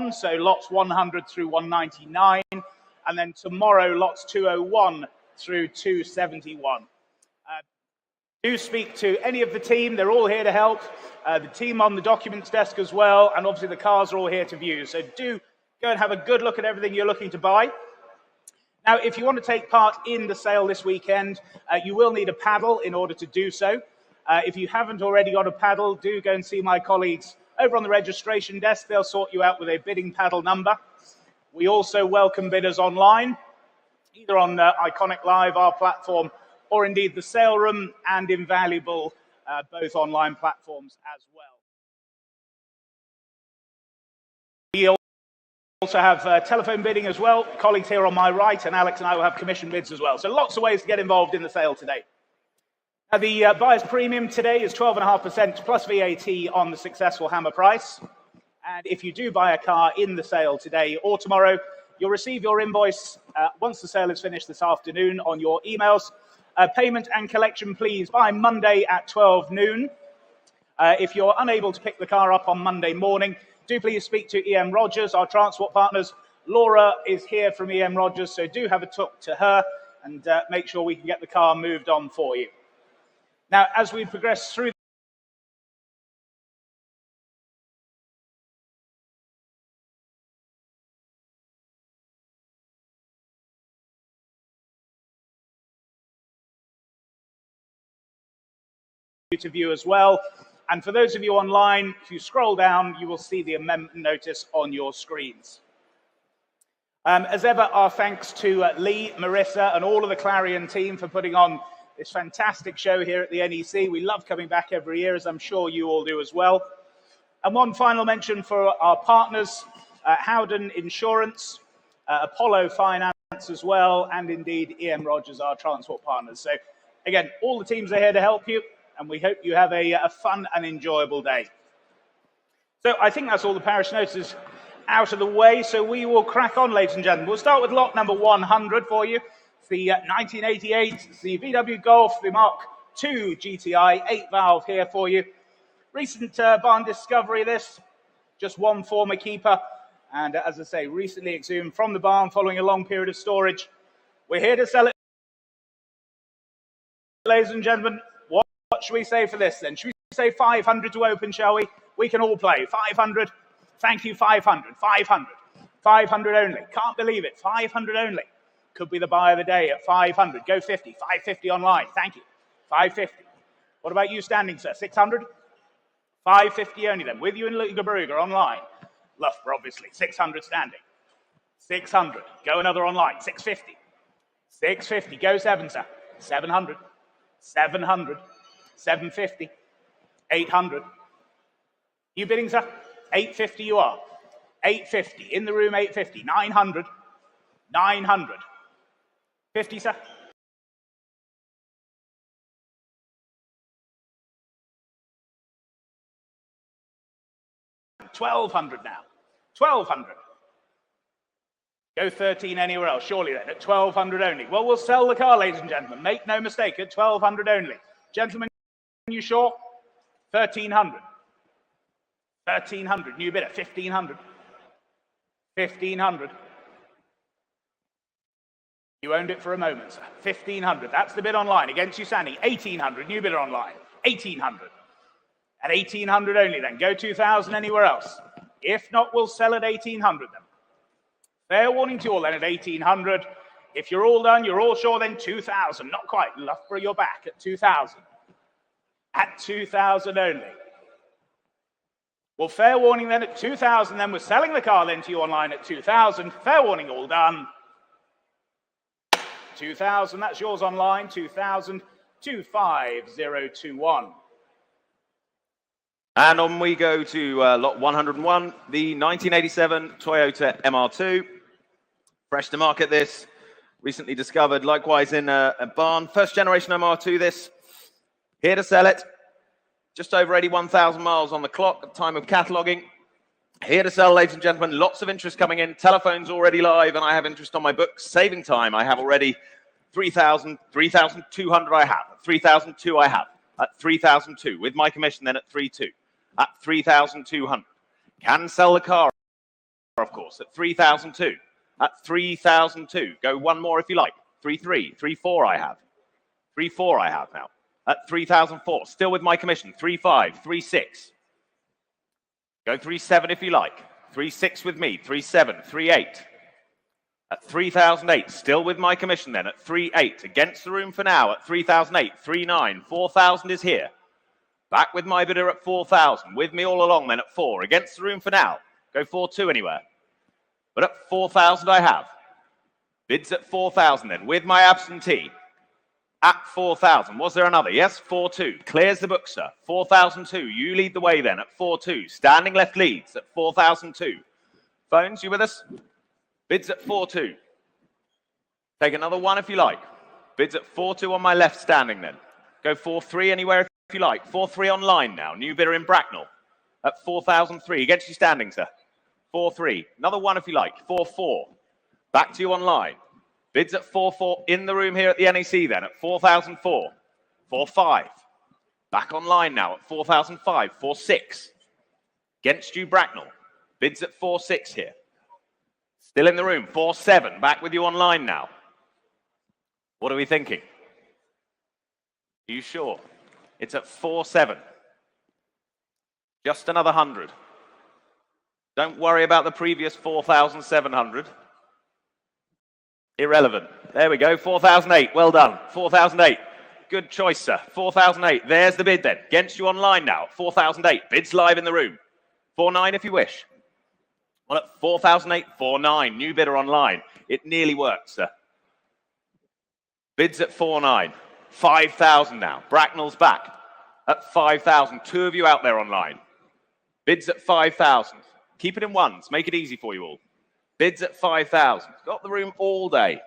1, so lots 100 through 199, and then tomorrow lots 201 through 271. Do speak to any of the team. They're all here to help. The team on the documents desk as well, and obviously the cars are all here to view. So do go and have a good look at everything you're looking to buy. Now, if you want to take part in the sale this weekend, you will need a paddle in order to do so. If you haven't already got a paddle, do go and see my colleagues over on the registration desk. They'll sort you out with a bidding paddle number. We also welcome bidders online, either on Iconic Live, our platform, or indeed the sale room and Invaluable, both online platforms as well. We also have telephone bidding as well. Colleagues here on my right, and Alex and I will have commission bids as well. So lots of ways to get involved in the sale today. Now, the buyer's premium today is 12.5% plus VAT on the successful hammer price. And if you do buy a car in the sale today or tomorrow, you'll receive your invoice once the sale is finished this afternoon on your emails. Payment and collection, please, by Monday at 12 noon. If you're unable to pick the car up on Monday morning, do please speak to EM Rogers, our transport partners. Laura is here from EM Rogers, so do have a talk to her and make sure we can get the car moved on for you. Now, as we progress through to view as well. And for those of you online, if you scroll down, you will see the amendment notice on your screens. As ever, our thanks to Lee, Marissa, and all of the Clarion team for putting on this fantastic show here at the NEC. We love coming back every year, as I'm sure you all do as well. And one final mention for our partners, Howden Insurance, Apollo Finance as well, and indeed EM Rogers, our transport partners. So again, all the teams are here to help you, and we hope you have a fun and enjoyable day. So I think that's all the parish notices out of the way, so we will crack on, ladies and gentlemen. We'll start with lot number 100 for you. It's the 1988, it's the VW Golf, the Mark II GTI, 8-valve here for you. Recent barn discovery, this, just one former keeper, and as I say, recently exhumed from the barn following a long period of storage. We're here to sell it, ladies and gentlemen. What should we say for this then? Should we say 500 to open, shall we? We can all play. 500. Thank you, 500. 500. 500 only. Can't believe it. 500 only. Could be the buy of the day at 500. Go 50. 550 online. Thank you. 550. What about you standing, sir? 600? 550 only then. With you in Lugabaruga online. Loughborough, obviously. 600 standing. 600. Go another online. 650. 650. Go 7, sir. 700. 700. 750, 800. You bidding, sir? 850 you are. 850, in the room 850, 900, 900. 50, sir? $1,200 now. 1,200. Go 13 anywhere else, surely then, at 1,200 only. Well, we'll sell the car, ladies and gentlemen. Make no mistake, at 1,200 only. Gentlemen, you sure? 1,300. 1,300. New bidder. 1,500. 1,500. You owned it for a moment, sir. 1,500. That's the bid online. Against you standing. 1,800. New bidder online. 1,800. At 1,800 only then. Go 2,000 anywhere else. If not, we'll sell at 1,800 then. Fair warning to you all then at 1,800. If you're all done, you're all sure, then 2,000. Not quite. Loughborough, you're back at 2,000. At 2,000 only. Well, fair warning then at 2,000. Then we're selling the car then to you online at 2,000. Fair warning, all done. 2,000. That's yours online. 2,000. 25021. And on we go to lot 101, the 1987 Toyota MR2. Fresh to market, this. Recently discovered, likewise in a barn. First generation MR2, this. Here to sell it. Just over 81,000 miles on the clock at the time of cataloguing. Here to sell, ladies and gentlemen. Lots of interest coming in. Telephone's already live, and I have interest on my books. Saving time. I have already 3,000, 3,200 I have. 3,002 I have. At 3,002. With my commission then at 3,200. At 3,200. Can sell the car of course, at 3,002. At 3,002. Go one more if you like. 3,300. 3,400 I have. 3,400 I have now. At 3,004. Still with my commission. 3,500. 3,600. Go 3,700 if you like. 3,600 with me. 3,700. 3,800. At 3,008. Still with my commission then. At 3,800. Against the room for now. At 3,008. 3,900. 4,000 is here. Back with my bidder at 4,000. With me all along then at 4. Against the room for now. Go 4,200 anywhere. But at 4,000 I have. Bids at 4,000 then. With my absentee. At 4,000. Was there another? Yes, 4,200. Clears the book, sir. 4,002. You lead the way then at 4,200. Standing left leads at 4,002. Phones, you with us? Bids at 4,200. Take another one if you like. Bids at 4,200 on my left standing then. Go 4,300 anywhere if you like. 4,300 online now. New bidder in Bracknell at 4,003. Against you standing, sir. 4,300. Another one if you like. 4,400. Back to you online. Bids at 4,400 in the room here at the NEC then at 4,004. 4,500. Back online now at 4,005. 4,600. Against you Bracknell. Bids at 4,600 here. Still in the room. 4,700. Back with you online now. What are we thinking? Are you sure? It's at 4,700. Just another 100. Don't worry about the previous 4,700. Irrelevant. There we go. 4,008. Well done. 4,008. Good choice, sir. 4,008. There's the bid then. Against you online now. 4,008. Bids live in the room. 4,900 if you wish. Well, at 4,008. 4,900. New bidder online. It nearly worked, sir. Bids at 4,900. 5,000 now. Bracknell's back at 5,000. Two of you out there online. Bids at 5,000. Keep it in ones. Make it easy for you all. Bids at 5,000. Got the room all day.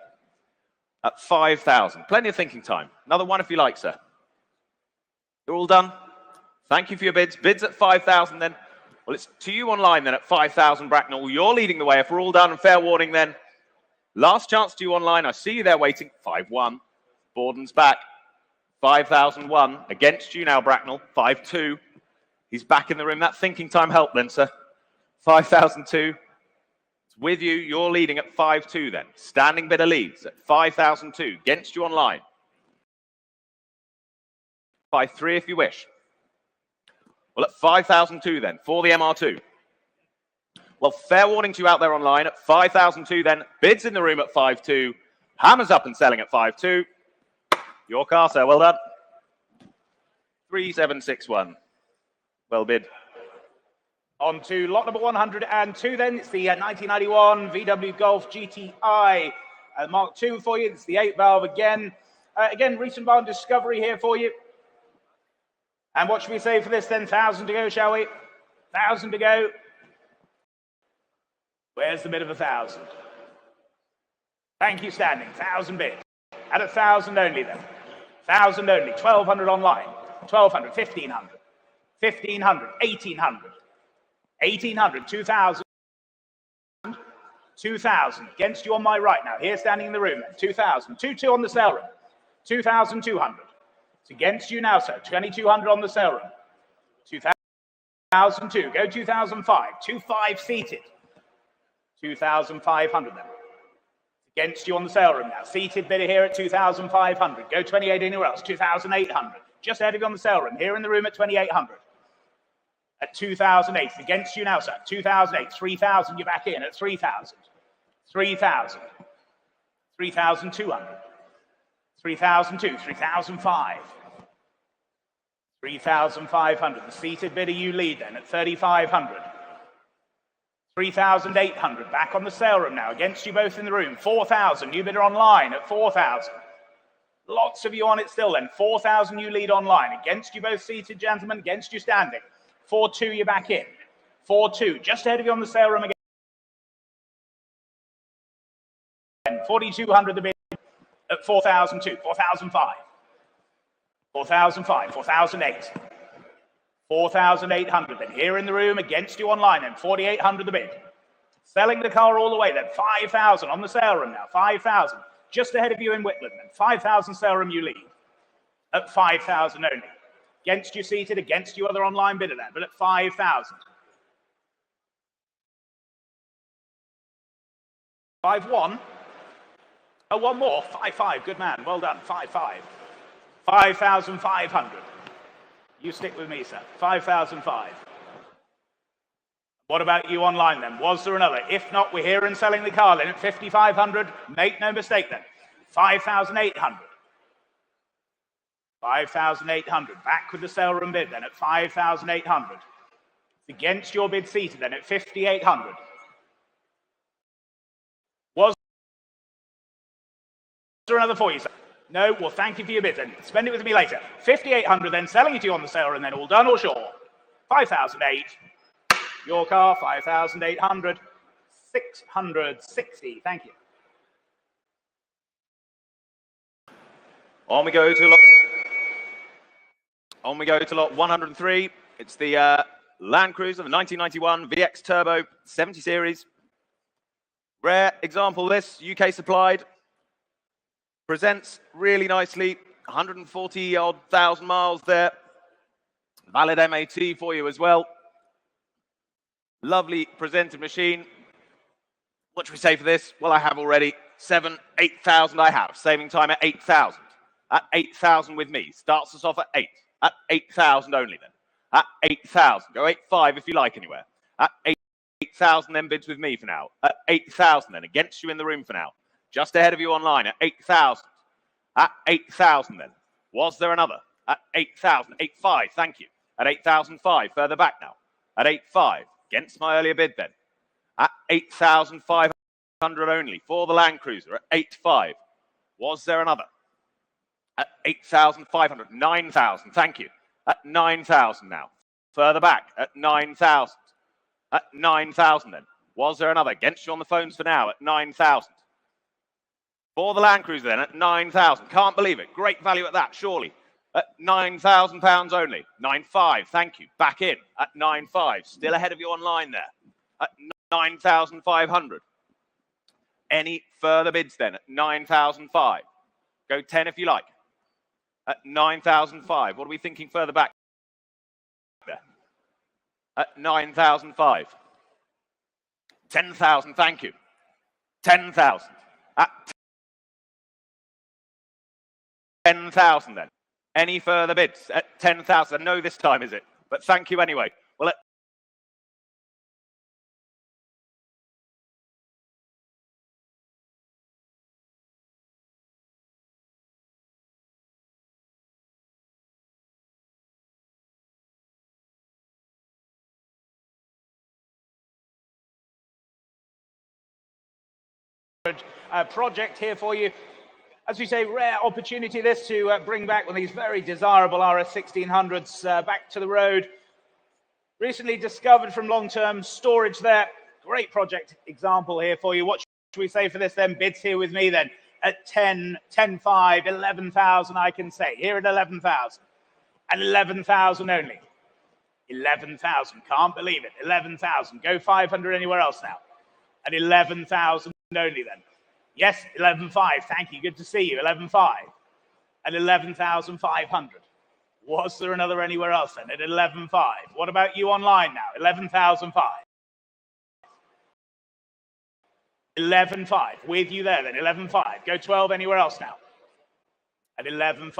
At 5,000. Plenty of thinking time. Another one if you like, sir. You're all done? Thank you for your bids. Bids at 5,000 then. Well, it's to you online then at 5,000 Bracknell. You're leading the way. If we're all done, and fair warning then. Last chance to you online. I see you there waiting. 5,100. Borden's back. 5,001. Against you now, Bracknell. 5,200. He's back in the room. That thinking time helped then, sir. 5,002. It's with you. You're leading at 5,200 then. Standing bidder leads at 5,002. Against you online. 5,300 if you wish. Well, at 5,002 then for the MR2. Well, fair warning to you out there online at 5,002 then. Bids in the room at 5,200. Hammers up and selling at 5,200. Your car, sir. Well done. 3,761. Well bid. On to lot number 102 then. It's the 1991 VW Golf GTI Mark II for you. It's the 8 valve again. Again, recent barn discovery here for you. And what should we say for this then? 1,000 to go, shall we? 1,000 to go. Where's the bid of 1,000? Thank you, standing. 1,000 bid. At 1,000 only then. 1,000 only. 1,200 online. 1,200. 1,500. 1,500. 1,800. 1,800. 2,000. 2,000. Against you on my right now. Here standing in the room. 2,000. 2,200 on the sale room. 2,200. It's against you now, sir. 2,200 on the sale room. 2,002. Go 2,005. 2,500 seated. 2,500 then. Against you on the sale room now. Seated bidder here at 2,500. Go 28 anywhere else. 2,800. Just ahead of you on the sale room. Here in the room at 2,800. At 2,008. Against you now, sir. 2,008. 3,000. You're back in at 3,000. 3,000. 3,200. 3,002. 3,005. 3,500. The seated bidder you lead then at 3,500. 3,800. Back on the sale room now. Against you both in the room. 4,000. New bidder online at 4,000. Lots of you on it still then. 4,000 you lead online. Against you both seated, gentlemen. Against you standing. 4,200 you're back in. 4,200. Just ahead of you on the sale room again. 4,200 the bid at 4,002. 4,005. 4,005. 4,008. 4,800 then. Here in the room against you online then. 4,800 the bid. Selling the car all the way then. 5,000 on the sale room now. 5,000. Just ahead of you in Whitland then. 5,000 sale room you lead. At 5,000 only. Against you seated. Against you other online bidder there. But at 5,000. 5-1. Oh, one more. 5-5. Good man. Well done. 5-5. 5,500. You stick with me, sir. 5,005. What about you online then? Was there another? If not, we're here and selling the car then at 5,500. Make no mistake then. 5,800. 5,800. Back with the sale room bid then at 5,800. Against your bid seated then at 5,800. Was there another for you, sir? No? Well, thank you for your bid then. Spend it with me later. 5,800 then, selling it to you on the sale room then, all done or sure? 5,008. Your car, 5,800. 660. Thank you. On we go to lot 103. It's the Land Cruiser, the 1991 VX Turbo 70 Series. Rare example this, UK supplied. Presents really nicely, 140-odd thousand miles there. Valid MAT for you as well. Lovely presented machine. What should we say for this? Well, I have already 8,000 I have. Saving time at 8,000. At 8,000 with me. Starts us off at 8. At 8,000 only then. At 8,000. Go 8.5 if you like anywhere. At 8,000 then bids with me for now. At 8,000 then. Against you in the room for now. Just ahead of you online at 8,000. At 8,000 then. Was there another? At 8,000. 8.5. Thank you. At 8,005. Further back now. At 8.5. Against my earlier bid then. At 8,500 only for the Land Cruiser at 8.5. Was there another? At 8,500. 9,000. Thank you. At 9,000 now. Further back at 9,000. At 9,000 then. Was there another? Against you on the phones for now at 9,000. For the Land Cruiser then at 9,000. Can't believe it. Great value at that, surely. At £9,000 only. 9.5. Thank you. Back in at 9.5. Still ahead of you online there. At 9,500. Any further bids then at 9,005? Go 10 if you like. At 9,005. What are we thinking further back there? At 9,005. 10,000. Thank you. 10,000. At 10,000 then. Any further bids at 10,000? No, this time is it? But thank you anyway. Well, at project here for you. As we say, rare opportunity this to bring back one of these very desirable RS 1600s back to the road. Recently discovered from long-term storage there. Great project example here for you. What should we say for this then? Bids here with me then at 10, 10.5, 11,000 I can say. Here at 11,000. At 11,000 only. 11,000. Can't believe it. 11,000. Go 500 anywhere else now. At 11,000 only then. Yes, 11.5. Thank you. Good to see you. 11.5. At 11,500. Was there another anywhere else then? At 11.5. What about you online now? 11,005. 11.5. With you there then. 11.5. Go 12 anywhere else now. At 11.5.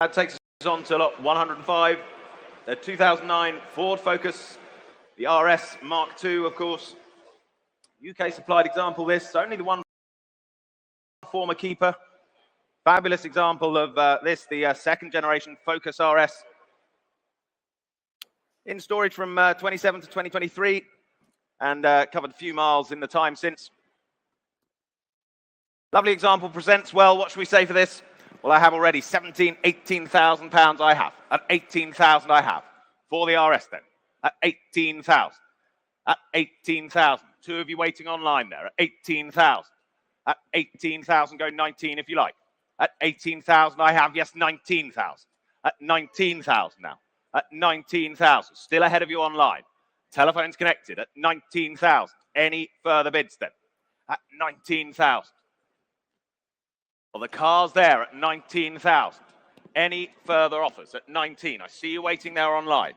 That takes us on to lot 105, the 2009 Ford Focus, the RS Mark II, of course. UK supplied example this, only the one former keeper. Fabulous example of this, the second generation Focus RS. In storage from 27 to 2023 and covered a few miles in the time since. Lovely example, presents well. What should we say for this? Well, I have already 18,000 pounds I have. At 18,000 I have. For the RS then. At 18,000. At 18,000. Two of you waiting online there. At 18,000. At 18,000. Go 19 if you like. At 18,000 I have. Yes, 19,000. At 19,000 now. at 19,000. Still ahead of you online. Telephones connected at 19,000. Any further bids then? At 19,000. Well, the car's there at 19,000. Any further offers at 19? I see you waiting there online.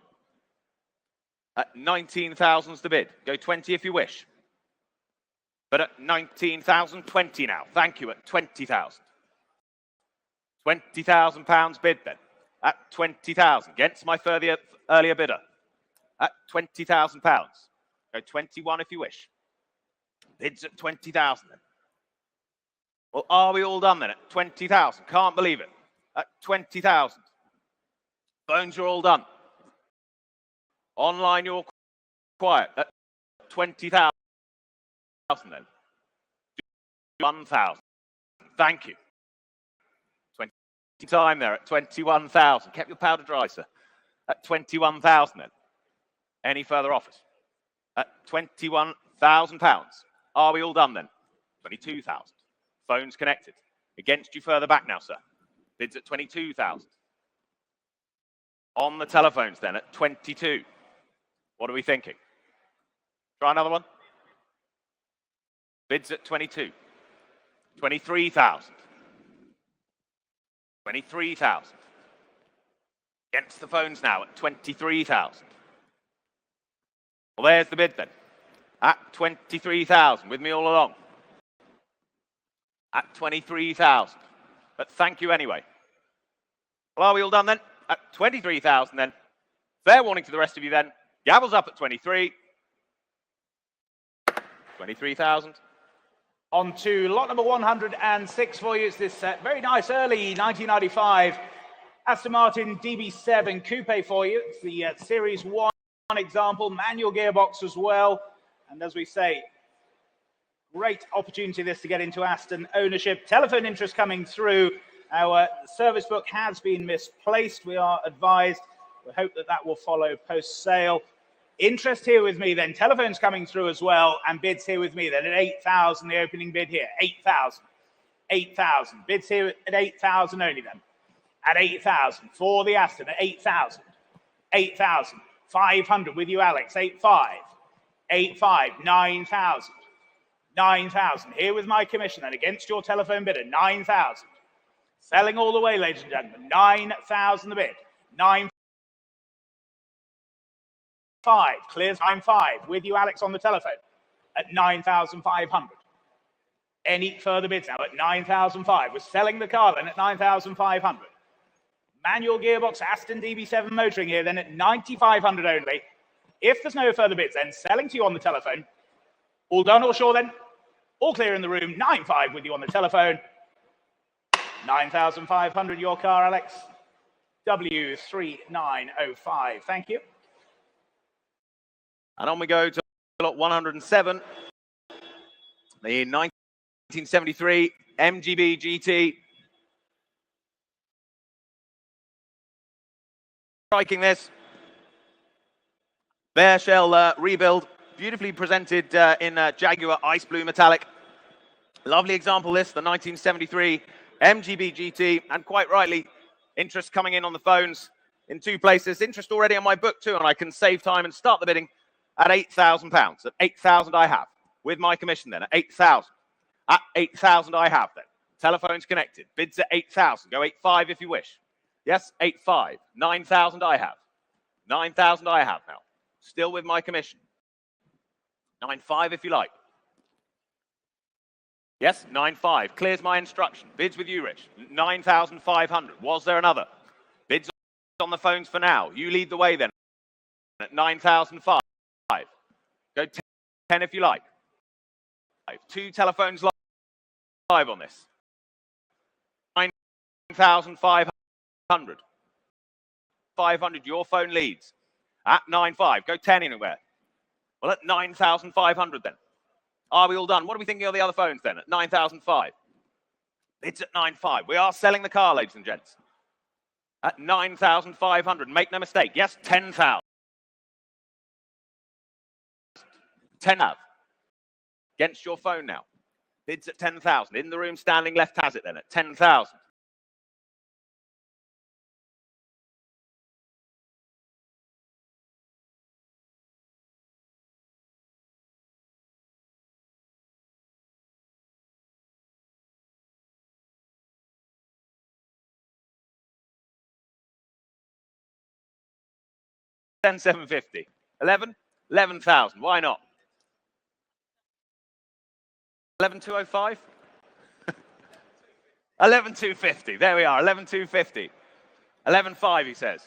At 19,000's the bid. Go 20 if you wish. But at 19,000, 20 now. Thank you, at 20,000. £20,000 bid then. At 20,000. Against my earlier bidder. At £20,000. Go 21 if you wish. Bids at 20,000 then. Well, are we all done then at 20,000? Can't believe it. At 20,000. Phones are all done. Online, you're quiet. At 20,000 then. 1,000. Thank you. 20 time there at 21,000. Kept your powder dry, sir. At 21,000 then. Any further offers? At £21,000. Are we all done then? 22,000. Phones connected. Against you further back now, sir. Bids at 22,000. On the telephones then at 22. What are we thinking? Try another one. Bids at 22. 23,000. 23,000. Against the phones now at 23,000. Well, there's the bid then. At 23,000. With me all along. At 23,000. But thank you anyway. Well, are we all done then? At 23,000 then. Fair warning to the rest of you then. Gavel's up at 23. 23,000. On to lot number 106 for you. It's this very nice early 1995 Aston Martin DB7 Coupe for you. It's the Series 1 example, manual gearbox as well. And as we say, great opportunity this to get into Aston ownership. Telephone interest coming through. Our service book has been misplaced, we are advised. We hope that that will follow post-sale. Interest here with me then. Telephones coming through as well, and bids here with me then at 8,000, the opening bid here. 8,000. 8,000. Bids here at 8,000 only then. At 8,000 for the Aston at 8,000. 8,000. 500 with you, Alex. 8,500. 8,500. 9,000. 9,000. Here with my commission then against your telephone bidder. 9,000. Selling all the way, ladies and gentlemen. 9,000 the bid. 9,500. Clears 9,500 with you, Alex, on the telephone at 9,500. Any further bids now at 9,500. We're selling the car then at 9,500. Manual gearbox Aston DB7 motoring here then at 9,500 only. If there's no further bids, then selling to you on the telephone. All done, all sure then? All clear in the room. 9,500 with you on the telephone. 9,500 your car, Alex. W3905. Thank you. And on we go to lot 107. The 1973 MGB GT. Striking this. Bare shell rebuild. Beautifully presented in Jaguar Ice Blue Metallic. Lovely example this, the 1973 MGB GT. And quite rightly, interest coming in on the phones in two places. Interest already on my book too, and I can save time and start the bidding at £8,000. At 8,000 I have. With my commission then, at 8,000. At 8,000 I have then. Telephones connected. Bids at 8,000. Go 8,500 if you wish. Yes, 8,500. 9,000 I have. 9,000 I have now. Still with my commission. 9,500 if you like. Yes, 9,500. Clears my instruction. Bids with you, Rich. 9,500. Was there another? Bids on the phones for now. You lead the way then. At 9,500. Go 10 if you like. 2 telephones live on this. 9,500. 500, your phone leads. At 9,500. Go 10 anywhere. Well, at 9,500 then. Are we all done? What are we thinking of the other phones then? At 9,500. It's at 9,500. We are selling the car, ladies and gents. At 9,500. Make no mistake. Yes, 10,000. 10,000. Against your phone now. Bids at 10,000. In the room, standing left has it then at 10,000. 10,750. 11? 11,000. Why not? 11,205? 11,250. There we are. 11,250. 11,500, he says.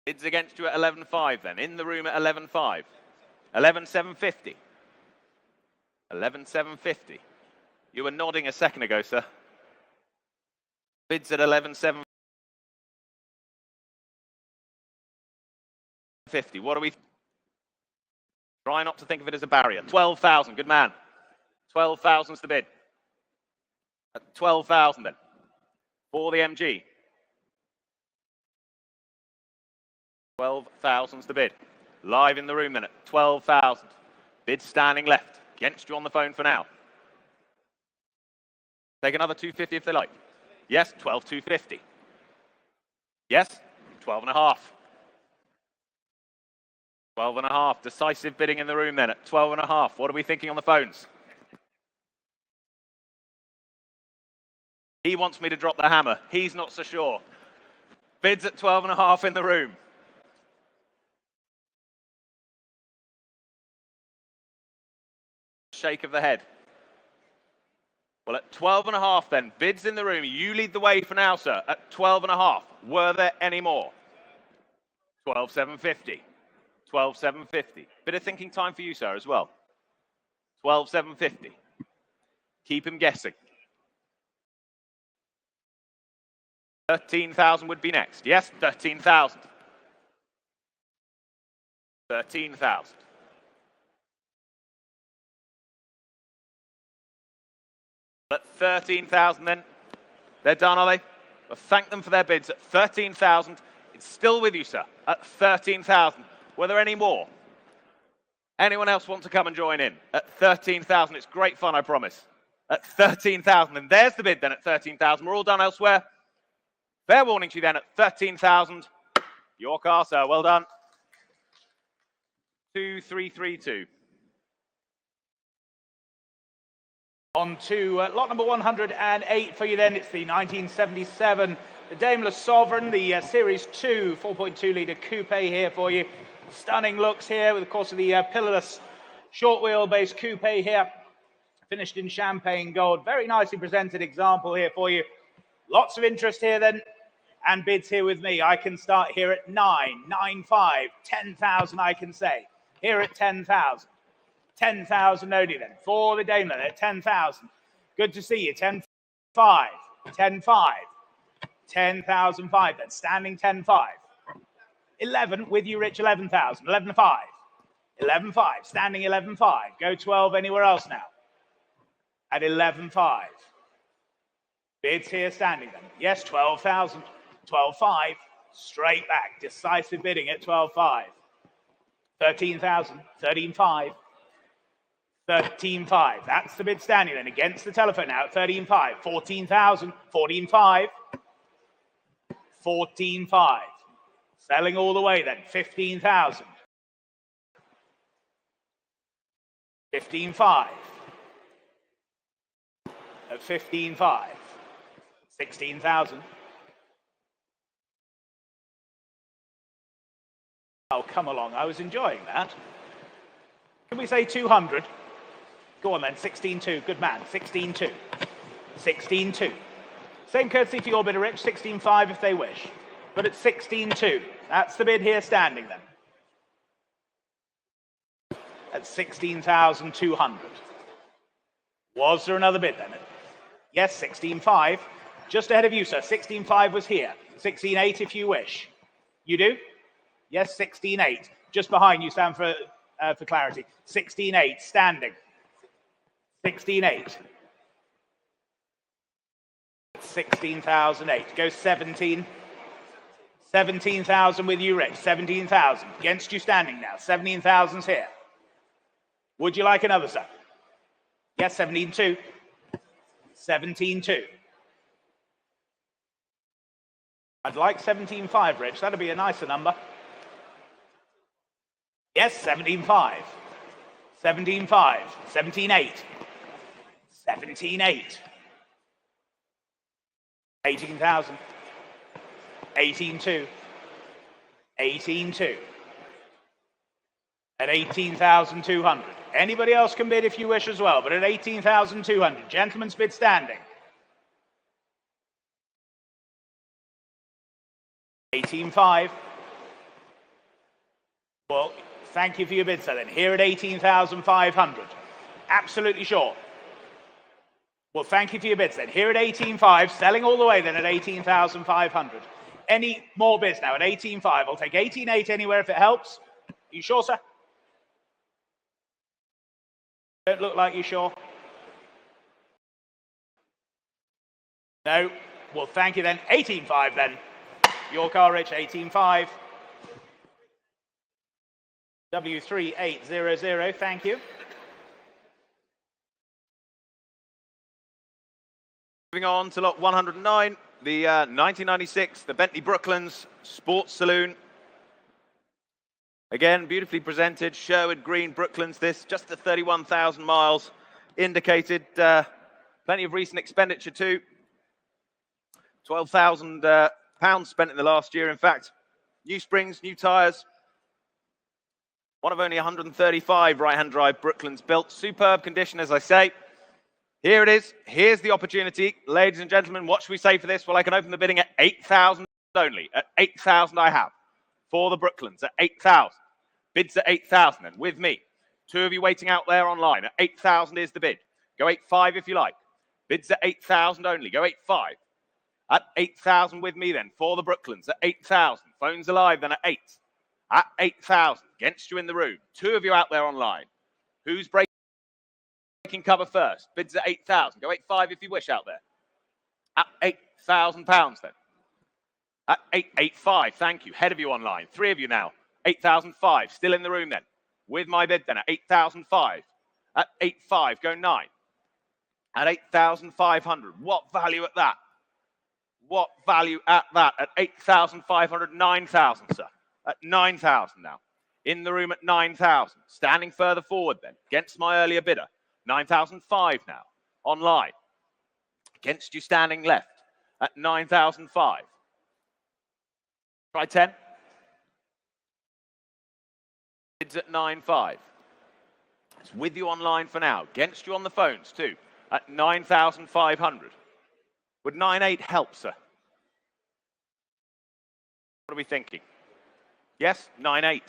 Bids against you at 11,500 then. In the room at 11,500. 11,750. 11,750. You were nodding a second ago, sir. Bids at 11,750. What are we? Try not to think of it as a barrier. 12,000. Good man. 12,000's the bid. At 12,000 then. For the MG. 12,000's the bid. Live in the room then at 12,000. Bid standing left. Against you on the phone for now. Take another 250 if they like. Yes, 12,250. Yes, 12.5. 12.5. Decisive bidding in the room then at 12.5. What are we thinking on the phones? He wants me to drop the hammer. He's not so sure. Bids at 12.5 in the room. Shake of the head. Well, at 12.5 then, bids in the room. You lead the way for now, sir, at 12.5. Were there any more? 12,750. 12,750. Bit of thinking time for you, sir, as well. 12,750. Keep him guessing. 13,000 would be next. Yes, 13,000. 13,000. At 13,000 then. They're done, are they? Well, thank them for their bids at 13,000. It's still with you, sir, at 13,000. Were there any more? Anyone else want to come and join in? At 13,000, it's great fun, I promise. At 13,000, and there's the bid then at 13,000. We're all done elsewhere. Fair warning to you then at 13,000. Your car, sir, well done. 2332. On to lot number 108 for you then. It's the 1977 the Daimler Sovereign, the Series 2 4.2 litre coupe here for you. Stunning looks here with, of course, the pillarless short wheelbase coupe here, finished in champagne gold. Very nicely presented example here for you. Lots of interest here then, and bids here with me. I can start here at 9,9,500, 10,000 I can say. Here at 10,000. 10,000 only then, for the Daimler at 10,000. Good to see you, 10,500, 10,500, 10,005 then, standing 10,500. 11 with you, Rich, 11,000, 11,500, 11,500, standing 11,500. Go 12 anywhere else now. At 11,500. Bids here standing then. Yes, 12,000, 12,500, straight back, decisive bidding at 12,500. 13,000, 13,500. 13,500. That's the bid standing then against the telephone now at 13,500. 14,000. 14,500. 14,500. Selling all the way then. 15,000. 15,500. At 15,500. 16,000. Oh, come along. I was enjoying that. Can we say 200? Go on then, 16.2, good man, 16.2, 16.2. Same courtesy for your bidder, Rich, 16.5 if they wish. But it's 16.2, that's the bid here standing then. At 16,200. Was there another bid then? Yes, 16.5, just ahead of you, sir, 16.5 was here. 16.8 if you wish. You do? Yes, 16.8, just behind you, stand for clarity. 16.8, standing. 16.8. 16,008. Go 17. 17,000 with you, Rich. 17,000. Against you standing now. 17,000's here. Would you like another, sir? Yes, 17.2. 17.2. I'd like 17.5, Rich. That'd be a nicer number. Yes, 17.5. 17.5. 17.8. 17.8. 18,000. 18.2. 18.2. At 18,200. Anybody else can bid if you wish as well, but at 18,200. Gentleman's bid standing. 18.5. Well, thank you for your bid, sir, then. Here at 18,500. Absolutely sure. Well, thank you for your bids, then. Here at 18.5, selling all the way, then, at 18,500. Any more bids now at 18.5? I'll take 18.8 anywhere if it helps. Are you sure, sir? Don't look like you're sure. No. Well, thank you, then. 18.5, then. Your car, Rich, 18.5. W3800, thank you. Moving on to lot 109, the 1996, the Bentley Brooklands Sports Saloon. Again, beautifully presented, Sherwood Green Brooklands, this, just at 31,000 miles indicated. Plenty of recent expenditure too. 12,000 pounds spent in the last year, in fact. New springs, new tyres. One of only 135 right-hand drive Brooklands built. Superb condition, as I say. Here it is. Here's the opportunity. Ladies and gentlemen, what should we say for this? Well, I can open the bidding at 8,000 only. At 8,000 I have. For the Brooklands at 8,000. Bids at 8,000 and with me. Two of you waiting out there online. At 8,000 is the bid. Go 8.5 if you like. Bids at 8,000 only. Go 8.5. At 8,000 with me then. For the Brooklands at 8,000. Phones alive then at 8. At 8,000. Against you in the room. Two of you out there online. Who's breaking cover first? Bids at 8,000. Go 8.5 if you wish out there. At 8,000 pounds then. At 8.85. Thank you. Head of you online. Three of you now. 8,005. Still in the room then. With my bid then at 8,005. At 8.5. Go 9. At 8,500. What value at that? What value at that? At 8,500. 9,000, sir. At 9,000 now. In the room at 9,000. Standing further forward then. Against my earlier bidder. 9,005 now. Online. Against you standing left. At 9,005. Try 10. Bids at 9.5. It's with you online for now. Against you on the phones too. At 9,500. Would 9.8 help, sir? What are we thinking? Yes, 9.8.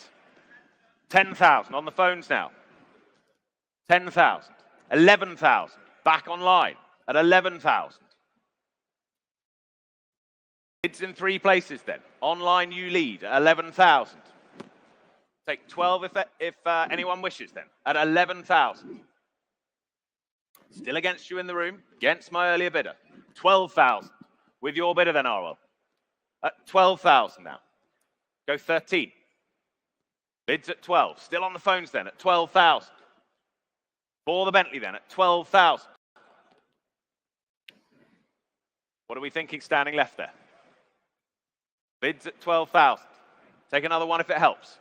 10,000 on the phones now. 10,000. 11,000. Back online at 11,000. Bids in three places then. Online you lead at 11,000. Take 12 if anyone wishes then. At 11,000. Still against you in the room. Against my earlier bidder. 12,000. With your bidder then, Arwell. At 12,000 now. Go 13. Bids at 12. Still on the phones then at 12,000. For the Bentley then at 12,000. What are we thinking standing left there? Bids at 12,000. Take another one if it helps.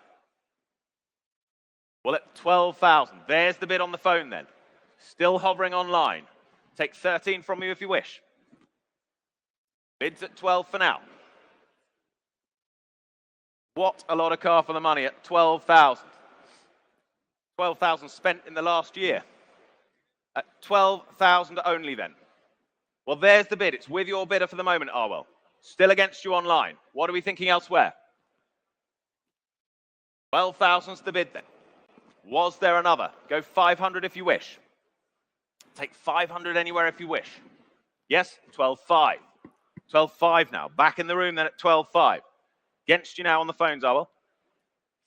Well, at 12,000. There's the bid on the phone then. Still hovering online. Take 13 from you if you wish. Bids at 12 for now. What a lot of car for the money at 12,000. 12,000 spent in the last year. At 12,000 only then. Well, there's the bid. It's with your bidder for the moment, Arwell. Still against you online. What are we thinking elsewhere? 12,000's the bid then. Was there another? Go 500 if you wish. Take 500 anywhere if you wish. Yes, 12.5. 12.5 now. Back in the room then at 12.5. Against you now on the phones, Arwell.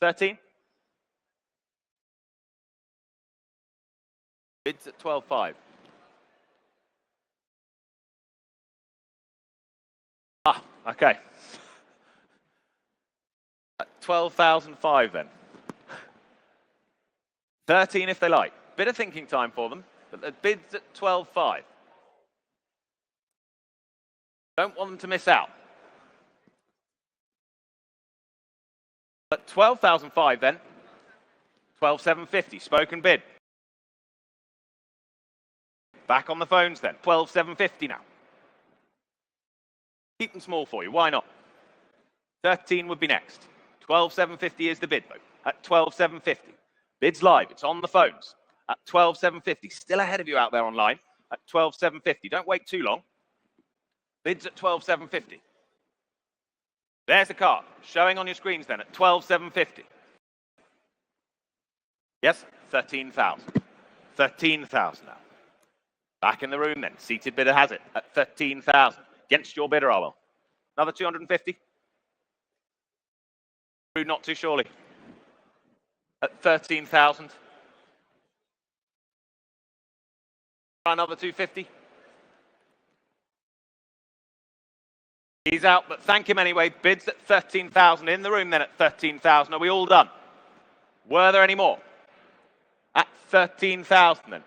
13. Bids at 12.5. Ah, okay. At 12,005 then. 13 if they like. Bit of thinking time for them, but the bid's at 12.5. Don't want them to miss out. At 12,005 then. 12,750, spoken bid. Back on the phones then. 12,750 now. Keep them small for you, why not? 13 would be next. 12,750 is the bid, though. At 12,750. Bid's live. It's on the phones. At 12,750. Still ahead of you out there online. At 12,750. Don't wait too long. Bids at 12,750. There's the car. Showing on your screens then at 12,750. Yes, 13,000. 13,000 now. Back in the room then. Seated bidder has it at 13,000. Against your bidder, I will. Another 250. Not too surely. At 13,000. Another 250. He's out, but thank him anyway. Bids at 13,000. In the room then at 13,000. Are we all done? Were there any more? At 13,000 then.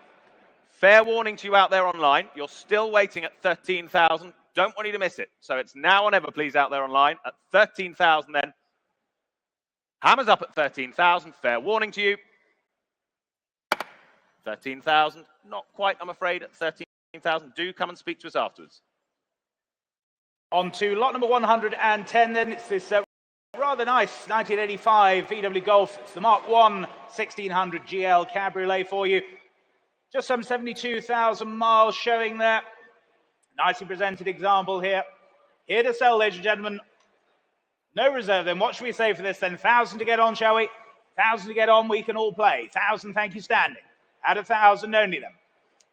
Fair warning to you out there online. You're still waiting at 13,000. Don't want you to miss it. So it's now or never, please, out there online. At 13,000 then. Hammers up at 13,000. Fair warning to you. 13,000. Not quite, I'm afraid, at 13,000. Do come and speak to us afterwards. On to lot number 110 then. It's this rather nice 1985 VW Golf. It's the Mark 1 1600 GL Cabriolet for you. Just some 72,000 miles showing there. Nicely presented example here. Here to sell, ladies and gentlemen. No reserve then. What should we say for this then? 1,000 to get on, shall we? 1,000 to get on, we can all play. 1,000, thank you, standing. At 1,000 only then.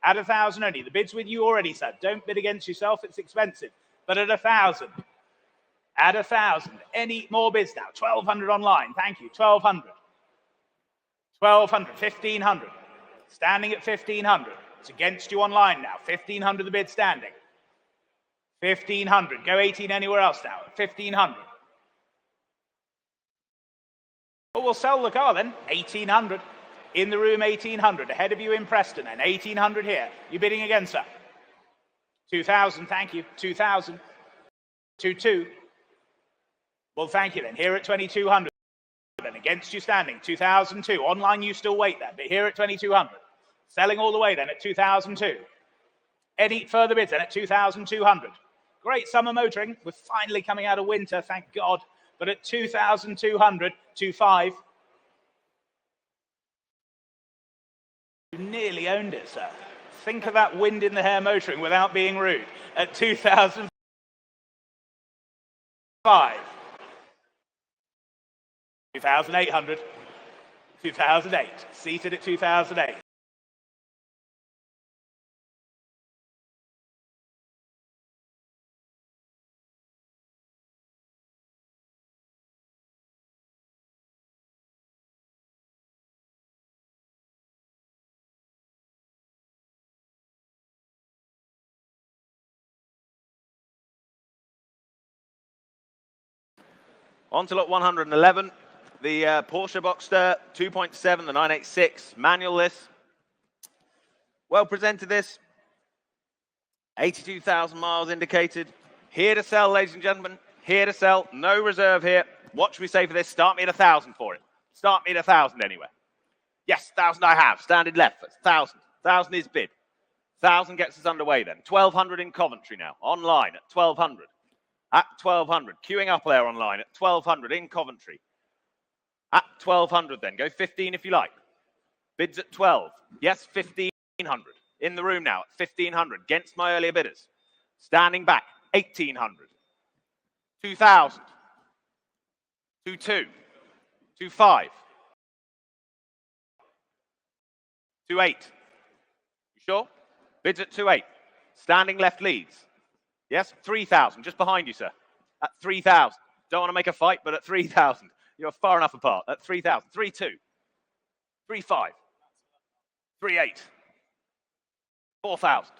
At 1,000 only. The bid's with you already, sir. Don't bid against yourself, it's expensive. But at 1,000. At 1,000. Any more bids now? 1,200 online, thank you. 1,200. 1,200, 1,500. Standing at 1,500. It's against you online now. 1,500 the bid standing. 1,500. Go 18 anywhere else now. 1,500. Well, we'll sell the car then. 1,800. In the room, 1,800. Ahead of you in Preston then. 1,800 here. You bidding again, sir? 2,000, thank you. 2,000. 2,2. Well, thank you then. Here at 2,200. Then against you standing. 2,002. Online, you still wait then. But here at 2,200. Selling all the way then at 2,002. Any further bids then at 2,200. Great summer motoring. We're finally coming out of winter, thank God. But at 2,200, 2,500. You nearly owned it, sir. Think of that wind in the hair motoring without being rude. At 2,005. 2,800. 2008. Seated at 2008. On to lot 111, the Porsche Boxster 2.7, the 986, manual this. Well presented this. 82,000 miles indicated. Here to sell, ladies and gentlemen. Here to sell. No reserve here. What should we say for this? Start me at 1,000 for it. Start me at 1,000 anywhere. Yes, 1,000 I have. Standing left. That's 1,000. 1,000 is bid. 1,000 gets us underway then. 1,200 in Coventry now. Online at 1,200. At 1,200, queuing up there online at 1,200 in Coventry. At 1,200 then, go 15 if you like. Bids at 12, yes, 1,500. In the room now at 1,500, against my earlier bidders. Standing back, 1,800. 2,000. 2,2. 2,5. 2,8. You sure? Bids at 2,8. Standing left leads. Yes, 3,000, just behind you, sir. At 3,000. Don't want to make a fight, but at 3,000. You're far enough apart. At 3,000. 3,2. 3,5. 3,8. 4,000.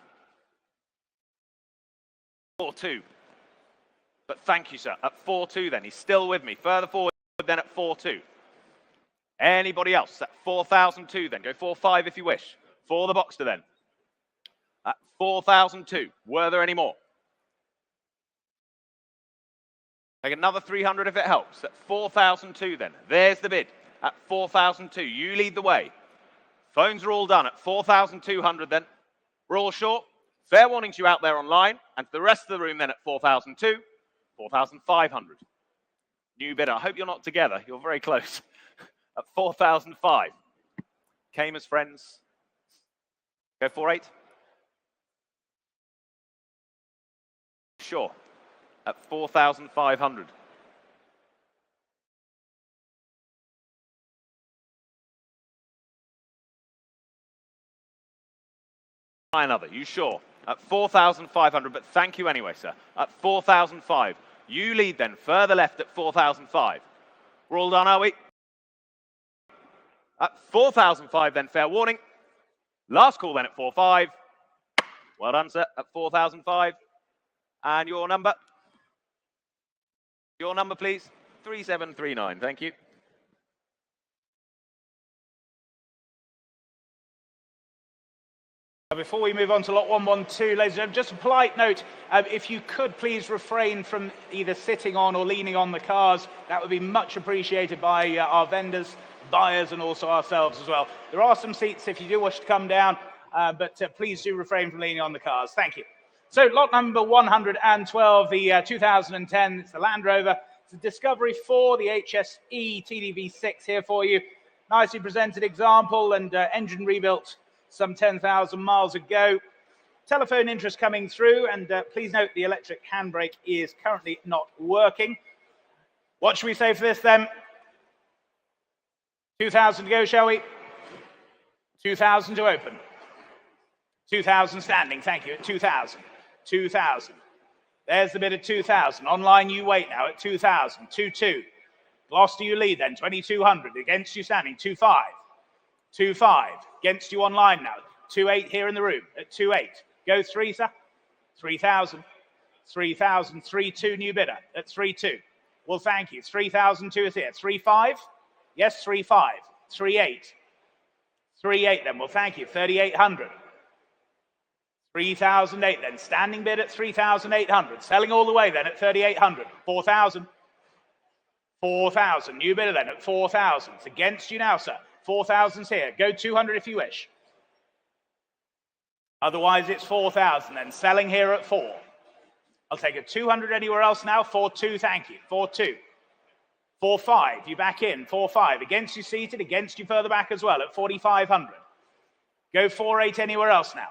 4,2. But thank you, sir. At 4,2 then. He's still with me. Further forward then at 4,2. Anybody else? At 4,002 then. Go 4,5 if you wish. For the Boxster then. At 4,002. Were there any more? Take another 300 if it helps. At 4,002 then. There's the bid. At 4,002. You lead the way. Phones are all done. At 4,200 then. We're all short. Fair warning to you out there online. And to the rest of the room then at 4,002. 4,500. New bidder. I hope you're not together. You're very close. At 4,005. Came as friends. Go 4.8. Sure. At 4,500. Try another. You sure? At 4,500, but thank you anyway, sir. At 4,005. You lead then, further left at 4,005. We're all done, are we? At 4,005 then, fair warning. Last call then at 4.5. Well done, sir, at 4,005. And your number? Your number, please. 3739, thank you. Before we move on to lot 112, ladies and gentlemen, just a polite note, if you could please refrain from either sitting on or leaning on the cars, that would be much appreciated by our vendors, buyers, and also ourselves as well. There are some seats if you do wish to come down, but please do refrain from leaning on the cars. Thank you. So lot number 112, the 2010, it's the Land Rover. It's a Discovery 4, the HSE TDV6 here for you. Nicely presented example and engine rebuilt some 10,000 miles ago. Telephone interest coming through, and please note the electric handbrake is currently not working. What should we say for this then? 2,000 to go, shall we? 2,000 to open. 2,000 standing, thank you, at 2,000. 2,000. There's the bid at 2,000. Online you wait now at 2,000. 2.2. Gloucester you lead then, 2,200. Against you standing, 2.5. 2.5. Against you online now. 2.8 here in the room at 2.8. Go 3, sir. 3,000. 3,000. 3.2 new bidder at 3.2. Well, thank you. 3,002 is here. 3.5. Yes, 3.5. 3.8. 3.8 then. Well, thank you. 3,800. 3,008 then. Standing bid at 3,800. Selling all the way then at 3,800. 4,000. 4,000. New bidder then at 4,000. It's against you now, sir. 4,000's here. Go 200 if you wish. Otherwise, it's 4,000 then. Selling here at 4. I'll take a 200 anywhere else now. 4.2, thank you. 4.2. 4.5, you back in. 4.5. Against you seated, against you further back as well at 4,500. Go 4.8 anywhere else now.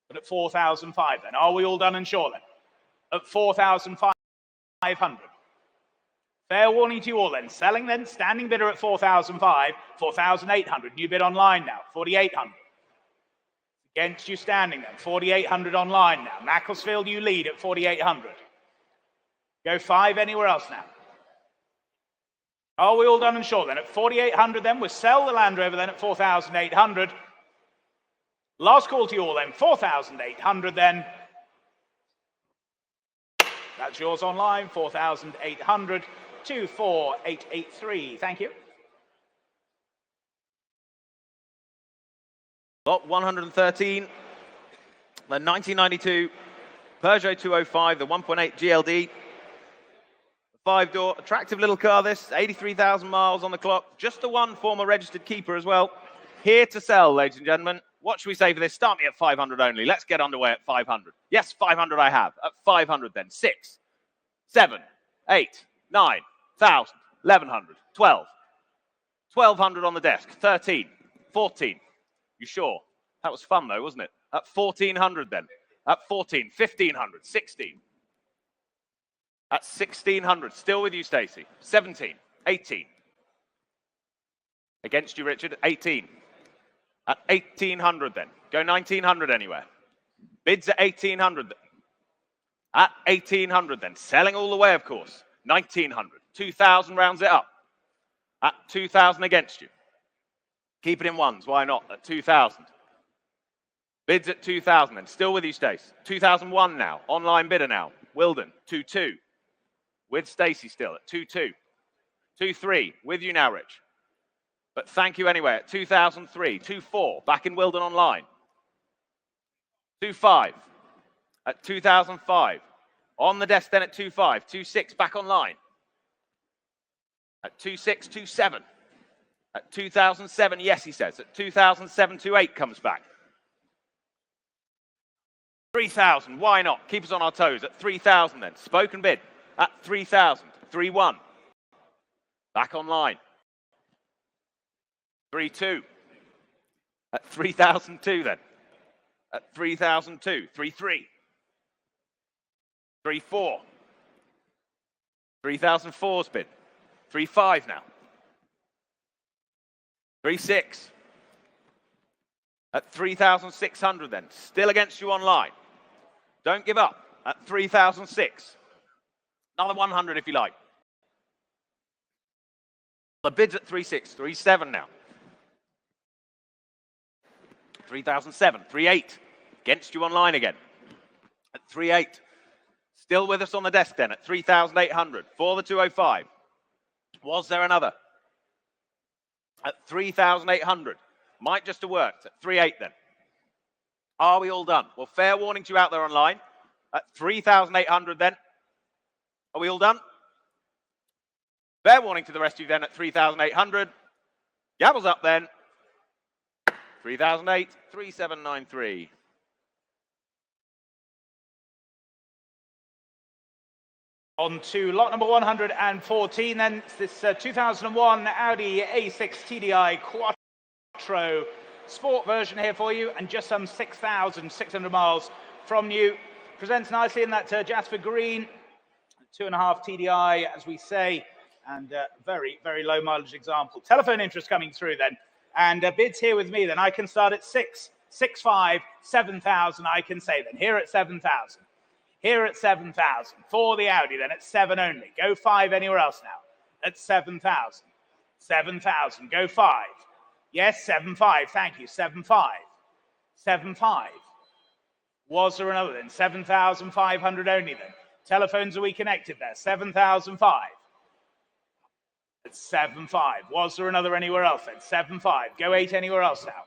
But at 4,005 then. Are we all done and sure then? At 4,500. Fair warning to you all then. Selling then, standing bidder at 4,005, 4,800. New bid online now, 4,800. Against you standing then, 4,800 online now. Macclesfield you lead at 4,800. Go 5 anywhere else now. Are we all done and sure then? At 4,800 then, we'll sell the Land Rover then at 4,800. Last call to you all then, 4,800 then. That's yours online, 4,800. 24883. Thank you. Lot 113, the 1992 Peugeot 205, the 1.8 GLD. The 5-door, attractive little car this, 83,000 miles on the clock. Just the one former registered keeper as well. Here to sell, ladies and gentlemen. What should we say for this? Start me at 500 only. Let's get underway at 500. Yes, 500 I have. At 500 then. 6, 7, 8, 9, 1,000, 1,100, 12, 1,200 on the desk, 13, 14. You sure? That was fun though, wasn't it? At 1,400 then. At 14, 1,500, 16. At 1,600, still with you, Stacey. 17, 18. Against you, Richard, 18. At 1,800 then. Go 1,900 anywhere. Bids at 1,800 then. At 1,800 then. Selling all the way, of course. 1,900. 2,000 rounds it up. At 2,000 against you. Keep it in ones. Why not? At 2,000. Bids at 2,000 then. Still with you, Stace. 2,001 now. Online bidder now. Wilden. 2.2. With Stacey still at 2.2. 2.3. With you now, Rich. But thank you anyway at 2,003. 2.4. Back in Wilden online. 2.5. At 2,005. On the desk then at 2.5. 2.6 back online. At 2.6, 2.7. At 2007, yes, he says. At 2007, 2.8 comes back. 3,000, why not? Keep us on our toes at 3,000 then. Spoken bid at 3,000. 3-1. Back online. 3-2. At 3,002 then. At 3,002. 3-3. 3-4. 3,004's bid. 3-5 now. 3-6. At 3,600 then. Still against you online. Don't give up. At 3,006. Another 100 if you like. The bid's at 3-6. 3-7 now. 3,007. 3-8. Against you online again. At 3-8. Still with us on the desk then at 3,800 for the 205. Was there another? At 3,800. Might just have worked at 3-8 then. Are we all done? Well, fair warning to you out there online. At 3,800 then. Are we all done? Fair warning to the rest of you then at 3,800. Gavel's up then. 3,008, 3,793. On to lot number 114 then. It's this 2001 Audi A6 TDI Quattro Sport version here for you, and just some 6,600 miles from you. Presents nicely in that Jasper Green, 2.5 TDI, as we say, and very, very low mileage example. Telephone interest coming through then, and bids here with me then. I can start at 6,5, 7,000 I can say then. Here at 7,000. Here at 7,000 for the Audi, then at 7 only. Go 5 anywhere else now. At 7,000. 7,000. Go 5. Yes, 7,5. Thank you. 7,5. 7,5. Was there another then? 7,500 only then. Telephones are we connected there? 7,005. At 7,5. Was there another anywhere else then? 7,5. Go 8 anywhere else now.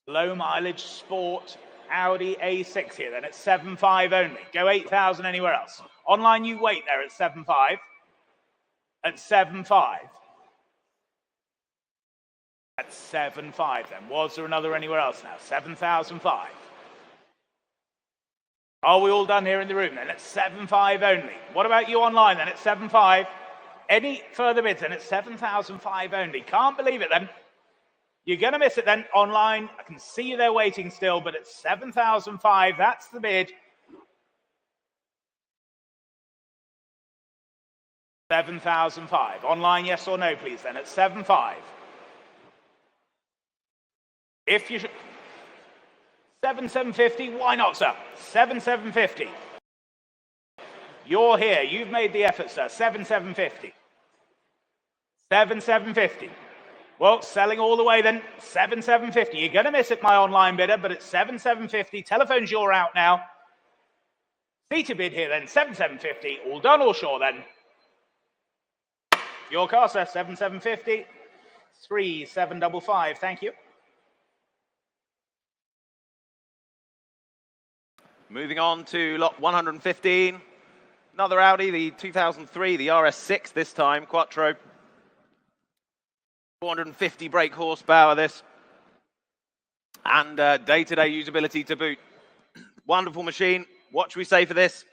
Low mileage sport Audi A6 here then at 7,5 only. Go 8,000 anywhere else. Online you wait there at 7,5. At 7,5. At 7,5 then. Was there another anywhere else now? 7,005. Are we all done here in the room then? At 7,5 only. What about you online then at 7,5? Any further bids then at 7,005 only? Can't believe it then. You're going to miss it then online. I can see you there waiting still, but at 7,005, that's the bid. 7,005. Online, yes or no, please, then at 7,5. If you should. 7,750, why not, sir? 7,750. You're here. You've made the effort, sir. 7,750. 7,750. Well, selling all the way then, 7,750. You're going to miss it, my online bidder, but it's 7,750. Telephone's you're out now. See to bid here then, 7,750. All done, all sure then. Your car, sir, 7,750. 3,755. Thank you. Moving on to lot 115. Another Audi, the 2003, the RS6 this time, Quattro. 450 brake horsepower this, and day-to-day usability to boot. Wonderful machine. What should we say for this?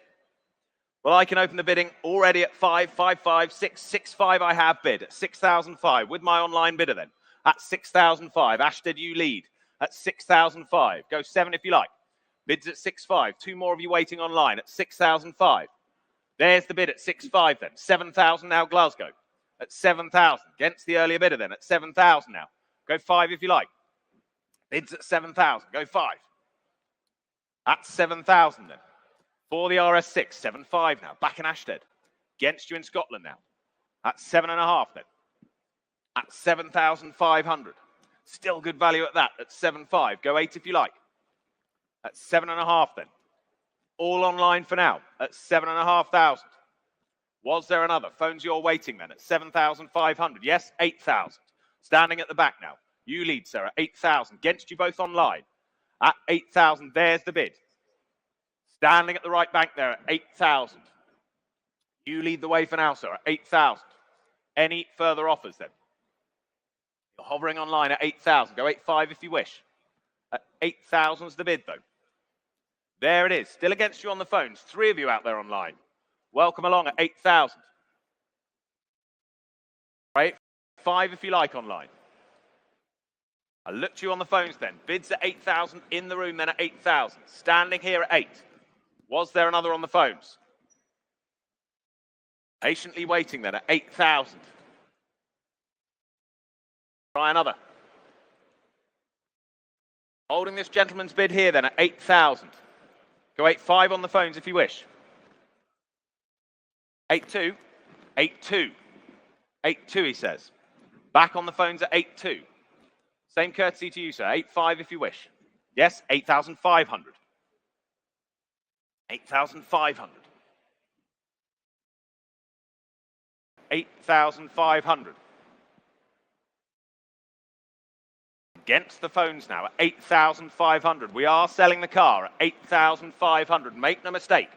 Well, I can open the bidding already at 5, 5, 5, 6, 6, 5. I have bid at 6,005 with my online bidder then at 6,005. Ashted, you lead at 6,005. Go 7 if you like. Bids at 6,5. 2 more of you waiting online at 6,005. There's the bid at 6,5 then. 7,000 now Glasgow. At 7,000. Against the earlier bidder then at 7,000 now. Go 5 if you like. Bids at 7,000. Go 5. At 7,000 then. For the RS6, 7,5 now. Back in Ashted. Against you in Scotland now. At 7.5 then. At 7,500. Still good value at that. At 7,5. Go 8 if you like. At 7.5 then. All online for now. At 7,500. Was there another? Phones you're waiting then at 7,500. Yes, 8,000. Standing at the back now. You lead, sir, at 8,000. Against you both online. At 8,000, there's the bid. Standing at the right bank there at 8,000. You lead the way for now, sir, at 8,000. Any further offers then? You're hovering online at 8,000. Go 8,500 if you wish. At 8,000's the bid, though. There it is. Still against you on the phones. 3 of you out there online. Welcome along at 8,000. Right, 5 if you like online. I looked you on the phones then. Bids at 8,000 in the room, then at 8,000. Standing here at 8. Was there another on the phones? Patiently waiting then at 8,000. Try another. Holding this gentleman's bid here then at 8,000. Go 8.5 on the phones if you wish. 8.2. 8.2. 8.2 he says. Back on the phones at 8.2. Same courtesy to you, sir. 8.5 if you wish. Yes, 8,500. 8,500. 8,500. Against the phones now at 8,500. We are selling the car at 8,500. Make no mistake.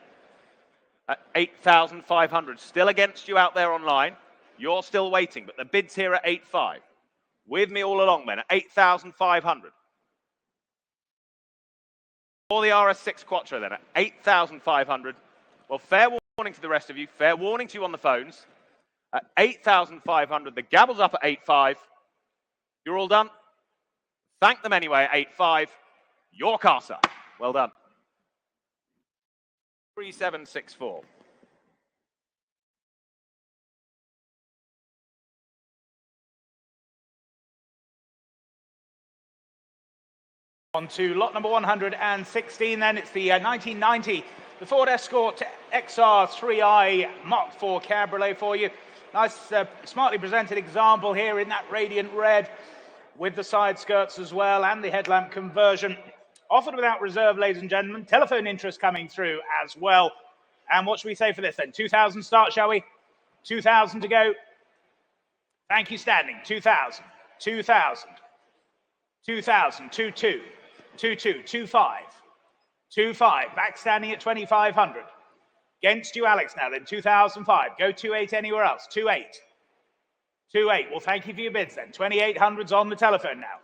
At 8,500. Still against you out there online. You're still waiting, but the bid's here at 8.5. With me all along then at 8,500. For the RS6 Quattro then at 8,500. Well, fair warning to the rest of you. Fair warning to you on the phones. At 8,500. The gavel's up at 8.5. You're all done? Thank them anyway at 8.5. Your car, sir. Well done. 3764. On to lot number 116 then. It's the 1990, the Ford Escort XR3i Mark IV Cabriolet for you. Nice, smartly presented example here in that radiant red with the side skirts as well and the headlamp conversion. Offered without reserve, ladies and gentlemen. Telephone interest coming through as well. And what should we say for this then? 2,000 start, shall we? 2,000 to go. Thank you, standing. 2,000, 2,000, 2,000, 2,2, 2,2, 2,5, 2,5. Back standing at 2,500. Against you, Alex, now then. 2,005. Go 2,8 anywhere else. 2,8. 2,8. Well, thank you for your bids then. 2,800's on the telephone now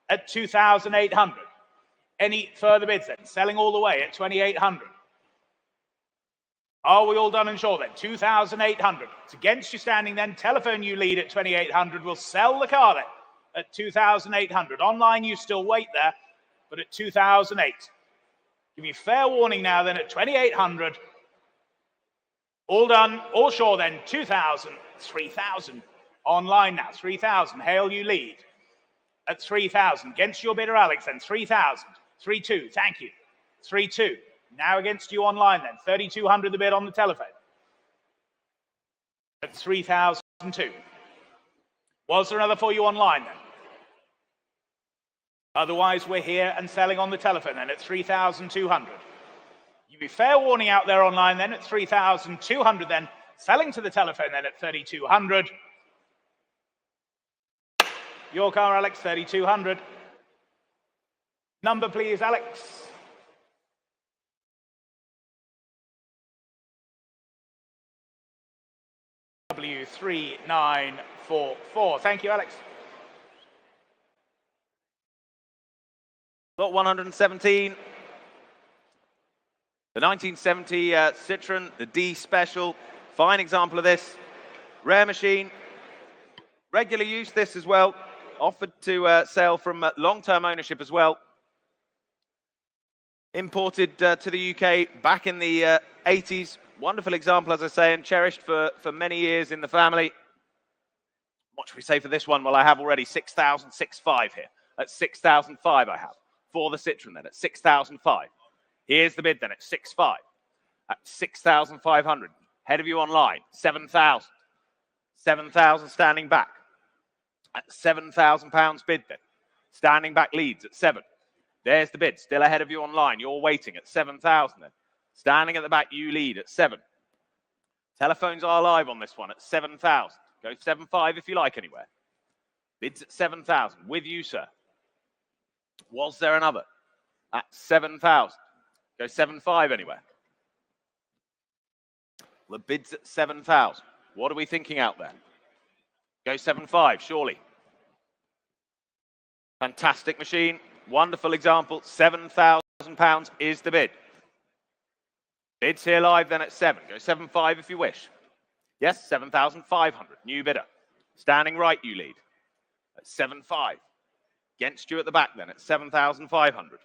at 2,800. Any further bids then? Selling all the way at 2,800. Are we all done and sure then? 2,800. It's against you standing then. Telephone you lead at 2,800. We'll sell the car then at 2,800. Online you still wait there, but at 2,008. Give you fair warning now then at 2,800. All done, all sure then. 2,000, 3,000. Online now, 3,000. Hale, you lead at 3,000. Against your bidder, Alex, then 3,000. 3,2, thank you. 3,2. Now against you online then. 3,200 the bid on the telephone. At 3,002. Was there another for you online then? Otherwise, we're here and selling on the telephone then at 3,200. Give you fair warning out there online then at 3,200 then. Selling to the telephone then at 3,200. Your car, Alex, 3,200. Number, please, Alex. W3944. Thank you, Alex. Lot 117. The 1970 Citroen, the D Special. Fine example of this. Rare machine. Regular use, this as well. Offered to sell from long-term ownership as well. Imported to the UK back in the 80s. Wonderful example, as I say, and cherished for many years in the family. What should we say for this one? Well, I have already 6,065 here. At 6,005 I have. For the Citroen then, at 6,005. Here's the bid then, at 6,5. At 6,500. Head of you online, 7,000. 7,000 standing back. At £7,000 bid then. Standing back leads at 7. There's the bid, still ahead of you online. You're waiting at 7,000 then. Standing at the back, you lead at 7. Telephones are live on this one at 7,000. Go 7.5 if you like anywhere. Bids at 7,000. With you, sir. Was there another? At 7,000. Go 7.5 anywhere. The bid's at 7,000. What are we thinking out there? Go 7.5, surely. Fantastic machine. Wonderful example. £7,000 is the bid. Bids here live then at 7. Go 7.5 if you wish. Yes, 7,500. New bidder. Standing right, you lead. At 7.5. Against you at the back then at 7,500.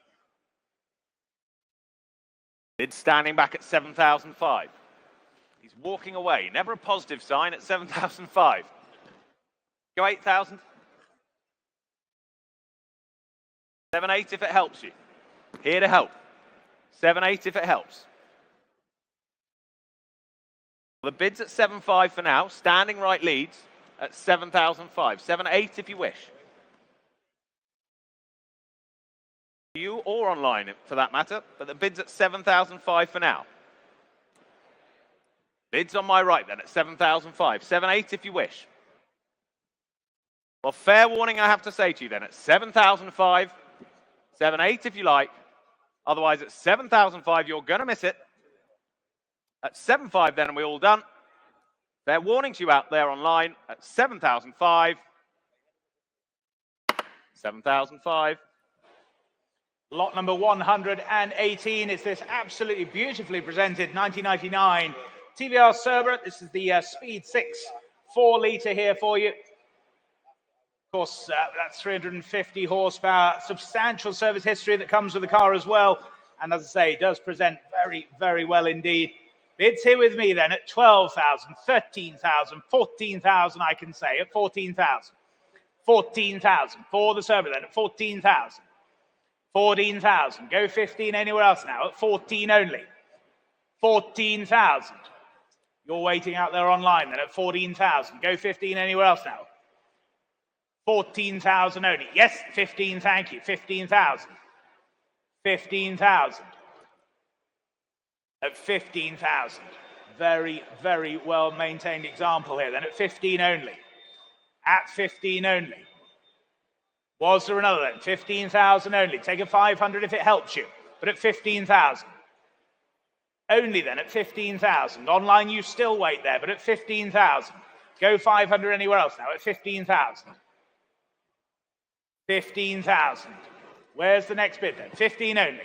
Bid standing back at 7,005. He's walking away. Never a positive sign at 7,005. Go 8,000. 7.8 if it helps you. Here to help. 7.8 if it helps. The bid's at 7.5 for now. Standing right leads at 7,005. 7.8 if you wish. You or online for that matter, but the bid's at 7,005 for now. Bids on my right then at 7,005. 7.8 if you wish. Well, fair warning I have to say to you then at 7,005. 7.8 if you like. Otherwise at 7,005 you're going to miss it. At 7.5 then, and we're all done. Fair warning to you out there online at 7,005. 7,005. Lot number 118 is this absolutely beautifully presented 1999 TVR Cerberus. This is the Speed 6 4-litre here for you. Of course, that's 350 horsepower, substantial service history that comes with the car as well. And as I say, it does present very, very well indeed. Bids here with me then at 12,000, 13,000, 14,000, I can say, at 14,000. 14,000 for the Cerberus then at 14,000. 14,000. Go 15 anywhere else now at 14 only. 14,000. You're waiting out there online then at 14,000. Go 15 anywhere else now. 14,000 only. Yes, 15, thank you. 15,000. 15,000. At 15,000. Very, very well maintained example here then at 15 only. At 15 only. Was there another then? 15,000 only. Take a 500 if it helps you, but at 15,000. Only then at 15,000. Online you still wait there, but at 15,000. Go 500 anywhere else now at 15,000. 15,000. Where's the next bid then? 15 only.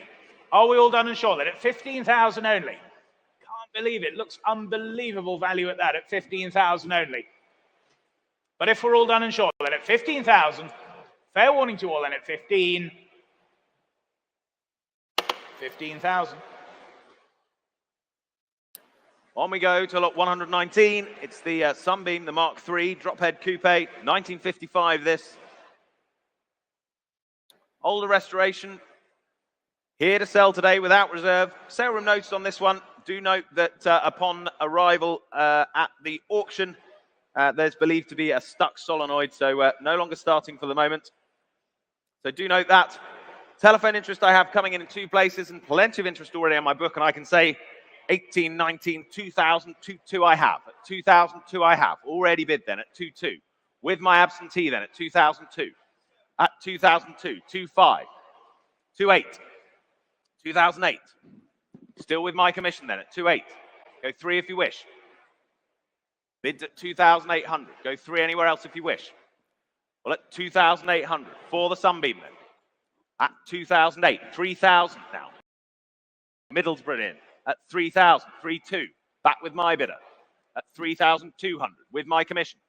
Are we all done and sure then at 15,000 only? Can't believe it. Looks unbelievable value at that at 15,000 only. But if we're all done and sure then at 15,000, fair warning to all then at 15. 15,000. On we go to lot 119. It's the Sunbeam, the Mark III drop head coupe, 1955 this. Older restoration. Here to sell today without reserve. Sale room notice on this one. Do note that upon arrival at the auction, there's believed to be a stuck solenoid, so no longer starting for the moment. So do note that. Telephone interest I have coming in 2 places and plenty of interest already on my book, and I can say 18, 19, 2,000, 2 I have. At 2,002 I have. Already bid then at 2.2. With my absentee then at 2,002. At 2,002, 2.5, 2.8. 2008. Still with my commission then at 2.8. Go 3 if you wish. Bids at 2,800. Go 3 anywhere else if you wish. Well, at 2,800 for the Sunbeam then. At 2,008. 3,000 now. Middlesbrough in at 3,000. 3.2. Back with my bidder. At 3,200 with my commission.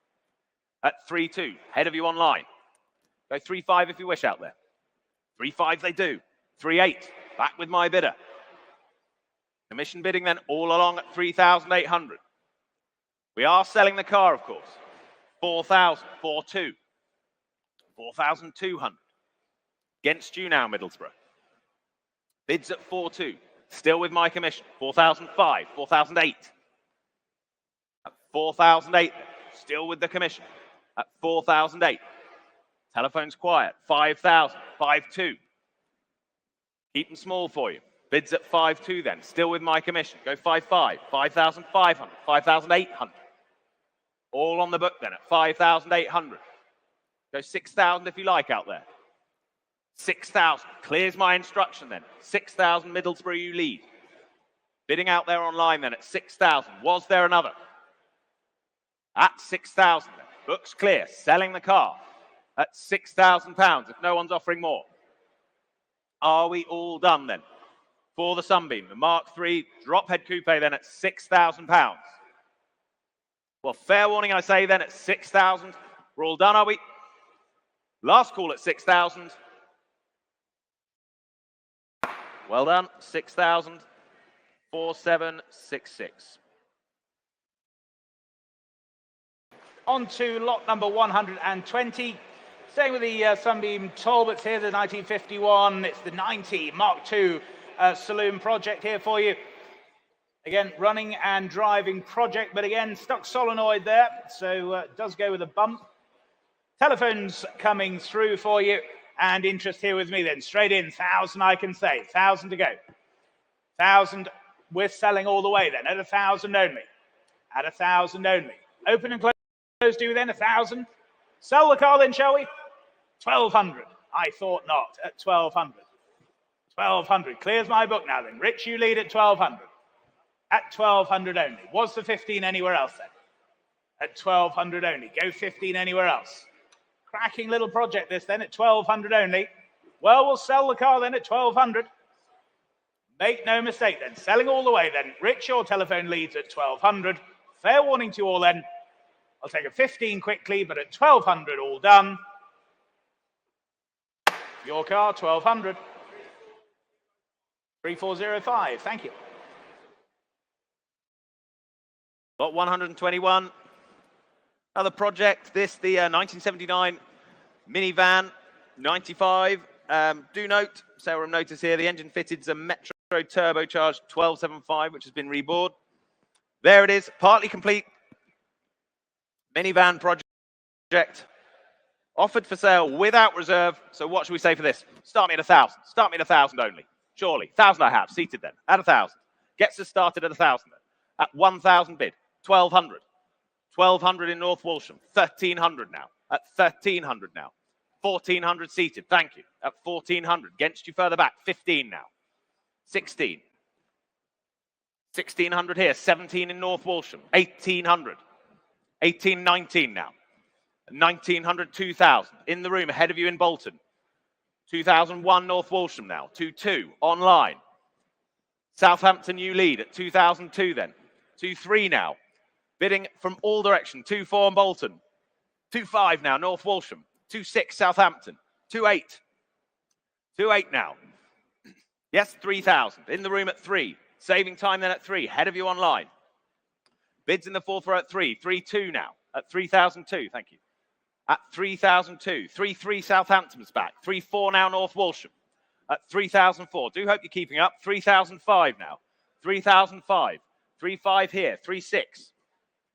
At 3.2. Ahead of you online. Go 3.5 if you wish out there. 3.5 they do. 3.8. Back with my bidder. Commission bidding then all along at 3,800. We are selling the car, of course. 4,000, 4.2. 4,200. Against you now, Middlesbrough. Bids at 4.2. Still with my commission. 4,005, 4,008. At 4,008. Still with the commission. At 4,008. Telephone's quiet. 5,000, 5.2. Keep them small for you. Bids at 5.2 then. Still with my commission. Go 5.5, 5,500, 5,800. All on the book then at 5,800. Go 6,000 if you like out there. 6,000. Clears my instruction then. 6,000 Middlesbrough you lead. Bidding out there online then at 6,000. Was there another? At 6,000 then. Books clear. Selling the car at £6,000 if no one's offering more. Are we all done then? for the Sunbeam. The Mark III drop head coupe then at £6,000. Well, fair warning, I say then at 6,000. We're all done, are we? Last call at 6,000. Well done, 6,000. 4766. On to lot number 120. Staying with the Sunbeam Talbots here, the 1951. It's the 90 Mark II saloon project here for you. Again, running and driving project, but again, stuck solenoid there, so it does go with a bump. Telephones coming through for you, and interest here with me then. Straight in, 1,000 I can say, 1,000 to go. 1,000, we're selling all the way then, at 1,000 only. At 1,000 only. Open and close do then, 1,000. Sell the car then, shall we? 1,200. I thought not, at 1,200. 1,200, clears my book now then. Rich, you lead at 1,200. At 1,200 only. Was the 15 anywhere else then? At 1,200 only. Go 15 anywhere else. Cracking little project this then at 1,200 only. Well, we'll sell the car then at 1,200. Make no mistake then. Selling all the way then. Rich, your telephone leads at 1,200. Fair warning to you all then. I'll take a 15 quickly, but at 1,200 all done. Your car, 1,200. 3405. Thank you. Lot 121. Another project. This, the 1979 minivan, 95. Do note, sale room notice here, the engine fitted is a Metro turbocharged 1275, which has been rebored. There it is, partly complete. Minivan project. Offered for sale without reserve. So what should we say for this? Start me at 1,000. Start me at 1,000 only. Surely. 1,000 I have. Seated then. At 1,000. Gets us started at 1,000 then. At 1,000 bid. 1,200. 1,200 in North Walsham. 1,300 now. At 1,300 now. 1,400 seated. Thank you. At 1,400. Against you further back. 15 now. 16. 1,600 here. 17 in North Walsham. 1,800. 1,819 now. 1,900, 2,000. In the room ahead of you in Bolton. 2,001 North Walsham now. 2,2 online. Southampton you lead at 2,002 then. 2,3 now. Bidding from all direction. 2,4 in Bolton. 2,5 now North Walsham. 2,6 Southampton. 2,8. 2,8 now. Yes, 3,000. In the room at 3. Saving time then at 3. Ahead of you online. Bids in the fourth row at 3. 3,2 now. At 3,002. Thank you. At 3,002. 3,3 Southampton's back. 3,4 now North Walsham. At 3,004. Do hope you're keeping up. 3,005 now. 3,005. 3,5 here. 3,6.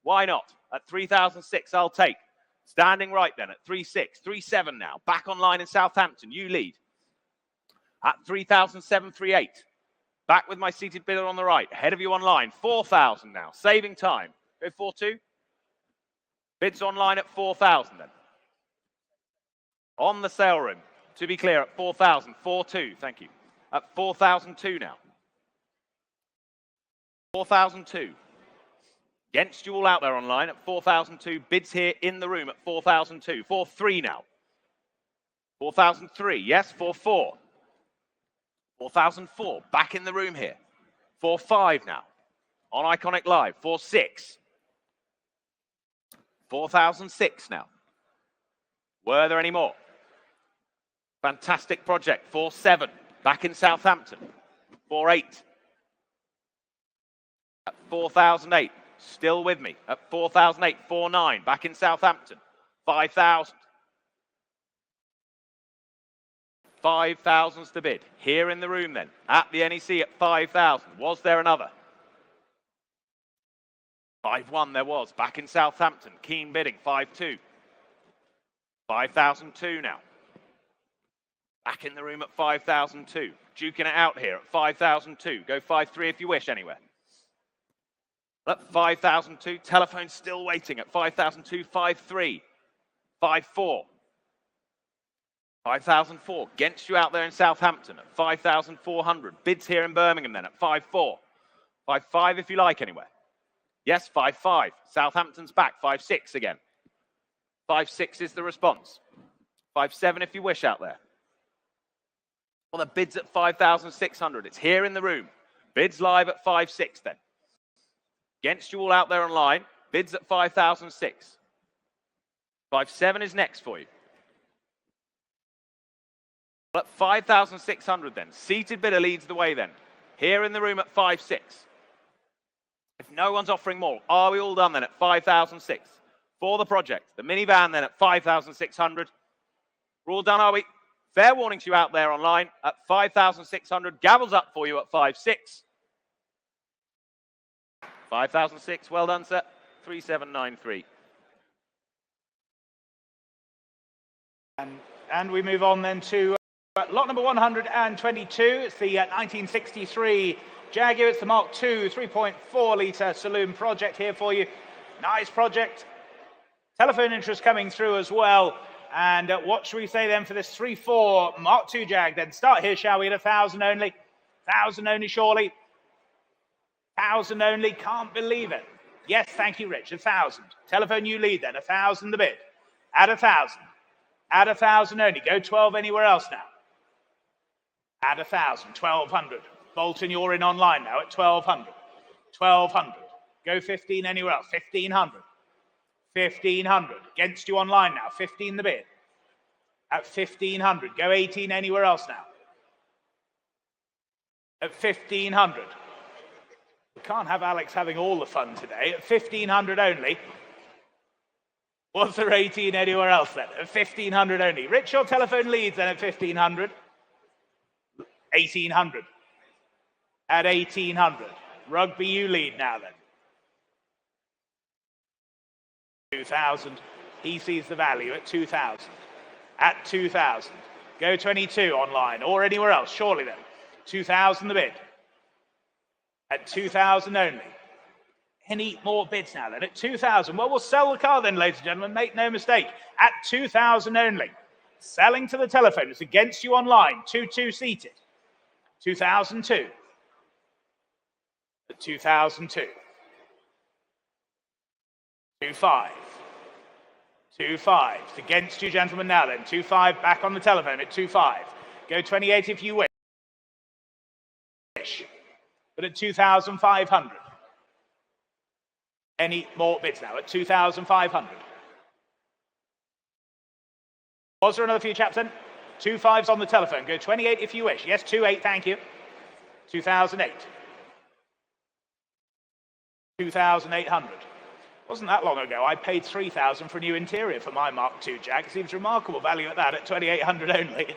Why not? At 3,006 I'll take. Standing right then at 3,6. 3,7 now. Back online in Southampton. You lead. At 3,007. 3,8. Back with my seated bidder on the right. Ahead of you online. 4,000 now. Saving time. Go 4,2. Bids online at 4,000 then. On the sale room. To be clear, at 4,000. 4,2. Thank you. At 4,002 now. 4,002. Against you all out there online at 4,002. Bids here in the room at 4,002. 4,3 now. 4,003. Yes, 4,4. 4,004. Back in the room here. 4,5 now. On Iconic Live. 4,6. 4,006 now. Were there any more? Fantastic project. 4,7. Back in Southampton. 4,8. At 4,008. Still with me. At 4,008. 4,9. Back in Southampton. 5,000. 5,000's to bid. Here in the room then. At the NEC at 5,000. Was there another? 5,1 there was. Back in Southampton. Keen bidding. 5,2. 5,002 now. Back in the room at 5,002. Duking it out here at 5,002. Go 5,3 if you wish anywhere. At 5,002. Telephone still waiting at 5,002. 5,3. 5,4. 5,004. Against you out there in Southampton at 5,400. Bids here in Birmingham then at 5,4. 5,5 if you like anywhere. Yes, 5,5. Southampton's back. 5,6 again. 5,6 is the response. 5,7 if you wish out there. Well, the bid's at 5,600. It's here in the room. Bids live at 5.6 then. Against you all out there online, bids at 5,006. 5.7 is next for you. Well, at 5,600 then. Seated bidder leads the way then. Here in the room at 5.6. If no one's offering more, are we all done then at 5,006? For the project. The minivan then at 5,600. We're all done, are we? Fair warning to you out there online at 5,600. Gavel's up for you at 5.6. 5,006, well done, sir. 3,793. And we move on then to lot number 122. It's the 1963 Jaguar. It's the Mark II 3.4 litre saloon project here for you. Nice project. Telephone interest coming through as well. And what should we say then for this 3.4 Mark II Jag? Then start here, shall we, at 1,000 only? 1,000 only, surely. 1,000 only, can't believe it. Yes, thank you, Rich, 1,000. Telephone you lead then, 1,000 the bid. At 1,000. At 1,000 only, go 12 anywhere else now. At 1,000, 1,200. Bolton, you're in online now at 1,200. 1,200. Go 15 anywhere else, 1,500. 1,500. Against you online now, 15 the bid. At 1,500. Go 18 anywhere else now. At 1,500. We can't have Alex having all the fun today. At 1,500 only. Was there 18 anywhere else then? At 1,500 only. Rich, your telephone leads then at 1,500. 1,800. At 1,800. Rugby, you lead now then. 2,000. He sees the value at 2,000. At 2,000. Go 22 online or anywhere else, surely then. 2,000 the bid. At 2,000 only. Any more bids now then? At 2,000. Well, we'll sell the car then, ladies and gentlemen. Make no mistake. At 2,000 only. Selling to the telephone. It's against you online. 2-2 seated. 2,002. At 2,002. 2.5. 2.5. It's against you, gentlemen, now then. 2.5 back on the telephone at 2.5. Go 28 if you wish. But at 2,500. Any more bids now at 2,500? Was there another few chaps then? 2.5s on the telephone. Go 28 if you wish. Yes, 2.8, thank you. 2,008. 2,800. Wasn't that long ago I paid 3,000 for a new interior for my Mark II Jag. Seems remarkable value at that at 2,800 only.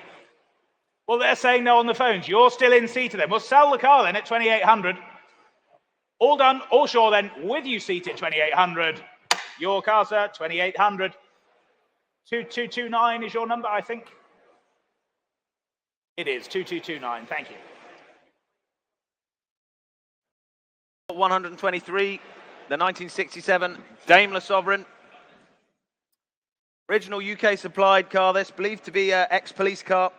Well, they're saying no on the phones. You're still in seated then. We'll sell the car then at 2,800. All done, all sure then, with you seated 2,800. Your car, sir, 2,800. 2229 is your number, I think. It is 2229. Thank you. 123. The 1967 Daimler Sovereign. Original UK supplied car, this, believed to be an ex-police car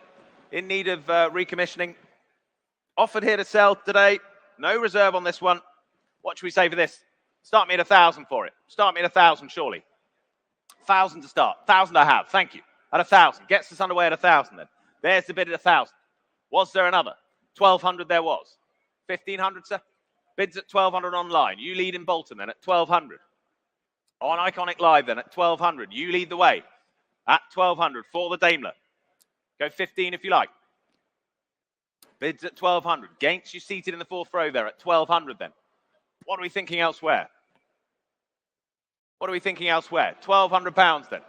in need of recommissioning. Offered here to sell today. No reserve on this one. What should we say for this? Start me at 1,000 for it. Start me at 1,000, surely. 1,000 to start. 1,000 I have, thank you. At 1,000. Gets us underway at 1,000 then. There's the bid at 1,000. Was there another? 1,200 there was. 1,500, sir? Bids at 1,200 online. You lead in Bolton then at 1,200. On Iconic Live then at 1,200. You lead the way at 1,200 for the Daimler. Go 15 if you like. Bids at 1,200. Gaints you seated in the fourth row there at 1,200 then. What are we thinking elsewhere? What are we thinking elsewhere? £1,200 then.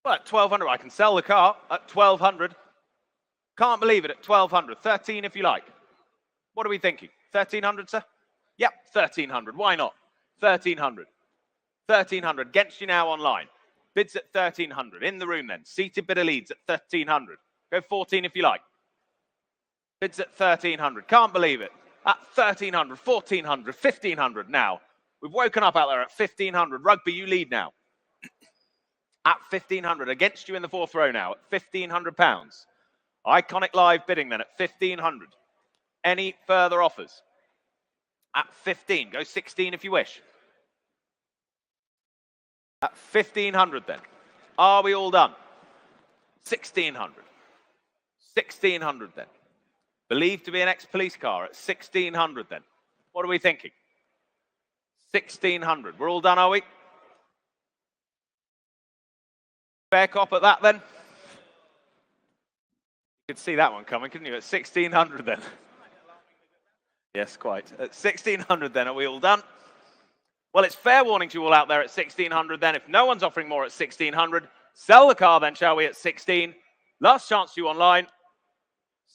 Well, at 1,200, I can sell the car at 1,200. Can't believe it at 1,200. 13 if you like. What are we thinking? 1,300, sir? Yep, 1,300. Why not? 1,300. 1,300. Against you now online. Bids at 1,300. In the room then. Seated bidder leads at 1,300. Go 14 if you like. Bids at 1,300. Can't believe it. At 1,300, 1,400, 1,500 now. We've woken up out there at 1,500. Rugby, you lead now. At 1,500. Against you in the fourth row now at £1,500. Iconic Live bidding then at 1,500. Any further offers? At 15. Go 16 if you wish. At 1,500 then. Are we all done? 1,600. 1,600 then. Believed to be an ex-police car at 1,600 then. What are we thinking? 1,600. We're all done, are we? Fair cop at that then. You could see that one coming, couldn't you? At 1,600 then. Yes, quite. At 1,600 then, are we all done? Well, it's fair warning to you all out there at 1,600 then. If no one's offering more at 1,600, sell the car then, shall we, at 16. Last chance to you online.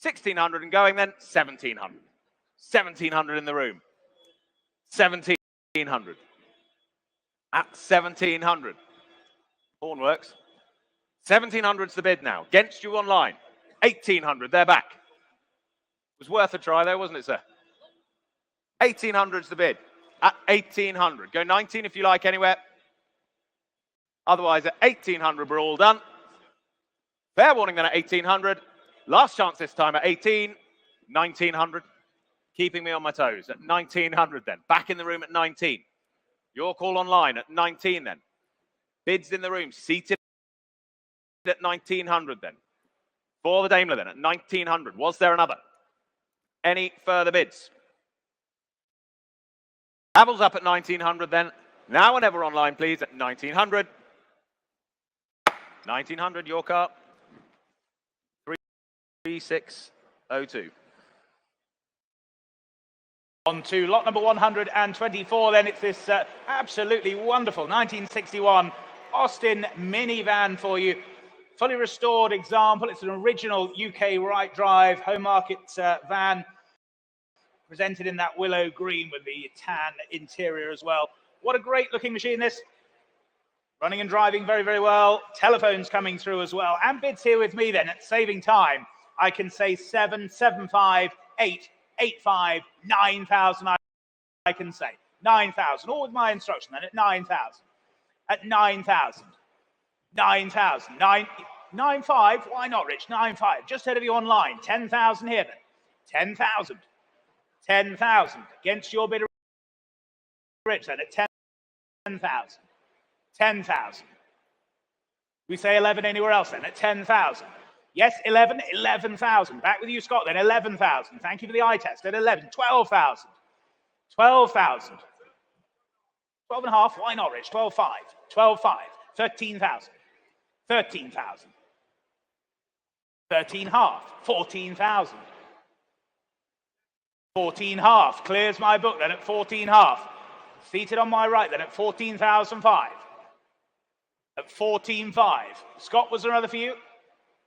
1,600 and going then, 1,700. 1,700 in the room. 1,700. At 1,700. Horn works. 1,700's the bid now. Against you online. 1,800, they're back. It was worth a try there, wasn't it, sir? 1,800's the bid. At 1,800. Go 19 if you like anywhere. Otherwise, at 1,800, we're all done. Fair warning then at 1,800. Last chance this time at 18. 1,900. Keeping me on my toes at 1,900 then. Back in the room at 19. Your call online at 19 then. Bids in the room. Seated at 1,900 then. For the Daimler then at 1,900. Was there another? Any further bids? Havel's up at 1,900 then. Now and ever online, please, at 1,900. 1,900, your car. 3602. On to lot number 124 then. It's this absolutely wonderful 1961 Austin minivan for you. Fully restored example. It's an original UK right drive home market van, presented in that willow green with the tan interior as well. What a great looking machine this. Running and driving very, very well. Telephones coming through as well. And bids here with me then at saving time. I can say 7, 7, 5, 8, 8, 5, 9,000 I can say. 9,000, all with my instruction then at 9,000. At 9,000. 9,000. 9,5, why not, Rich? 9,5, just ahead of you online. 10,000 here then. 10,000. 10,000 against your bid, Rich, then at 10,000. 10,000. We say 11 anywhere else then at 10,000. Yes, 11, 11,000. Back with you, Scott, then 11,000. Thank you for the eye test at 11. 12,000. 12,000. 12 and a half, why not, Rich? 12,5. 12,5. 13,000. 13,000. 13 half. 14,000. 14 half. Clears my book then at 14 half. Seated on my right then at 14,005. At 14.5. Scott, was there another for you?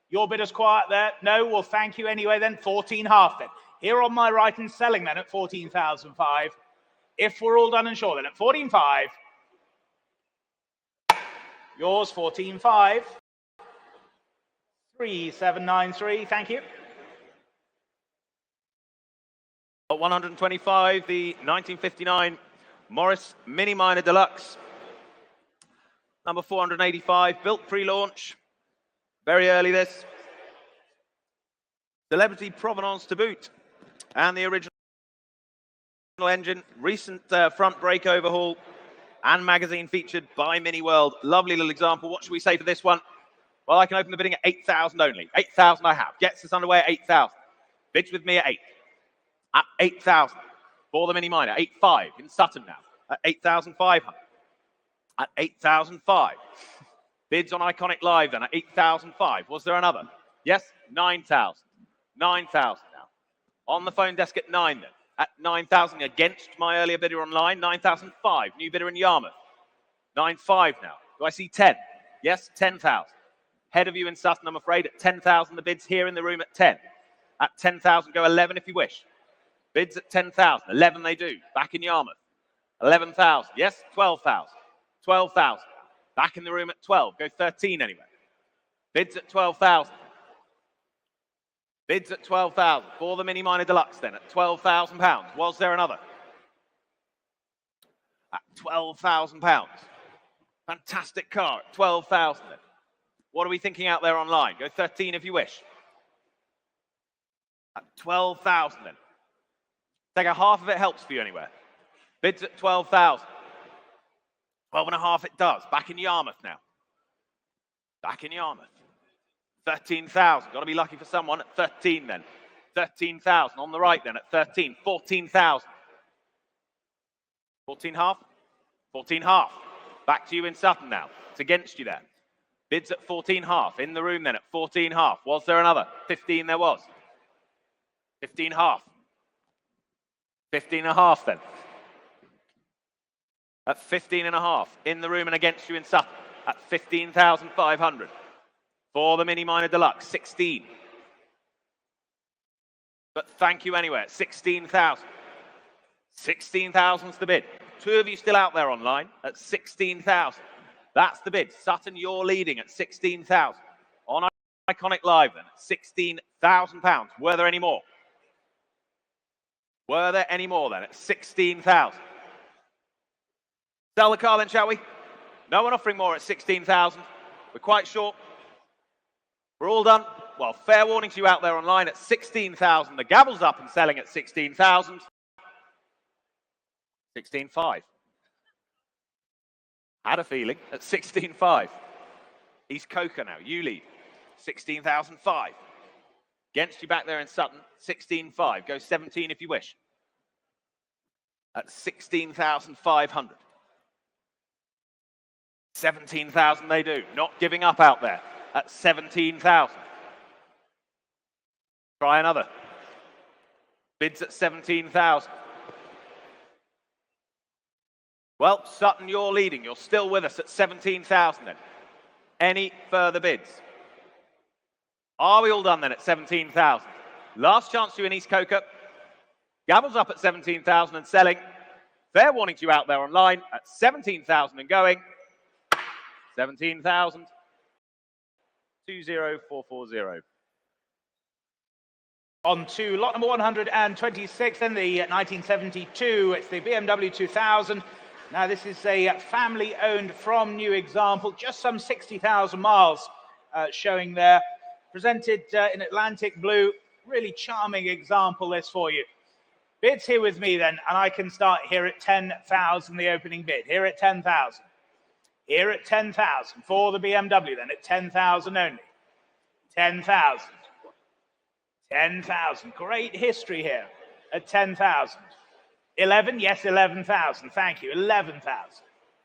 Your bid is quiet there. No, well, thank you anyway then. 14 half then. Here on my right and selling then at 14,005. If we're all done and sure then at 14.5. Yours, 14.5. 3793, thank you. At 125, the 1959 Morris Mini Minor Deluxe. Number 485, built pre-launch. Very early this. Celebrity provenance to boot. And the original engine. Recent front brake overhaul. And magazine featured by Mini World. Lovely little example. What should we say for this one? Well, I can open the bidding at 8,000 only. 8,000 I have. Gets us underway at 8,000. Bids with me at 8. At 8,000. For the Mini Minor. 8,500 in Sutton now. At 8,500. At 8,005. Bids on Iconic Live then at 8,005. Was there another? Yes, 9,000. 9,000 now. On the phone desk at 9 then. At 9,000 against my earlier bidder online. 9,005. New bidder in Yarmouth. 9,500 now. Do I see 10? Yes, 10,000. Head of you in Sutton, I'm afraid. At 10,000, the bids here in the room at 10. At 10,000, go 11 if you wish. Bids at 10,000. 11 they do. Back in Yarmouth. 11,000. Yes, 12,000. 12,000. Back in the room at 12. Go 13 anyway. Bids at 12,000. Bids at 12,000. For the Mini Minor Deluxe then at £12,000. Was there another? At £12,000. Fantastic car at 12,000 then. What are we thinking out there online? Go 13 if you wish. At 12,000 then. Take a half of it helps for you anywhere. Bids at 12,000. 12 and a half it does. Back in Yarmouth now. Back in Yarmouth. 13,000. Got to be lucky for someone at 13 then. 13,000 on the right then at 13. 14,000. 14 half. 14 half. Back to you in Sutton now. It's against you there. Bids at 14 half. In the room then at 14 half. Was there another? 15 there was. 15 half. 15 and a half then. At 15 and a half. In the room and against you in Sutton at 15,500. For the Mini Minor Deluxe, 16. But thank you anyway at 16,000. 16,000's the bid. Two of you still out there online at 16,000. That's the bid. Sutton, you're leading at 16,000. On Iconic Live then, at £16,000. Were there any more? Were there any more then at 16,000? Sell the car then, shall we? No one offering more at 16,000. We're quite short. We're all done. Well, fair warning to you out there online at 16,000. The gavel's up and selling at 16,000. 16.5. Had a feeling at 16.5. East Coker now, you lead. 16,005. Against you back there in Sutton, 16.5. Go 17 if you wish. At 16,500. 17,000 they do. Not giving up out there at 17,000. Try another. Bids at 17,000. Well, Sutton, you're leading. You're still with us at 17,000 then. Any further bids? Are we all done then at 17,000? Last chance to you in East Coker. Gavel's up at 17,000 and selling. Fair warning to you out there online at 17,000 and going. 17,000. 20440. On to lot number 126, then the 1972. It's the BMW 2000. Now, this is a family-owned from New Example, just some 60,000 miles showing there. Presented in Atlantic blue. Really charming example this for you. Bids here with me then, and I can start here at 10,000, the opening bid. Here at 10,000. Here at 10,000 for the BMW then, at 10,000 only. 10,000. 10,000. Great history here at 10,000. 11, yes, 11,000. Thank you. 11,000.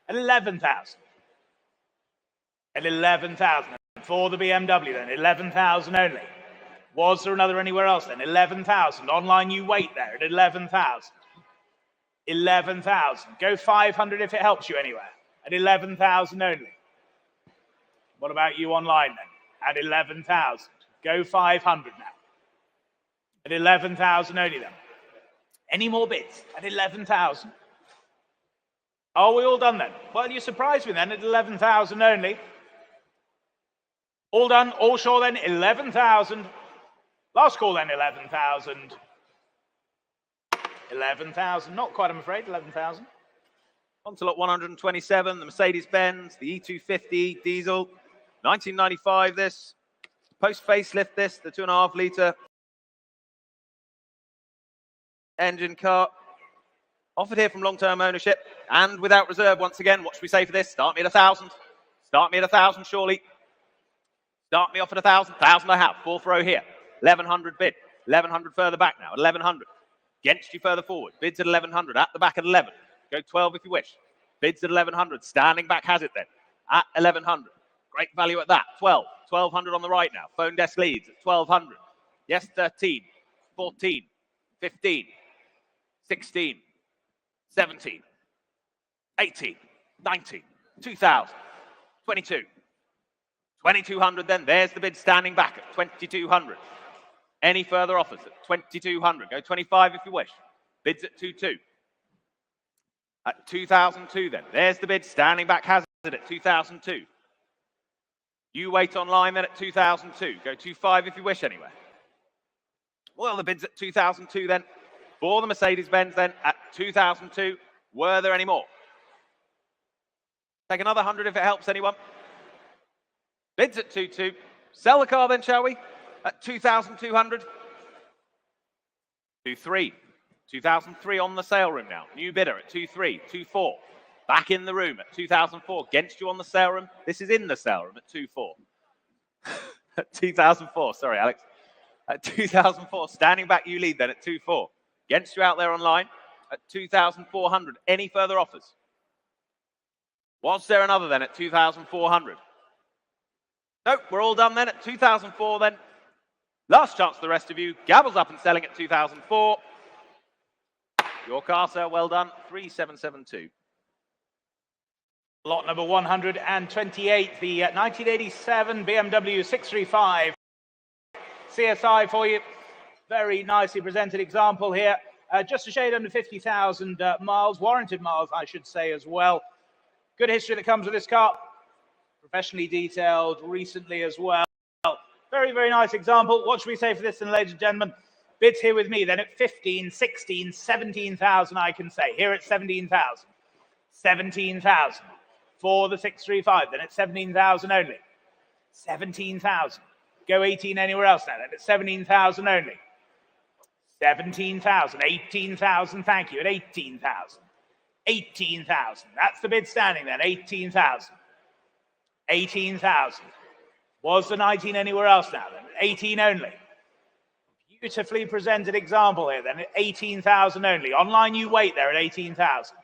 At 11,000. At 11,000 for the BMW then. 11,000 only. Was there another anywhere else then? 11,000. Online, you wait there at 11,000. 11,000. Go 500 if it helps you anywhere. At 11,000 only. What about you online then? At 11,000. Go 500 now. At 11,000 only then. Any more bids? At 11,000. Are we all done then? Well, you surprised me then at 11,000 only. All done, all sure then, 11,000. Last call then, 11,000. 11,000, not quite I'm afraid, 11,000. On to lot 127, the Mercedes-Benz, the E250 diesel. 1995 this. Post-facelift this, the 2.5 litre engine car. Offered here from long-term ownership and without reserve once again. What should we say for this? Start me at 1,000. Start me at 1,000 surely. Start me off at 1,000. 1,000 I have. Fourth row here. 1,100 bid. 1,100 further back now. 1,100. Against you further forward. Bids at 1,100. At the back at 11. Go 12 if you wish. Bids at 1,100. Standing back has it then. At 1,100. Great value at that. 12. 1,200 on the right now. Phone desk leads at 1,200. Yes, 13. 14. 15. 16. 17. 18. 19. 2,000. 22. 2,200 then. There's the bid standing back at 2,200. Any further offers at 2,200? Go 25 if you wish. Bids at 2,200. At 2,002 then. There's the bid standing back has it at 2,002. You wait online then at 2,002. Go 25 if you wish anywhere. Well, the bid's at 2,002 then. For the Mercedes-Benz then at 2,002. Were there any more? Take another 100 if it helps anyone. Bids at 2,200. Sell the car then, shall we? At 2,200. 2,300. 2,003 on the sale room now. New bidder at 2,300. 2,400. Back in the room at 2,004. Against you on the sale room. This is in the sale room at 2,400. At 2004, sorry, Alex. At 2004, standing back, you lead then at 2-4. Against you out there online at 2,400. Any further offers? Was there another then at 2,400? Nope, we're all done then at 2004 then. Last chance for the rest of you. Gavel's up and selling at 2004. Your car, sir, well done. 3772. Lot number 128, the 1987 BMW 635. CSI for you. Very nicely presented example here. Just a shade under 50,000 miles, warranted miles, I should say, as well. Good history that comes with this car. Professionally detailed recently as well. Very, very nice example. What should we say for this then, ladies and gentlemen? Bids here with me then at 15, 16, 17,000, I can say. Here at 17,000. 17,000 for the 635, then at 17,000 only. 17,000. Go 18 anywhere else now, then at 17,000 only. 17,000, 18,000, thank you, at 18,000. 18,000, that's the bid standing then, 18,000. 18,000. Was the 19 anywhere else now then? 18 only. Beautifully presented example here then, at 18,000 only. Online you wait there at 18,000.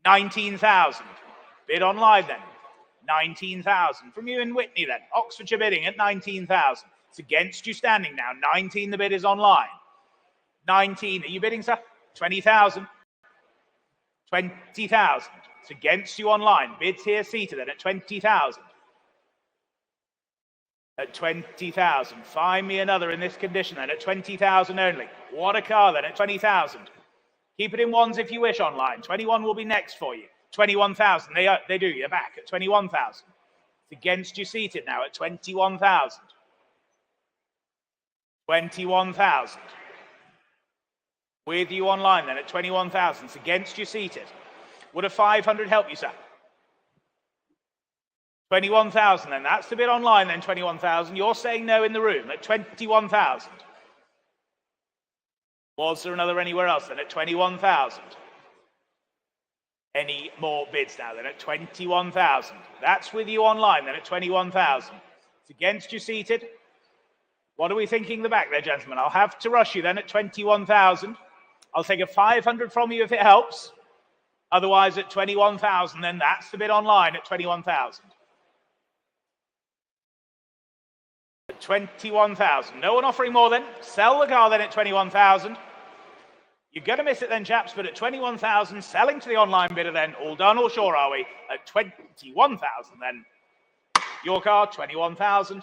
19,000. Bid on live then. 19,000. From you in Whitney then. Oxfordshire bidding at 19,000. It's against you standing now. 19, the bid is online. 19, are you bidding, sir? 20,000. 20,000. It's against you online. Bids here seated then at 20,000. At 20,000. Find me another in this condition then at 20,000 only. What a car then at 20,000. Keep it in ones if you wish online. 21 will be next for you. 21,000. They do. You're back at 21,000. It's against you seated now at 21,000. 21,000. With you online then at 21,000. It's against you seated. Would a 500 help you, sir? 21,000 then. That's the bid online then, 21,000. You're saying no in the room at 21,000. Was there another anywhere else then at 21,000? Any more bids now then at 21,000? That's with you online then at 21,000. It's against you seated. What are we thinking in the back there, gentlemen? I'll have to rush you then at 21,000. I'll take a 500 from you if it helps. Otherwise at 21,000 then that's the bid online at 21,000. 21,000. No one offering more then. Sell the car then at 21,000. You're going to miss it then, chaps, but at 21,000, selling to the online bidder then. All done or sure are we? At 21,000 then. Your car, 21,000.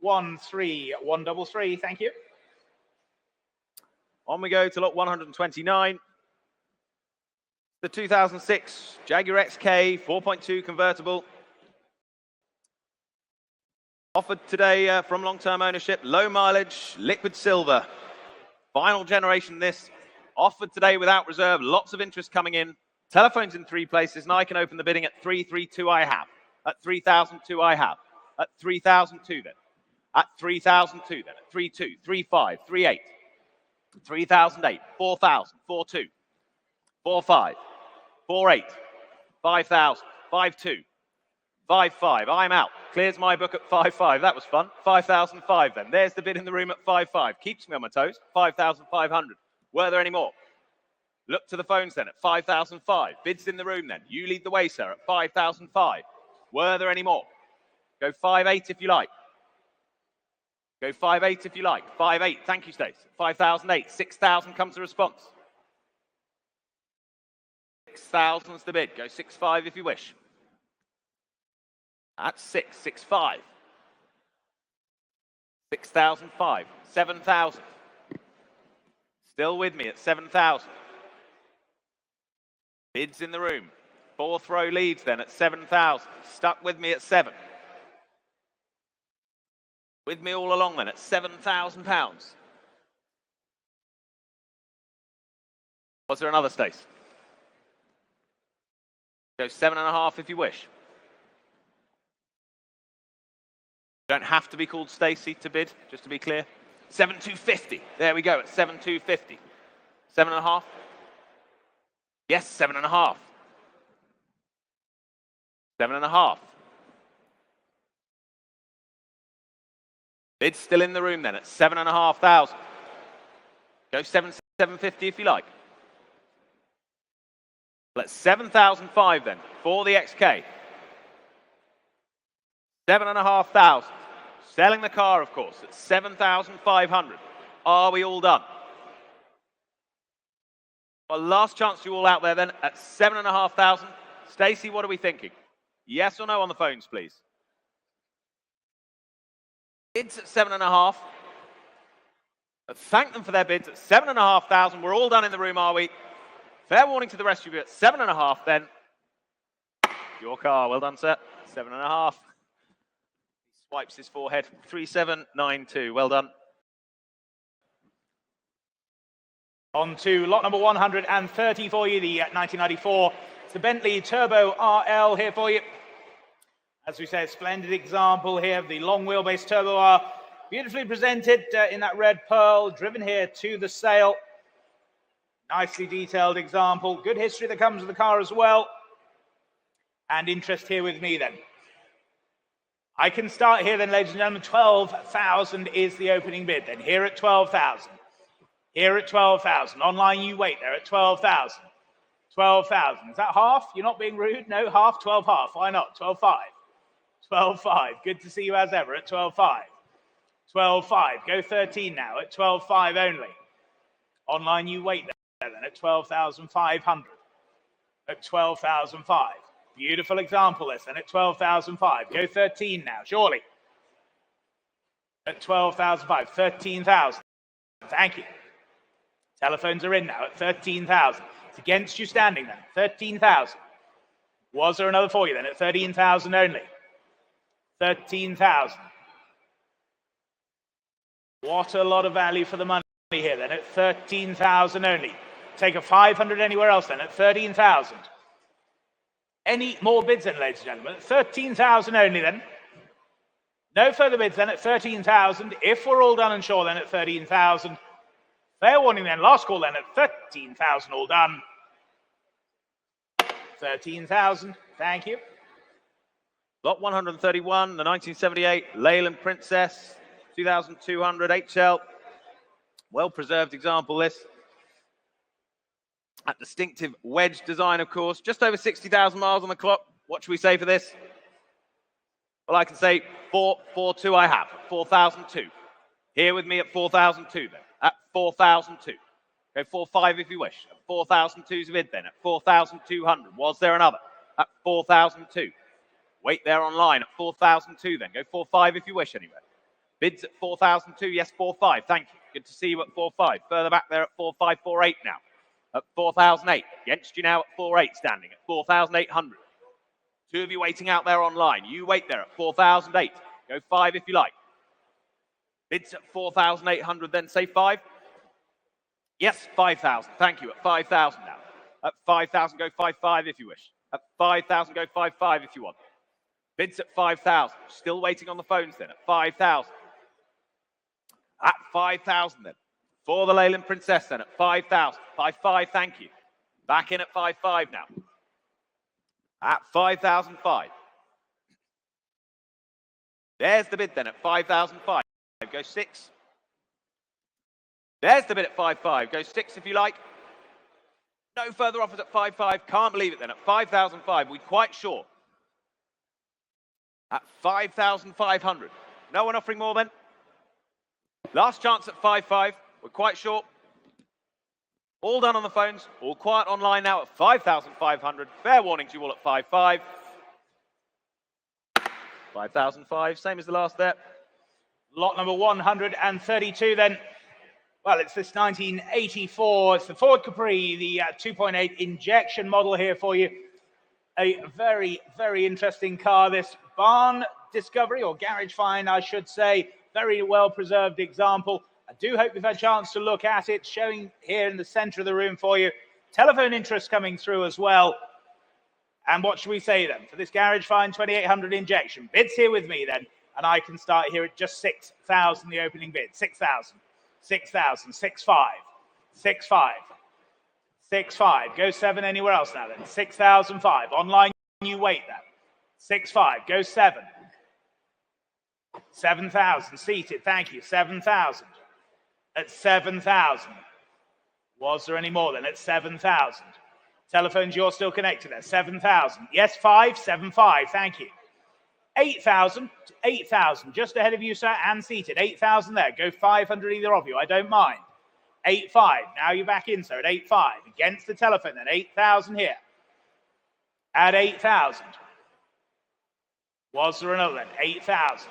13133, thank you. On we go to lot 129. The 2006 Jaguar XK 4.2 convertible. Offered today from long-term ownership, low mileage, liquid silver. Final generation this. Offered today without reserve, lots of interest coming in. Telephones in 3 places, and I can open the bidding at 332 I have. At 3,002 I have. At 3,002 then. At 3,002 then. At 32, 35, 38. 3,008, 4,000, 42, 45, 48, 5,000, 52, 55. I'm out. Clears my book at 55. That was fun. 5,005 then. There's the bid in the room at 55. Keeps me on my toes. 5,500. Were there any more? Look to the phones then at 5,005. Bids in the room then. You lead the way, sir, at 5,005. Were there any more? Go 5,800 if you like. Go 5,800 if you like. 5,800. Thank you, Stace. 5,008. 6,000 comes the response. 6,000 is the bid. Go 6,500 if you wish. That's 6,500. 6,005. 7,000. Still with me at 7,000. Bids in the room. 4th row leads then at 7,000. Stuck with me at 7. With me all along then at £7,000. Was there another, Stace? Go 7.5 if you wish. Don't have to be called Stacey to bid, just to be clear. 7,250. There we go at 7,250. 7.5. Yes, 7.5. 7.5. Bid's still in the room then at 7,500. Go 7,750 if you like. Let's 7,005 then for the XK. 7,500. Selling the car, of course, at 7,500. Are we all done? Well, last chance to you all out there then at 7,500. Stacey, what are we thinking? Yes or no on the phones, please? Bids at 7,500. Thank them for their bids at 7,500. We're all done in the room, are we? Fair warning to the rest of you at 7,500 then. Your car, well done, sir. 7,500. He swipes his forehead. 3,792, well done. On to lot number 130 for you, the 1994. It's the Bentley Turbo RL here for you. As we said, splendid example here of the long wheelbase Turbo R. Beautifully presented in that red pearl, driven here to the sale. Nicely detailed example. Good history that comes with the car as well. And interest here with me then. I can start here then, ladies and gentlemen. 12,000 is the opening bid then. Here at 12,000. Here at 12,000. Online, you wait there at 12,000. 12,000. Is that half? You're not being rude? No, half? 12 half. Why not? 12.5. 12.5. Good to see you as ever at 12.5. 12.5. Go 13 now at 12.5 only. Online, you wait there then at 12,500. At 12,005. Beautiful example this then at 12,005. Go 13 now, surely. At 12,005. 13,000. Thank you. Telephones are in now at 13,000. It's against you standing then. 13,000. Was there another for you then at 13,000 only? 13,000. What a lot of value for the money here then at 13,000 only. Take a 500 anywhere else then at 13,000. Any more bids then, ladies and gentlemen? At 13,000 only then. No further bids then at 13,000. If we're all done and sure then at 13,000. Fair warning then, last call then at 13,000, all done. 13,000, thank you. Lot 131, the 1978 Leyland Princess, 2,200 HL. Well-preserved example, this. A distinctive wedge design, of course. Just over 60,000 miles on the clock. What should we say for this? Well, I can say 442 I have, 4,002. Here with me at 4,002 then. At 4,002. Go 4.5 if you wish. At 4,002's a bid then. At 4,200. Was there another? At 4,002. Wait there online at 4,002 then. Go 4.5 if you wish anyway. Bids at 4,002. Yes, 4.5. Thank you. Good to see you at 4.5. Further back there at 4,548 now. At 4,008. Against you now at 4.8 standing. At 4,800. Two of you waiting out there online. You wait there at 4,008. Go 5 if you like. Bids at 4,800, then say 5. Yes, 5,000. Thank you. At 5,000 now. At 5,000, go 5.5 if you wish. At 5,000, go 5.5 if you want. Bids at 5,000. Still waiting on the phones then. At 5,000. At 5,000 then. For the Leyland Princess then. At 5,000. 5.5, thank you. Back in at 5.5 now. At 5,005. There's the bid then at 5,005. Go 6. There's the bid at 5.5. Go 6 if you like. No further offers at 5.5. Can't believe it then. At 5,005, we're quite sure. At 5,500. No one offering more then? Last chance at 5.5. We're quite sure. All done on the phones. All quiet online now at 5,500. Fair warning to you all at 5.5. 5,005. Same as the last there. Lot number 132 then. Well, it's this 1984. It's the Ford Capri, the 2.8 injection model here for you. A very, very interesting car. This barn discovery, or garage find, I should say. Very well preserved example. I do hope you've had a chance to look at it. Showing here in the center of the room for you. Telephone interest coming through as well. And what should we say then? For this garage find 2800 injection. Bids here with me then. And I can start here at just 6,000, the opening bid. 6,000, 6,000, 6.5, 6.5, 6.5. Go 7 anywhere else now then. 6,005. Online, you wait then. 6.5. Go 7. 7,000, seated, thank you, 7,000. At 7,000. Was there any more then? At 7,000. Telephones, you're still connected there. 7,000. Yes, 575. Thank you. 8,000. 8,000. Just ahead of you, sir, and seated. 8,000 there. Go 500 either of you. I don't mind. 8,500. Now you're back in, sir, at 8,500. Against the telephone then. 8,000 here. At 8,000. Was there another then? 8,000.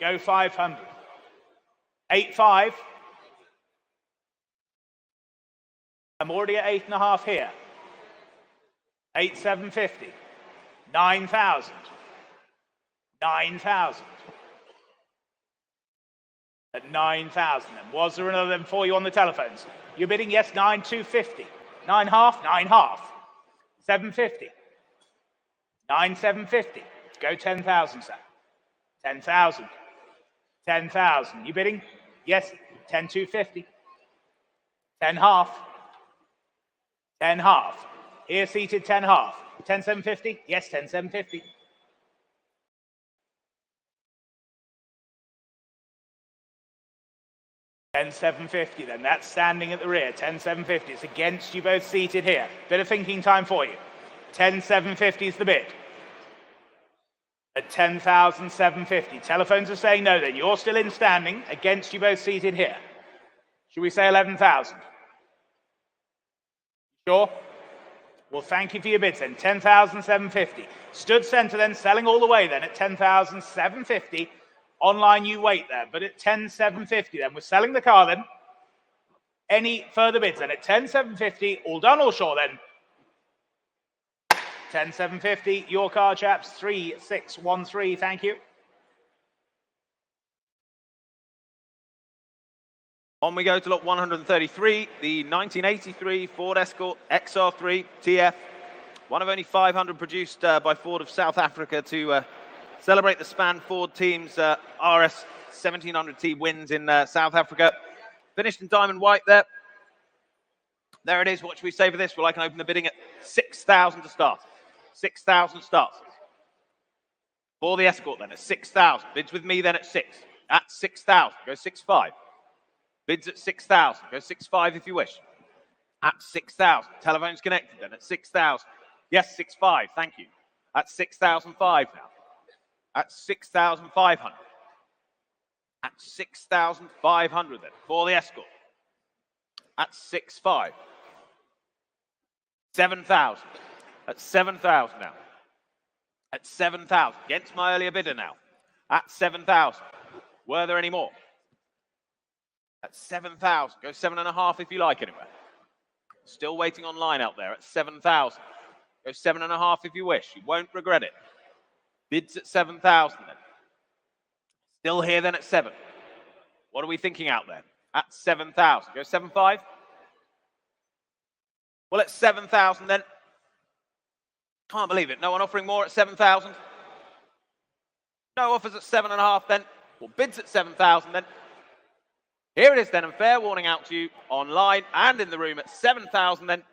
Go 500. 8,500. I'm already at 8.5 here. 8,750. 9,000. 9,000. At 9,000 then. Was there another then for you on the telephones? You're bidding yes, 9,250. 9.5, 9.5. 750. 9,750. Go 10,000, sir. 10,000. 10,000. You bidding? Yes, 10,250. 10.5. 10.5. Here seated 10.5. 10,750? Yes, 10,750. $10,750 then. That's standing at the rear. 10,750. It's against you both seated here. Bit of thinking time for you. 10,750 is the bid. At 10,750. Telephones are saying no then. You're still in standing. Against you both seated here. Should we say 11,000? Sure? Well, thank you for your bids then. 10,750. Stood centre then, selling all the way then at 10,750. Online, you wait there, but at 10,750 then. We're selling the car then. Any further bids then? At 10,750, all done, all sure then. 10,750, your car, chaps. 3613, thank you. On we go to lot 133, the 1983 Ford Escort XR3 TF. One of only 500 produced by Ford of South Africa to celebrate the Span Ford team's RS 1700T wins in South Africa. Finished in diamond white there. There it is. What should we say for this? Well, I can open the bidding at 6,000 to start. 6,000 starts. For the Escort then at 6,000. Bids with me then at 6. At 6,000. Go 6,500. Bids at 6,000. Go 6,500 if you wish. At 6,000. Telephone's connected then at 6,000. Yes, 6,500. Thank you. At 6,500 now. At 6,500. At 6,500 then for the Escort. At 6,500. 7,000. At 7,000 now. At 7,000. Against my earlier bidder now. At 7,000. Were there any more? At 7,000. Go 7.5 if you like anywhere. Still waiting online out there at 7,000. Go 7.5 if you wish. You won't regret it. Bids at 7,000 then. Still here then at 7. What are we thinking out there? At 7,000. Go 7,500. Well, at 7,000 then. Can't believe it. No one offering more at 7,000. No offers at 7.5 then. Well, bids at 7,000 then. Here it is then, and fair warning out to you online and in the room at 7,000 then.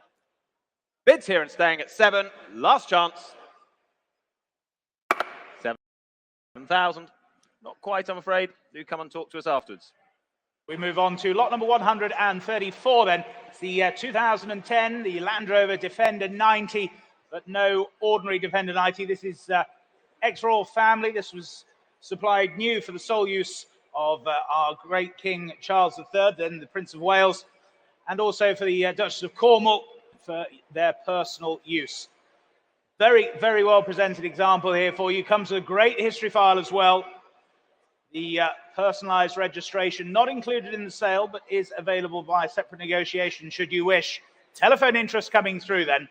Bids here and staying at 7. Last chance. 7,000. Not quite, I'm afraid. Do come and talk to us afterwards. We move on to lot number 134 then. It's the 2010, the Land Rover Defender 90, but no ordinary Defender 90. This is ex-royal family. This was supplied new for the sole use of our great King Charles III, then the Prince of Wales, and also for the Duchess of Cornwall for their personal use. Very, very well presented example here for you. Comes with a great history file as well. The personalised registration not included in the sale, but is available by separate negotiation should you wish. Telephone interest coming through then,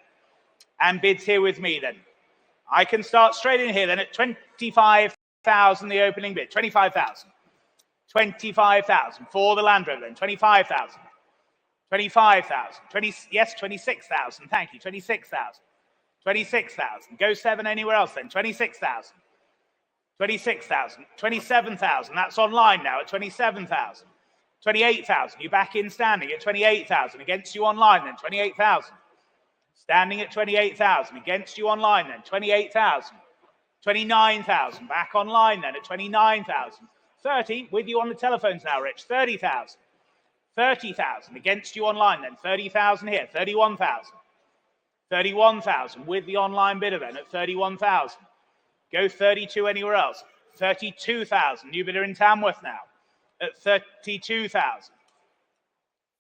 and bids here with me then. I can start straight in here then at 25,000, the opening bid. 25,000. 25,000 for the Land Rover then. 25,000. 25,000. Yes, 26,000. Thank you. 26,000. 26,000. Go 7 anywhere else then. 26,000. 26,000. 27,000. That's online now at 27,000. 28,000. You're back in standing at 28,000. Against you online then. 28,000. Standing at 28,000. Against you online then. 28,000. 29,000. Back online then at 29,000. 30, with you on the telephones now, Rich. 30,000. 30,000. Against you online then. 30,000 here. 31,000. 31,000 with the online bidder then at 31,000. Go 32 anywhere else. 32,000. New bidder in Tamworth now at 32,000.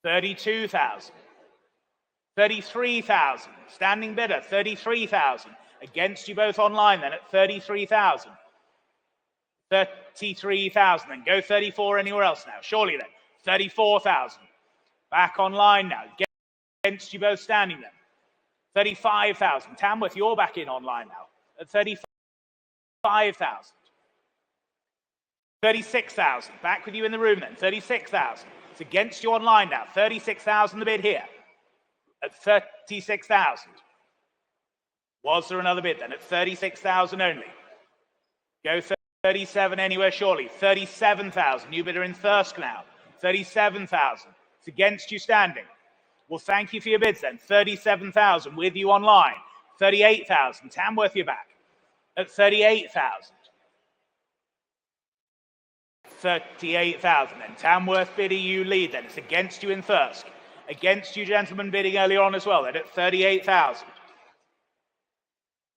32,000. 33,000. Standing bidder, 33,000. Against you both online then at 33,000. 33,000. Then go 34 anywhere else now. Surely then. 34,000. Back online now. Against you both standing then. 35,000. Tamworth, you're back in online now at 35,000. 36,000. Back with you in the room then. 36,000. It's against you online now. 36,000 the bid here at 36,000. Was there another bid then at 36,000 only? Go 37 anywhere surely. 37,000. New bidder in Thirsk now. 37,000. It's against you standing. Well, thank you for your bids then. 37,000 with you online. 38,000. Tamworth, you're back at 38,000. 38,000 then. Tamworth bidding, you lead then. It's against you in Thirsk. Against you gentlemen bidding earlier on as well then at 38,000.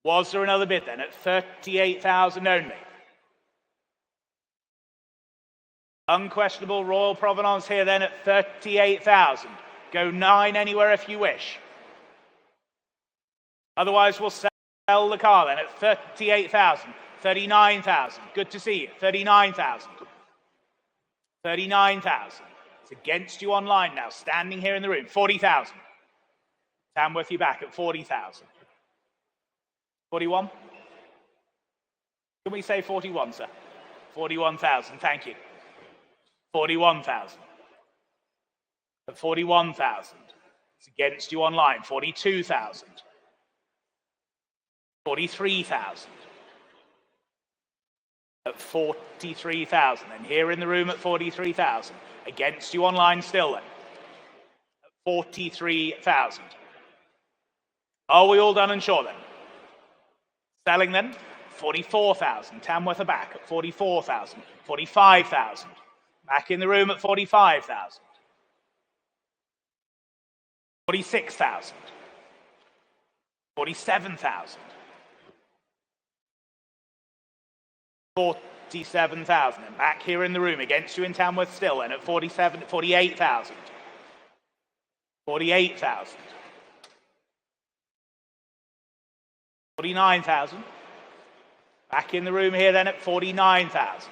Was there another bid then at 38,000 only? Unquestionable Royal Provenance here then at 38,000. Go 9 anywhere if you wish. Otherwise, we'll sell the car then at 38,000. 39,000. Good to see you. 39,000. 39,000. It's against you online now. Standing here in the room. 40,000. Tamworth, you back at 40,000. 41? Can we say 41, sir? 41,000. Thank you. 41,000. At 41,000. It's against you online. 42,000. 43,000. At 43,000. And here in the room at 43,000. Against you online still then. At 43,000. Are we all done and sure then? Selling then? 44,000. Tamworth are back at 44,000. 45,000. Back in the room at 45,000. 46,000. 47,000. 47,000. And back here in the room against you in Tamworth still and at 48,000. 48,000. 49,000. Back in the room here then at 49,000.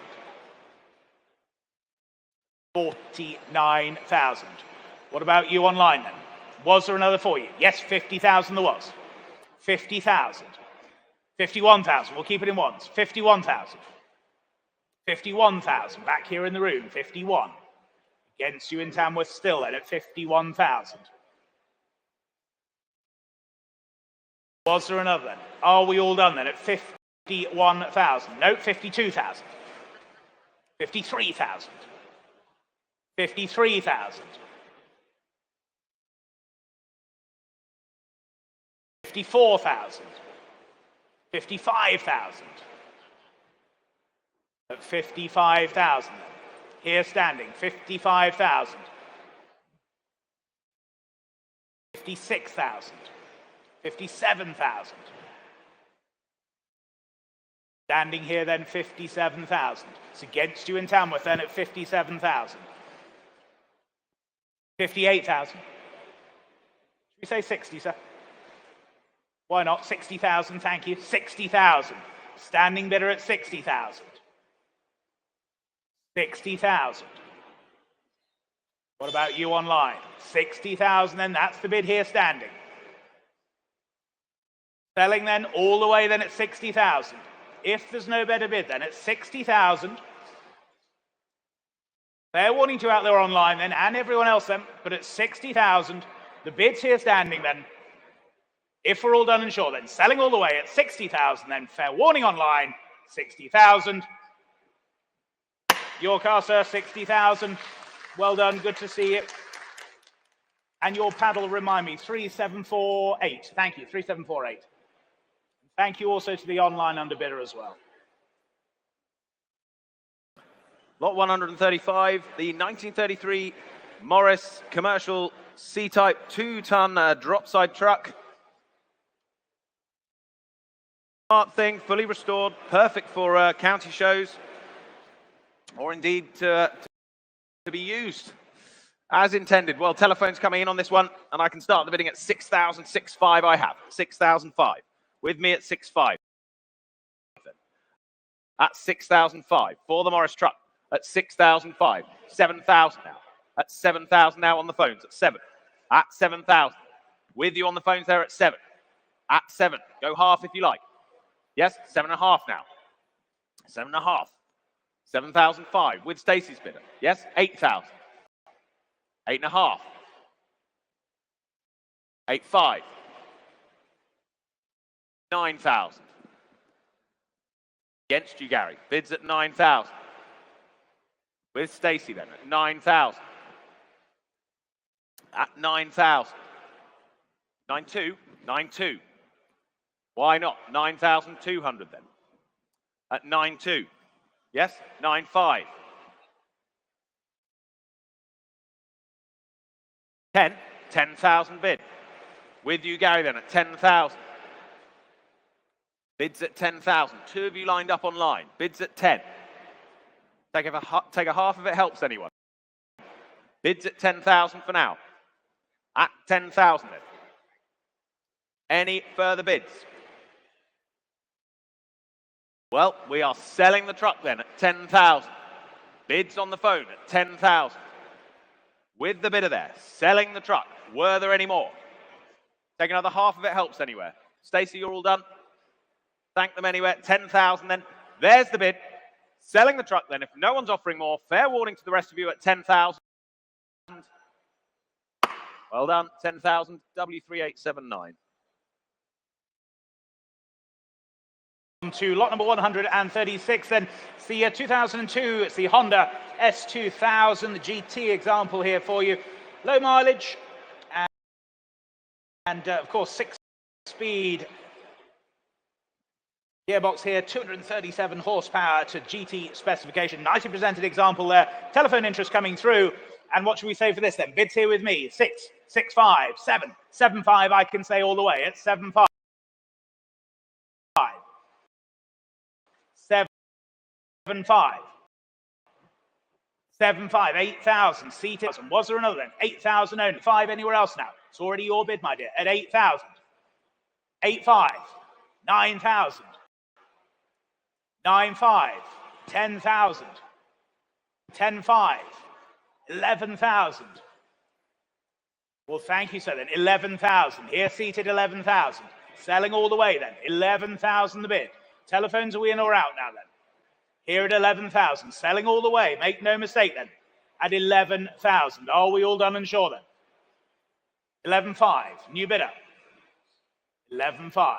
49,000. What about you online then? Was there another for you? Yes, 50,000 there was. 50,000. 51,000. We'll keep it in ones. 51,000. 51,000. Back here in the room. 51. Against you in Tamworth still then at 51,000. Was there another then? Are we all done then at 51,000? No, 52,000. 53,000. 53,000. 54,000. 55,000. At 55,000. Here standing, 55,000. 56,000. 57,000. Standing here then, 57,000. It's against you in Tamworth then at 57,000. 58,000. Should we say 60, sir? Why not? 60,000, thank you. 60,000. Standing bidder at 60,000. 60,000. What about you online? 60,000 then, that's the bid here standing. Selling then all the way then at 60,000. If there's no better bid then at 60,000. Fair warning to you out there online then and everyone else then, but at 60,000, the bid's here standing then. If we're all done and sure then, selling all the way at 60,000 then, fair warning online, 60,000. Your car, sir, 60,000. Well done, good to see you. And your paddle, remind me, 3748. Thank you, 3748. Thank you also to the online underbidder as well. Lot 135, the 1933 Morris Commercial C-Type 2-ton drop side truck. Smart thing, fully restored, perfect for county shows, or indeed to be used as intended. Well, telephone's coming in on this one, and I can start the bidding at 6,006.5. I have 6,005. With me at 6.5. At 6,005 for the Morris truck. At 6,005. 7,000 now. At 7,000 now on the phones. At 7. At 7,000. With you on the phones there at 7. At 7. Go half if you like. Yes, 7.5 now. 7.5. 7,005 with Stacey's bidder. Yes, 8,000. 8.5. 8.5. 9,000. Against you, Gary. Bids at 9,000. With Stacey then at 9,000. At 9,000. 9.2. 9.2. Why not? 9,200 then. At 9.2. Yes, 9.5. 10. 10,000 bid. With you, Gary, then at 10,000. Bids at 10,000. Two of you lined up online. Bids at 10. Take a half of it helps anyone. Bids at 10,000 for now. At 10,000 then. Any further bids? Well, we are selling the truck then at 10,000. Bids on the phone at 10,000. With the bidder there, selling the truck. Were there any more? Take another half of it helps anywhere. Stacey, you're all done? Thank them anywhere. 10,000 then. There's the bid. Selling the truck then. If no one's offering more, fair warning to the rest of you at 10,000. Well done. 10,000. W3879. To lot number 136 then. It's the 2002, it's the Honda S2000 GT example here for you. Low mileage and of course 6-speed gearbox here, 237 horsepower to GT specification. Nicely presented example there. Telephone interest coming through. And what should we say for this then? Bids here with me. 6, 6.5, 7, 7.5 I can say all the way. It's 7.5. 7.5. 7.5, 8,000, seated. Was there another then? 8,000 only. 5 anywhere else now. It's already your bid, my dear, at 8,000. 8.5, 9,000. 9.5, 10,000. 10.5, 11,000. Well, thank you, sir, then. 11,000. Here seated 11,000. Selling all the way then. 11,000 the bid. Telephones, are we in or out now then? Here at 11,000, selling all the way. Make no mistake then. At 11,000. Are we all done and sure then? 11.5. New bidder. 11.5.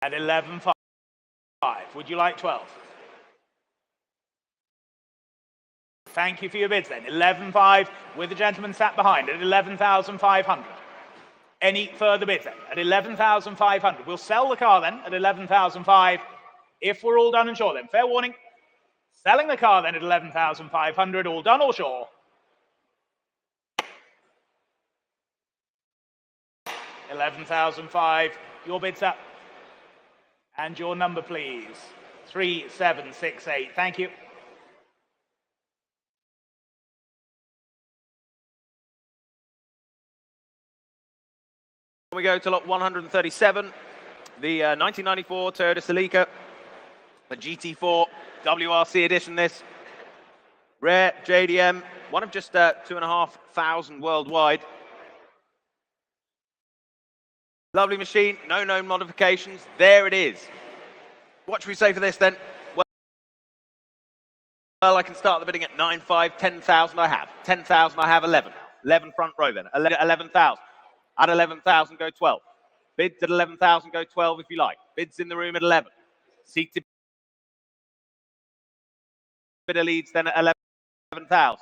At 11.5. Would you like 12? Thank you for your bids then. 11.5 with the gentleman sat behind at 11,500. Any further bids then? At 11,500. We'll sell the car then at 11,500 if we're all done and sure then. Fair warning. Selling the car then at 11,500. All done or sure? 11,500. Your bid's up. And your number, please. 3768. Thank you. We go to lot 137, the 1994 Toyota Celica, the GT4 WRC edition. This rare JDM, one of just 2,500 worldwide. Lovely machine, no known modifications. There it is. What should we say for this then? Well, I can start the bidding at 9.5, 10,000 I have. 10,000 I have 11. 11 front row then. 11,000. At 11,000, go 12. Bids at 11,000, go 12 if you like. Bids in the room at 11. Seated bidder leads then at 11,000.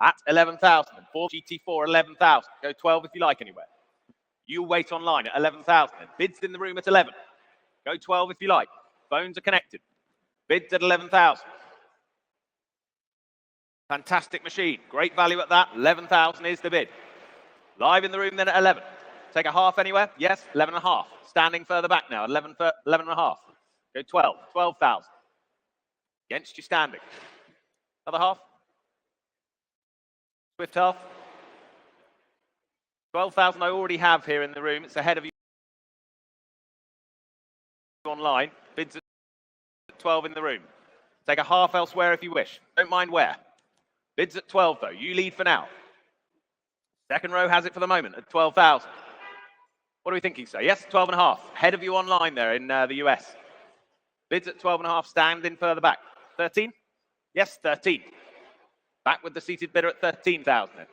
At 11,000. For GT4, 11,000. Go 12 if you like anywhere. You'll wait online at 11,000. Bids in the room at 11. Go 12 if you like. Phones are connected. Bids at 11,000. Fantastic machine. Great value at that. 11,000 is the bid. Live in the room then at 11. Take a half anywhere? Yes, 11 and a half. Standing further back now, 11 and a half. Go 12, 12,000. Against you standing. Another half. Swift half. 12,000 I already have here in the room. It's ahead of you online. Bids at 12 in the room. Take a half elsewhere if you wish. Don't mind where. Bids at 12 though. You lead for now. Second row has it for the moment at 12,000. What are we thinking, sir? Yes, 12 and a half. Ahead of you online there in the US. Bids at 12 and a half. Standing further back. 13? Yes, 13. Back with the seated bidder at 13,000 then.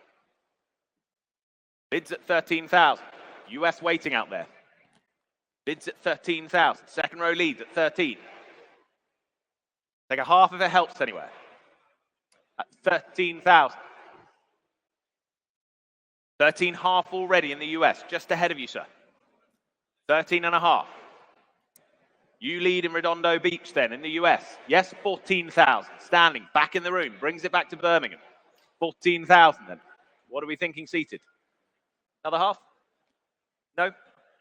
Bids at 13,000. US waiting out there. Bids at 13,000. Second row leads at 13. Take a half if it helps anywhere. At 13,000. 13 half already in the US, just ahead of you, sir. 13 and a half. You lead in Redondo Beach then in the US. Yes, 14,000. Standing back in the room, brings it back to Birmingham. 14,000 then. What are we thinking seated? Another half? No?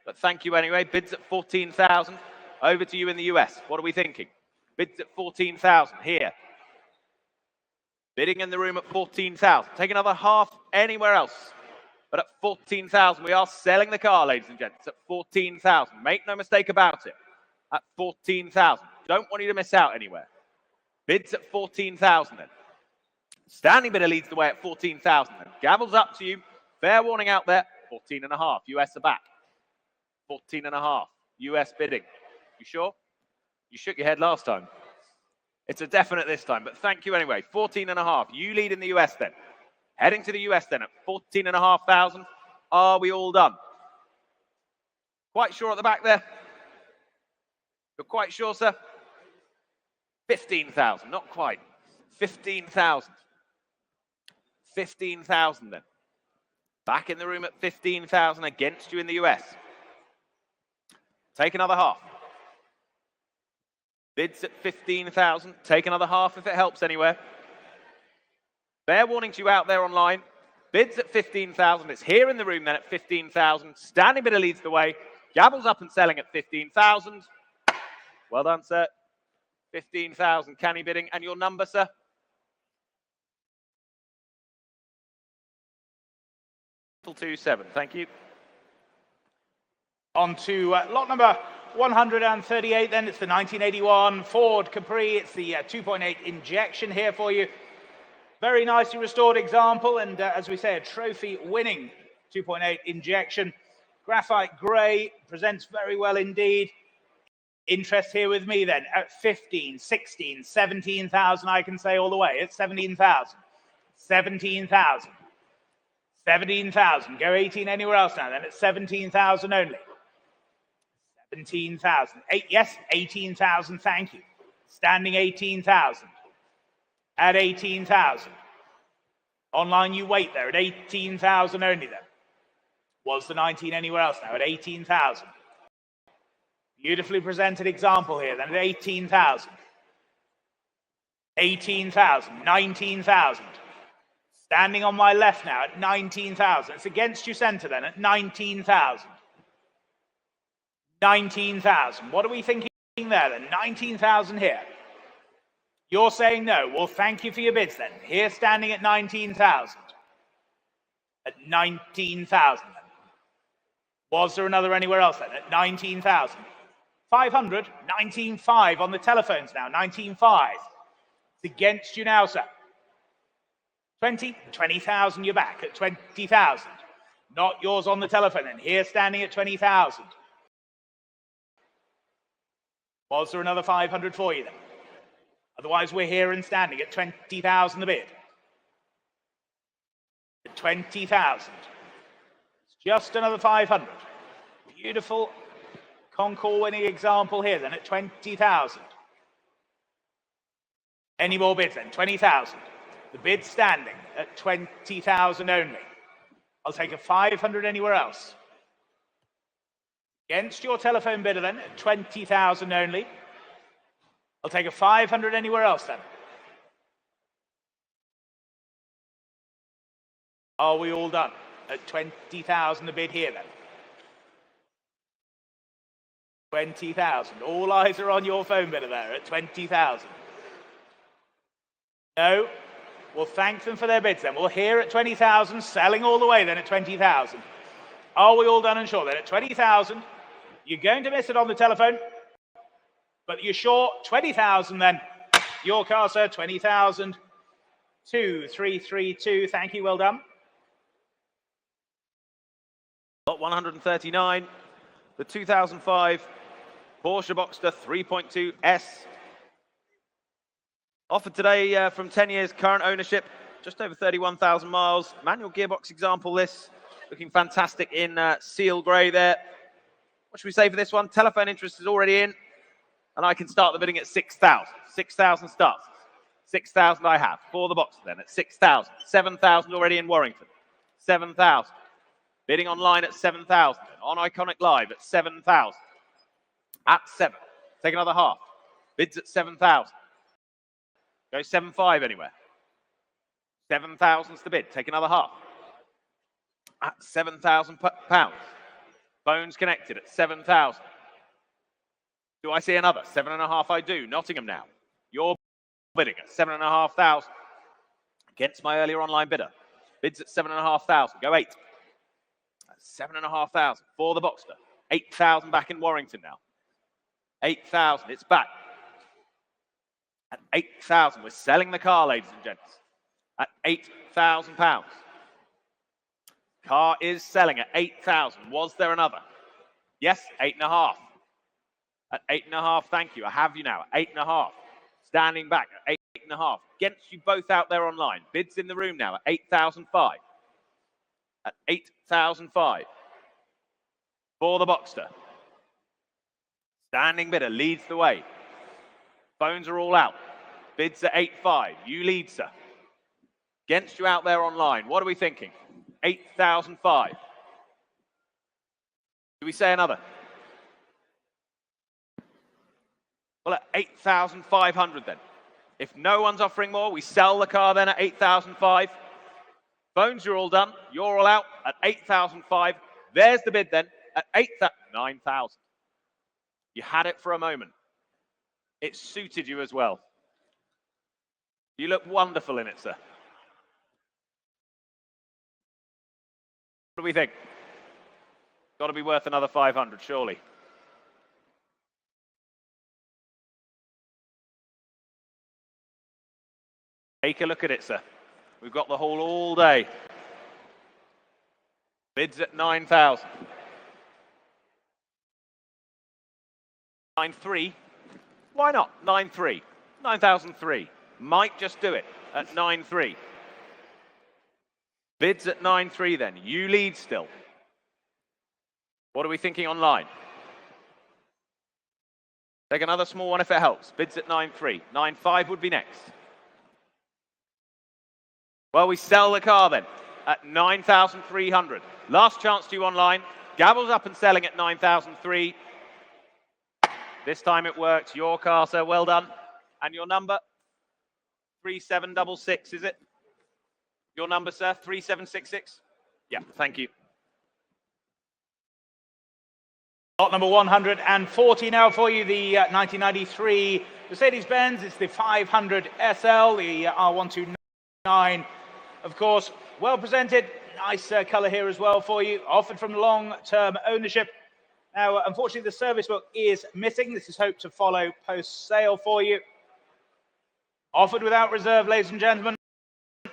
But thank you anyway. Bids at 14,000. Over to you in the US. What are we thinking? Bids at 14,000 here. Bidding in the room at 14,000. Take another half anywhere else. But at 14,000, we are selling the car, ladies and gents, at 14,000. Make no mistake about it. At 14,000. Don't want you to miss out anywhere. Bids at 14,000 then. Standing bidder leads the way at 14,000 then. Gavels up to you. Fair warning out there. 14 and a half. US are back. 14 and a half. US bidding. You sure? You shook your head last time. It's a definite this time, but thank you anyway. 14 and a half. You lead in the US then. Heading to the US then at 14,500. Are we all done? Quite sure at the back there? You're quite sure, sir? 15,000, not quite. 15,000. 15,000 then. Back in the room at 15,000 against you in the US. Take another half. Bids at 15,000. Take another half if it helps anywhere. Fair warning to you out there online. Bids at 15,000. It's here in the room then at 15,000. Standing bidder leads the way. Gavels up and selling at 15,000. Well done, sir. 15,000. Canny bidding. And your number, sir? #27. Thank you. On to lot number 138 then. It's the 1981 Ford Capri. It's the 2.8 injection here for you. Very nicely restored example, and as we say, a trophy-winning 2.8 injection. Graphite grey, presents very well indeed. Interest here with me then at 15, 16, 17,000, I can say all the way. It's 17,000. 17,000. 17,000. Go 18 anywhere else now then. It's 17,000 only. 17,000. Yes, 18,000, thank you. Standing 18,000. At 18,000. Online you wait there at 18,000 only then. Was the 19 anywhere else now at 18,000. Beautifully presented example here then at 18,000. 18,000, 19,000. Standing on my left now at 19,000. It's against you center then at 19,000. 19,000. What are we thinking there then? 19,000 here. You're saying no. Well, thank you for your bids then. Here standing at 19,000. At 19,000 then. Was there another anywhere else then? At 19,000. 500, 19,500 on the telephones now. 19,500. It's against you now, sir. 20,000 you're back at 20,000. Not yours on the telephone then. Here standing at 20,000. Was there another 500 for you then? Otherwise, we're here and standing at 20,000 a bid. At 20,000. It's just another 500. Beautiful Concours winning example here then at 20,000. Any more bids then? 20,000. The bid standing at 20,000 only. I'll take a 500 anywhere else. Against your telephone bidder then, at 20,000 only. I'll take a 500 anywhere else then. Are we all done? At 20,000 a bid here then. 20,000. All eyes are on your phone bidder there at 20,000. No? We'll thank them for their bids then. We'll hear at 20,000, selling all the way then at 20,000. Are we all done and sure then? At 20,000, you're going to miss it on the telephone, but you're sure 20,000 then. Your car, sir, 20,000. 2332. Thank you, well done. Lot 139, the 2005 Porsche Boxster 3.2 S. Offered today from 10 years current ownership, just over 31,000 miles. Manual gearbox example this, looking fantastic in seal grey there. What should we say for this one? Telephone interest is already in, and I can start the bidding at 6,000. 6,000 starts. 6,000 I have for the Boxster then at 6,000. 7,000 already in Warrington. 7,000. Bidding online at 7,000. On Iconic Live at 7,000. At 7. Take another half. Bids at 7,000. Go 7.5 anywhere. 7,000's the bid. Take another half. At £7,000. Phones connected at 7,000. Do I see another? 7.5 I do. Nottingham now. You're bidding at 7,500. Against my earlier online bidder. Bids at 7,500. Go 8. 7,500 for the Boxster. 8,000 back in Warrington now. 8,000. It's back. At 8,000. We're selling the car, ladies and gents. At £8,000. Car is selling at 8,000. Was there another? Yes, 8.5. At 8.5, thank you. I have you now at 8.5. Standing back at 8.5. Against you both out there online. Bids in the room now at 8,005. At 8,005. For the Boxster. Standing bidder leads the way. Phones are all out. Bids at 8.5. You lead, sir. Against you out there online. What are we thinking? 8,005. Do we say another? Well, at 8,500 then. If no one's offering more, we sell the car then at 8,005. Phones, you're all done. You're all out at 8,005. There's the bid then at 9,000. You had it for a moment. It suited you as well. You look wonderful in it, sir. What do we think? Got to be worth another 500, surely. Take a look at it, sir. We've got the haul all day. Bids at 9,000. 9.3. Why not? 9.3. 9,003. Might just do it at 9.3. Bids at 9.3 then. You lead still. What are we thinking online? Take another small one if it helps. Bids at 9.3. 9.5 would be next. Well, we sell the car then at 9,300. Last chance to you online. Gavel's up and selling at 9,003. This time it works. Your car, sir. Well done. And your number? 3766, is it? Your number, sir? 3766? Yeah, thank you. Lot number 140 now for you, the 1993 Mercedes-Benz. It's the 500 SL, the R129. Of course, well presented. Nice colour here as well for you. Offered from long-term ownership. Now, unfortunately, the service book is missing. This is hoped to follow post-sale for you. Offered without reserve, ladies and gentlemen. Of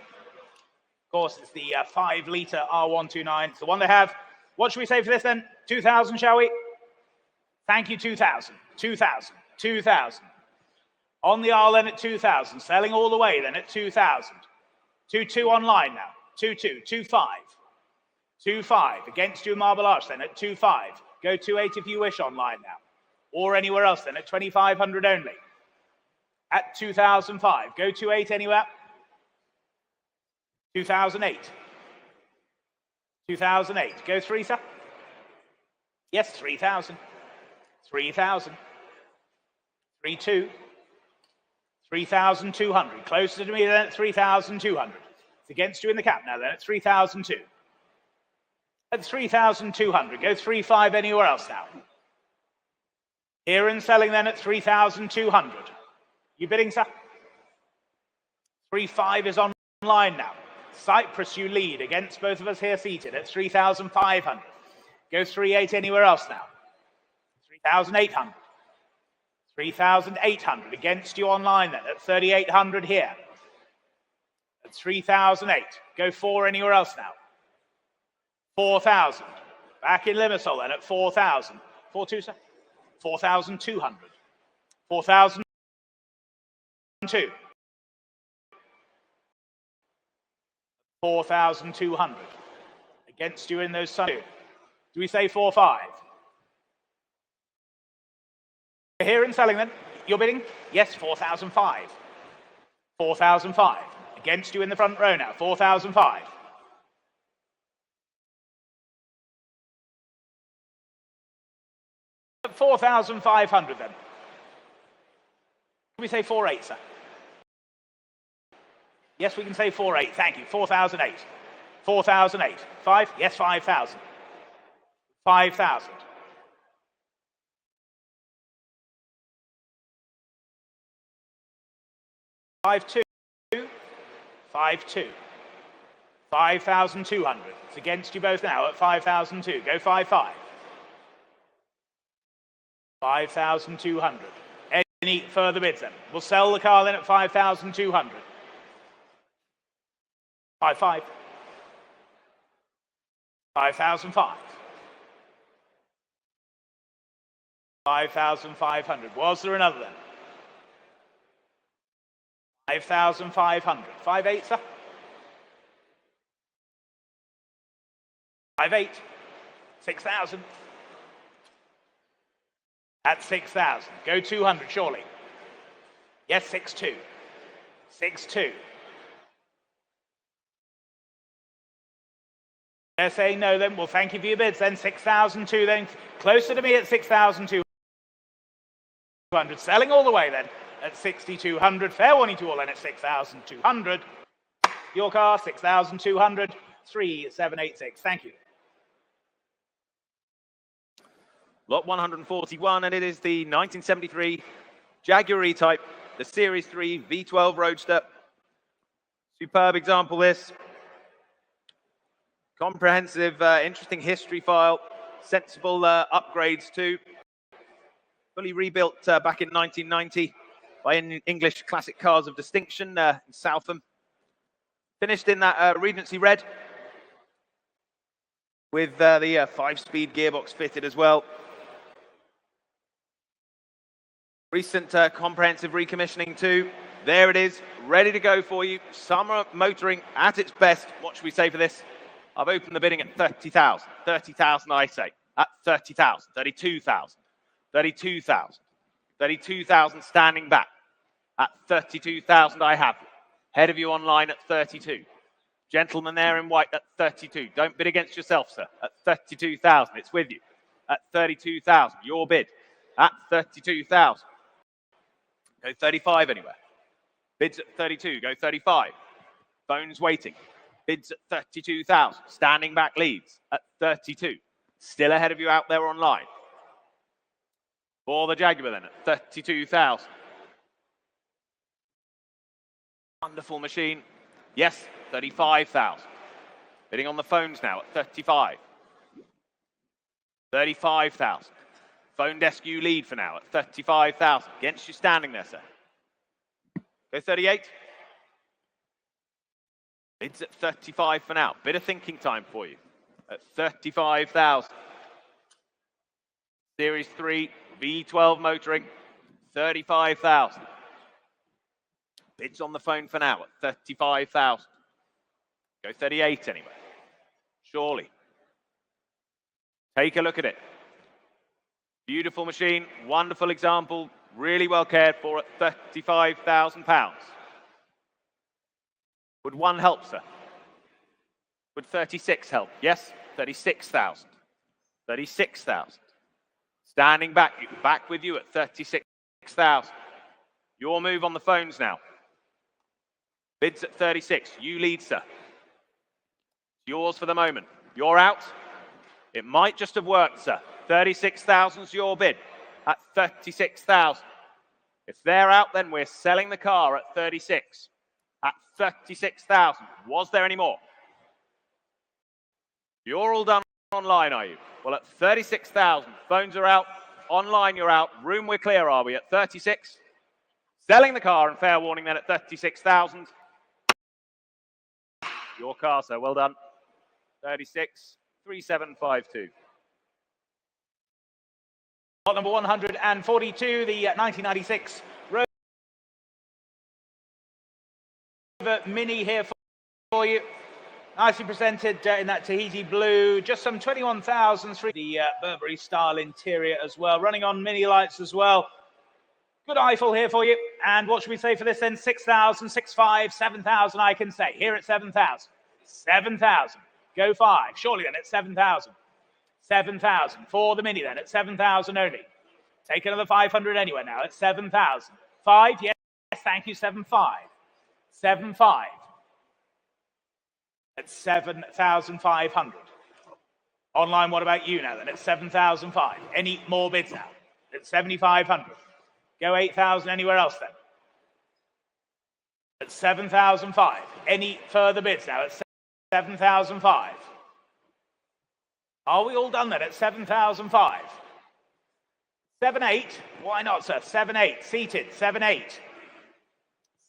course, it's the 5-litre R129. It's the one they have. What should we say for this then? 2,000, shall we? Thank you, 2,000. 2,000. 2,000. On the R then at 2,000. Selling all the way then at 2,000. 2.2 online now. 2.2. 2.5. 2.5. Against you, Marble Arch then at 2.5. Go 2.8 if you wish online now. Or anywhere else then at 2,500 only. At 2,005. Go 2.8 anywhere. 2,008. 2,008. Go 3, sir. Yes, 3,000. 3,000. 3,200. 3,200. Closer to me then at 3,200. It's against you in the cap now then at 3,002. At 3,200. Go 3,500 anywhere else now. Here and selling then at 3,200. You bidding, sir? 3,500 is online now. Cyprus, you lead against both of us here seated at 3,500. Go 3,800 anywhere else now. 3,800. 3,800 against you online then at 3,800 here. At 3,008. Go 4 anywhere else now. 4,000. Back in Limassol then at 4,000. 4,200, sir? 4,200. 4,002. 4,200. Against you in those sun. Do we say 4,500? Here and selling then. You're bidding? Yes, 4,005. 4,005. Against you in the front row now. 4,005. At 4,500 then. Can we say 4,800, sir? Yes, we can say 4,800. Thank you. 4,008. 4,008. 5? Yes, 5,000. 5,000. 5,200. 5,200. 5,200. It's against you both now at 5,002. Go 5,500. 5,200. Any further bids then? We'll sell the car then at 5,200. 5,500. 5,500. 5,500. Was there another then? 5,500. 5,800, sir? 5,800. 6,000. At 6,000. Go 200, surely. Yes, 6,200. 6,200. They're saying no then. Well, thank you for your bids then. 6,002 then. Closer to me at 6,200. Selling all the way then at 6,200. Fair warning to all then at 6,200. Your car, 6,200. 3,786. Thank you. Lot 141, and it is the 1973 Jaguar E-Type, the Series 3 V12 Roadster. Superb example, this. Comprehensive, interesting history file. Sensible upgrades too. Fully rebuilt back in 1990 by English Classic Cars of Distinction in Southam. Finished in that Regency Red with the 5-speed gearbox fitted as well. Recent comprehensive recommissioning too. There it is, ready to go for you. Summer motoring at its best. What should we say for this? I've opened the bidding at 30,000. 30,000 I say. At 30,000. 32,000. 32,000. 32,000 standing back. At 32,000 I have you. Head of you online at 32. Gentleman there in white at 32. Don't bid against yourself, sir. At 32,000. It's with you. At 32,000. Your bid. At 32,000. Go 35 anywhere. Bids at 32. Go 35. Phones waiting. Bids at 32,000. Standing back leads at 32. Still ahead of you out there online. For the Jaguar then at 32,000. Wonderful machine. Yes, 35,000. Bidding on the phones now at 35. 35,000. Phone desk you lead for now at 35,000. Against you standing there, sir. Go 38. Bids at 35 for now. Bit of thinking time for you at 35,000. Series 3 V12 motoring, 35,000. Bids on the phone for now at 35,000. Go 38 anyway. Surely. Take a look at it. Beautiful machine, wonderful example, really well cared for at £35,000. Would one help, sir? Would 36 help? Yes, 36,000. 36,000. Standing back with you at 36,000. Your move on the phones now. Bids at 36. You lead, sir. Yours for the moment. You're out. It might just have worked, sir. 36,000's your bid at 36,000. If they're out, then we're selling the car at 36. At 36,000. Was there any more? You're all done online, are you? Well, at 36,000, phones are out. Online, you're out. Room, we're clear, are we? At 36. Selling the car, and fair warning then at 36,000. Your car, sir. Well done. 36, 3752. Lot number 142, the 1996 Rover Mini here for you. Nicely presented in that Tahiti blue, just some 21,000. The Burberry style interior as well, running on mini lights as well. Good Eiffel here for you. And what should we say for this then? 6,000, 6,500, 7,000 I can say. Here at 7,000. 7,000. Go 5. Surely then at 7,000. 7,000 for the Mini then at 7,000 only. Take another 500 anywhere now at 7,000. 5, yes, thank you, 7,500. 7,500. At 7,500. Online, what about you now then? At 7,500. Any more bids now? At 7,500. Go 8,000 anywhere else then? At 7,500. Any further bids now? At 7,500. Are we all done then at 7,500? 7,800. Why not, sir? 7,800. Seated. 7,800.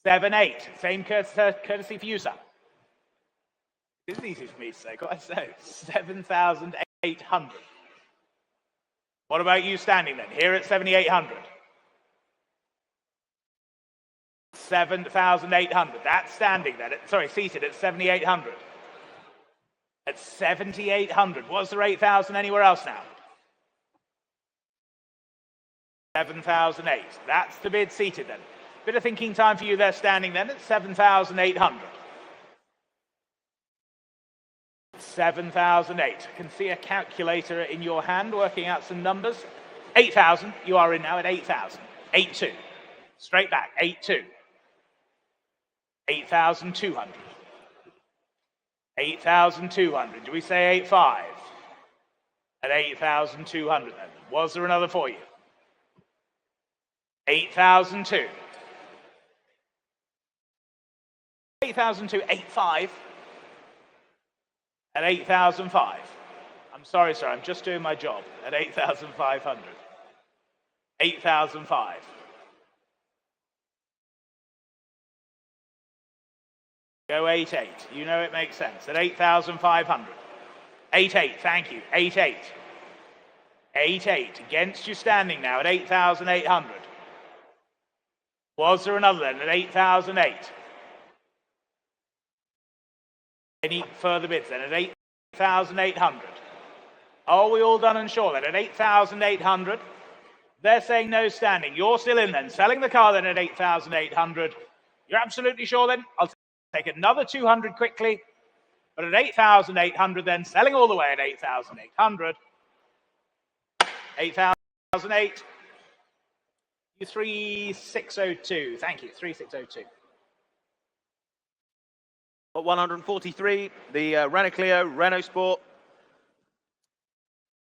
7,800. Same courtesy for you, sir. It is easy for me to say, quite so. 7,800. What about you standing then? Here at 7,800. 7,800. That's standing then. Sorry, seated at 7,800. At 7,800. Was there 8,000 anywhere else now? 7,008. That's the bid seated then. Bit of thinking time for you there standing then at 7,800. 7,008. I can see a calculator in your hand working out some numbers. 8,000. You are in now at 8,000. 8,2. Straight back. 8,2. 8,200. 8,200. Do we say 8,500? At 8,200 then. Was there another for you? 8,002. 8,002. 8,500. At 8,005. I'm sorry, sir. I'm just doing my job. At 8,500. 8,005. Go 8,800. You know it makes sense. At 8,500. 8,800. Thank you. 8,800. 8,800. Against you standing now at 8,800. Was there another then at 8,008? Any further bids then at 8,800? Are we all done and sure then at 8,800? They're saying no standing. You're still in then. Selling the car then at 8,800. You're absolutely sure then? I'll take another 200 quickly. But at 8,800 then, selling all the way at 8,800. 8,008. 3602. Thank you. 3602. At 143, the Renault Clio, Renault Sport.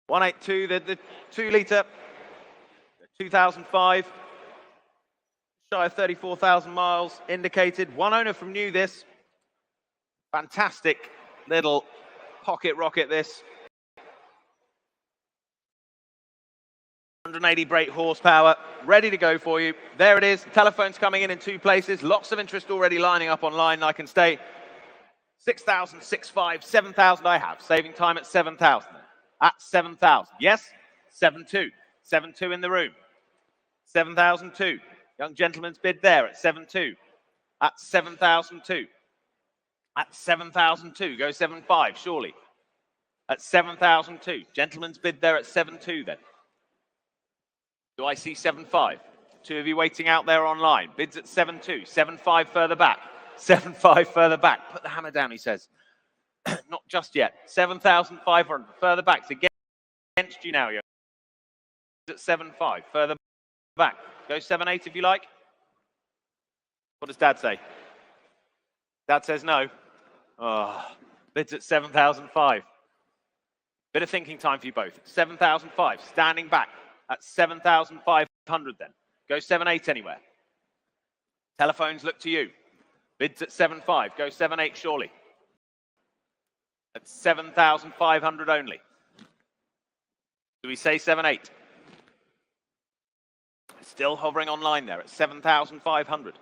182, the 2-litre, 2005. Shy of 34,000 miles indicated. One owner from new this. Fantastic little pocket rocket this. 180 brake horsepower, ready to go for you. There it is. Telephone's coming in 2 places. Lots of interest already lining up online. I can stay 6,000, 6,500, 7,000 I have. Saving time at 7,000. At 7,000. Yes? 7,200. 7,200 in the room. 7,002. Young gentleman's bid there at 7,200. At 7,002. At 7,002. Go 7,500, surely. At 7,002. Gentleman's bid there at 7,200 then. Do I see 7,500? 2 of you waiting out there online. Bids at 7,200. 7,500 further back. 7,500 further back. Put the hammer down, he says. Not just yet. 7,500 further back. It's against you now, young at 7.5. Further back. Go 7.8 if you like. What does Dad say? Dad says no. Oh, bids at 7,005. Bit of thinking time for you both. 7,005. Standing back at 7,500 then. Go 7.8 anywhere. Telephones look to you. Bids at 7.5. Go 7.8 surely. At 7,500 only. Do we say 7.8? Still hovering online there at 7,500.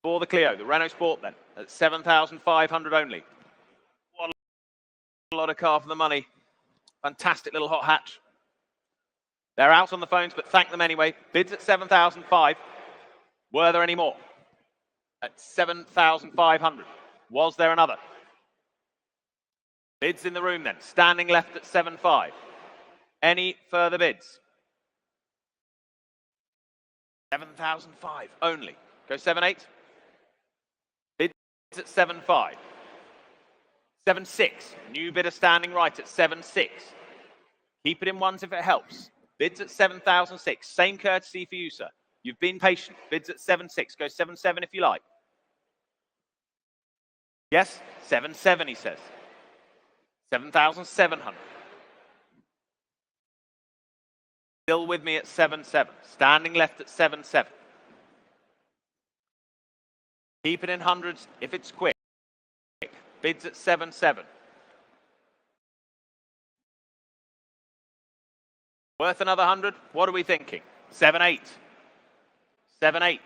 For the Clio, the Renault Sport then, at 7,500 only. What a lot of car for the money. Fantastic little hot hatch. They're out on the phones, but thank them anyway. Bids at 7,500. Were there any more? At 7,500. Was there another? Bids in the room then, standing left at 7.5. Any further bids? 7,005 only. Go 7.8. Bids at 7.5. 7.6. New bidder standing right at 7.6. Keep it in ones if it helps. Bids at 7,006. Same courtesy for you, sir. You've been patient. Bids at 7.6. Go 7.7 if you like. Yes? 7.7, he says. 7,700. Still with me at 7.7. Standing left at 7.7. Keep it in hundreds if it's quick. Bids at 7.7. Worth another 100? What are we thinking? 7.8. 7.8. Do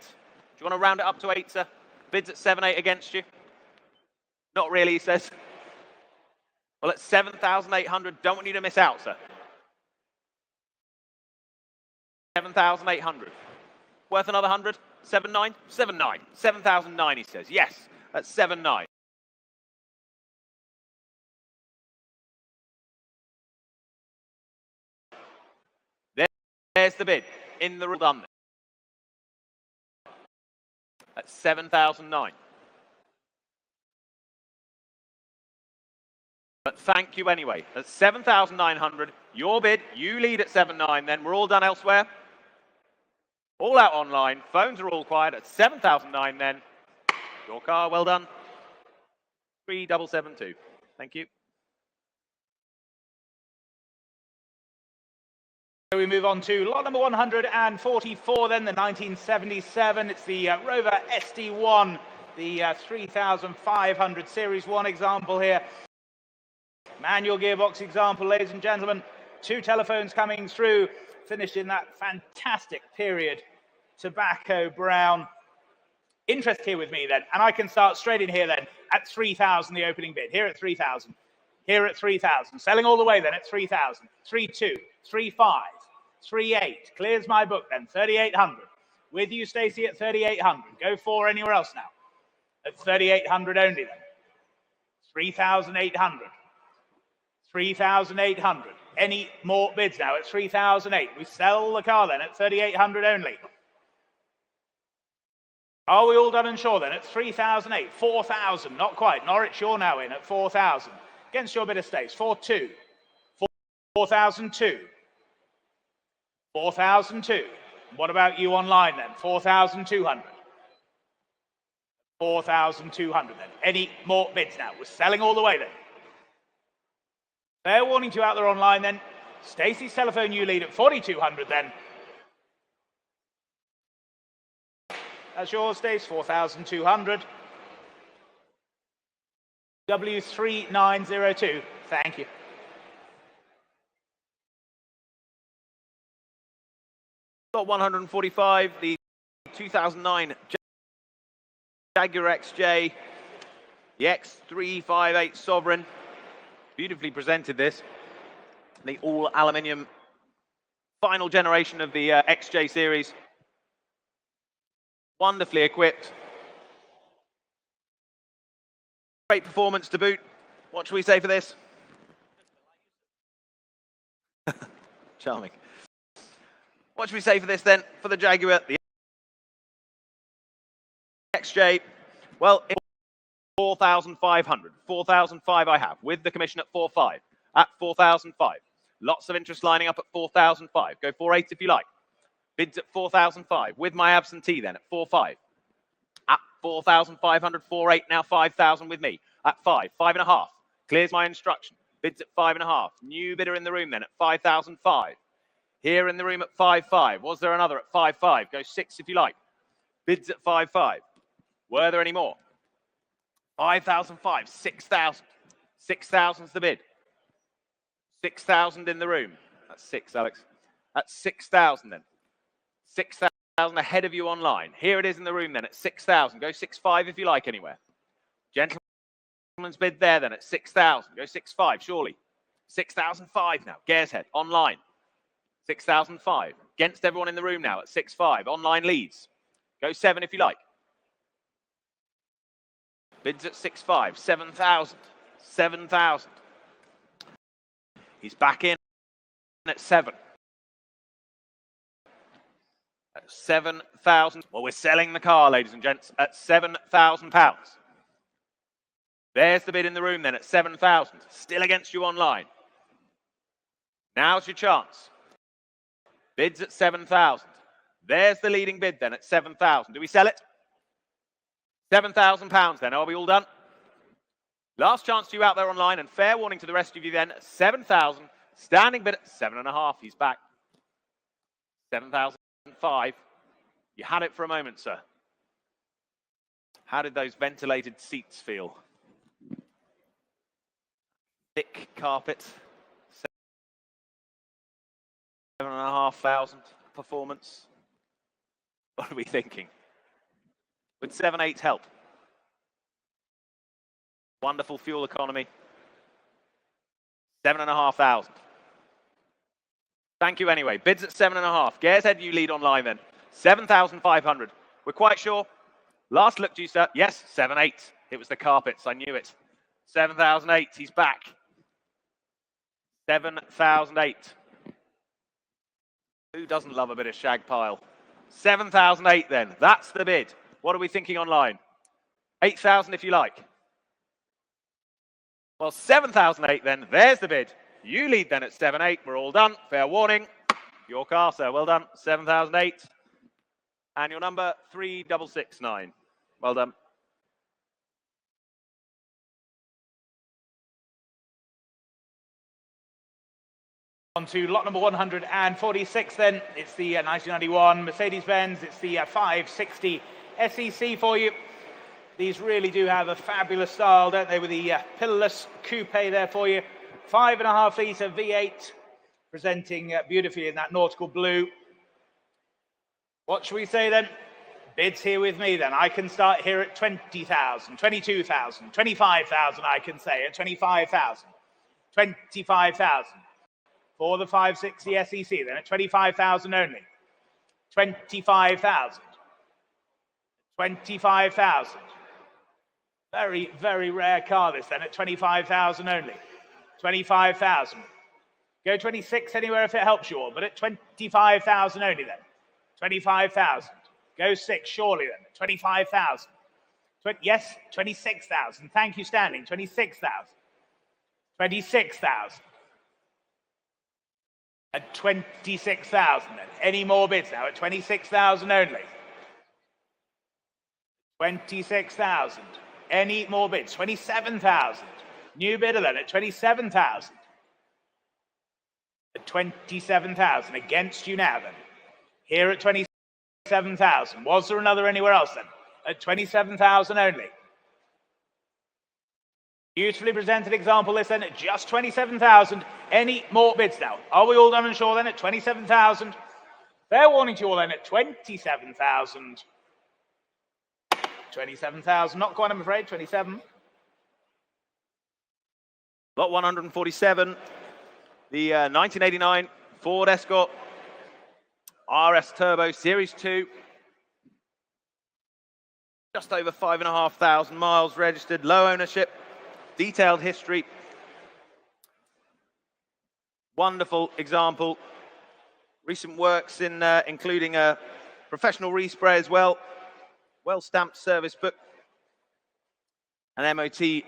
you want to round it up to 8, sir? Bids at 7.8 against you? Not really, he says. Well, at 7,800, don't want you to miss out, sir. 7,800. Worth another 100? 7.9? 7.9. 7,009, he says. Yes, at 7.9. There's the bid. In the done. At 7,009. But thank you anyway. At 7,900, your bid, you lead at 7.9, then we're all done elsewhere. All out online, phones are all quiet at 7,009 then. Your car, well done. 3772. Thank you. We move on to lot number 144 then, the 1977. It's the Rover SD1, the 3500 Series 1 example here. Manual gearbox example, ladies and gentlemen. Two telephones coming through, finished in that fantastic period, tobacco brown. Interest here with me then, and I can start straight in here then at 3,000, the opening bid. Here at 3,000. Here at 3,000. Selling all the way then at 3,000. 3.2, 3.5, 3.8. Clears my book then, 3,800. With you, Stacey, at 3,800. Go for anywhere else now. At 3,800 only then. 3,800. 3,800. Any more bids now at 3,008? We sell the car then at 3,800 only. Are we all done and sure then at 3,008? 4,000, not quite. Norwich, you're now in at 4,000. Against your bid of Stace, 4,2. 4,002. 4,002. What about you online then? 4,200. 4,200 then. Any more bids now? We're selling all the way then. Fair warning to you out there online then. Stacey's telephone, you lead at 4,200 then. That's yours, Stace, 4,200. W3902, thank you. Got 145, the 2009 Jaguar XJ, the X358 Sovereign. Beautifully presented this. The all aluminium final generation of the XJ series. Wonderfully equipped. Great performance to boot. What should we say for this? Charming. What should we say for this then? For the Jaguar, the XJ. Well, 4,500. 4,005 I have, with the commission at 4,500. At 4,005. Lots of interest lining up at 4,005. Go 4.8 if you like. Bids at 4,005. With my absentee then at 4.5. At 4,500, 4.8, now 5,000 with me. At 5, 5.5. Clears my instruction. Bids at 5.5. New bidder in the room then at 5,005. Here in the room at 5.5. Was there another at 5.5? Go 6 if you like. Bids at 5.5. Were there any more? 5,005, 6,000. 6,000's the bid. 6,000 in the room. That's 6, Alex. That's 6,000 then. 6,000 ahead of you online. Here it is in the room then at 6,000. Go 6.5 if you like anywhere. Gentleman's bid there then at 6,000. Go 6.5 surely. 6,005 now. Gateshead online. 6,005. Against everyone in the room now at 6.5. Online leads. Go 7 if you like. Bids at 6.5. 7,000. 7,000. He's back in at 7. At 7,000. Well, we're selling the car, ladies and gents, at £7,000. There's the bid in the room then at 7,000. Still against you online. Now's your chance. Bids at 7,000. There's the leading bid then at 7,000. Do we sell it? £7,000 then. Are we all done? Last chance to you out there online, and fair warning to the rest of you then. 7,000. Standing bid at 7.5. He's back. 7,005. You had it for a moment, sir. How did those ventilated seats feel? Thick carpet. 7,500 performance. What are we thinking? Would 7.8 help? Wonderful fuel economy. 7,500. Thank you anyway. Bids at 7.5. Gateshead, you lead online then. 7,500. We're quite sure. Last look, you sir. Yes, 7.8. It was the carpets. I knew it. 7,008. He's back. 7,008. Who doesn't love a bit of shag pile? 7,008 then. That's the bid. What are we thinking online? 8,000 if you like. Well, 7,008 then. There's the bid. You lead then at 7.8. We're all done. Fair warning. Your car, sir. Well done. 7,008. And your number 3669. Well done. On to lot number 146 then. It's the 1991 Mercedes-Benz. It's the 560 SEC for you. These really do have a fabulous style, don't they, with the pillarless coupe there for you. 5.5 litre V8, presenting beautifully in that nautical blue. What should we say then? Bids here with me then. I can start here at 20,000, 22,000, 25,000 I can say at 25,000, 25,000. For the 560 SEC then at 25,000 only. 25,000. 25,000. Very, very rare car this then at 25,000 only. 25,000. Go 26 anywhere if it helps you all, but at 25,000 only then. 25,000. Go 6 surely then. 25,000. Yes, 26,000. Thank you, standing. 26,000. 26,000. At 26,000 then. Any more bids now at 26,000 only. 26,000. Any more bids? 27,000. New bidder then at 27,000. At 27,000. Against you now then. Here at 27,000. Was there another anywhere else then? At 27,000 only. Beautifully presented example this then at just 27,000. Any more bids now? Are we all done and sure then at 27,000? Fair warning to you all then at 27,000. 27,000, not quite I'm afraid, 27. Lot 147, the 1989 Ford Escort RS Turbo Series 2. Just over 5,500 miles registered, low ownership, detailed history. Wonderful example. Recent works in including a professional respray as well. Well-stamped service book. An MOT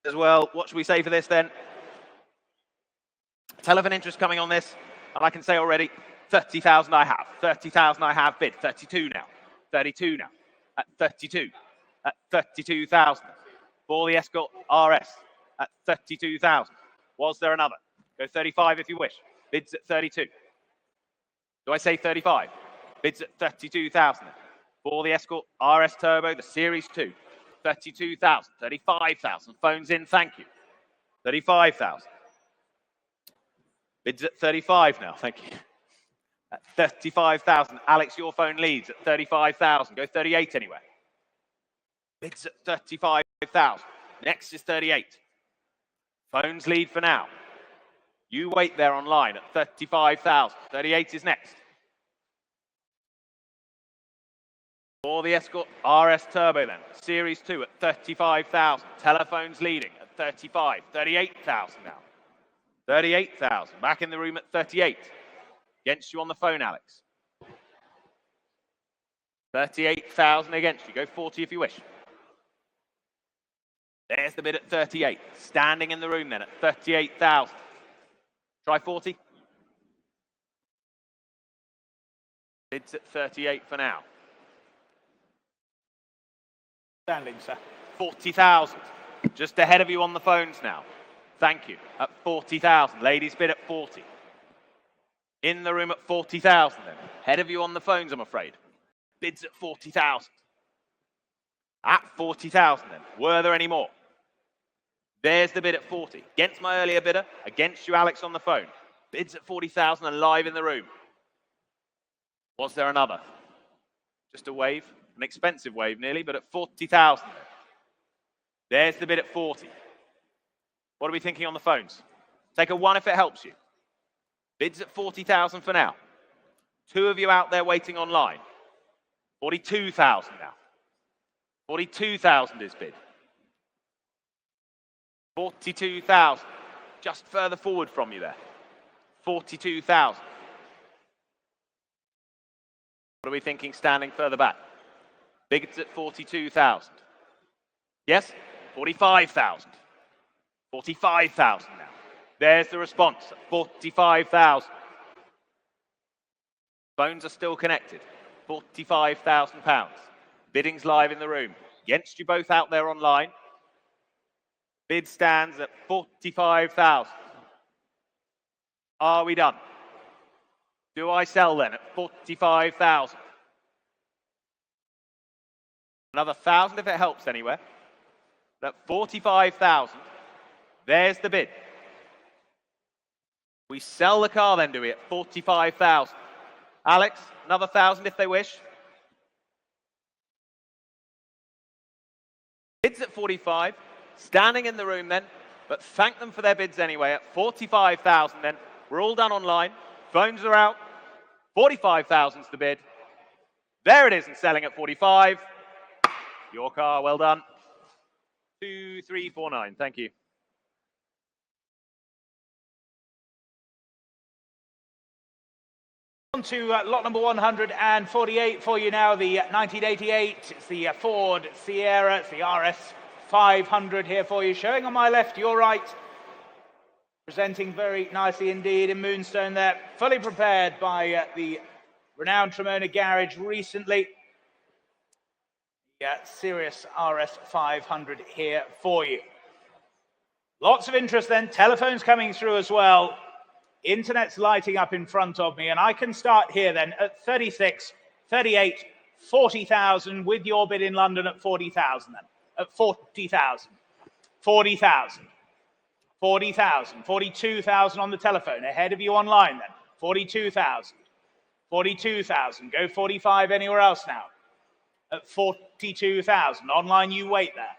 as well. What should we say for this then? Telephone interest coming on this, and I can say already 30,000 I have. 30,000 I have bid. 32 now. 32 now. At 32. At 32,000. For the Escort RS at 32,000. Was there another? Go 35 if you wish. Bids at 32. Do I say 35? Bids at 32,000. For the Escort RS Turbo, the Series 2. 32,000. 35,000. Phones in, thank you. 35,000. Bids at 35 now, thank you. At 35,000. Alex, your phone leads at 35,000. Go 38 anywhere. Bids at 35,000. Next is 38. Phones lead for now. You wait there online at 35,000. 38 is next. For the Escort RS Turbo then, Series 2 at 35,000. Telephones leading at 35. 38,000 now. 38,000. Back in the room at 38. Against you on the phone, Alex. 38,000 against you. Go 40 if you wish. There's the bid at 38. Standing in the room then at 38,000. Try 40. Bids at 38 for now. Standing, sir. 40,000. Just ahead of you on the phones now. Thank you. At 40,000. Ladies bid at 40. In the room at 40,000 then. Ahead of you on the phones, I'm afraid. Bids at 40,000. At 40,000 then. Were there any more? There's the bid at 40. Against my earlier bidder. Against you, Alex, on the phone. Bids at 40,000 and live in the room. Was there another? Just a wave. An expensive wave nearly, but at 40,000 then. There's the bid at 40. What are we thinking on the phones? Take a 1 if it helps you. Bids at 40,000 for now. 2 of you out there waiting online. 42,000 now. 42,000 is bid. 42,000. Just further forward from you there. 42,000. What are we thinking standing further back? Bids at 42,000. Yes? 45,000. 45,000 now. There's the response at 45,000. Phones are still connected. £45,000. Bidding's live in the room. Against you both out there online. Bid stands at 45,000. Are we done? Do I sell then at 45,000? Another 1,000 if it helps anywhere. At 45,000. There's the bid. We sell the car then, do we, at 45,000? Alex, another 1,000 if they wish. Bids at 45, standing in the room then, but thank them for their bids anyway at 45,000 then. We're all done online. Phones are out. 45,000's the bid. There it is and selling at 45. Your car, well done. 2349, thank you. On to lot number 148 for you now, the 1988. It's the Ford Sierra, it's the RS 500 here for you. Showing on my left, your right. Presenting very nicely indeed in Moonstone there. Fully prepared by the renowned Tremona Garage recently. Yeah, Sirius RS 500 here for you. Lots of interest then. Telephones coming through as well. Internet's lighting up in front of me, and I can start here then at 36, 38, 40,000 with your bid in London at 40,000 then. At 40,000, 40,000, 40,000, 42,000 on the telephone. Ahead of you online then. 42,000, 42,000. Go 45 anywhere else now. At 42,000. Online you wait there.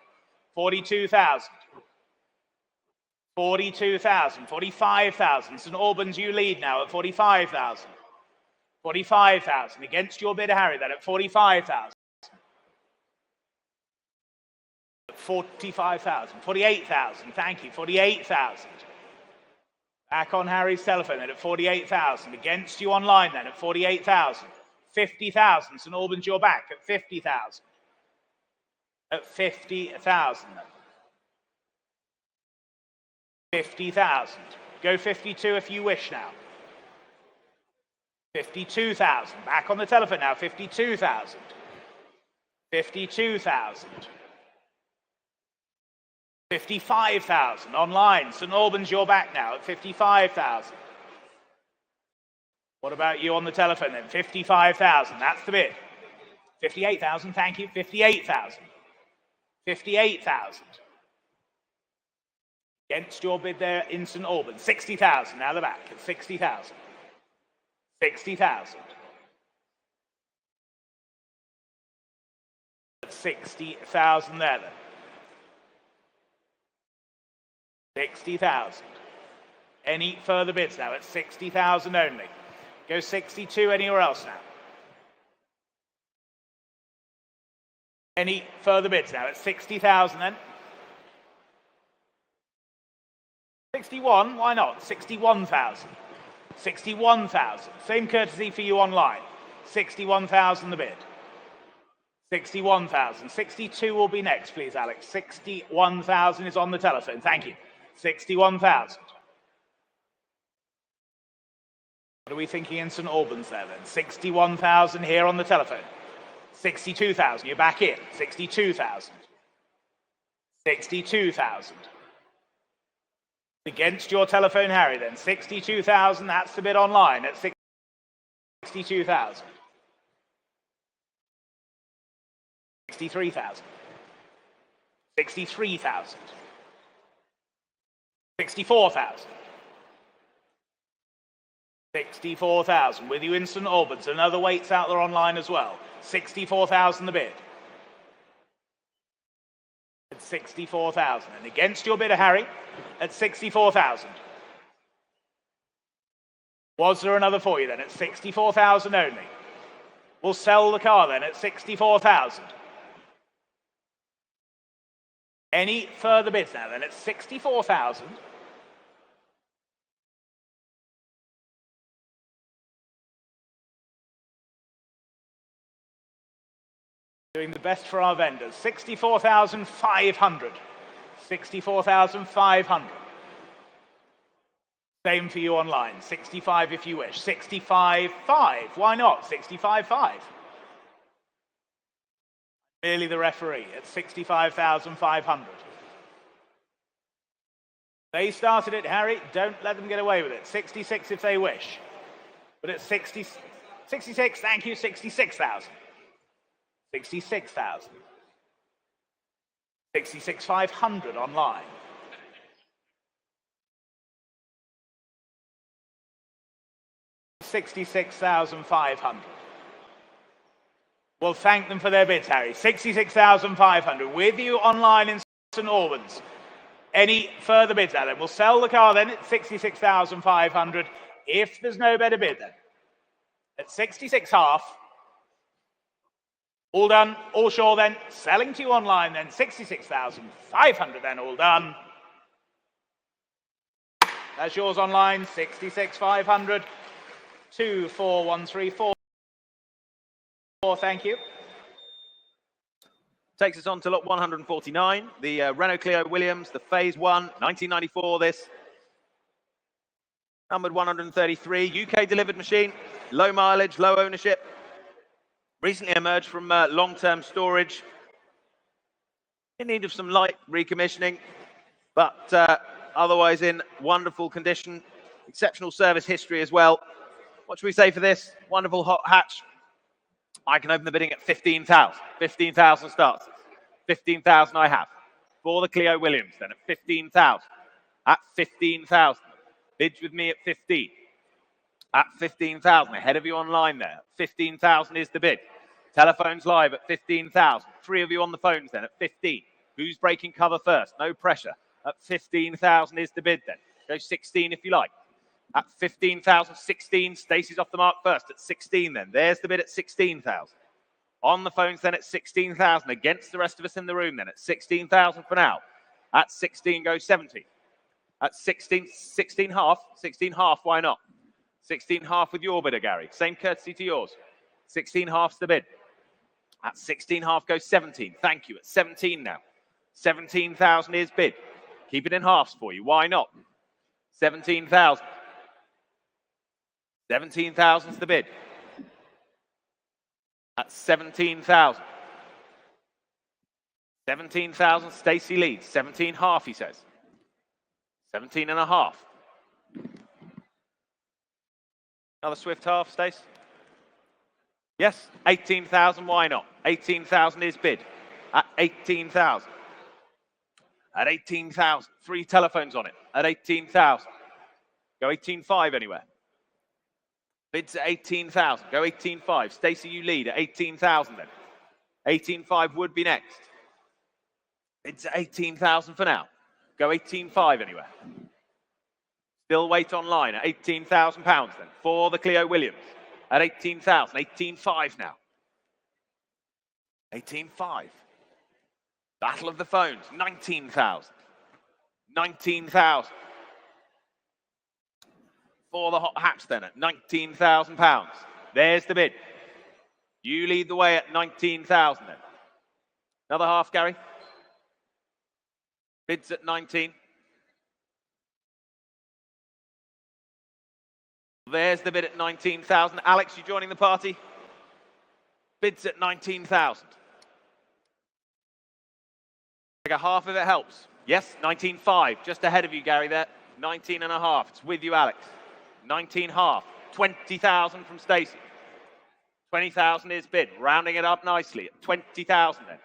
42,000. 42,000, 45,000. St Albans, you lead now at 45,000. 45,000 against your bidder, Harry, then at 45,000. 45,000, 48,000, thank you, 48,000. Back on Harry's telephone then at 48,000. Against you online then at 48,000. 50,000, St Albans, you're back at 50,000. At 50,000 then. 50,000. Go 52 if you wish now. 52,000. Back on the telephone now. 52,000. 52,000. 55,000 online. St Albans, you're back now at 55,000. What about you on the telephone then? 55,000. That's the bid. 58,000. Thank you. 58,000. 58,000. Against your bid there in St Albans. 60,000. Now the back at 60,000. 60,000. At 60,000 there then. 60,000. Any further bids now at 60,000 only? Go 62 anywhere else now. Any further bids now at 60,000 then? 61, why not? 61,000. 61,000. Same courtesy for you online. 61,000 the bid. 61,000. 62 will be next, please, Alex. 61,000 is on the telephone. Thank you. 61,000. What are we thinking in St Albans there then? 61,000 here on the telephone. 62,000. You're back in. 62,000. 62,000. Against your telephone, Harry, then. 62,000, that's the bid online at 62,000. 63,000. 63,000. 64,000. 64,000. With you in St Albans. Another weights out there online as well. 64,000 the bid. At 64,000. And against your bidder, Harry, at 64,000. Was there another for you then at 64,000 only? We'll sell the car then at 64,000. Any further bids now then at 64,000? Doing the best for our vendors. 64,500. 64,500. Same for you online. 65 if you wish. 65.5. Why not? 65.5. Merely the referee at 65,500. They started it, Harry. Don't let them get away with it. 66 if they wish. But at 66, thank you, 66,000. 66,000. 66,500 online. $66,500. We'll thank them for their bids, Harry. 66,500. With you online in St Albans. Any further bids, Alan? We'll sell the car then at 66,500. If there's no better bid then. At 66.5. All done, all sure then. Selling to you online then. 66,500 then, all done. That's yours online. 66,500. 24134. Thank you. Takes us on to lot 149, the Renault Clio Williams, the Phase 1, 1994 this. Numbered 133, UK delivered machine, low mileage, low ownership. Recently emerged from long-term storage. In need of some light recommissioning, but otherwise in wonderful condition. Exceptional service history as well. What should we say for this? Wonderful hot hatch. I can open the bidding at 15,000. 15,000 starts. 15,000 I have. For the Clio Williams then at 15,000. At 15,000. Bids with me at 15. At 15,000. Ahead of you online there. 15,000 is the bid. Telephones live at 15,000. 3 of you on the phones then at 15. Who's breaking cover first? No pressure. At 15,000 is the bid then. Go 16 if you like. At 15,000, 16. Stacey's off the mark first at 16 then. There's the bid at 16,000. On the phones then at 16,000. Against the rest of us in the room then at 16,000 for now. At 16 goes 17. At 16, 16 half. 16 half, why not? 16 half with your bidder, Gary. Same courtesy to yours. 16 half's the bid. At 16 half goes 17. Thank you. At 17 now. 17,000 is bid. Keep it in halves for you. Why not? 17,000. 17,000's the bid. That's 17,000. 17,000, Stacey leads. 17 half, he says. 17 and a half. Another swift half, Stace? Yes, 18,000, why not? 18,000 is bid. At 18,000. At 18,000. 3 telephones on it. At 18,000. Go 18.5 anywhere. Bids at 18,000. Go 18.5. Stacey, you lead at 18,000 then. 18.5 would be next. Bids at 18,000 for now. Go 18.5 anywhere. Still wait online at £18,000 then for the Clio Williams at 18,000. 18.5 now. 18.5. Battle of the phones. 19,000. 19,000. For the hot hatch then at £19,000. There's the bid. You lead the way at 19,000 then. Another half, Gary. Bids at 19. There's the bid at 19,000. Alex, you joining the party? Bids at 19,000. Like a half of it helps. Yes, 19.5. Just ahead of you, Gary, there. 19 and a half. It's with you, Alex. 19 half. 20,000 from Stacey. 20,000 is bid. Rounding it up nicely at 20,000 then.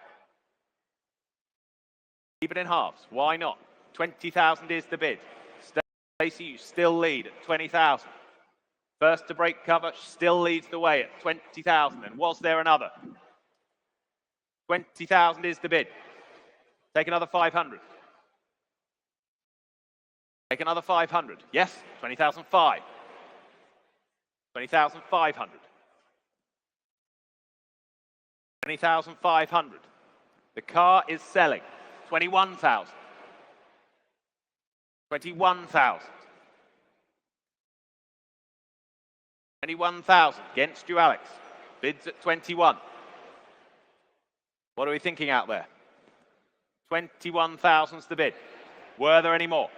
Keep it in halves. Why not? 20,000 is the bid. Stacey, you still lead at 20,000. First to break cover, still leads the way at 20,000. And was there another? 20,000 is the bid. Take another 500. Take another 500. Yes, 20,005. 20,500. 20,500. The car is selling. 21,000. 21,000. 21,000 against you, Alex. Bids at 21. What are we thinking out there? 21,000's the bid. Were there any more?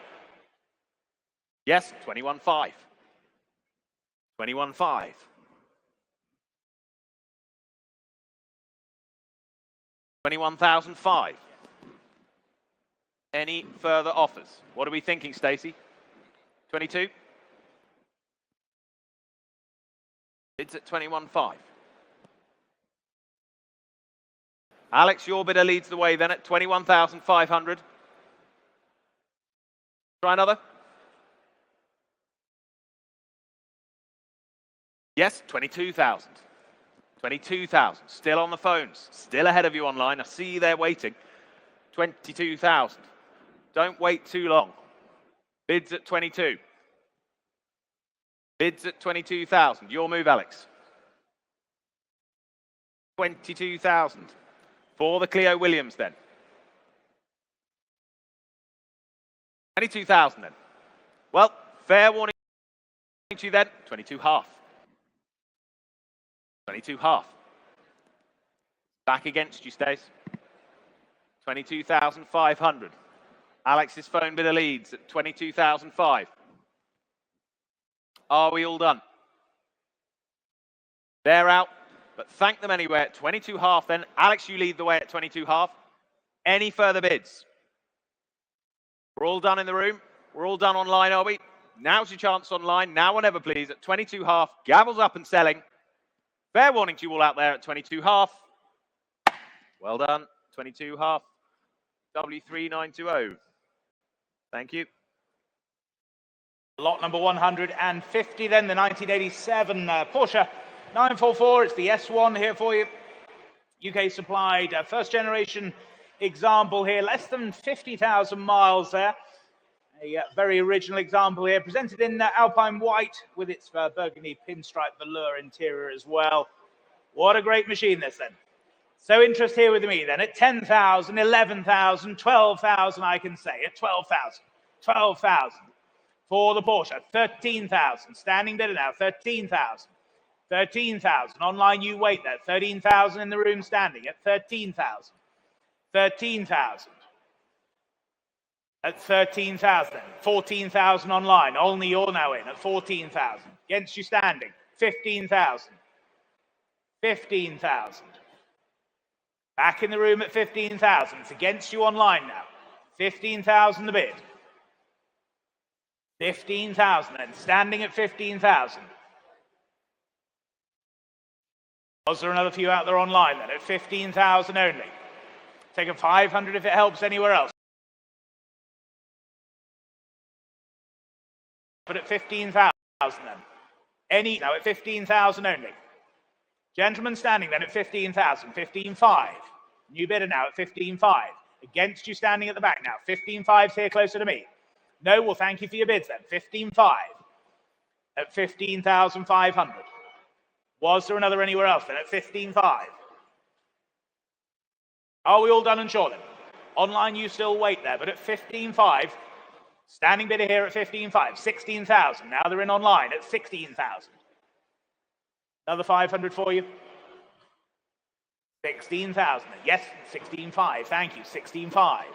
Yes, 21.5. 21.5. 21,005. Any further offers? What are we thinking, Stacey? 22? Bids at 21.5. Alex, your bidder leads the way then at 21,500. Try another. Yes, 22,000. 22,000. Still on the phones. Still ahead of you online. I see they're waiting. 22,000. Don't wait too long. Bids at 22. Bids at 22,000. Your move, Alex. 22,000. For the Clio Williams then. 22,000 then. Well, fair warning to you then. 22 half. 22 half. Back against you, Stace. 22,500. Alex's phone bidder leads at 22,005. Are we all done? They're out, but thank them anyway at 22 half then. Alex, you lead the way at 22 half. Any further bids? We're all done in the room. We're all done online, are we? Now's your chance online. Now or never, please. At 22 half, gavels up and selling. Fair warning to you all out there at 22 half. Well done. 22 half. W3920. Thank you. Lot number 150 then, the 1987 Porsche 944. It's the S1 here for you. UK supplied first generation example here, less than 50,000 miles there. A very original example here, presented in Alpine white with its burgundy pinstripe velour interior as well. What a great machine this then. So interest here with me then at 10,000, 11,000, 12,000 I can say, at 12,000, 12,000 for the Porsche, 13,000, standing bidder now, 13,000, 13,000, online you wait there, 13,000 in the room standing at 13,000, 13,000. at 13,000. 14,000 online. Only you're now in at 14,000. Against you standing. 15,000. 15,000. Back in the room at 15,000. It's against you online now. 15,000 the bid. 15,000 then. Standing at 15,000. Was there another few out there online then at 15,000 only? Take a 500 if it helps anywhere else. But at 15,000 then. Any now at 15,000 only. Gentlemen standing then at 15,000. 15,500. New bidder now at 15,500. Against you standing at the back now. 15,500 here closer to me. No, well, thank you for your bids then. 15,500 at 15,500. Was there another anywhere else then at 15,500? Are we all done and sure then? Online, you still wait there, but at 15,500, standing bidder here at 15,500, 16,000. Now they're in online at 16,000. Another 500 for you. 16,000. Yes, 16,500. Thank you. 16,500.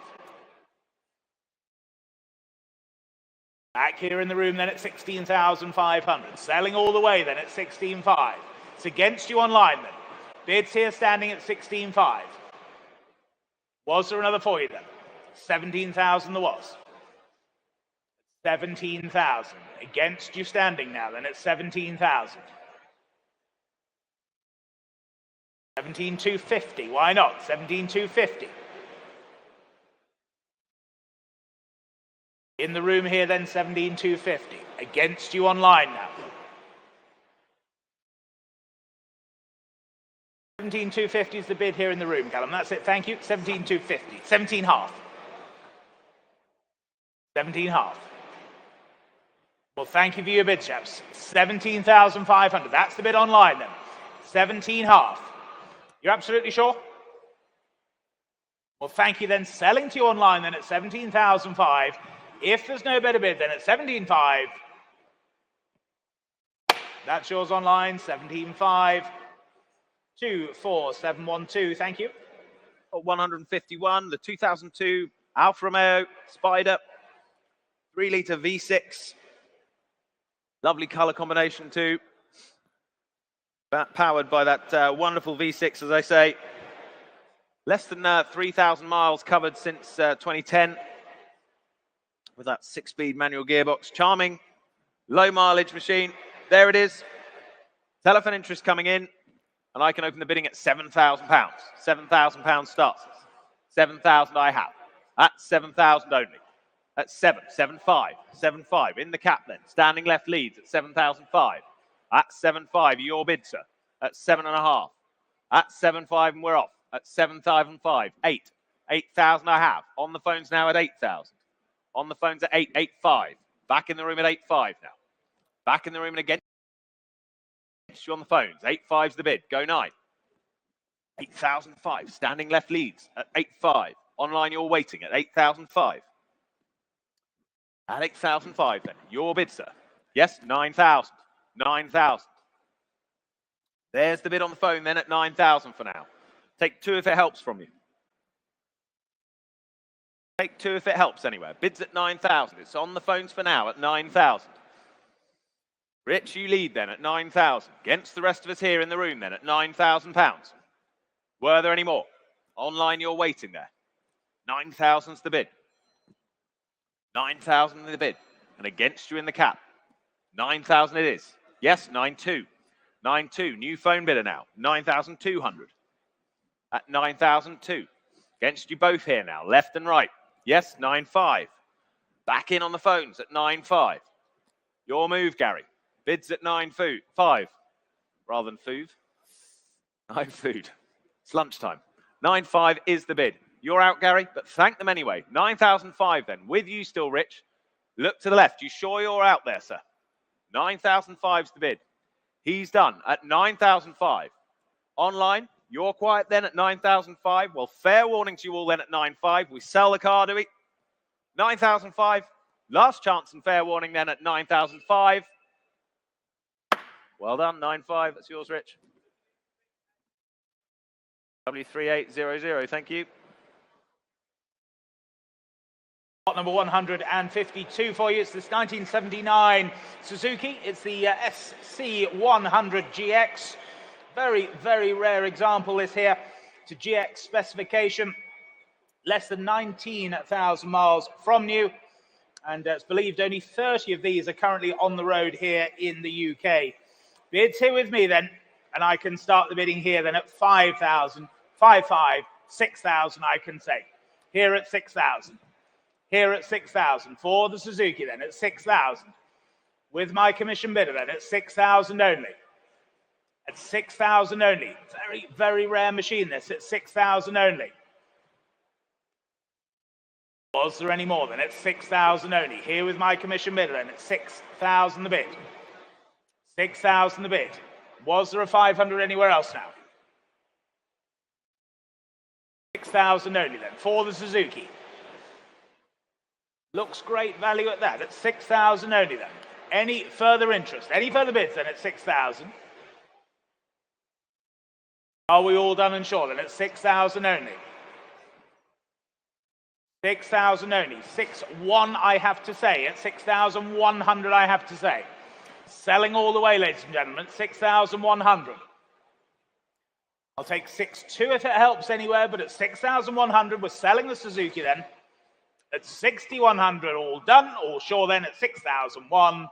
Back here in the room then at 16,500. Selling all the way then at 16,500. It's against you online then. Bids here standing at 16,500. Was there another for you then? 17,000 there was. 17,000. Against you standing now then at 17,000. 17,250. Why not? 17,250. In the room here then 17,250. Against you online now. 17,250 is the bid here in the room, Callum. That's it. Thank you. 17,250. 17,500. 17,500. Well, thank you for your bid, chaps. 17,500. That's the bid online then. 17,500. You're absolutely sure? Well, thank you then. Selling to you online then at 17,500. If there's no better bid then at 17,500. That's yours online. 17,500. 24712. Thank you. 151. The 2002 Alfa Romeo Spider 3-litre V6. Lovely colour combination too. Powered by that wonderful V6, as I say. Less than 3,000 miles covered since 2010. With that 6-speed manual gearbox. Charming, low mileage machine. There it is. Telephone interest coming in. And I can open the bidding at £7,000. £7,000 starts. 7,000 I have. That's 7,000 only. That's 7,500. 7,500. In the cap then. Standing left leads at 7,500. That's 7,500. Your bid, sir. At 7,500. That's 7,500 and we're off. At 7,500. 8. 8,000 I have. On the phones now at 8,000. On the phones at 8,500. Back in the room at 8,500 now. Back in the room and again. You on the phones. 8,500's the bid. Go 9. 8,005. Standing left leads at 8,500. Online, you're waiting at 8,005. At 8,005 then. Your bid, sir. Yes, 9,000. 9,000. There's the bid on the phone then at 9,000 for now. Take 2 if it helps from you. Take 2 if it helps anywhere. Bids at 9,000. It's on the phones for now at 9,000. Rich, you lead then at 9,000. Against the rest of us here in the room then at £9,000. Were there any more? Online, you're waiting there. 9,000's the bid. 9,000 in the bid. And against you in the cap. 9,000 it is. Yes, 9,200. 9,200. New phone bidder now. 9,200. At 9,002. Against you both here now. Left and right. Yes, 9,500. Back in on the phones at 9,500. Your move, Gary. Bids at 9,500. Rather than food. 9,000. It's lunchtime. 9,500 is the bid. You're out, Gary, but thank them anyway. 9,005 then. With you still, Rich. Look to the left. You sure you're out there, sir? 9,005's the bid. He's done at 9,005. Online, you're quiet then at 9,005. Well, fair warning to you all then at 9,500. We sell the car, do we? 9,005. Last chance and fair warning then at 9,005. Well done, 9,500. That's yours, Rich. W3800. Thank you. lot number 152 for you. It's this 1979 Suzuki. It's the SC100GX. Very, very rare example this here. It's a GX specification. Less than 19,000 miles from new. And it's believed only 30 of these are currently on the road here in the UK. Bids here with me then, and I can start the bidding here then at 5,000, 5,500, 6,000 I can say. Here at 6,000. Here at 6,000 for the Suzuki then at 6,000. With my commission bidder then at 6,000 only. At 6,000 only. Very, very rare machine this at 6,000 only. Was there any more than at 6,000 only? Here with my commission bidder then at 6,000 the bid. 6,000 the bid. Was there a 500 anywhere else now? 6,000 only then for the Suzuki. Looks great value at that. At 6,000 only then. Any further interest? Any further bids then at 6,000? Are we all done and sure then at 6,000 only? 6,000 only. 6,100 I have to say. At 6,100 I have to say. Selling all the way, ladies and gentlemen. 6,100. I'll take 6,200 if it helps anywhere, but at 6,100 we're selling the Suzuki then. At 6,100 all done, all sure then at 6,001.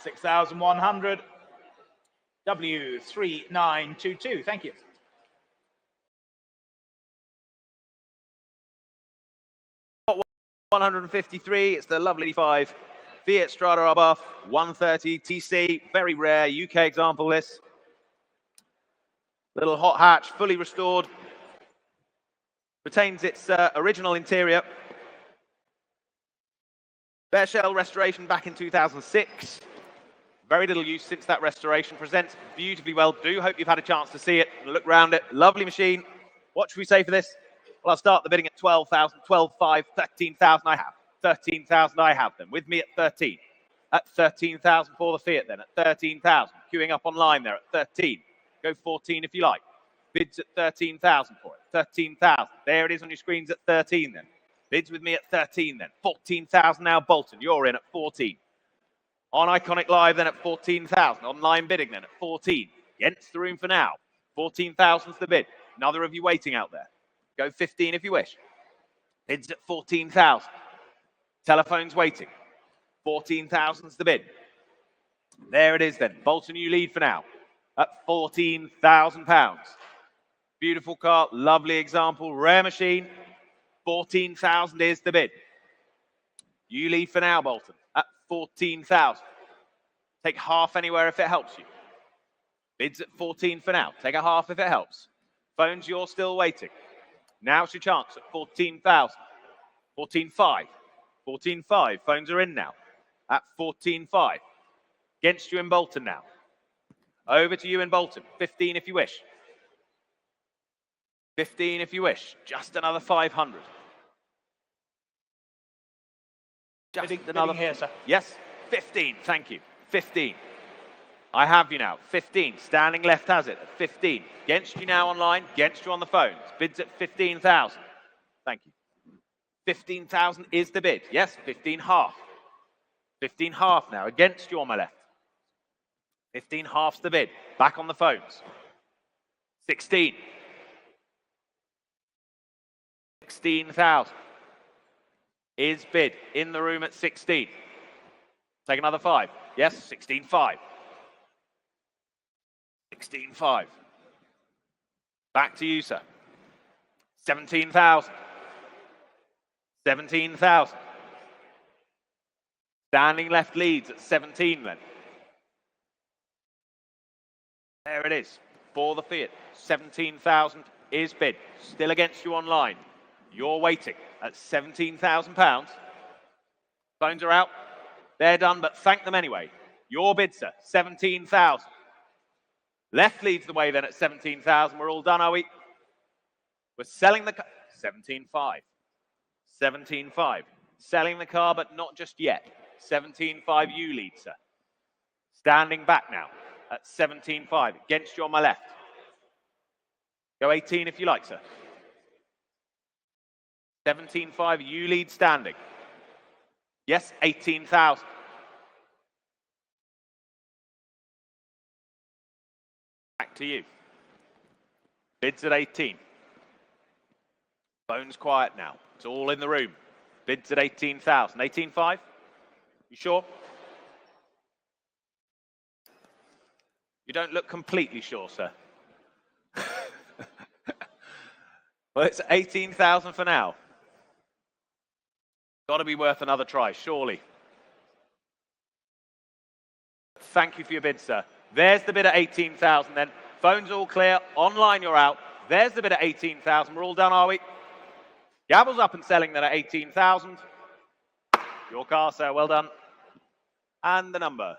6,100. W3922. Thank you. Lot 153, it's the lovely 5 Fiat Strada Arbuff 130 TC. Very rare UK example this. Little hot hatch, fully restored. Retains its original interior. Bare shell restoration back in 2006. Very little use since that restoration. Presents beautifully well. Do hope you've had a chance to see it. Look around it. Lovely machine. What should we say for this? Well, I'll start the bidding at 12,000, 12,500, 13,000 I have. 13,000 I have them. With me at 13. At 13,000 for the Fiat then. At 13,000. Queuing up online there at 13. Go 14 if you like. Bids at 13,000 for it. 13,000. There it is on your screens at 13 then. Bids with me at 13 then. 14,000 now Bolton. You're in at 14. On Iconic Live then at 14,000. Online bidding then at 14. Against the room for now. 14,000's the bid. Another of you waiting out there. Go 15 if you wish. Bids at 14,000. Telephones waiting. 14,000's the bid. There it is then. Bolton, you lead for now at £14,000. Beautiful car, lovely example, rare machine. 14,000 is the bid. You lead for now, Bolton, at 14,000. Take half anywhere if it helps you. Bids at 14 for now. Take a half if it helps. Phones, you're still waiting. Now's your chance at 14,000. 14,500. 14,500. Phones are in now at 14,500. Against you in Bolton now. Over to you in Bolton. 15 if you wish. 15 if you wish. Just another 500. Just another here, sir. Yes, 15. Thank you. 15. I have you now. 15. Standing left has it at 15. Against you now online. Against you on the phones. Bids at 15,000. Thank you. 15,000 is the bid. Yes, 15,500. 15,500 now. Against you on my left. 15,500's the bid. Back on the phones. 16. 16,000 is bid in the room at 16. Take another 5. Yes, 16,500. 16,500. Back to you, sir. 17,000. 17,000. Standing left leads at 17 then. There it is for the Fiat. 17,000 is bid. Still against you online. You're waiting at £17,000. Phones are out. They're done, but thank them anyway. Your bid, sir, 17,000. Left leads the way then at 17,000. We're all done, are we? We're selling the car. 17,500. 17,500. Selling the car, but not just yet. 17,500 you lead, sir. Standing back now at 17,500. Against you on my left. Go 18 if you like, sir. 17.5, you lead standing. Yes, 18,000. Back to you. Bids at 18. Phone's quiet now. It's all in the room. Bids at 18,000. 18.5? You sure? You don't look completely sure, sir. Well, it's 18,000 for now. Got to be worth another try, surely. Thank you for your bid, sir. There's the bid at 18,000 then. Phone's all clear. Online, you're out. There's the bid at 18,000. We're all done, are we? Gavel's up and selling that at 18,000. Your car, sir. Well done. And the number,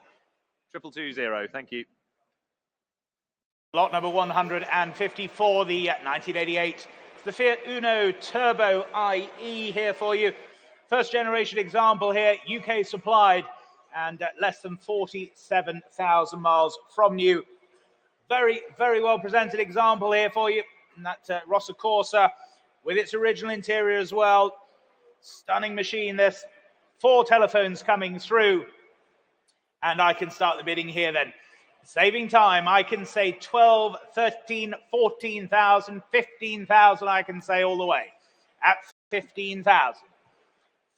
2220. Thank you. Lot number 154, the 1988. The Fiat Uno Turbo IE here for you. First generation example here, UK supplied, and less than 47,000 miles from new. Very, very well presented example here for you. And that Rossa Corsa with its original interior as well. Stunning machine this. 4 telephones coming through. And I can start the bidding here then. Saving time, I can say 12, 13, 14,000, 15,000, I can say all the way. At 15,000.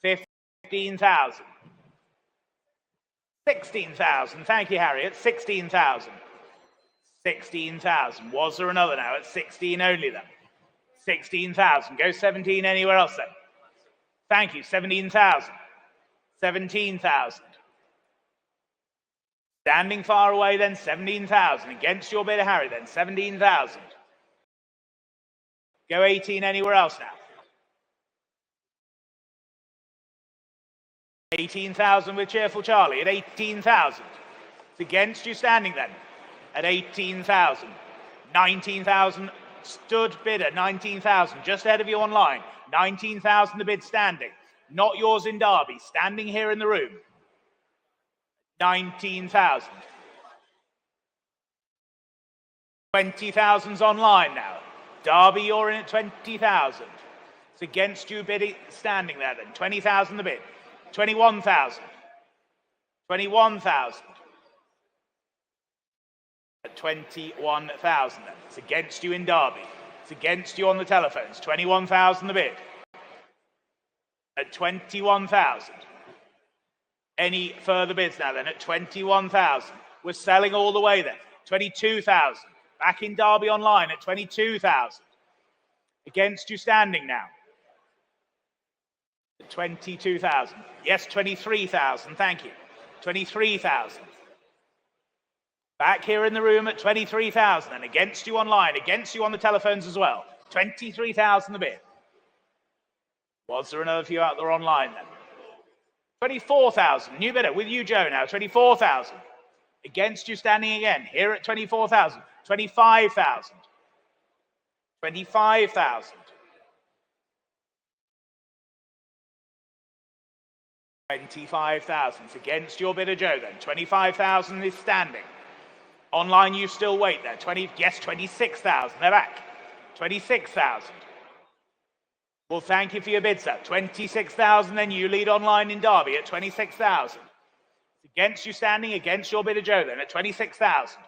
15,000. 16,000. Thank you, Harriet. 16,000. 16,000. Was there another now at 16 only then? 16,000. Go 17 anywhere else then. Thank you. 17,000. 17,000. Standing far away then, 17,000. Against your bid, Harry then, 17,000. Go 18 anywhere else now. 18,000 with Cheerful Charlie at 18,000. It's against you standing then at 18,000. 19,000 stood bidder, 19,000. Just ahead of you online. 19,000 the bid standing. Not yours in Derby, standing here in the room. 19,000. 20,000's online now. Derby, you're in at 20,000. It's against you bidding, standing there then. 20,000 the bid. 21,000. 21,000. At 21,000 then. It's against you in Derby. It's against you on the telephones. 21,000 the bid. At 21,000. Any further bids now then at 21,000. We're selling all the way then. 22,000. Back in Derby online at 22,000. Against you standing now. At 22,000. Yes, 23,000. Thank you. 23,000. Back here in the room at 23,000. And against you online. Against you on the telephones as well. 23,000 the bid. Was there another few out there online then? 24,000, new bidder with you, Joe, now, 24,000. Against you standing again, here at 24,000. 25,000. 25,000. 25,000. It's against your bidder, Joe, then. 25,000 is standing. Online, you still wait there. 26,000. They're back. 26,000. Well, thank you for your bid, sir. 26,000, then you lead online in Derby at 26,000. It's against you standing, against your bidder, Joe, then at 26,000.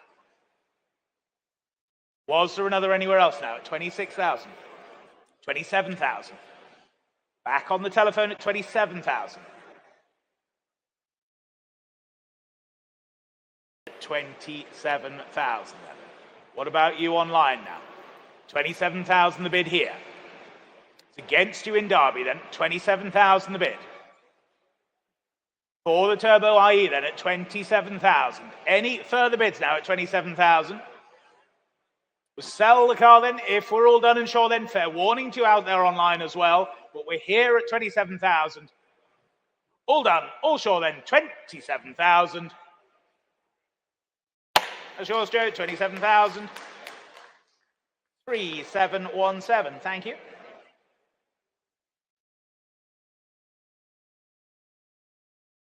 Was there another anywhere else now at 26,000? 27,000. Back on the telephone at 27,000. 27,000 then. What about you online now? 27,000 the bid here. Against you in Derby then, 27,000 the bid. For the Turbo IE then at 27,000. Any further bids now at 27,000? We'll sell the car then, if we're all done and sure then, fair warning to you out there online as well, but we're here at 27,000. All done, all sure then, 27,000. That's yours, Joe, 27,000. 3717, thank you.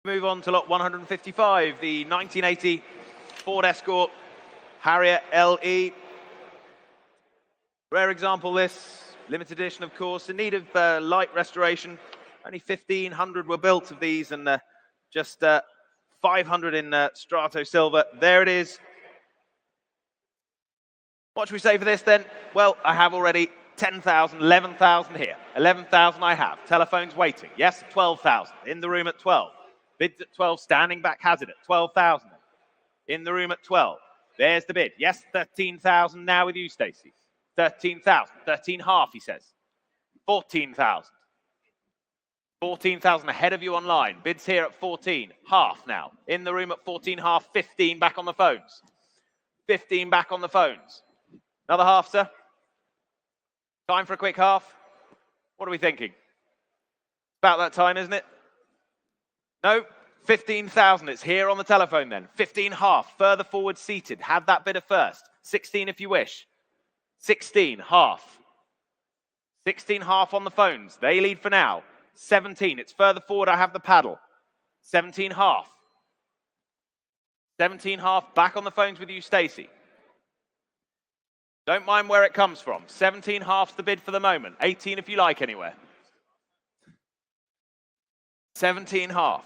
Move on to lot 155, the 1980 Ford Escort Harrier LE. Rare example this, Limited edition, of course, in need of light restoration. Only 1,500 were built of these, and just 500 in Strato Silver. There it is. What should we say for this then? Well, I have already 10,000, 11,000 here. 11,000 I have. Telephones waiting. Yes, 12,000. In the room at 12. Bids at 12, standing back has it at 12,000. In the room at 12. There's the bid. Yes, 13,000 now with you, Stacey. 13,000. 13.5, he says. 14,000. 14,000 ahead of you online. Bids here at 14. Half now. In the room at 14.5. 15 back on the phones. 15 back on the phones. Another half, sir. Time for a quick half. What are we thinking? About that time, isn't it? No, 15,000. It's here on the telephone then. 15 half, further forward seated. Have that bidder first. 16 if you wish. 16 half. 16 half on the phones. They lead for now. 17. It's further forward. I have the paddle. 17 half. 17 half back on the phones with you, Stacey. Don't mind where it comes from. 17 half's the bid for the moment. 18 if you like anywhere. 17 half.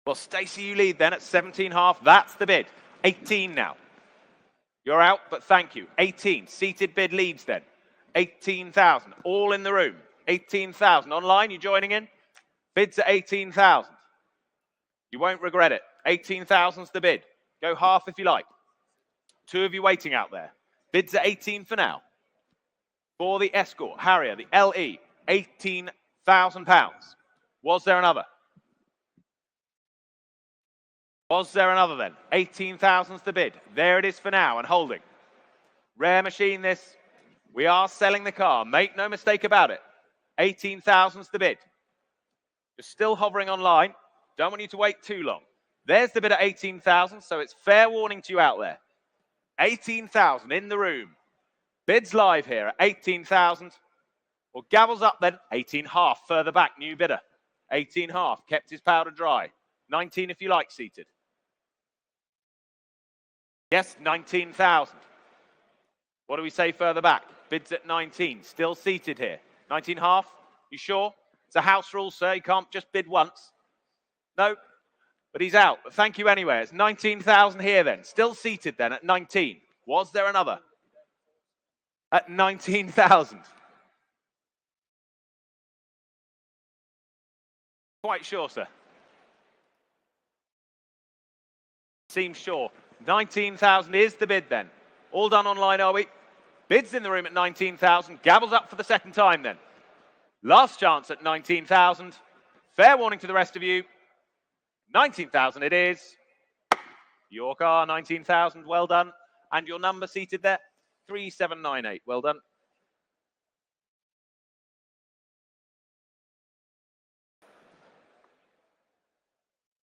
Well, Stacey, you lead then at 17 half. That's the bid. 18 now. You're out, but thank you. 18. Seated bid leads then. 18,000. All in the room. 18,000. Online, you joining in? Bids at 18,000. You won't regret it. 18,000's the bid. Go half if you like. Two of you waiting out there. Bids at 18 for now. For the Escort, Harrier, the LE, £18,000. Was there another? Was there another then? 18,000's the bid. There it is for now and holding. Rare machine this. We are selling the car. Make no mistake about it. 18,000's the bid. You're still hovering online. Don't want you to wait too long. There's the bid at 18,000, so it's fair warning to you out there. 18,000 in the room. Bids live here at 18,000. Well, gavels up then. 18 half further back, new bidder. 18 half, kept his powder dry. 19 if you like, seated. Yes, 19,000. What do we say further back? Bids at 19, still seated here. 19 half, you sure? It's a house rule, sir. You can't just bid once. No, but he's out. But thank you anyway. It's 19,000 here then. Still seated then at 19. Was there another? At 19,000. Quite sure, sir. Seems sure. 19,000 is the bid then. All done online, are we? Bids in the room at 19,000. Gavels up for the second time then. Last chance at 19,000. Fair warning to the rest of you. 19,000 it is. Your car, 19,000. Well done. And your number seated there, 3798. Well done.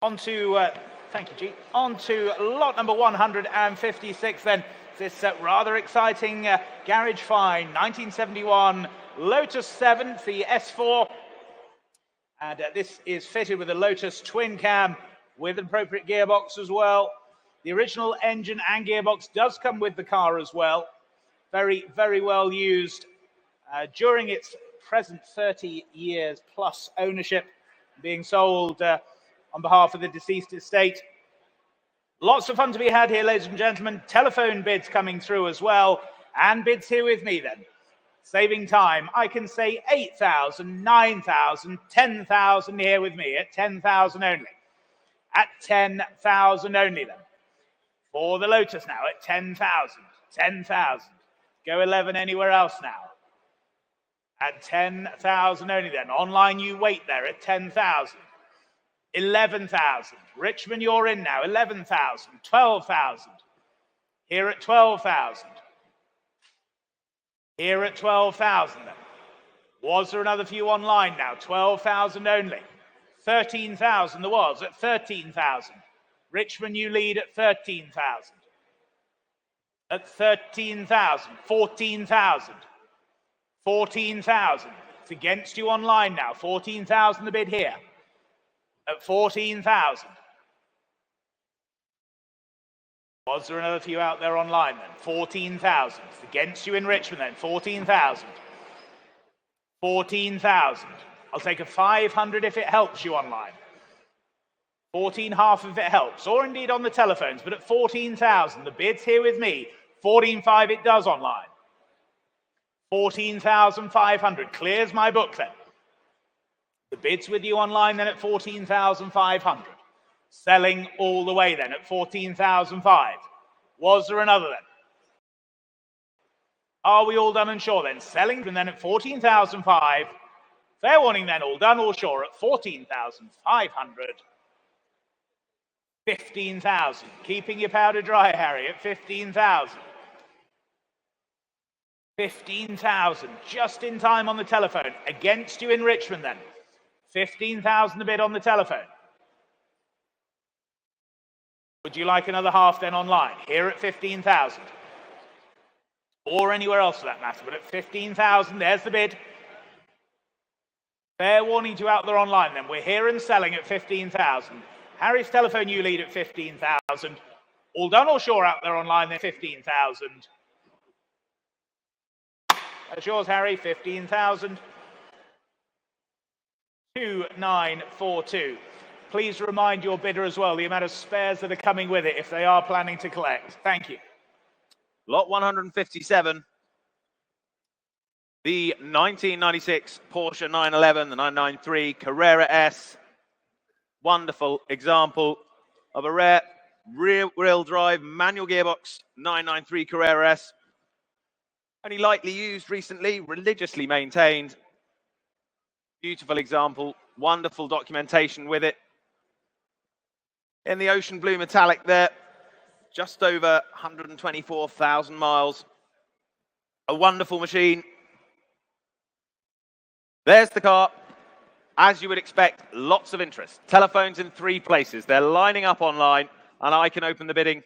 On to, thank you, G. On to lot number 156 then. This rather exciting garage find, 1971 Lotus 7, the S4. And this is fitted with a Lotus twin cam with an appropriate gearbox as well. The original engine and gearbox does come with the car as well. Very, very well used during its present 30 years plus ownership, being sold on behalf of the deceased estate. Lots of fun to be had here, ladies and gentlemen. Telephone bids coming through as well. And bids here with me then. Saving time, I can say 8,000, 9,000, 10,000 here with me at 10,000 only. At 10,000 only then. For the Lotus now at 10,000, 10,000. Go 11 anywhere else now. At 10,000 only then. Online you wait there at 10,000. 11,000. Richmond, you're in now. 11,000. 12,000. Here at 12,000. Here at 12,000 then. Was there another few online now? 12,000 only. 13,000 there was at 13,000. Richmond, you lead at 13,000. At 13,000. 14,000. 14,000. It's against you online now. 14,000 the bid here. At 14,000. Was there another for you out there online then? 14,000. Against you in Richmond then, 14,000. 14,000. I'll take a 500 if it helps you online. 14 half if it helps, or indeed on the telephones, but at 14,000, the bid's here with me. 14.5 it does online. 14,500, clears my book then. The bid's with you online then at 14,500. Selling all the way then at 14,005. Was there another then? Are we all done and sure then? Selling and then at 14,005. Fair warning then, all done, all sure at 14,500. 15,000. Keeping your powder dry, Harry, at 15,000. 15,000. Just in time on the telephone. Against you in Richmond then. 15,000 a bid on the telephone. Would you like another half then online? Here at 15,000. Or anywhere else for that matter, but at 15,000, there's the bid. Fair warning to you out there online then. We're here and selling at 15,000. Harry's telephone, you lead at 15,000. All done or sure out there online then, 15,000. That's yours, Harry, 15,000. 2942. Please remind your bidder as well the amount of spares that are coming with it if they are planning to collect. Thank you. Lot 157. The 1996 Porsche 911, the 993 Carrera S. Wonderful example of a rare rear-wheel drive manual gearbox 993 Carrera S. Only lightly used recently, religiously maintained. Beautiful example, wonderful documentation with it. In the ocean blue metallic there, just over 124,000 miles. A wonderful machine. There's the car. As you would expect, lots of interest. Telephones in 3 places. They're lining up online, and I can open the bidding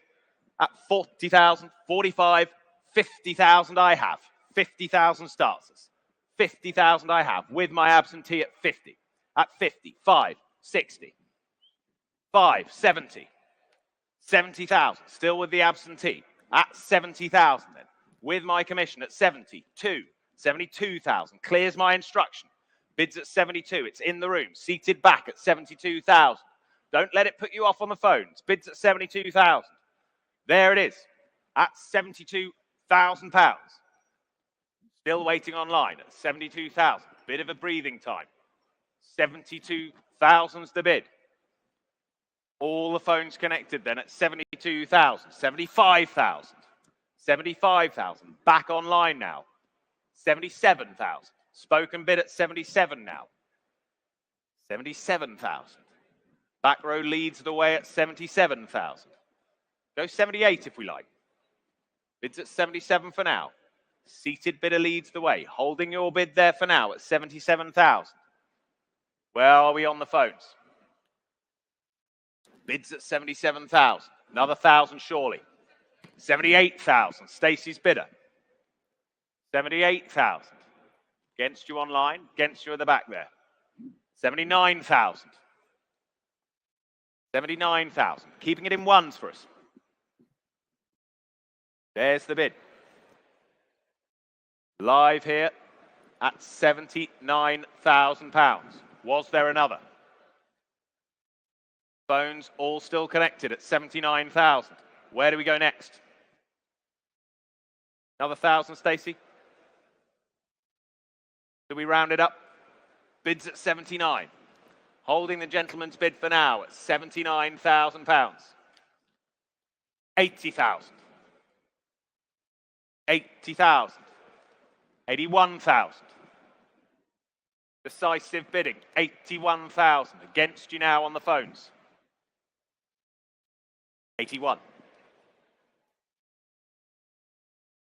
at 40,000, 45, 50,000 I have. 50,000 starts us. 50,000 I have, with my absentee at 50. At 50, 5, 60. 5, 70. 70,000, still with the absentee. At 70,000 then, with my commission at 72. 72,000, clears my instruction. Bids at 72, it's in the room, seated back at 72,000. Don't let it put you off on the phones. Bids at 72,000. There it is, at 72,000 pounds. Still waiting online at 72,000. Bit of a breathing time. 72,000's the bid. All the phones connected then at 72,000, 75,000, 75,000. Back online now. 77,000. Spoken bid at 77 now. 77,000. Back row leads the way at 77,000. Go 78 if we like. Bids at 77 for now. Seated bidder leads the way. Holding your bid there for now at 77,000. Where are we on the phones? Bids at 77,000. Another 1,000 surely. 78,000. Stacey's bidder. 78,000. Against you online. Against you at the back there. 79,000. 79,000. Keeping it in ones for us. There's the bid. Live here at £79,000. Was there another? Phones all still connected at 79,000. Where do we go next? Another 1,000, Stacey? Do we round it up? Bids at 79. Holding the gentleman's bid for now at £79,000. 80,000. 80,000. 81,000. Decisive bidding, 81,000. Against you now on the phones. 81.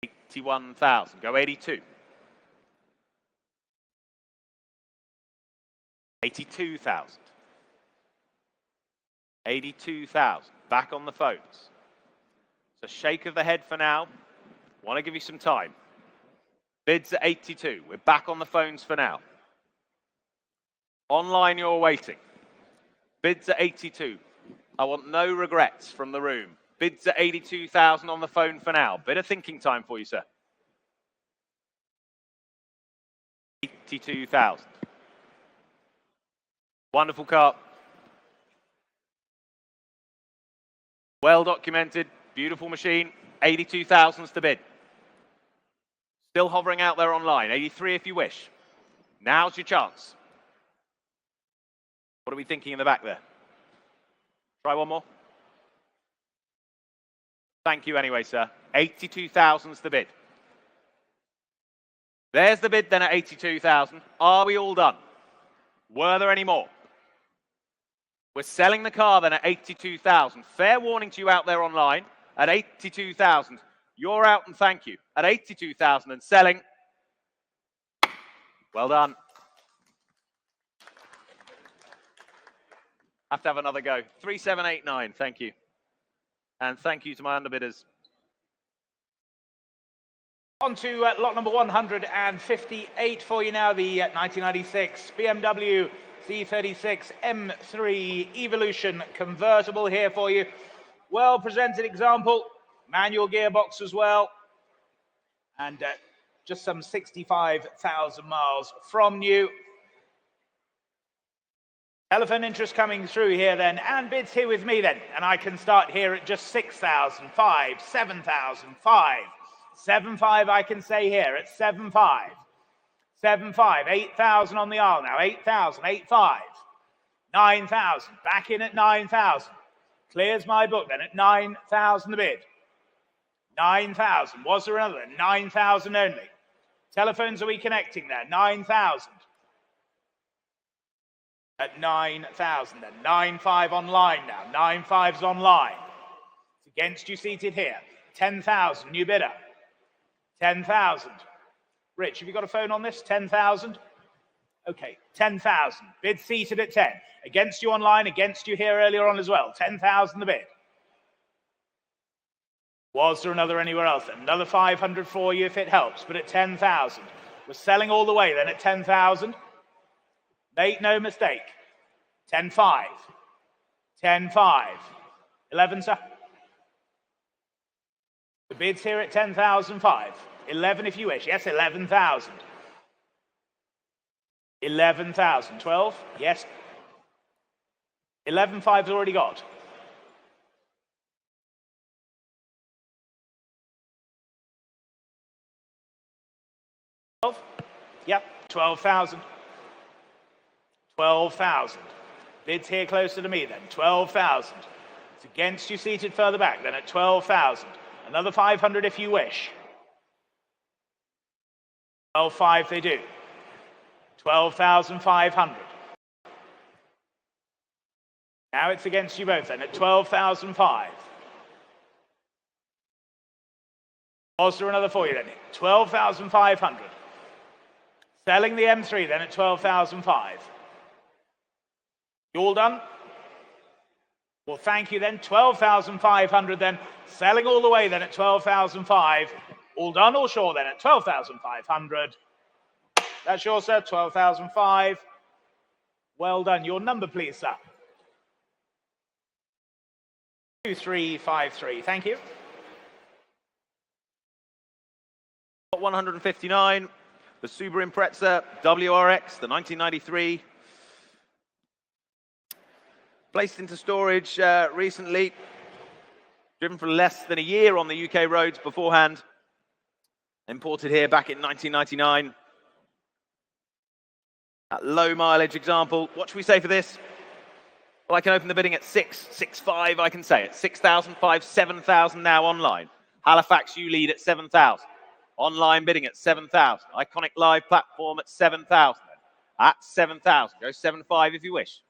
81,000. Go 82. 82,000. 82,000. Back on the phones. It's a shake of the head for now. Want to give you some time. Bids at 82. We're back on the phones for now. Online, you're waiting. Bids at 82. I want no regrets from the room. Bids at 82,000 on the phone for now. Bit of thinking time for you, sir. 82,000. Wonderful car. Well documented, beautiful machine. 82,000's the bid. Still hovering out there online. 83 if you wish. Now's your chance. What are we thinking in the back there? Try one more. Thank you anyway, sir. 82,000's the bid. There's the bid then at 82,000. Are we all done? Were there any more? We're selling the car then at 82,000. Fair warning to you out there online. At 82,000, you're out and thank you. At 82,000 and selling. Well done. Have to have another go. 3789, thank you. And thank you to my underbidders. On to lot number 158 for you now, the 1996 BMW Z36 M3 Evolution convertible here for you. Well presented example, manual gearbox as well, and just some 65,000 miles from new. Telephone interest coming through here then, and bids here with me then, and I can start here at just 6,000, 5, 7,000, 5, 7,500 I can say here at 7,500, 7,500, 8,000 on the aisle now, 8,000, 8,500, 9,000, back in at 9,000, clears my book then at 9,000 the bid, 9,000, was there another? 9,000 only. Telephones are we connecting there? 9,000. At 9,000 then, 9,500 online now, 9,500's online. It's against you seated here, 10,000, new bidder, 10,000. Rich, have you got a phone on this? 10,000? Okay, 10,000, bid seated at 10. Against you online, against you here earlier on as well, 10,000 the bid. Was there another anywhere else? Another 500 for you if it helps, but at 10,000. We're selling all the way then at 10,000. Make no mistake. 10,500. 10,500. 11, sir. The bid's here at 10,500. 11 if you wish. Yes, 11,000. 11,000. 12? Yes. 11,500's already got. 12? Yep, 12,000. 12,000. Bids here closer to me then. 12,000. It's against you seated further back then at 12,000. Another 500 if you wish. 12,500 they do. 12,500. Now it's against you both then at 12,500. Was there another for you then? 12,500. Selling the M3 then at 12,500. You all done? Well, thank you then. 12,500 then. Selling all the way then at 12,500. All done, all sure then at 12,500. That's yours, sir. 12,500. Well done. Your number, please, sir. 2353. Thank you. 159, the Subaru Impreza WRX, the 1993. Placed into storage recently, driven for less than a year on the UK roads beforehand. Imported here back in 1999. That low mileage example. What should we say for this? Well, I can open the bidding at 6,650, I can say it. 6,005, 7,000 now online. Halifax, you lead at 7,000. Online bidding at 7,000. Iconic live platform at 7,000. At 7,000. Go 7,500 if you wish.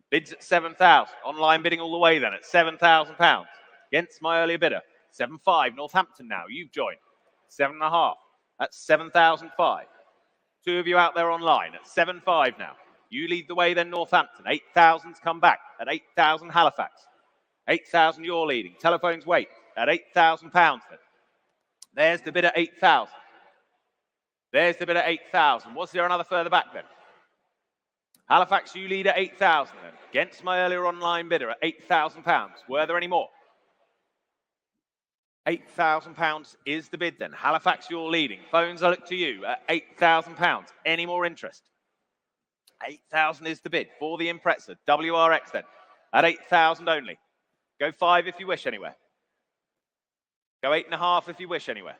Bids at 7,000. Online bidding all the way then at £7,000. Against my earlier bidder. 7,500. Northampton now. You've joined. 7,500. That's 7,005. Two of you out there online at 7,500 now. You lead the way then Northampton. 8,000's come back at 8,000 Halifax. 8,000 you're leading. Telephones wait at £8,000 then. There's the bid at 8,000. There's the bid at 8,000. Was there another further back then? Halifax, you lead at 8,000 then. Against my earlier online bidder at £8,000. Were there any more? £8,000 is the bid then. Halifax, you're leading. Phones, I look to you at £8,000. Any more interest? 8,000 is the bid for the Impreza. WRX then at 8,000 only. Go 5 if you wish anywhere. Go 8.5 if you wish anywhere.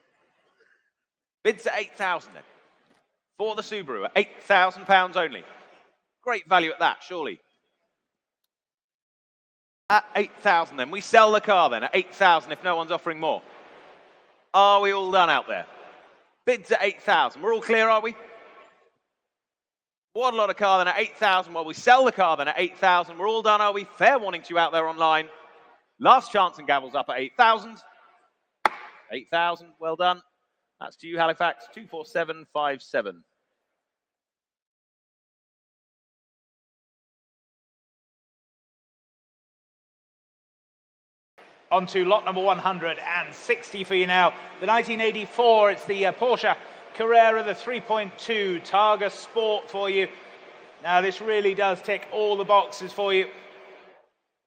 Bids at 8,000 then. For the Subaru at £8,000 only. Great value at that, surely. At 8,000 then. We sell the car then at 8,000 if no one's offering more. Are we all done out there? Bids at 8,000. We're all clear, are we? What a lot of car then at 8,000. Well, we sell the car then at 8,000. We're all done, are we? Fair warning to you out there online. Last chance and Gavel's up at 8,000. 8,000, well done. That's to you, Halifax, 24757. On to lot number 160 for you now. The 1984, it's the Porsche Carrera, the 3.2 Targa Sport for you. Now, this really does tick all the boxes for you.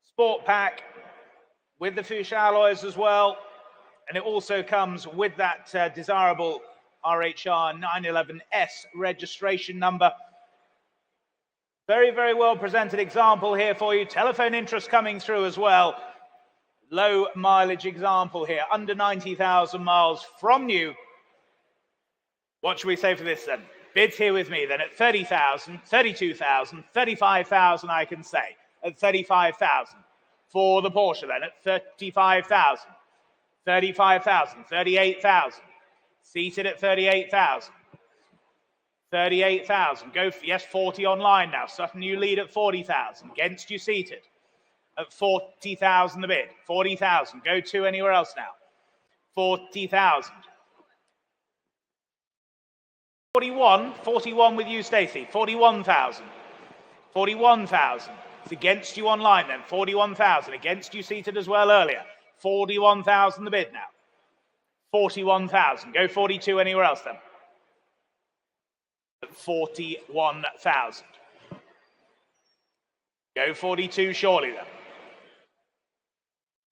Sport pack with the Fuchs alloys as well. And it also comes with that desirable RHR 911S registration number. Very, very well presented example here for you. Telephone interest coming through as well. Low mileage example here, under 90,000 miles from new. What should we say for this then? Bids here with me then at 30,000, 32,000, 35,000 I can say. At 35,000. For the Porsche then at 35,000. 35,000, 38,000. Seated at 38,000. 38,000. Go, yes, 40 online now. Sutton, you lead at 40,000. Against you seated at 40,000 the bid. 40,000. Go to anywhere else now. 40,000. 41 with you, Stacey. 41,000. 41,000. It's against you online then. 41,000. Against you seated as well earlier. 41,000 the bid now. 41,000. Go 42 anywhere else then. 41,000. Go 42 surely then.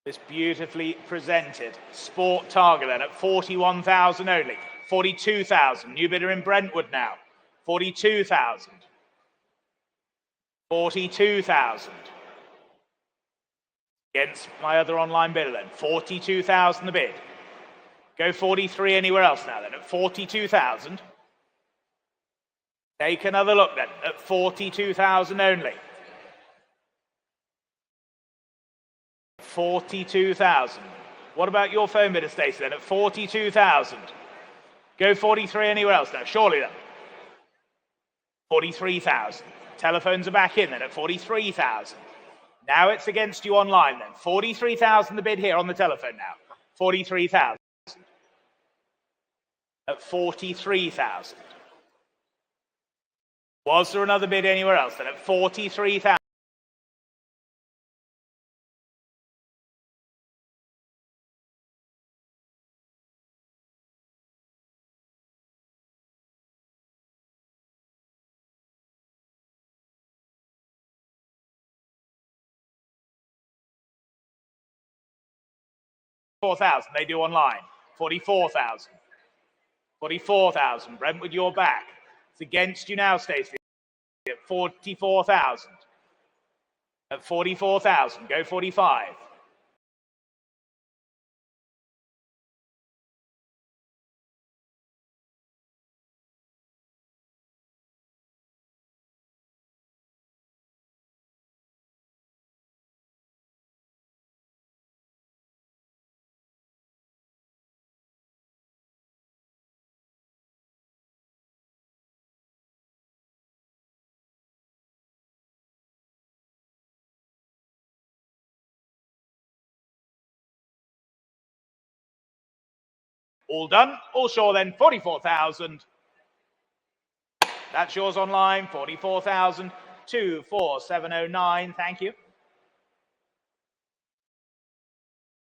This beautifully presented Sport Targa then at 41,000 only. 42,000. New bidder in Brentwood now. 42,000. 42,000. Against my other online bidder then. 42,000 the bid. Go 43 anywhere else now then at 42,000. Take another look then at 42,000 only. 42,000. What about your phone bidder, Stacey, then at 42,000? Go 43 anywhere else now, surely then. 43,000. Telephones are back in then at 43,000. Now it's against you online then. 43,000 the bid here on the telephone now. 43,000. At 43,000. Was there another bid anywhere else then at 43,000? They do online. 44,000. 44,000. Brentwood, you're back. It's against you now, Stacey. At 44,000. At 44,000. Go 45. All done, all sure then, 44,000. That's yours online, 44,000, 24709, thank you.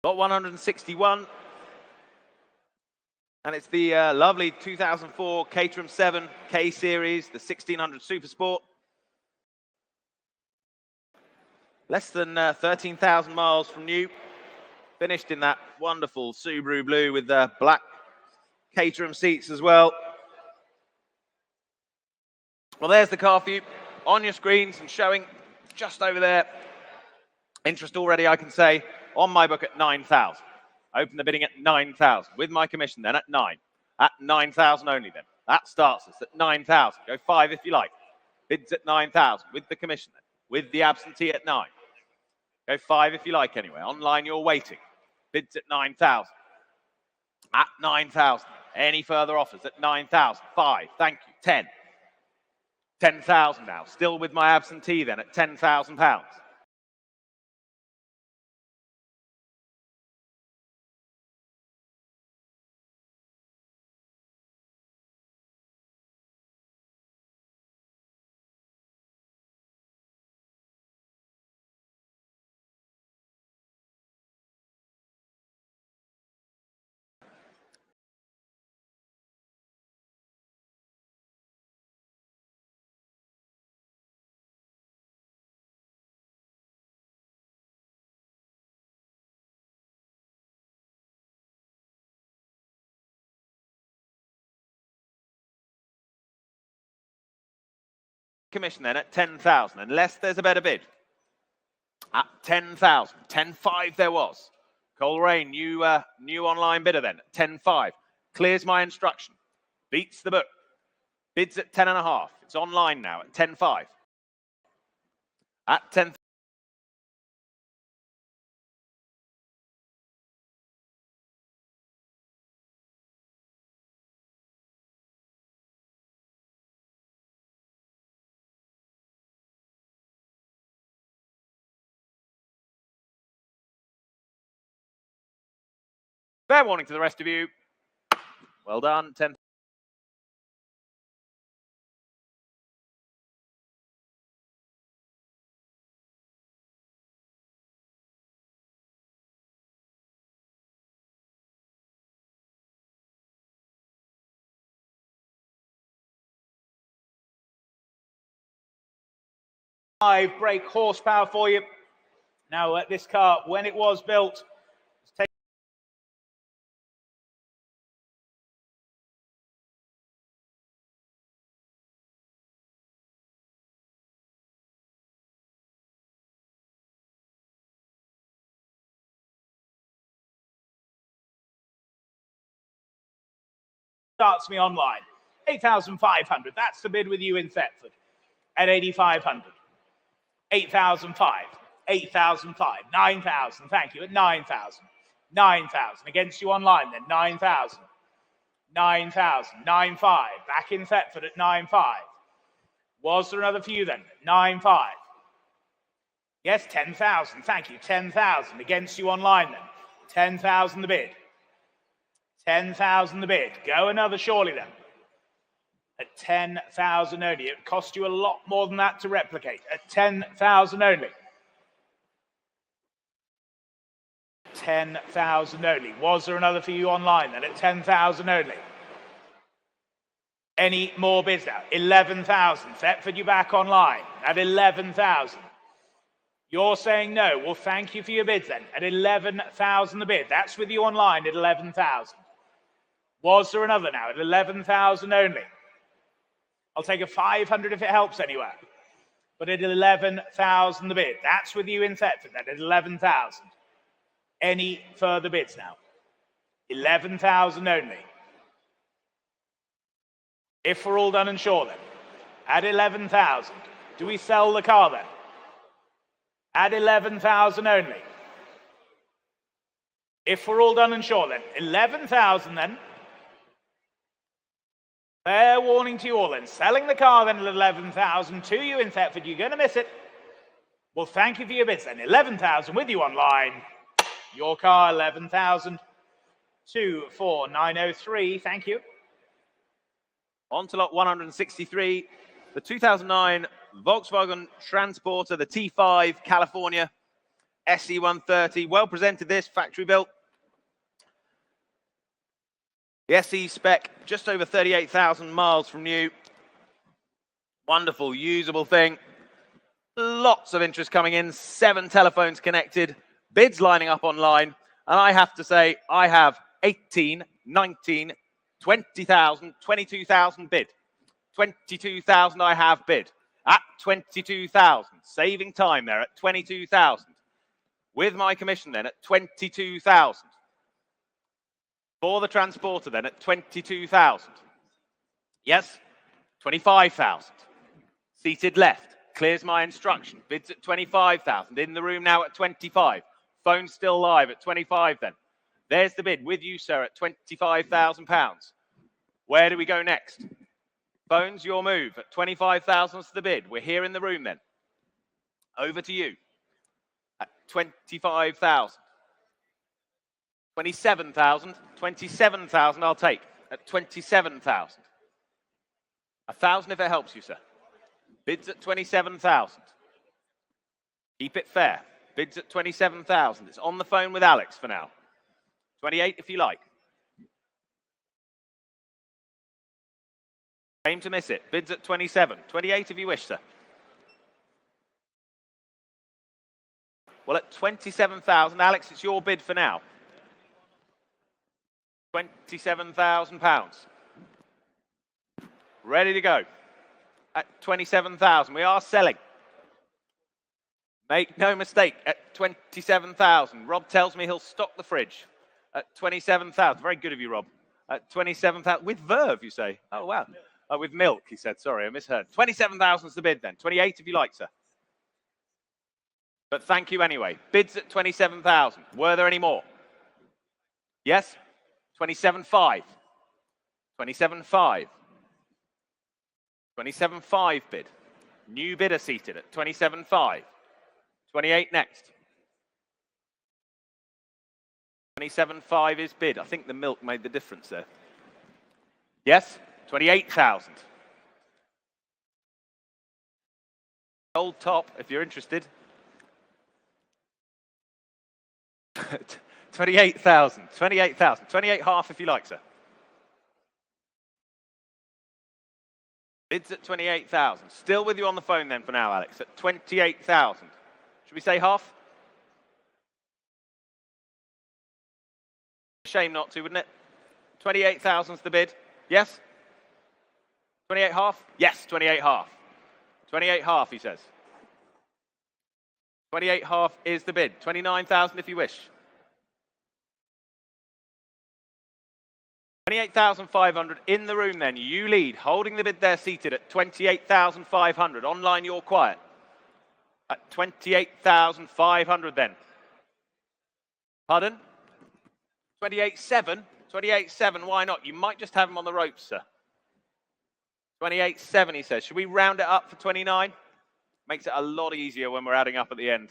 Lot 161. And it's the lovely 2004 Caterham 7 K Series, the 1600 Super Sport. Less than 13,000 miles from new. Finished in that wonderful Subaru blue with the black catering seats as well. Well, there's the car for you on your screens and showing just over there. Interest already, I can say, on my book at 9,000. Open the bidding at 9,000 with my commission then at 9. At 9,000 only then. That starts us at 9,000. Go 5 if you like. Bids at 9,000 with the commission then. With the absentee at 9. Go 5 if you like anyway. Online you're waiting. Bids at 9,000. At 9,000. Any further offers at 9,000. 5. Thank you. 10. 10,000 now. Still with my absentee then at £10,000. Commission then at 10,000, unless there's a better bid. At 10,000, 10.5 there was. Coleraine, new online bidder then, at 10.5. Clears my instruction, beats the book. Bids at 10.5. It's online now at 10.5. At 10. Fair warning to the rest of you. Well done. 10. Brake horsepower for you. Now, this car, when it was built, starts me online. 8,500. That's the bid with you in Thetford at 8,500. 8,005. 8,005. 9,000. Thank you. At 9,000. 9,000. Against you online then. 9,000. 9,000. 9,5. Back in Thetford at 9,5. Was there another for you then? 9,5. Yes, 10,000. Thank you. 10,000. Against you online then. 10,000 the bid. 10,000 the bid. Go another surely then. At 10,000 only. It would cost you a lot more than that to replicate. At 10,000 only. 10,000 only. Was there another for you online then? At 10,000 only. Any more bids now? 11,000. Thetford, you back online at 11,000. You're saying no. Well, thank you for your bids then. At 11,000 the bid. That's with you online at 11,000. Was there another now at 11,000 only? I'll take a 500 if it helps anywhere. But at 11,000 the bid. That's with you in Thetford then at 11,000. Any further bids now? 11,000 only. If we're all done and sure then. At 11,000. Do we sell the car then? At 11,000 only. If we're all done and sure then. 11,000 then. Fair warning to you all then. Selling the car then at 11,000 to you in Thetford. You're going to miss it. Well, thank you for your bids then. 11,000 with you online. Your car, 11,000. 24903. Thank you. On to lot 163. The 2009 Volkswagen Transporter, the T5 California SE130. Well presented this, factory built. The SE spec, just over 38,000 miles from new. Wonderful, usable thing. Lots of interest coming in, 7 telephones connected, bids lining up online. And I have to say, I have 18, 19, 20,000, 22,000 bid. 22,000 I have bid. At 22,000, saving time there at 22,000. With my commission then at 22,000. For the transporter then at 22,000. Yes, 25,000. Seated left, clears my instruction. Bids at 25,000. In the room now at 25. Phone still live at 25 then. There's the bid with you, sir, at £25,000. Where do we go next? Phones, your move at 25,000 is the bid. We're here in the room then. Over to you at 25,000. 27,000. 27,000 I'll take at 27,000. 1,000 if it helps you, sir. Bids at 27,000. Keep it fair. Bids at 27,000. It's on the phone with Alex for now. 28 if you like. Aim to miss it. Bids at 27. 28 if you wish, sir. Well, at 27,000, Alex, it's your bid for now. £27,000. Ready to go. At 27,000, we are selling. Make no mistake, at 27,000. Rob tells me he'll stock the fridge. At 27,000. Very good of you, Rob. At 27,000. With verve, you say? Oh, wow. With milk, he said. Sorry, I misheard. 27,000 is the bid then. 28 if you like, sir. But thank you anyway. Bids at 27,000. Were there any more? Yes? 27.5. 27.5. 27.5 bid. New bidder seated at 27.5. 28 next. 27.5 is bid. I think the milk made the difference there. Yes? 28,000. Gold top, if you're interested. 28,000. 28,000. 28.5 if you like, sir. Bids at 28,000. Still with you on the phone then for now, Alex, at 28,000. Should we say half? Shame not to, wouldn't it? 28,000 is the bid. Yes? 28.5? Yes, 28.5. 28.5, he says. 28.5 is the bid. 29,000 if you wish. 28,500 in the room then. You lead, holding the bid there seated at 28,500. Online, you're quiet. At 28,500 then. Pardon? 28.7? 28.7, why not? You might just have him on the ropes, sir. 28.7, he says. Should we round it up for 29? Makes it a lot easier when we're adding up at the end.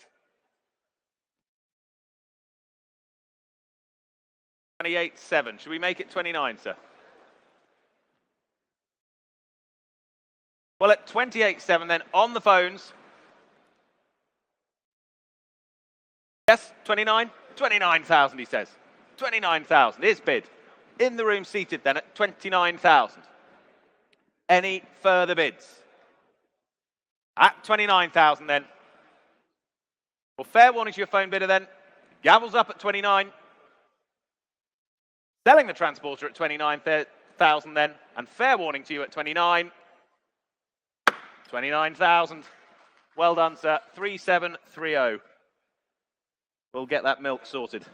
28.7. Should we make it 29, sir? Well, at 28.7 then, on the phones. Yes, 29? 29,000, he says. 29,000 is bid. In the room seated then at 29,000. Any further bids? At 29,000 then. Well, fair warning to your phone bidder then. Gavels up at 29. Selling the transporter at 29,000 then. And fair warning to you at 29. 29,000. Well done, sir. 3730. We'll get that milk sorted.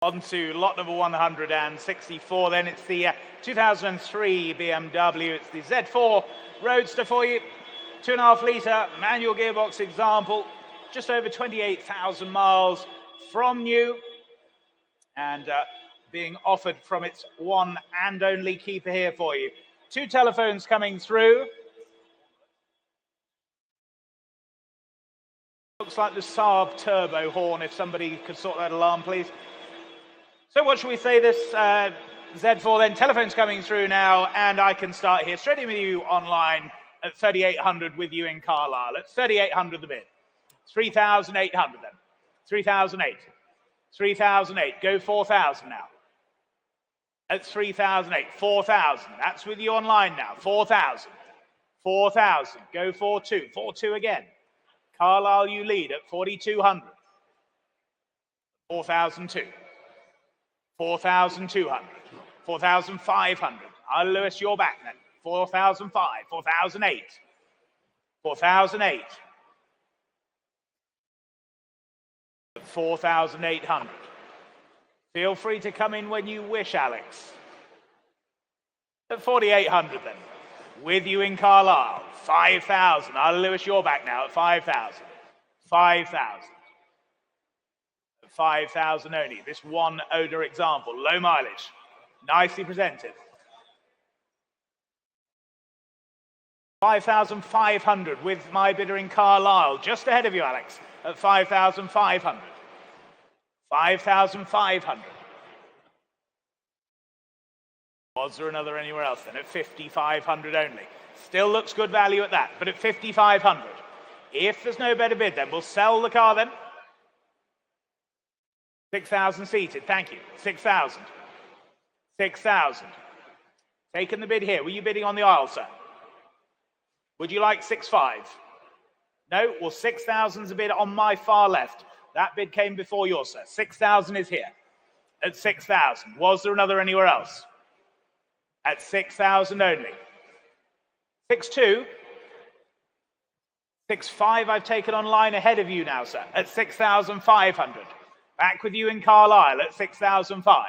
On to lot number 164 then. It's the 2003 BMW. It's the Z4 Roadster for you. 2.5 litre manual gearbox example. Just over 28,000 miles from new. And being offered from its one and only keeper here for you. 2 telephones coming through. Looks like the Saab turbo horn, if somebody could sort that alarm, please. So what should we say this Z4 then? Telephone's coming through now, and I can start here straight in with you online at 3,800 with you in Carlisle. At 3,800 the bid. 3,800 then. 3,008. 3,008. Go 4,000 now. At 3,008. 4,000. That's with you online now. 4,000. 4,000. Go 4,2. 4,2 again. Carlisle, you lead at 4,200. 4,002. 4,200. 4,500. Lewis, you're back then. 4,005. 4,008. 4,008. 4,800. Feel free to come in when you wish, Alex. At 4,800 then. With you in Carlisle. 5,000. Lewis, you're back now at 5,000. 5,000. 5,000 only. This one owner example. Low mileage. Nicely presented. 5,500 with my bidder in Carlisle. Just ahead of you, Alex, at 5,500. 5,500. Was there another anywhere else then? At 5,500 only. Still looks good value at that, but at 5,500. If there's no better bid, then we'll sell the car then. 6,000 seated, thank you. 6,000. 6,000. Taking the bid here. Were you bidding on the aisle, sir? Would you like 6,500? No? Well, 6,000's a bid on my far left. That bid came before yours, sir. 6,000 is here. At 6,000. Was there another anywhere else? At 6,000 only. 6,200. 6,500 I've taken online ahead of you now, sir. At 6,500. Back with you in Carlisle at 6,500.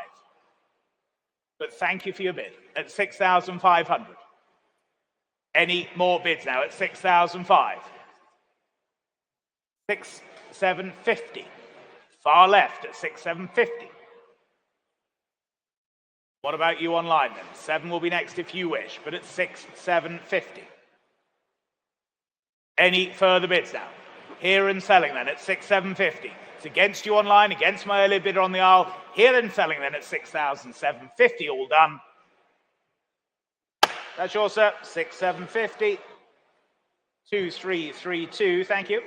But thank you for your bid at 6,500. Any more bids now at 6,500? 6,750. Far left at 6,750. What about you online then? 7 will be next if you wish, but at 6,750. Any further bids now? Here and selling then at 6,750. It's against you online, against my earlier bidder on the aisle. Here and selling then at 6,750. All done. That's yours, sir. 6,750. 2,332. Thank you.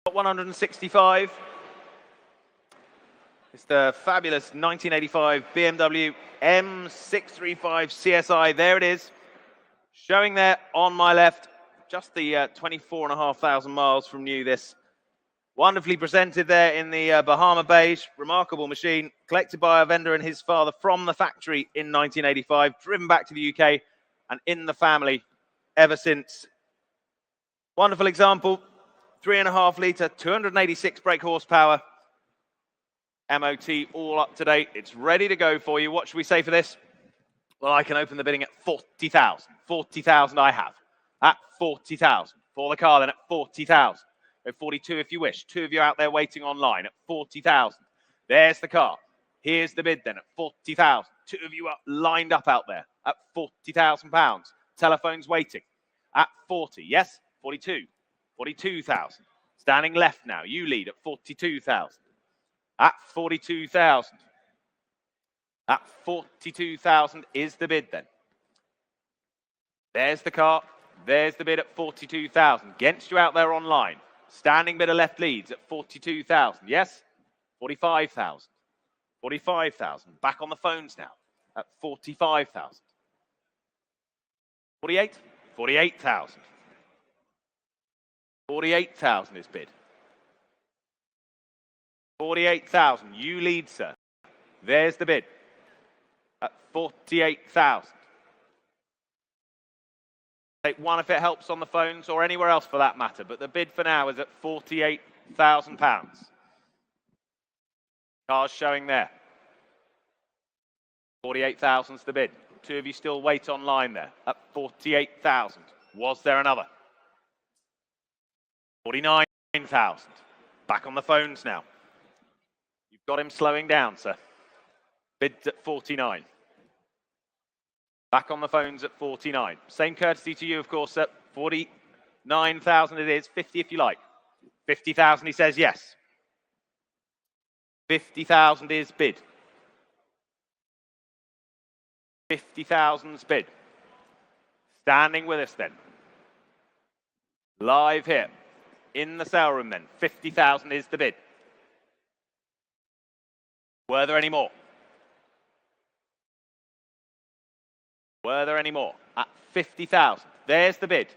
Got 165. It's the fabulous 1985 BMW M635 CSI. There it is. Showing there on my left. Just the 24,500 miles from new. This wonderfully presented there in the Bahama beige. Remarkable machine. Collected by a vendor and his father from the factory in 1985. Driven back to the UK and in the family ever since. Wonderful example. 3.5 litre, 286 brake horsepower. MOT all up to date. It's ready to go for you. What should we say for this? Well, I can open the bidding at 40,000. 40,000 I have. At 40,000. For the car then at 40,000. Go 42 if you wish. 2 of you out there waiting online at 40,000. There's the car. Here's the bid then at 40,000. 2 of you are lined up out there at £40,000. Telephones waiting at 40. Yes? 42. 42,000. Standing left now. You lead at 42,000. At 42,000. At 42,000 is the bid then. There's the car. There's the bid at 42,000. Against you out there online. Standing bidder left leads at 42,000. Yes? 45,000. 45,000. Back on the phones now at 45,000. 48? 48,000. 48,000 is bid. 48,000. You lead, sir. There's the bid at 48,000. Take one if it helps on the phones or anywhere else for that matter, but the bid for now is at £48,000. Cars showing there. 48,000 is the bid. 2 of you still wait online there at 48,000. Was there another? 49,000. Back on the phones now. You've got him slowing down, sir. Bids at 49. Back on the phones at 49. Same courtesy to you, of course, at 49,000 it is. 50 if you like. 50,000 he says yes. 50,000 is bid. 50,000's bid. Standing with us then. Live here. In the sale room then. 50,000 is the bid. Were there any more? Were there any more? At 50,000. There's the bid.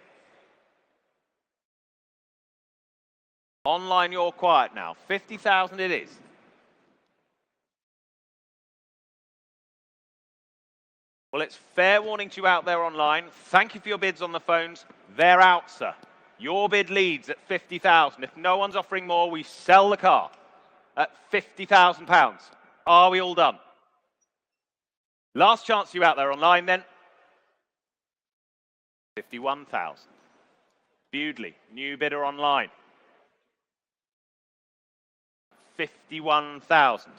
Online, you're quiet now. 50,000 it is. Well, it's fair warning to you out there online. Thank you for your bids on the phones. They're out, sir. Your bid leads at 50,000. If no one's offering more, we sell the car at £50,000. Are we all done? Last chance to you out there online then. 51,000. Bewdley, new bidder online. 51,000.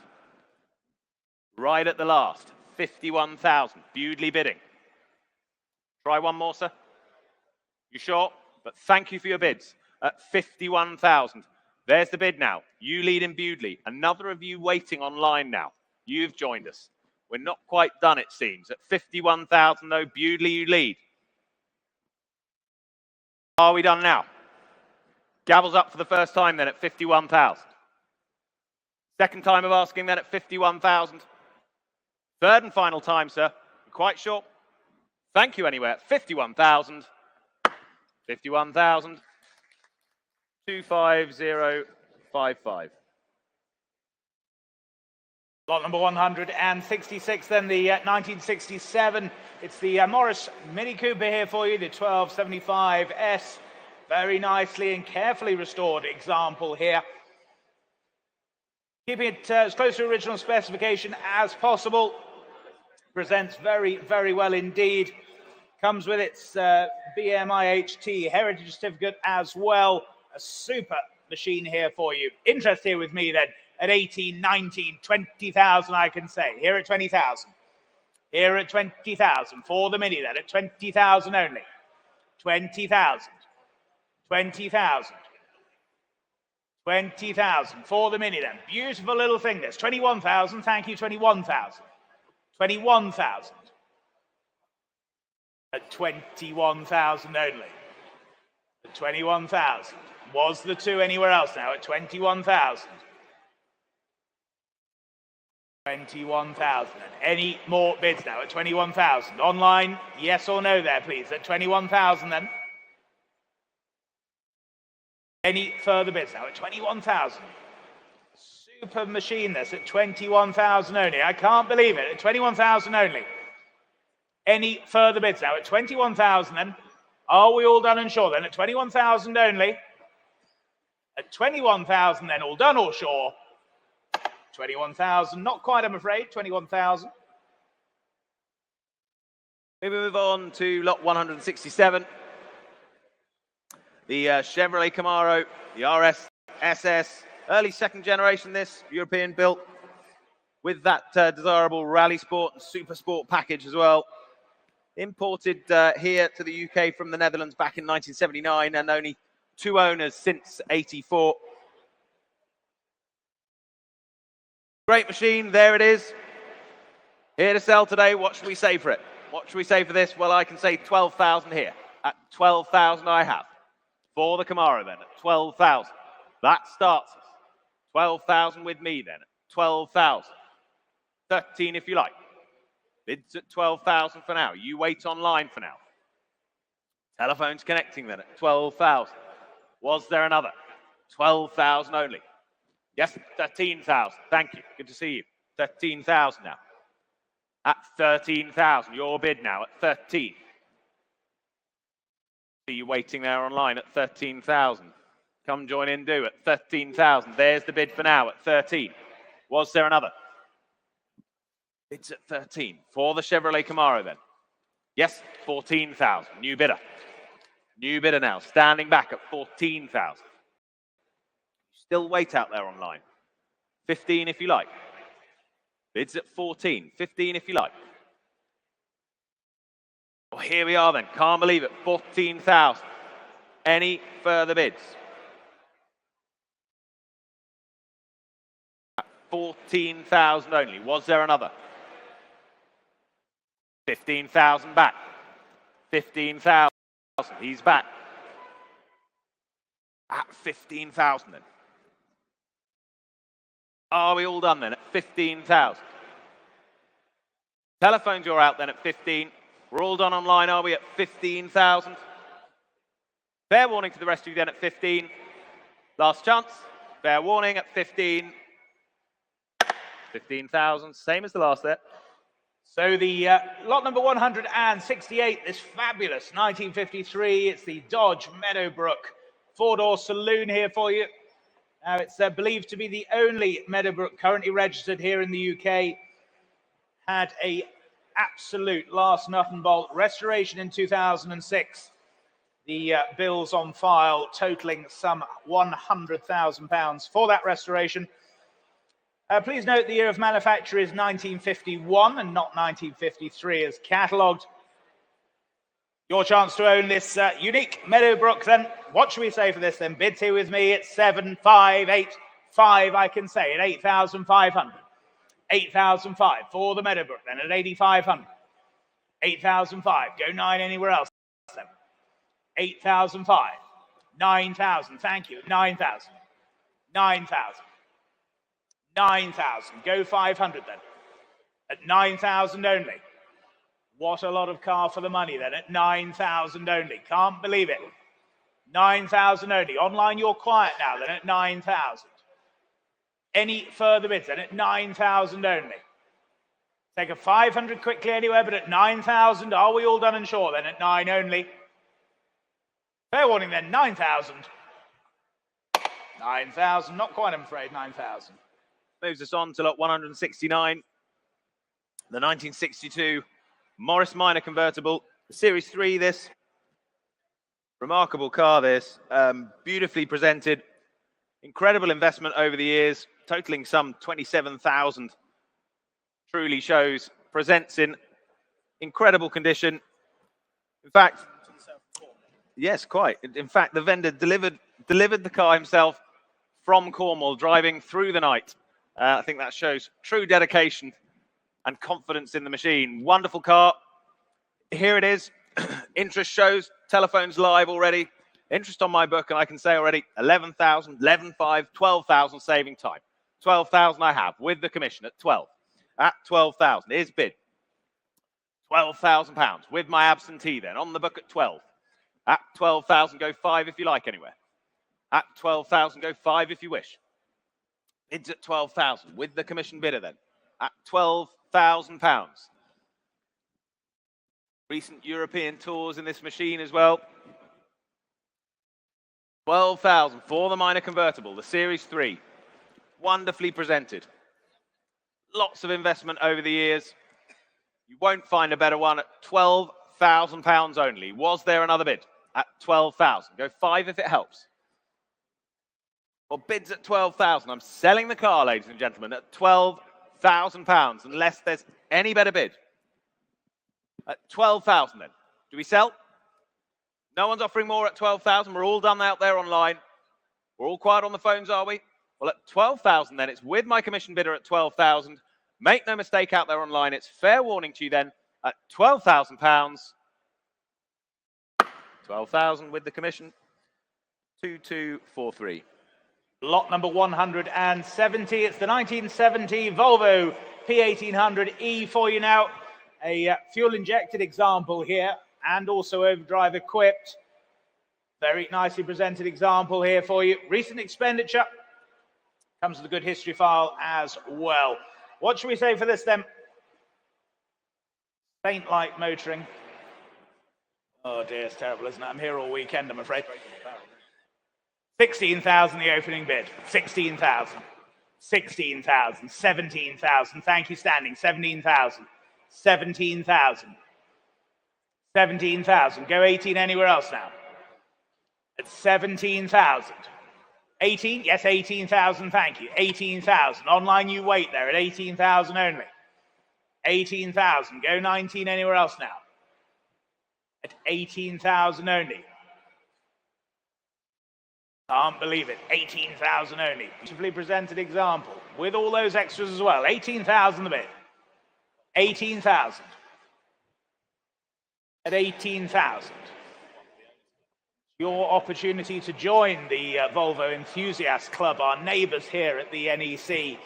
Right at the last. 51,000. Bewdley bidding. Try one more, sir. You sure? But thank you for your bids at 51,000. There's the bid now. You lead in Bewdley. Another of you waiting online now. You've joined us. We're not quite done, it seems. At 51,000, though, Bewdley, you lead. Are we done now? Gavel's up for the first time then at 51,000. Second time of asking then at 51,000. Third and final time, sir. You're quite sure? Thank you anyway at 51,000. 51,000. 25055. Lot number 166, then the 1967. It's the Morris Mini Cooper here for you, the 1275S. Very nicely and carefully restored example here. Keeping it as close to original specification as possible. Presents very, very well indeed. Comes with its BMIHT heritage certificate as well. A super machine here for you. Interest here with me then at 18, 19, 20,000 I can say. Here at 20,000. Here at 20,000 for the Mini then at 20,000 only. 20,000. 20,000. 20,000 for the Mini then. Beautiful little thing this. 21,000. Thank you. 21,000. 21,000. At 21,000 only. At 21,000. Was the two anywhere else now? At 21,000. 21,000. Any more bids now at 21,000? Online, yes or no there, please. At 21,000 then. Any further bids now at 21,000? Super machine this at 21,000 only. I can't believe it. At 21,000 only. Any further bids now at 21,000 then? Are we all done and sure then? At 21,000 only. At 21,000 then, all done or sure? 21,000, not quite, I'm afraid. 21,000. We move on to lot 167. The Chevrolet Camaro, the RS SS, early second generation this, European built, with that desirable Rally Sport and Super Sport package as well. Imported here to the UK from the Netherlands back in 1979 and only 2 owners since 84. Great machine, there it is. Here to sell today. What should we say for it? What should we say for this? Well, I can say 12,000 here. At 12,000 I have. For the Camaro then, at 12,000. That starts us. 12,000 with me then, at 12,000. 13 if you like. Bids at 12,000 for now. You wait online for now. Telephone's connecting then at 12,000. Was there another? 12,000 only. Yes, 13,000. Thank you. Good to see you. 13,000 now. At 13,000. Your bid now at 13. See you waiting there online at 13,000. Come join in, do at 13,000. There's the bid for now at 13. Was there another? Bids at 13. For the Chevrolet Camaro then. Yes, 14,000. New bidder. New bidder now. Standing back at 14,000. Still wait out there online. 15 if you like. Bids at 14. 15 if you like. Well, here we are then. Can't believe it. 14,000. Any further bids? At 14,000 only. Was there another? 15,000 back. 15,000. He's back. At 15,000 then. Are we all done then at 15,000? Telephones you're out then at 15. We're all done online, are we, at 15,000? Fair warning to the rest of you then at 15. Last chance. Fair warning at 15. 15,000, same as the last there. So the lot number 168, this fabulous 1953, it's the Dodge Meadowbrook four-door saloon here for you. Now it's believed to be the only Meadowbrook currently registered here in the UK. Had a absolute last nut and bolt restoration in 2006. The bills on file totaling some £100,000 for that restoration. Please note the year of manufacture is 1951 and not 1953 as catalogued. Your chance to own this unique Meadowbrook then. What should we say for this then? Bids here with me. It's 7,585, I can say, at 8,500. 8,005 for the Meadowbrook then at 8,500. 8,005. Go 9 anywhere else then. 8,005. 9,000. Thank you. 9,000. 9,000. 9,000. Go 500 then. At 9,000 only. What a lot of car for the money then at 9,000 only. Can't believe it. 9,000 only. Online, you're quiet now then at 9,000. Any further bids then at 9,000 only. Take a 500 quickly anywhere, but at 9,000, are we all done and sure then at 9 only? Fair warning then, 9,000. 9,000, not quite I'm afraid, 9,000. Moves us on to lot 169. The 1962 Morris Minor convertible. Series 3 this. Remarkable car this. Beautifully presented. Incredible investment over the years, totaling some 27,000. Truly shows, presents in incredible condition. In fact, yes, quite. In fact, the vendor delivered the car himself from Cornwall, driving through the night. I think that shows true dedication and confidence in the machine. Wonderful car. Here it is. Interest shows, telephone's live already. Interest on my book, and I can say already 11,000, 11,500, 12,000 saving time. 12,000 I have with the commission at 12. At 12,000 is bid. £12,000 with my absentee then on the book at 12. At 12,000 go 5 if you like anywhere. At 12,000 go 5 if you wish. Bids at 12,000 with the commission bidder then. At £12,000. Recent European tours in this machine as well. 12,000 for the minor convertible, the Series 3. Wonderfully presented. Lots of investment over the years. You won't find a better one at £12,000 only. Was there another bid? At 12,000. Go 5 if it helps. Well, bids at 12,000. I'm selling the car, ladies and gentlemen, at £12,000, unless there's any better bid. At 12,000 then. Do we sell? No one's offering more at 12,000. We're all done out there online. We're all quiet on the phones, are we? Well, at 12,000 then, it's with my commission bidder at 12,000. Make no mistake out there online. It's fair warning to you then at £12,000. 12,000 with the commission. 2243. Lot number 170. It's the 1970 Volvo P1800E for you now. A fuel-injected example here, and also overdrive equipped. Very nicely presented example here for you. Recent expenditure. Comes with a good history file as well. What should we say for this then? Faint light motoring. Oh dear, it's terrible, isn't it? I'm here all weekend, I'm afraid. 16,000 the opening bid. 16,000. 16,000. 17,000. Thank you, standing. 17,000. 17,000. 17,000. Go 18 anywhere else now. At 17,000. 18? Yes, 18,000. Thank you. 18,000. Online, you wait there at 18,000 only. 18,000. Go 19 anywhere else now. At 18,000 only. Can't believe it. 18,000 only. Beautifully presented example with all those extras as well. 18,000 the bid. 18,000. At 18,000. Your opportunity to join the Volvo Enthusiast Club, our neighbours here at the NEC.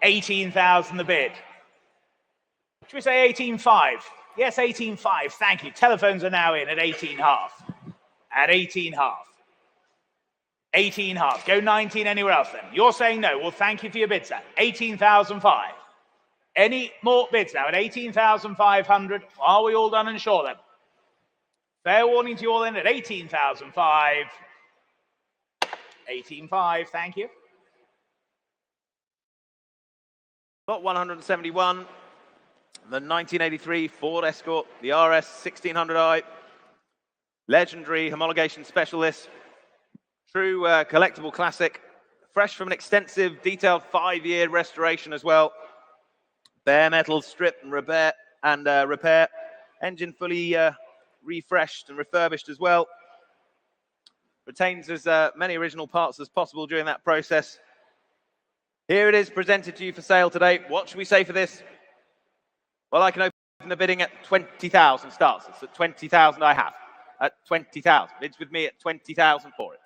18,000 the bid. Should we say 18.5? Yes, 18.5. Thank you. Telephones are now in at 18.5. At 18.5. 18.5. Go 19 anywhere else then. You're saying no. Well, thank you for your bid, sir. 18,005. Any more bids now at 18,500? Are we all done and sure then? Fair warning to you all then at 18,005. 18.5, thank you. Lot 171, the 1983 Ford Escort, the RS 1600i, legendary homologation specialist, true collectible classic, fresh from an extensive, detailed 5-year restoration as well. Bare metal strip and repair, engine fully refreshed and refurbished as well. Retains as many original parts as possible during that process. Here it is presented to you for sale today. What should we say for this? Well, I can open the bidding at 20,000 starts. It's at 20,000 I have. At 20,000. Bids with me at 20,000 for it.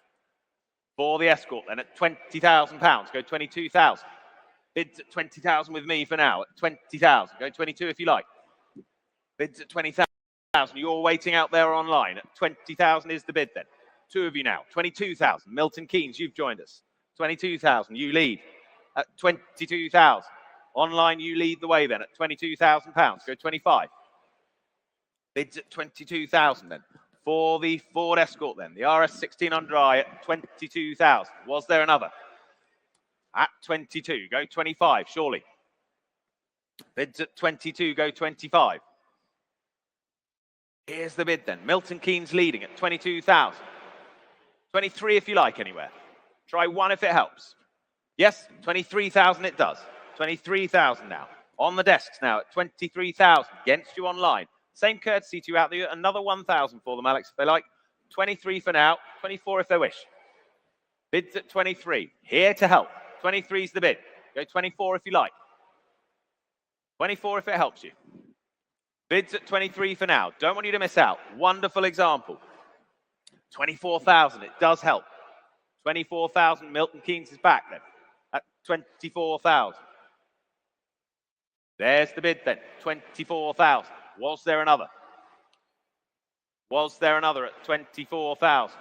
For the Escort then at £20,000. Go 22,000. Bids at 20,000 with me for now at 20,000. Go 22 if you like. Bids at 20,000. You're waiting out there online. At 20,000 is the bid then. Two of you now. 22,000. Milton Keynes, you've joined us. 22,000. You lead at 22,000. Online, you lead the way then at £22,000. Go 25. Bids at 22,000 then. For the Ford Escort then. The RS 1600i at 22,000. Was there another? At 22. Go 25, surely. Bids at 22. Go 25. Here's the bid then. Milton Keynes leading at 22,000. 23 if you like anywhere. Try one if it helps. Yes, 23,000 it does. 23,000 now. On the desks now at 23,000. Against you online. Same courtesy to you out there. Another 1,000 for them, Alex, if they like. 23 for now. 24 if they wish. Bids at 23. Here to help. 23 is the bid. Go 24 if you like. 24 if it helps you. Bids at 23 for now. Don't want you to miss out. Wonderful example. 24,000. It does help. 24,000. Milton Keynes is back then. At 24,000. There's the bid then. 24,000. Was there another? Was there another at 24,000?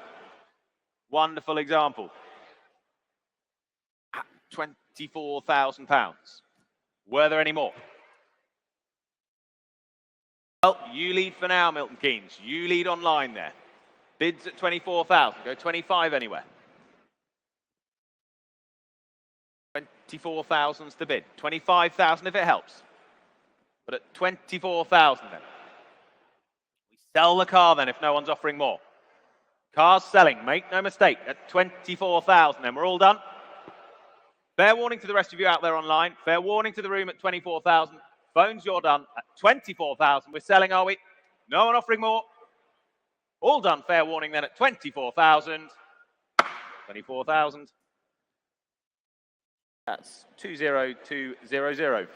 Wonderful example. At £24,000. Were there any more? Well, you lead for now, Milton Keynes. You lead online there. Bids at 24,000. Go 25 anywhere. 24,000's the bid. 25,000 if it helps. But at 24,000 then. We sell the car then if no one's offering more. Cars selling, make no mistake, at 24,000 then. We're all done. Fair warning to the rest of you out there online. Fair warning to the room at 24,000. Phones, you're done. At 24,000, we're selling, are we? No one offering more. All done. Fair warning then at 24,000. 24,000. That's 20200.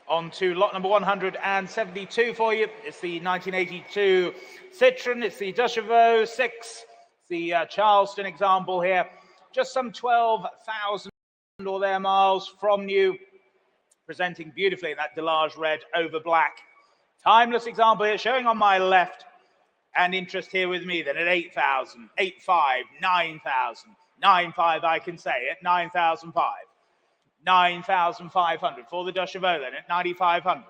On to lot number 172 for you. It's the 1982 Citroen. It's the Dutcheveau 6. It's the Charleston example here. Just some 12,000 or there miles from new. Presenting beautifully in that Delage red over black. Timeless example here, showing on my left. And interest here with me then at 8,000, 8,500, 9,000, 9,500 I can say at 9,005. 9,500 for the Dutcheveau then at 9,500.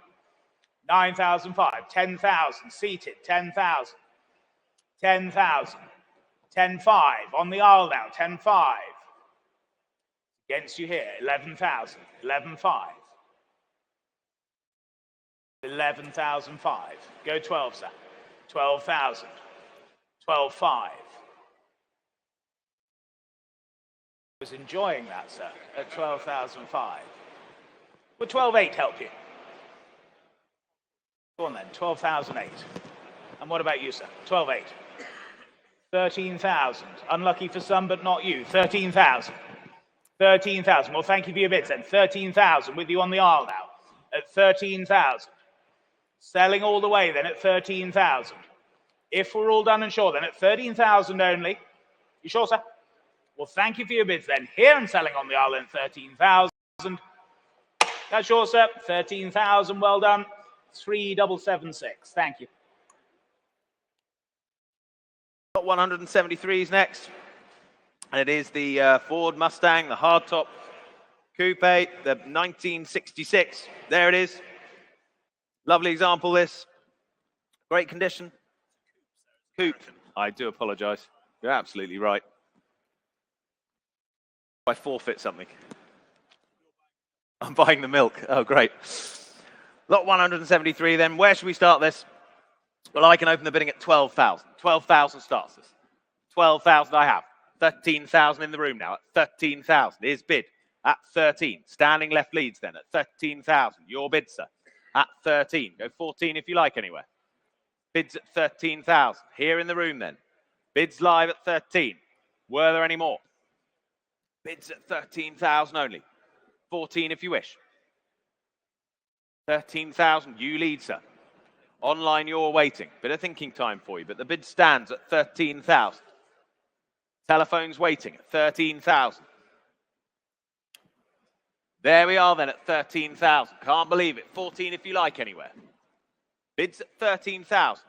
9,005, 10,000 seated, 10,000. 10,000, 10,500 on the aisle now, 10,500. Against you here, 11,000, 11,500. 11,005. Go 12, sir. 12,000. 12,500. I was enjoying that, sir, at 12,005. Would 12,800 help you? Go on then, 12,008. And what about you, sir? 12,800. 13,000. Unlucky for some, but not you. 13,000. 13,000. Well, thank you for your bids then. 13,000 with you on the aisle now at 13,000. Selling all the way then at 13,000. If we're all done and sure then at 13,000 only. You sure, sir? Well, thank you for your bids then. Here and selling on the aisle at 13,000. That's yours, sir. 13,000. Well done. 3776. Thank you. 173 is next. And it is the Ford Mustang, the hardtop coupe, the 1966. There it is. Lovely example, this. Great condition. Coupe. I do apologize. You're absolutely right. I forfeit something. I'm buying the milk. Oh, great. Lot 173 then. Where should we start this? Well, I can open the bidding at 12,000. 12,000 starts this. 12,000 I have. 13,000 in the room now at 13,000. Here's bid at 13. Standing left leads then at 13,000. Your bid, sir, at 13. Go 14 if you like anywhere. Bids at 13,000. Here in the room then. Bids live at 13. Were there any more? Bids at 13,000 only. 14 if you wish. 13,000. You lead, sir. Online, you're waiting. Bit of thinking time for you, but the bid stands at 13,000. Telephone's waiting at 13,000. There we are then at 13,000. Can't believe it. 14 if you like anywhere. Bids at 13,000.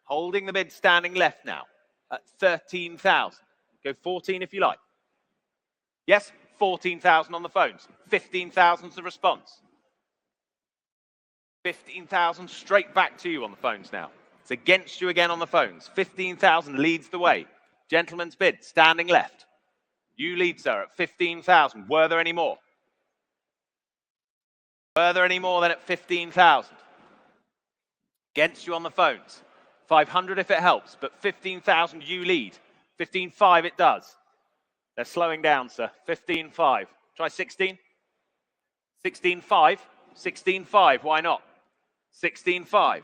Holding the bid standing left now at 13,000. Go 14 if you like. Yes, 14,000 on the phones. 15,000's the response. 15,000 straight back to you on the phones now. It's against you again on the phones. 15,000 leads the way. Gentleman's bid, standing left. You lead, sir, at 15,000. Were there any more? Were there any more than at 15,000? Against you on the phones. 500 if it helps, but 15,000 you lead. 15.5 it does. They're slowing down, sir. 15.5. Try 16. 16.5. 16.5. Why not? 16.5.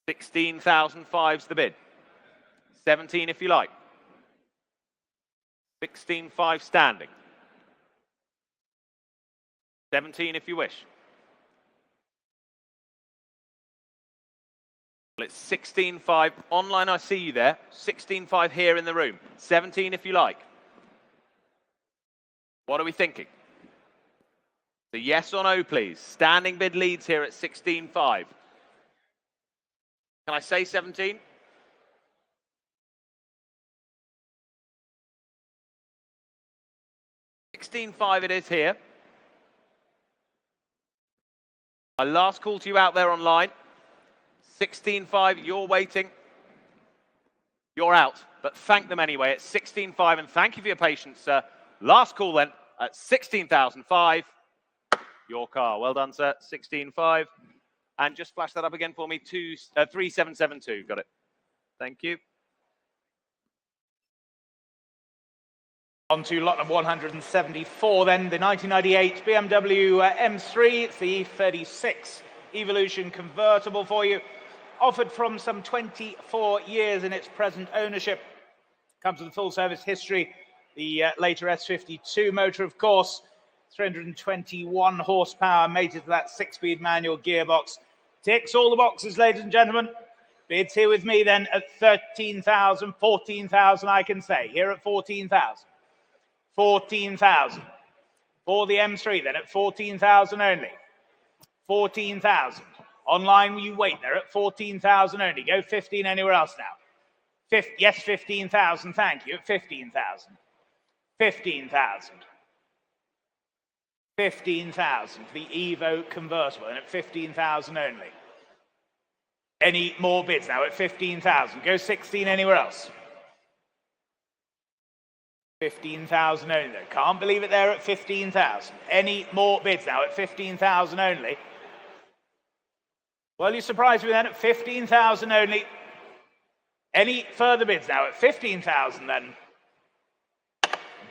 16,005's the bid. 17 if you like. 16.5 standing. 17 if you wish. Well, it's 16.5. Online, I see you there. 16.5 here in the room. 17 if you like. What are we thinking? So yes or no, please. Standing bid leads here at 16.5. Can I say 17? $16.5 it is here. My last call to you out there online. 16.5, you're waiting. You're out, but thank them anyway at 16.5, and thank you for your patience, sir. Last call then at 16,005. Your car. Well done, sir. 16.5. And just flash that up again for me. 3772. Got it. Thank you. On to lot number 174 then, the 1998 BMW M3. It's the E36 Evolution convertible for you. Offered from some 24 years in its present ownership. Comes with a full service history. The later S52 motor, of course. 321 horsepower, mated to that 6-speed manual gearbox. Ticks all the boxes, ladies and gentlemen. Bids here with me then at 13,000, 14,000 I can say. Here at 14,000. 14,000. For the M3 then at 14,000 only. 14,000. Online, you wait there at 14,000 only. Go 15 anywhere else now. Yes, 15,000, thank you, at 15,000. 15,000. 15,000 for the Evo convertible, and at 15,000 only. Any more bids now at 15,000? Go 16 anywhere else. 15,000 only though. Can't believe it there at 15,000. Any more bids now at 15,000 only? Well, you surprised me then at 15,000 only. Any further bids now at 15,000 then?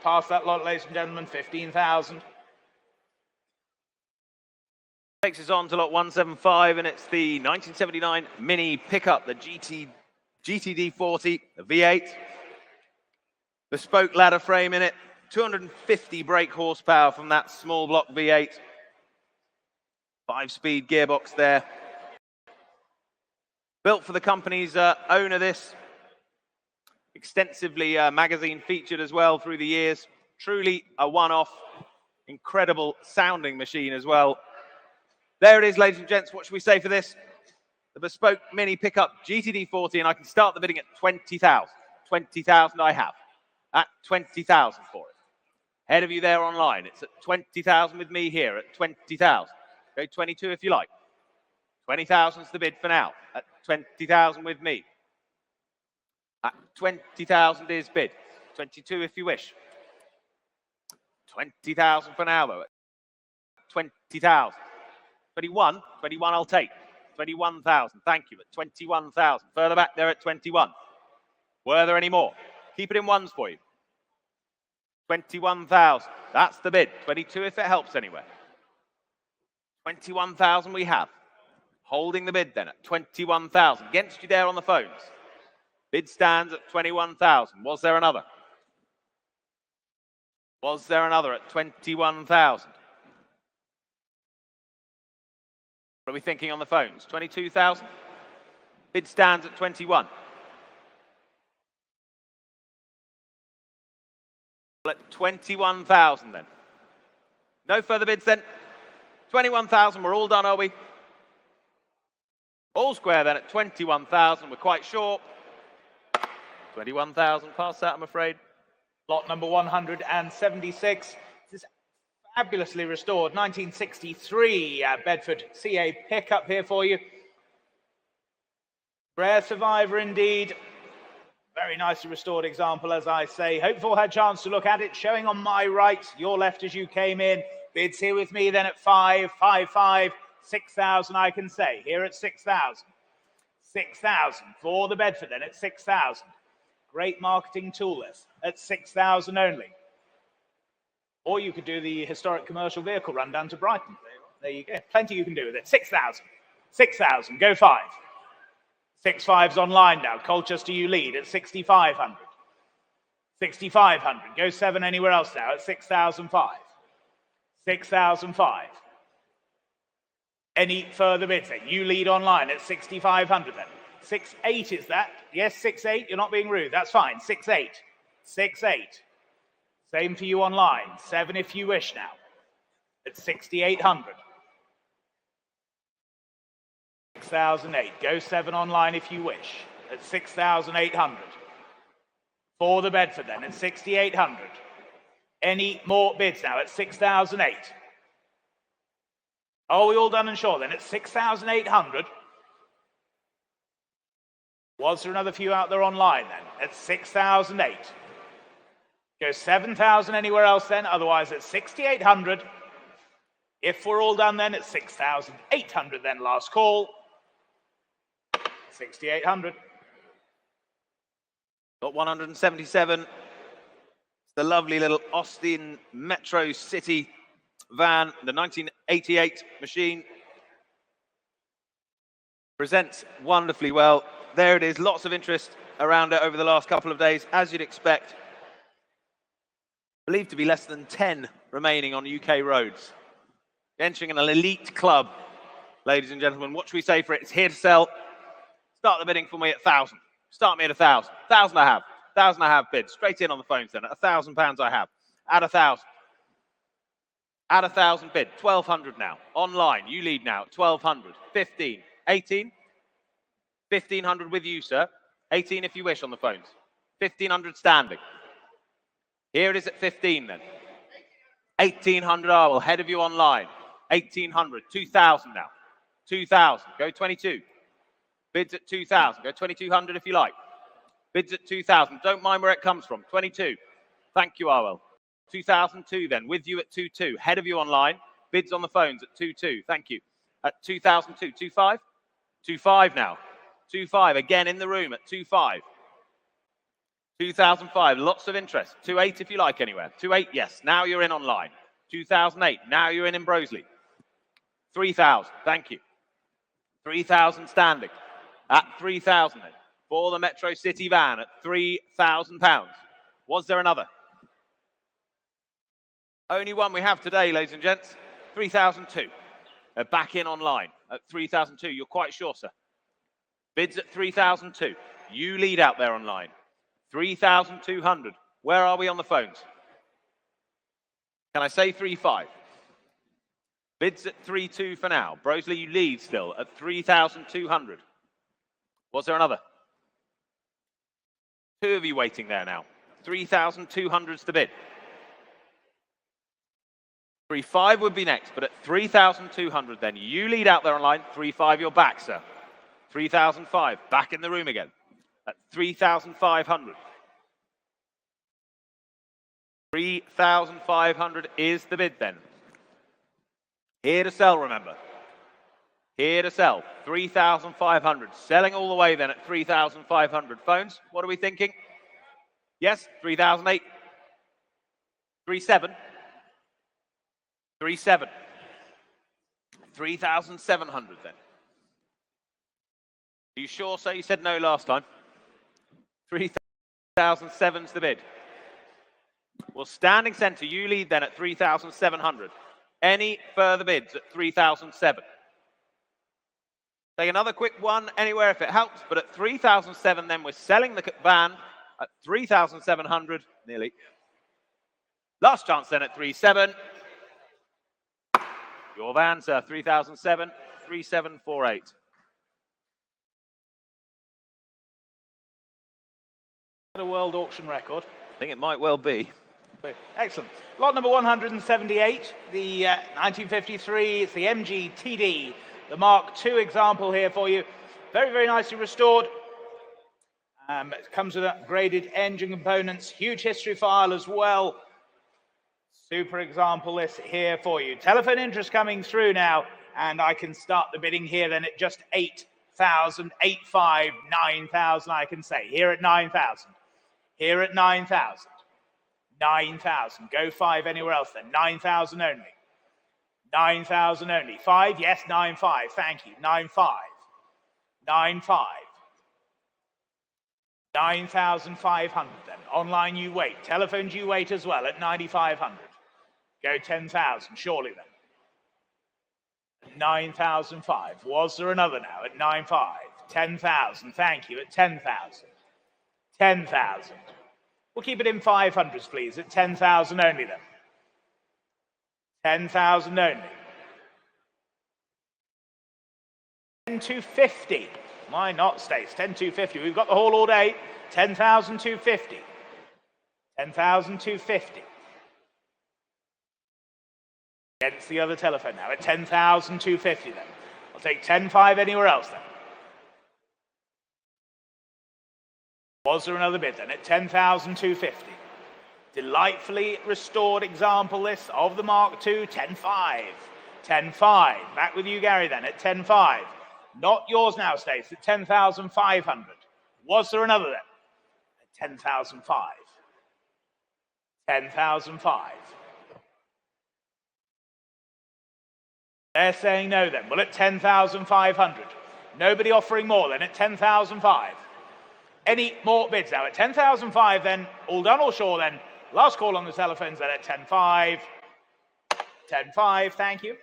Pass that lot, ladies and gentlemen, 15,000. Takes us on to lot 175, and it's the 1979 Mini pickup, the GTD40, the V8. Bespoke ladder frame in it, 250 brake horsepower from that small block V8. 5-speed gearbox there. Built for the company's owner, this. Extensively magazine featured as well through the years. Truly a one-off, incredible sounding machine as well. There it is, ladies and gents. What should we say for this? The bespoke mini pickup GTD40, and I can start the bidding at 20,000. 20,000 I have. at 20,000 for it. Ahead of you there online, it's at 20,000 with me here at 20,000. Go 22 if you like. 20,000 is the bid for now at 20,000 with me. At 20,000 is bid. 22 if you wish. 20,000 for now though. At 20,000. 21 I'll take. 21,000, thank you, at 21,000. Further back there at 21. Were there any more? Keep it in ones for you. 21,000, that's the bid. 22 if it helps anywhere. 21,000 we have. Holding the bid then at 21,000. Against you there on the phones. Bid stands at 21,000. Was there another? Was there another at 21,000? What are we thinking on the phones? 22,000? Bid stands at 21. Well, at 21,000 then. No further bids then. 21,000, we're all done, are we? All square then at 21,000, we're quite sure. 21,000, pass that, I'm afraid. Lot number 176. This is fabulously restored, 1963 Bedford CA pickup here for you. Rare survivor indeed. Very nicely restored example, as I say. Hopeful had a chance to look at it, showing on my right, your left as you came in. Bids here with me then at 5, 6,000 I can say. Here at 6,000. 6,000 for the Bedford then at 6,000. Great marketing tool this at 6,000 only. Or you could do the historic commercial vehicle run down to Brighton. There you go. Plenty you can do with it. 6,000. 6,000. Go 5. 6.5's online now. Colchester, you lead at 6,500. 6,500. Go 7 anywhere else now at 6,005. 6,005. Any further bids then? You lead online at 6,500 then. 6.8 is that? Yes, 6.8. You're not being rude. That's fine. 6.8. 6.8. Same for you online. 7 if you wish now. At 6,800. 6,008. Go 7 online if you wish. At 6,800. For the Bedford then at 6,800. Any more bids now at 6,008? Are we all done and sure then at 6,800? Was there another few out there online then? At 6,008. Go 7,000 anywhere else then, otherwise at 6,800. If we're all done then at 6,800 then, last call. 6,800. Got 177. It's the lovely little Austin Metro City van, the 1988 machine. Presents wonderfully well. There it is, lots of interest around it over the last couple of days, as you'd expect. Believed to be less than 10 remaining on UK roads. Entering an elite club, ladies and gentlemen. What should we say for it? It's here to sell. Start the bidding for me at 1,000. Start me at 1,000. 1,000 I have. 1,000 I have bid. Straight in on the phones then. At £1,000 I have. At 1,000. At 1,000 bid. 1,200 now. Online. You lead now at 1,200. 15. 18. 1,500 with you, sir. 18 if you wish on the phones. 1,500 standing. Here it is at 15 then. 1,800 I will. Ahead of you online. 1,800. 2,000 now. 2,000. Go 22. Bids at 2,000. Go 2,200 if you like. Bids at 2,000. Don't mind where it comes from. 22. Thank you, Arwell. 2,002 then. With you at 2,2. Ahead of you online. Bids on the phones at 2,2. Thank you. At 2,002. 2,5? 2,5 now. 2,5 again in the room at 2,5. 2,005. Lots of interest. 2,8 if you like anywhere. 2,8, yes. Now you're in online. 2,008. Now you're in Broseley. 3,000. Thank you. 3,000 standing. At 3,000 then. For the Metro City van at £3,000. Was there another? Only one we have today, ladies and gents. 3,002. Back in online at 3,002. You're quite sure, sir? Bids at 3,002. You lead out there online. 3,200. Where are we on the phones? Can I say 3,500? Bids at 3,200 for now. Broseley, you lead still at 3,200. Was there another? 2 of you waiting there now. 3,200's the bid. 3.5 would be next, but at 3,200 then. You lead out there online. 3.5, you're back, sir. 3,005, back in the room again. At 3,500. 3,500 is the bid then. Here to sell, remember. Here to sell. 3,500. Selling all the way then at 3,500. Phones, what are we thinking? Yes, 3,008. 3.7. 3.7. 3,700 then. Are you sure, sir? You said no last time. 3,007's the bid. Well, standing centre, you lead then at 3,700. Any further bids at 3,007? Take another quick one anywhere if it helps, but at 3,007 then we're selling the van at 3,700, nearly. Last chance then at 3.7. Your van, sir, 3,007, 3,748. A world auction record. I think it might well be. Excellent. Lot number 178, the 1953, it's the MG TD, the Mark II example here for you. Very, very nicely restored. It comes with upgraded engine components, huge history file as well. Super example list here for you. Telephone interest coming through now, and I can start the bidding here then at just 8,000, 8,500, 9,000 I can say. Here at 9,000. Here at 9,000. 9,000. Go 5 anywhere else then. 9,000 only. 9,000 only. 5, yes, 9,500. Thank you. 9,500. 9,500. 9,500 then. Online you wait. Telephones you wait as well at 9,500. Go 10,000, surely then. 9,005. Was there another now at 9,500? 10,000, thank you, at 10,000. 10,000. We'll keep it in 500s, please, at 10,000 only then. 10,000 only. 10,250. Why not, Stace? 10,250. We've got the haul all day. 10,250. 10,250. Against the other telephone now at 10,250 then. I'll take 10,500 anywhere else then. Was there another bid then at 10,250? Delightfully restored example list of the Mark II, 10,500. 10,500. Back with you, Gary, then at 10,500. Not yours now, Stace, at 10,500. Was there another then? At 10,500. 10,500. They're saying no then. Well, at 10,500. Nobody offering more then at 10,500. Any more bids now? At 10,500 then, all done or sure then? Last call on the telephones then at 10,500. 10,500, thank you.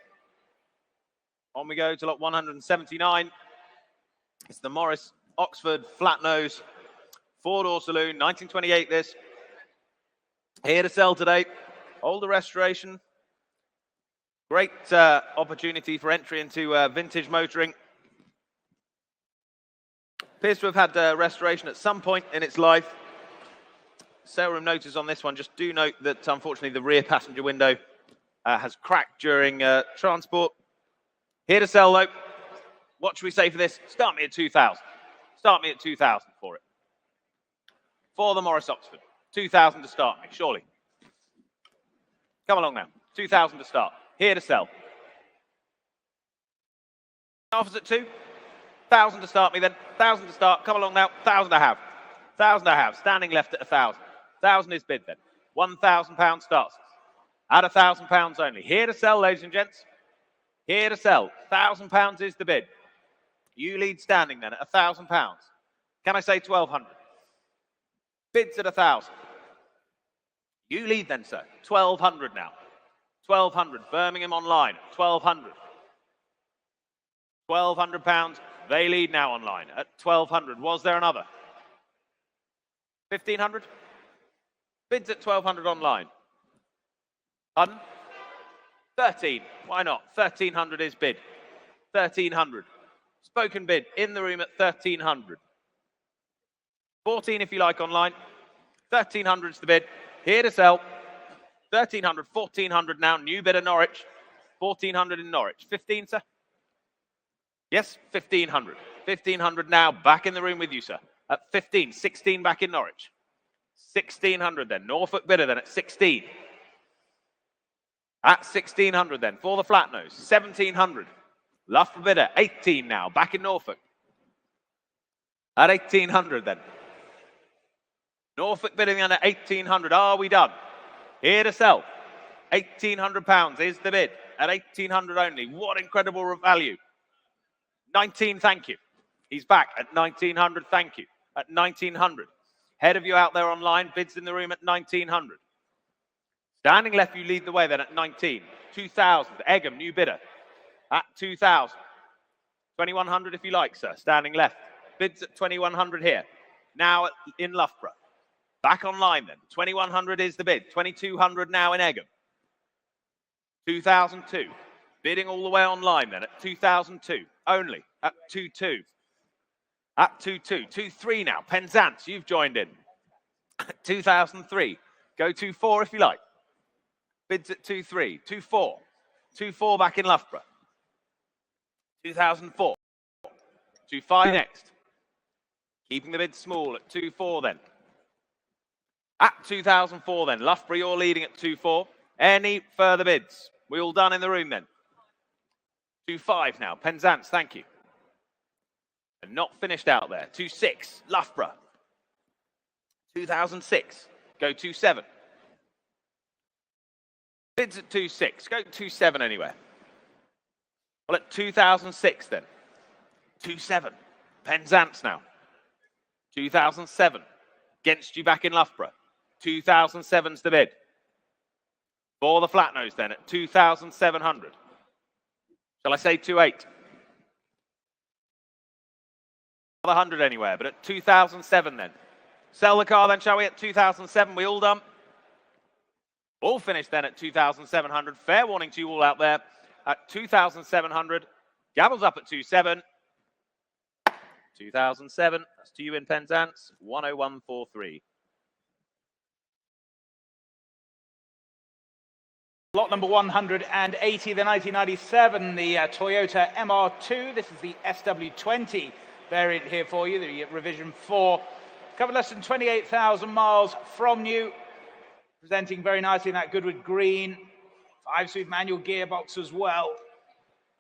On we go to lot 179. It's the Morris Oxford flat nose 4-door saloon, 1928 this. Here to sell today. Older restoration. Great opportunity for entry into vintage motoring. Appears to have had restoration at some point in its life. Sale room notice on this one. Just do note that unfortunately the rear passenger window has cracked during transport. Here to sell though. What should we say for this? Start me at 2,000. Start me at 2,000 for it. For the Morris Oxford. 2,000 to start me, surely. Come along now. 2,000 to start. Here to sell. Offers at 2. 1,000 to start me then. 1,000 to start. Come along now. 1,000 to have. 1,000 to have. Standing left at 1,000. 1,000 is bid then. £1,000 starts. At £1,000 only. Here to sell, ladies and gents. Here to sell. £1,000 is the bid. You lead standing then at £1,000. Can I say 1,200? Bids at 1,000. You lead then, sir. 1,200 now. 1,200. Birmingham online. 1,200. £1,200. They lead now online at 1,200. Was there another? 1,500. Bids at 1,200 online. Pardon? 13. Why not? 1,300 is bid. 1,300. Spoken bid in the room at 1,300. 14 if you like online. 1300's the bid. Here to sell. 1300, 1400 now. New bid of Norwich. 1400 in Norwich. 15, sir? Yes, 1500. 1500 now. Back in the room with you, sir. At 15. 16 back in Norwich. 1600 then. Norfolk bidder then at 16. At 1600 then. For the flat nose. 1700. Loughborough bidder. 18 now. Back in Norfolk. At 1800 then. Norfolk bidding at 1800. Are we done? Here to sell. £1,800 is the bid. At 1800 only. What incredible value. 19, thank you. He's back at 1900, thank you. At 1900. Head of you out there online, bids in the room at 1900. Standing left, you lead the way then at 19. 2000, Egham, new bidder. At 2000. 2100 if you like, sir. Standing left. Bids at 2100 here. Now in Loughborough. Back online then. 2100 is the bid. 2200 now in Egham. 2002. Bidding all the way online then at 2002. Only at 22. At 22. 23 now. Penzance, you've joined in. 2003. Go 24 if you like. Bids at 23. 24. 24 back in Loughborough. 2004. 25 next. Keeping the bid small at 24 then. At 2004 then. Loughborough, you're leading at 24. Any further bids? We all done in the room then. 25 now. Penzance, thank you. And not finished out there. 26. Loughborough. 2006. Go 27. Bids at 26. Go 27 anywhere. Well, at 2006 then. 27. Penzance now. 2007. Against you back in Loughborough. 2007's the bid. For the flat nose then at 2,700. Shall I say 28? Another 100 anywhere, but at 2007 then. Sell the car then, shall we, at 2007? We all done? All finished then at 2,700. Fair warning to you all out there. At 2,700. Gavels up at 27. 2007. That's to you in Penzance. 101.43. Lot number 180, the 1997, the Toyota MR2. This is the SW20 variant here for you, the revision 4. Covered less than 28,000 miles from new. Presenting very nicely in that Goodwood green. 5-speed manual gearbox as well.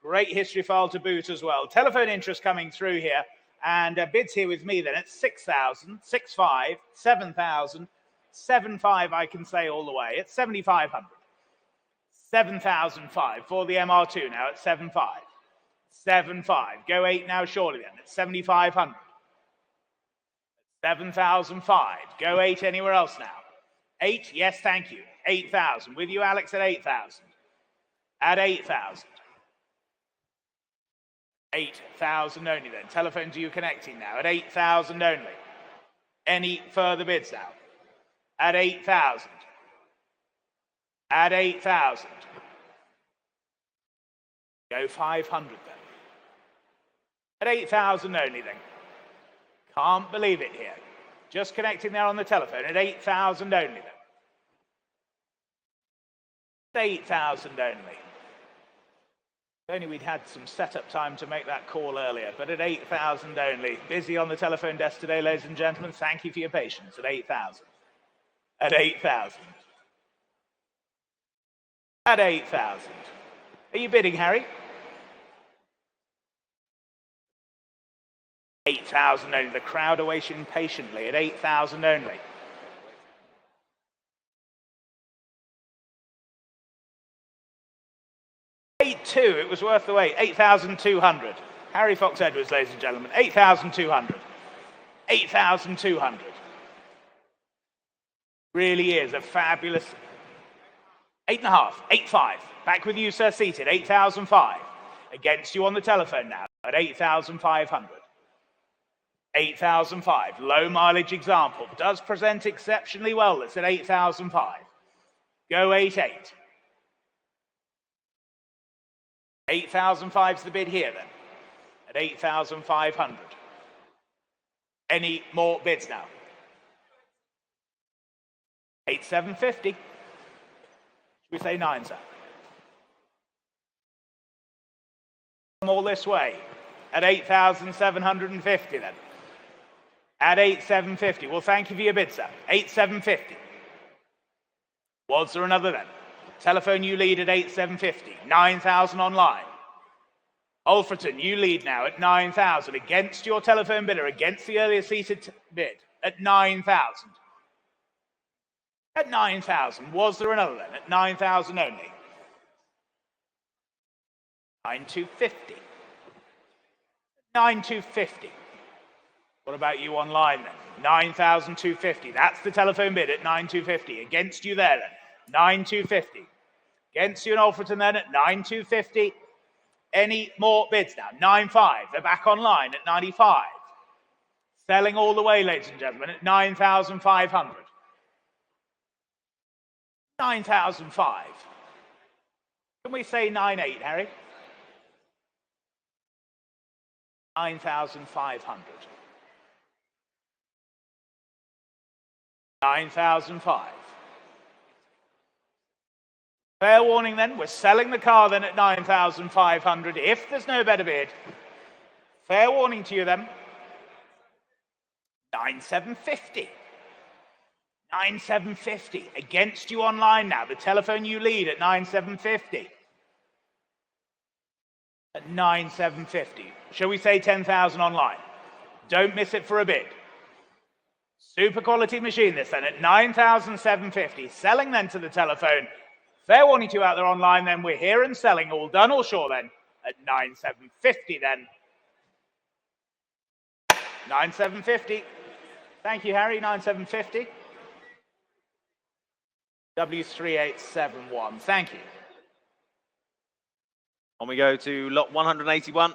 Great history file to boot as well. Telephone interest coming through here. And bids here with me then at 6,000, 6,500, 7,000, 7,500 I can say all the way. It's 7,500. 7,005 for the MR2 now at 7,500. 7,500. Go 8 now surely then at 7,500. 7,005. Go 8 anywhere else now. 8, yes, thank you. 8,000. With you, Alex, at 8,000. At 8,000. 8,000 only then. Telephone to you connecting now at 8,000 only. Any further bids now? At 8,000. At 8,000. Go 500 then. At 8,000 only then. Can't believe it here. Just connecting there on the telephone at 8,000 only then. 8,000 only. If only we'd had some setup time to make that call earlier, but at 8,000 only. Busy on the telephone desk today, ladies and gentlemen. Thank you for your patience. At 8,000. At 8,000. At 8,000. Are you bidding, Harry? 8,000 only. The crowd are waiting patiently at 8,000 only. $8,200. It was worth the wait. 8,200. Harry Fox Edwards, ladies and gentlemen. 8,200. 8,200. Really is a fabulous. 8.5. 8,500. Back with you, sir, seated. 8,005. Against you on the telephone now at 8,500. 8,005. Low mileage example. Does present exceptionally well. It's at 8,005. Go 88. 8,005 is the bid here then. At 8,500. Any more bids now? 8,750. Should we say 9, sir? Come all this way at 8,750 then. At 8,750. Well, thank you for your bid, sir. 8,750. Was there another then? Telephone, you lead at 8,750. 9,000 online. Alfreton, you lead now at 9,000 against your telephone bidder, against the earlier seated bid at 9,000. At 9,000. Was there another then? At 9,000 only. 9,250. 9,250. What about you online then? 9,250. That's the telephone bid at 9,250. Against you there then. 9,250. Against you in Alfreton then at 9,250. Any more bids now? 9,500. They're back online at 95. Selling all the way, ladies and gentlemen, at 9,500. 9,005. Can we say 9,800, Harry? 9,500. 9,005. Fair warning then, we're selling the car then at 9,500 if there's no better bid. Fair warning to you then. 9,750. 9,750. Against you online now. The telephone, you lead at 9,750. At 9,750. Shall we say 10,000 online? Don't miss it for a bid. Super quality machine this then at 9,750. Selling then to the telephone. Fair warning to you out there online then. We're here and selling. All done, all sure then. At 9,750 then. 9,750. Thank you, Harry. 9,750. W3871. Thank you. On we go to lot 181.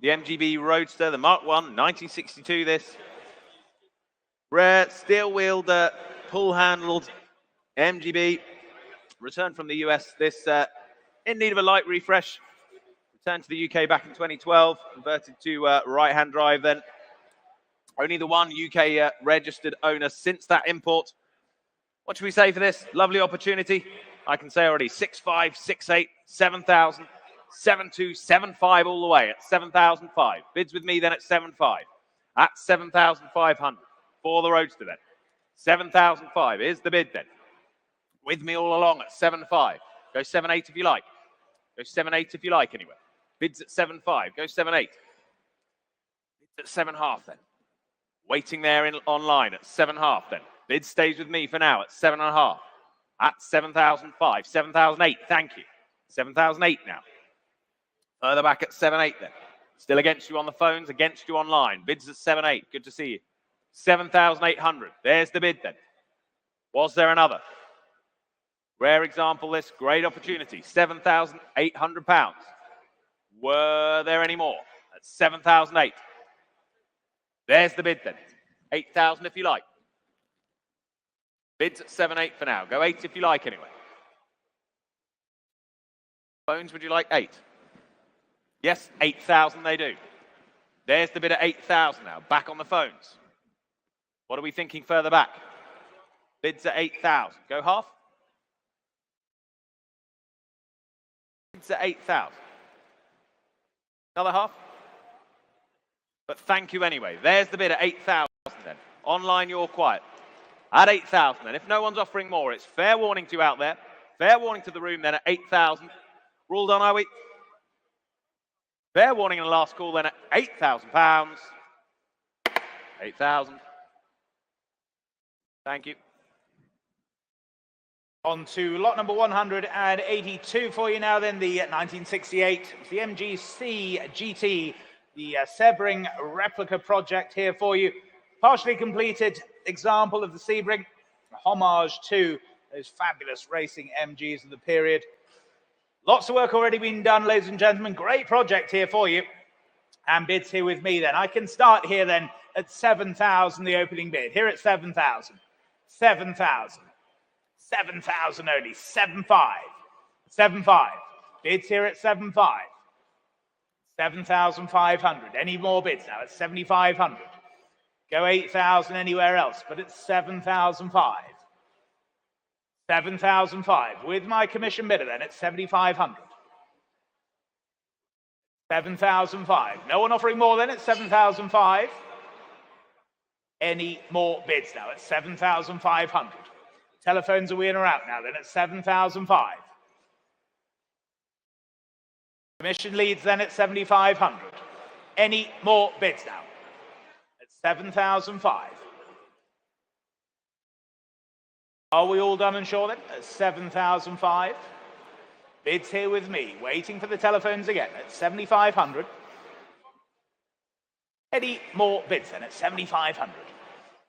The MGB Roadster, the Mark 1, 1962 this. Rare, steel-wheeled, pull-handled MGB. Returned from the US. This in need of a light refresh. Returned to the UK back in 2012. Converted to right-hand drive then. Only the one UK registered owner since that import. What should we say for this? Lovely opportunity. I can say already 6,500, 6,800, 7,000, 7,200, 7,500 all the way at 7,500. Bids with me then at 7,500. At 7,500 for the Roadster then. 7,500. Here's the bid then. With me all along at 7,500. Go 7,800 if you like. Go 7,800 if you like anyway. Bids at 7,500. Go 7,800. Bids at 7,500 then. Waiting there online at 7,500 then. Bid stays with me for now at 7,500. At 7,500. 7,008. Thank you. 7,008 now. Further back at 7,800 then. Still against you on the phones, against you online. Bids at 7,800. Good to see you. 7,800. There's the bid then. Was there another? Rare example this. Great opportunity. £7,800. Were there any more? At 7,008. There's the bid then. 8,000 if you like. Bids at 7,800 for now. Go 8 if you like anyway. Phones, would you like 8? Yes, 8,000 they do. There's the bid at 8,000 now. Back on the phones. What are we thinking further back? Bids at 8,000. Go half. Bids at 8,000. Another half. But thank you anyway. There's the bid at 8,000 then. Online, you're quiet. At 8,000 then. If no one's offering more, it's fair warning to you out there. Fair warning to the room then at 8,000. We're all done, are we? Fair warning in the last call then at £8,000. 8,000. Thank you. On to lot number 182 for you now then, the 1968, the MGC GT, the Sebring replica project here for you. Partially completed example of the Sebring, a homage to those fabulous racing MGs of the period. Lots of work already been done, ladies and gentlemen. Great project here for you. And bids here with me then. I can start here then at 7,000, the opening bid. Here at 7,000. 7,000. 7,000 only. 7,500. 7,500. Bids here at 7,500. 7,500. Any more bids now at 7,500. Go 8,000 anywhere else, but it's 7,500. 7,005. With my commission bidder then, it's 7,500. 7,005. No one offering more then, it's 7,005. Any more bids now? It's 7,500. Telephones are we in or out now then at 7,005. Commission leads then at 7,500. Any more bids now? At 7,005. Are we all done and sure then? At 7,005. Bids here with me, waiting for the telephones again at 7,500. Any more bids then at 7,500?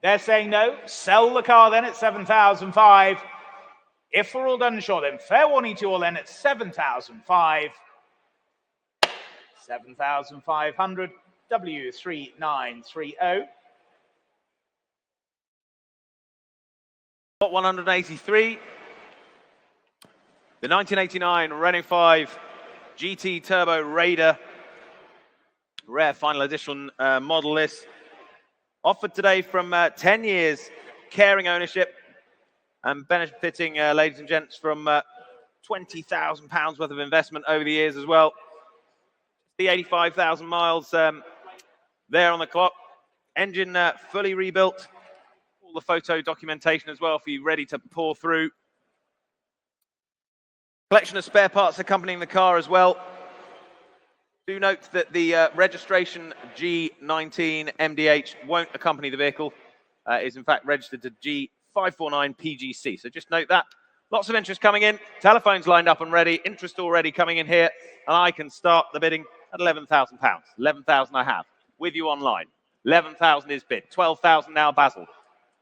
They're saying no. Sell the car then at 7,005. If we're all done and sure then, fair warning to you all then at 7,005. 7,500. W3930. Got 183. The 1989 Renault 5 GT Turbo Raider. Rare final edition model this. Offered today from 10 years caring ownership and benefiting, ladies and gents, from £20,000 worth of investment over the years as well. The 85,000 miles there on the clock. Engine fully rebuilt. All the photo documentation as well for you ready to pour through. Collection of spare parts accompanying the car as well. Do note that the registration G19 MDH won't accompany the vehicle. Is in fact registered to G549 PGC. So just note that. Lots of interest coming in. Telephones lined up and ready. Interest already coming in here. And I can start the bidding at £11,000. 11,000 I have. With you online. 11,000 is bid. 12,000 now Basil.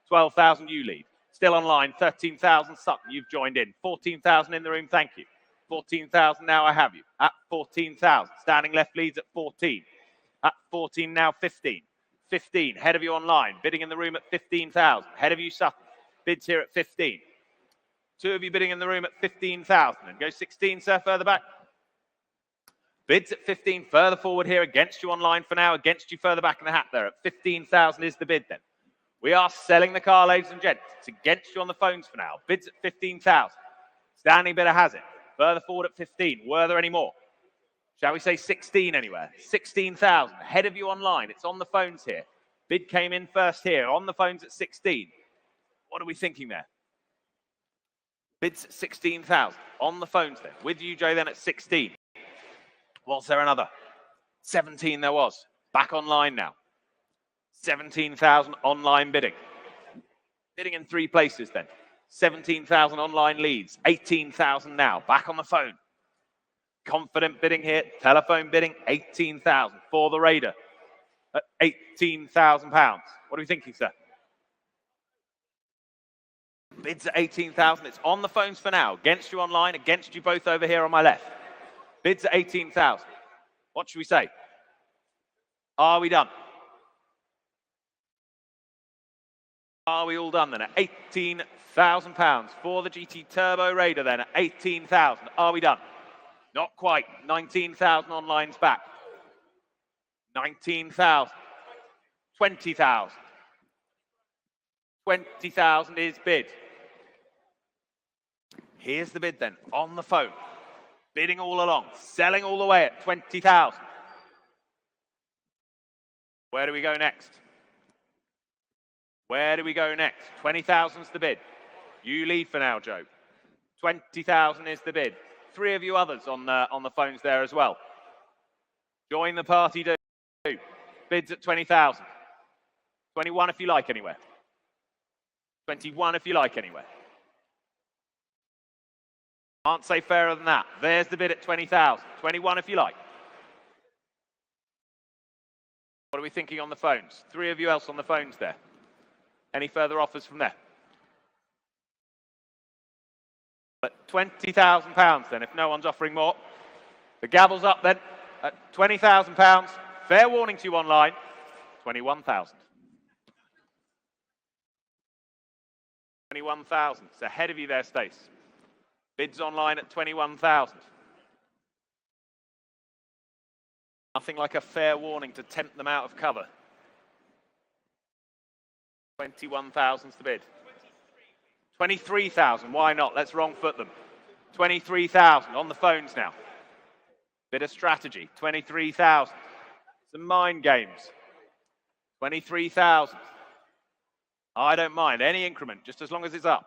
12,000 you lead. Still online. 13,000 Sutton. You've joined in. 14,000 in the room. Thank you. 14,000 now I have you. At 14,000. Standing left leads at 14. At 14 now 15. 15. Head of you online. Bidding in the room at 15,000. Head of you Sutton. Bids here at 15. Two of you bidding in the room at 15,000. And go 16, sir, further back. Bids at 15, further forward here against you online for now, against you further back in the hat there. At 15,000 is the bid then. We are selling the car, ladies and gents. It's against you on the phones for now. Bids at 15,000. Standing bidder has it. Further forward at 15. Were there any more? Shall we say 16 anywhere? 16,000. Ahead of you online. It's on the phones here. Bid came in first here. On the phones at 16. What are we thinking there? Bids at 16,000. On the phones then. With you, Joe, then at 16. Was there another? 17 there was. Back online now. 17,000 online bidding. Bidding in three places then. 17,000 online leads. 18,000 now. Back on the phone. Confident bidding here. Telephone bidding. 18,000 for the Raider. At £18,000. What are we thinking, sir? Bids at 18,000. It's on the phones for now. Against you online. Against you both over here on my left. Bids at 18,000. What should we say? Are we done? Are we all done then? At £18,000 for the GT Turbo Raider then at 18,000. Are we done? Not quite. 19,000 online's back. 19,000. 20,000. 20,000 is bid. Here's the bid then on the phone. Bidding all along. Selling all the way at 20,000. Where do we go next? Where do we go next? 20,000's the bid. You lead for now, Joe. 20,000 is the bid. Three of you others on the phones there as well. Join the party, do. Bids at 20,000. 21 if you like anywhere. 21 if you like anywhere. Can't say fairer than that. There's the bid at 20,000. 21 if you like. What are we thinking on the phones? Three of you else on the phones there. Any further offers from there? But £20,000 then, if no one's offering more. The gavel's up then at £20,000. Fair warning to you online. 21,000. 21,000. It's ahead of you there, Stace. Bids online at 21,000. Nothing like a fair warning to tempt them out of cover. 21,000's the bid. 23,000, why not? Let's wrong foot them. 23,000 on the phones now. Bit of strategy, 23,000. Some mind games. 23,000. I don't mind any increment, just as long as it's up.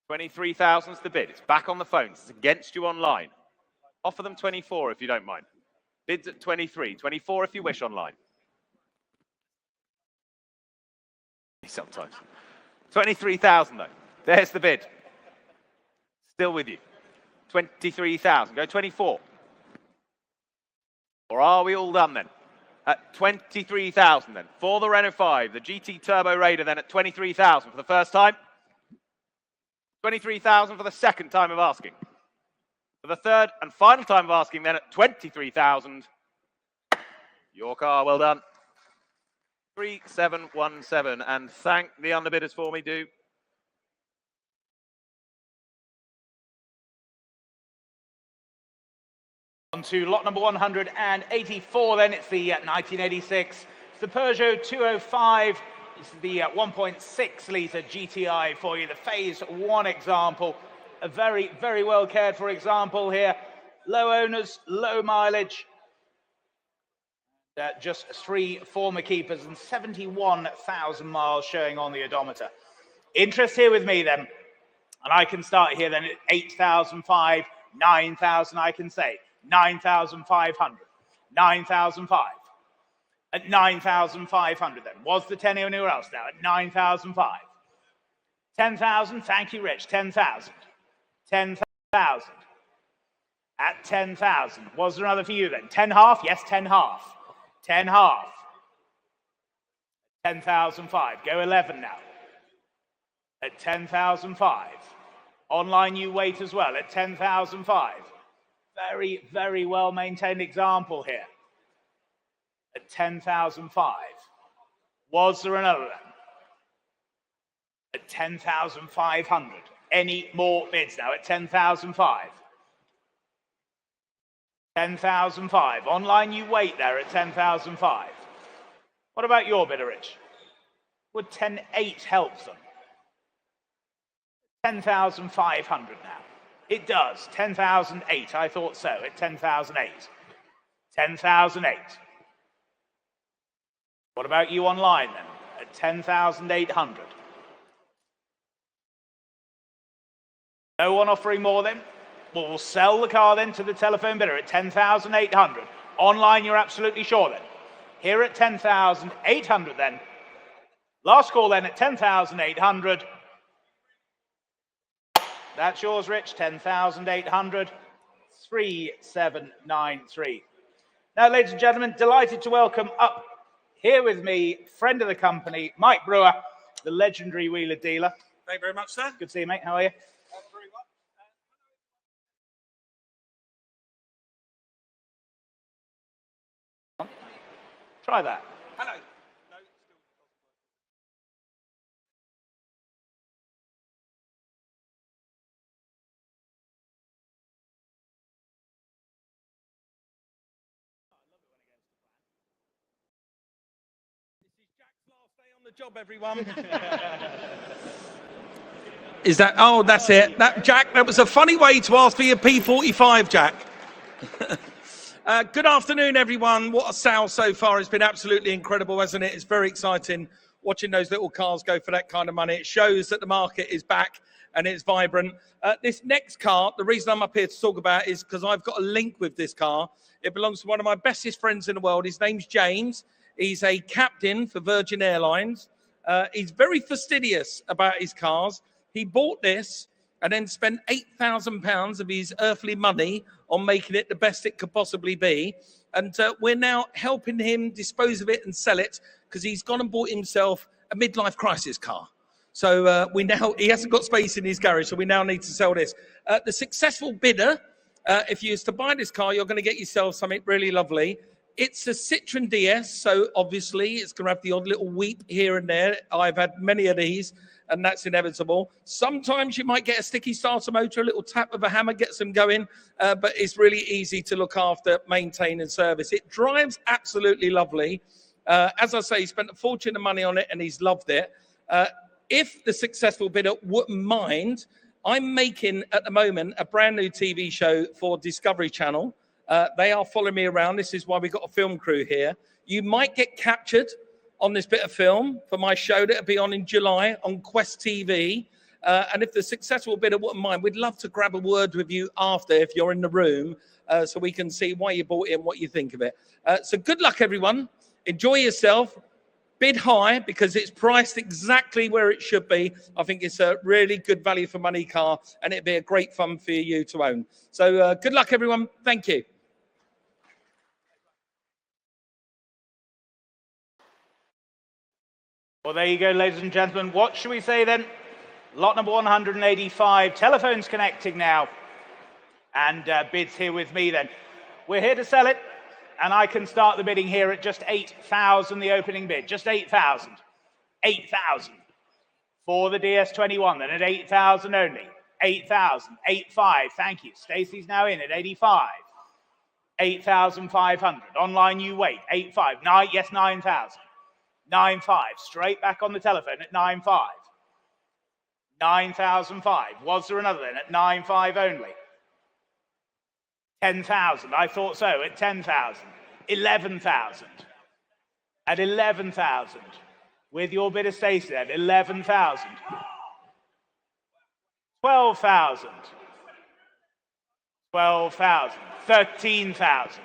23,000 is the bid. It's back on the phones. It's against you online. Offer them 24 if you don't mind. Bids at 23. 24 if you wish online. Sometimes. 23,000 though. There's the bid. Still with you. 23,000. Go 24. Or are we all done then? At 23,000 then. For the Renault 5, the GT Turbo Raider then at 23,000 for the first time. 23,000 for the second time of asking. For the third and final time of asking then at 23,000. Your car, well done. 3717, and thank the underbidders for me, do. On to lot number 184 then, it's the 1986. It's the Peugeot 205. This is the 1.6 litre GTI for you, the phase 1 example. A very, very well cared for example here. Low owners, low mileage. Just 3 former keepers and 71,000 miles showing on the odometer. Interest here with me then. And I can start here then at 8,005, 9,000 I can say. 9,500, 9,005. At 9,500 then. Was the 10 anywhere else now? At 9,005. 10,000, thank you Rich, 10,000. 10,000. At 10,000. Was there another for you then? 10 half? Yes, 10 half. 10 half. 10,005. Go 11 now. At 10,005. Online you wait as well at 10,005. Very, very well maintained example here. At 10,005. Was there another then? At 10,500. Any more bids now at 10,005? 10,005. Online you wait there at 10,005. What about your bidder, Rich? Would 10,800 help them? 10,500 now. It does. 10,008. I thought so. At 10,008. 10,008. What about you online then? At 10,800. No one offering more then? Well, we'll sell the car then to the telephone bidder at 10,800. Online, you're absolutely sure then. Here at 10,800 then. Last call then at 10,800. That's yours, Rich. 10,800. 3793. Now, ladies and gentlemen, delighted to welcome up here with me, friend of the company, Mike Brewer, the legendary wheeler dealer. Thank you very much, sir. Good to see you, mate. How are you? Very well. Try that. Hello. This is Jack's last day on the job, everyone. Is that? Oh, that's it. That Jack. That was a funny way to ask for your P45, Jack. Good afternoon, everyone. What a sale so far. It's been absolutely incredible, hasn't it? It's very exciting watching those little cars go for that kind of money. It shows that the market is back and it's vibrant. This next car, the reason I'm up here to talk about is because I've got a link with this car. It belongs to one of my bestest friends in the world. His name's James. He's a captain for Virgin Airlines. He's very fastidious about his cars. He bought this and then spent £8,000 of his earthly money on making it the best it could possibly be. And we're now helping him dispose of it and sell it because he's gone and bought himself a midlife crisis car. So he hasn't got space in his garage, so we now need to sell this. The successful bidder, if you used to buy this car, you're going to get yourself something really lovely. It's a Citroen DS, so obviously it's going to have the odd little weep here and there. I've had many of these, and that's inevitable. Sometimes you might get a sticky starter motor, a little tap of a hammer gets them going, but it's really easy to look after, maintain, and service. It drives absolutely lovely. As I say, he spent a fortune of money on it, and he's loved it. if the successful bidder wouldn't mind, I'm making at the moment a brand new TV show for Discovery Channel. They are following me around. This is why we've got a film crew here. You might get captured on this bit of film for my show that'll be on in July on Quest TV. And if the successful bidder wouldn't mind, we'd love to grab a word with you after if you're in the room so we can see why you bought it and what you think of it. So good luck, everyone. Enjoy yourself. Bid high because it's priced exactly where it should be. I think it's a really good value for money car and it'd be a great fun for you to own. So good luck, everyone. Thank you. Well, there you go, ladies and gentlemen. What should we say then? Lot number 185. Telephones connecting now. And bids here with me then. We're here to sell it. And I can start the bidding here at just 8,000, the opening bid. Just 8,000. 8,000. For the DS21 then at 8,000 only. 8,000. 8,500. Thank you. Stacey's now in at 85. 8,500. Online you wait. 8,500. Yes, 9,000. 9,500. Straight back on the telephone at 9,500. 9,005. Was there another then at 9,500 only? 10,000. I thought so at 10,000. 11,000. At 11,000. With your bidder Stacey then, 11,000. 12,000. 12,000. 13,000.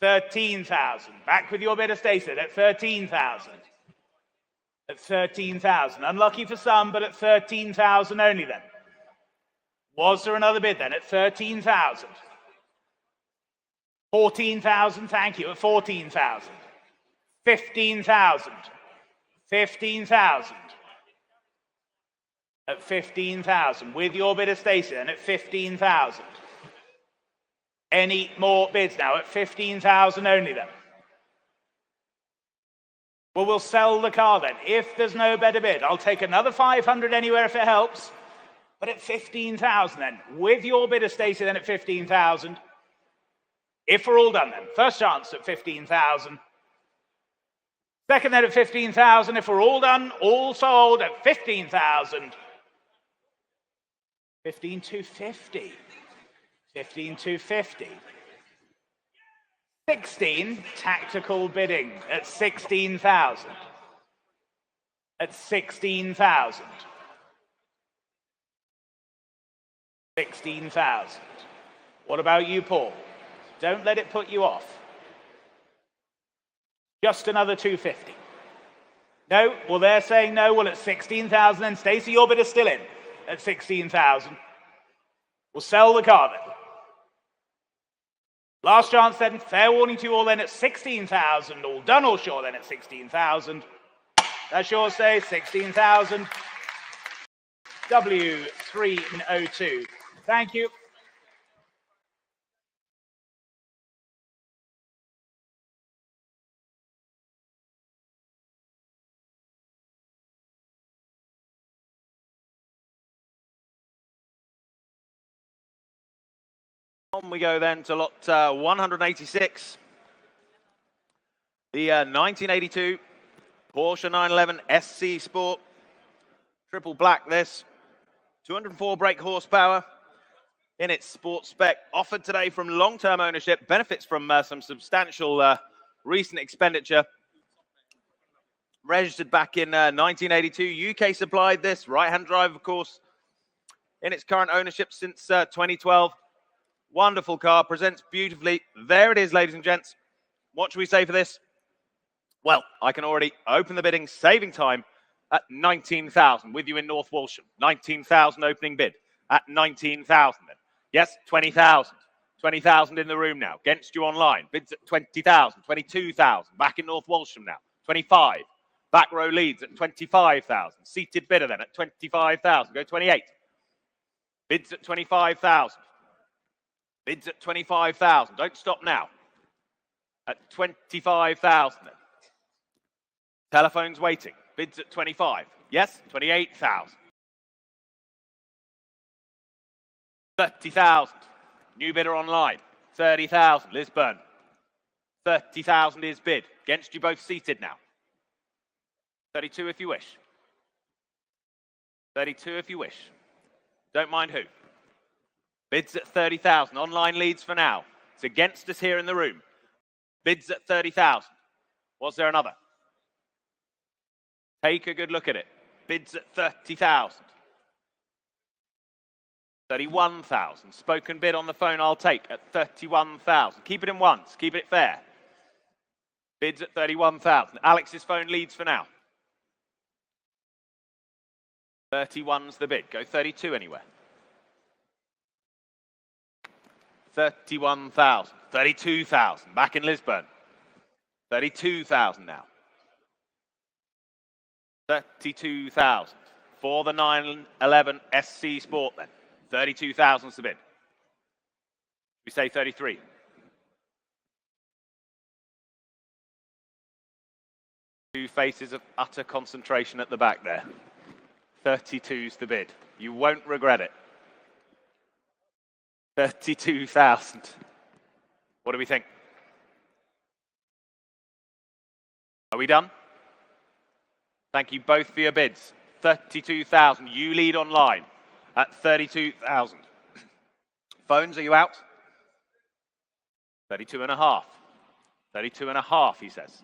13,000. Back with your bidder Stacey at 13,000. At 13,000. Unlucky for some, but at 13,000 only then. Was there another bid then at 13,000? 14,000, thank you, at 14,000. 15,000. 15,000. At 15,000. With your bidder Stacey then at 15,000. Any more bids now at 15,000 only then? Well, we'll sell the car then. If there's no better bid, I'll take another 500 anywhere if it helps. But at 15,000 then. With your bidder Stacey then at 15,000. If we're all done then. First chance at 15,000. Second then at 15,000. If we're all done, all sold at 15,000. 15,250. 15,250. 16, tactical bidding at 16,000. At 16,000. 16,000. What about you, Paul? Don't let it put you off. Just another 250. No? Well, they're saying no. Well, at 16,000 then. Stacey, your bid is still in at 16,000. We'll sell the car then. Last chance then. Fair warning to you all then at 16,000. All done or sure then at 16,000. That's yours, say 16,000. W302. Thank you. On we go then to lot 186. The 1982 Porsche 911 SC Sport. Triple black this. 204 brake horsepower in its sports spec. Offered today from long-term ownership. Benefits from some substantial recent expenditure. Registered back in 1982. UK supplied this. Right-hand drive, of course, in its current ownership since 2012. Wonderful car, presents beautifully. There it is, ladies and gents. What should we say for this? Well, I can already open the bidding, saving time at 19,000 with you in North Walsham. 19,000 opening bid at 19,000 then. Yes, 20,000. 20,000 in the room now. Against you online. Bids at 20,000, 22,000. Back in North Walsham now. 25. Back row leads at 25,000. Seated bidder then at 25,000. Go 28. Bids at 25,000. Bids at 25,000. Don't stop now. At 25,000. Telephone's waiting. Bids at 25. Yes, 28,000. 30,000. New bidder online. 30,000. Lisburn. 30,000 is bid. Against you both seated now. 32 if you wish. 32 if you wish. Don't mind who. Bids at 30,000. Online leads for now. It's against us here in the room. Bids at 30,000. Was there another? Take a good look at it. Bids at 30,000. 31,000. Spoken bid on the phone I'll take at 31,000. Keep it in once. Keep it fair. Bids at 31,000. Alex's phone leads for now. 31's the bid. Go 32 anywhere. 31,000. 32,000. Back in Lisbon. 32,000 now. 32,000. For the 911 SC Sport then. 32,000's the bid. We say 33. Two faces of utter concentration at the back there. 32's the bid. You won't regret it. 32,000. What do we think? Are we done? Thank you both for your bids. 32,000. You lead online at 32,000. Phones, are you out? 32 and a half. 32 and a half, he says.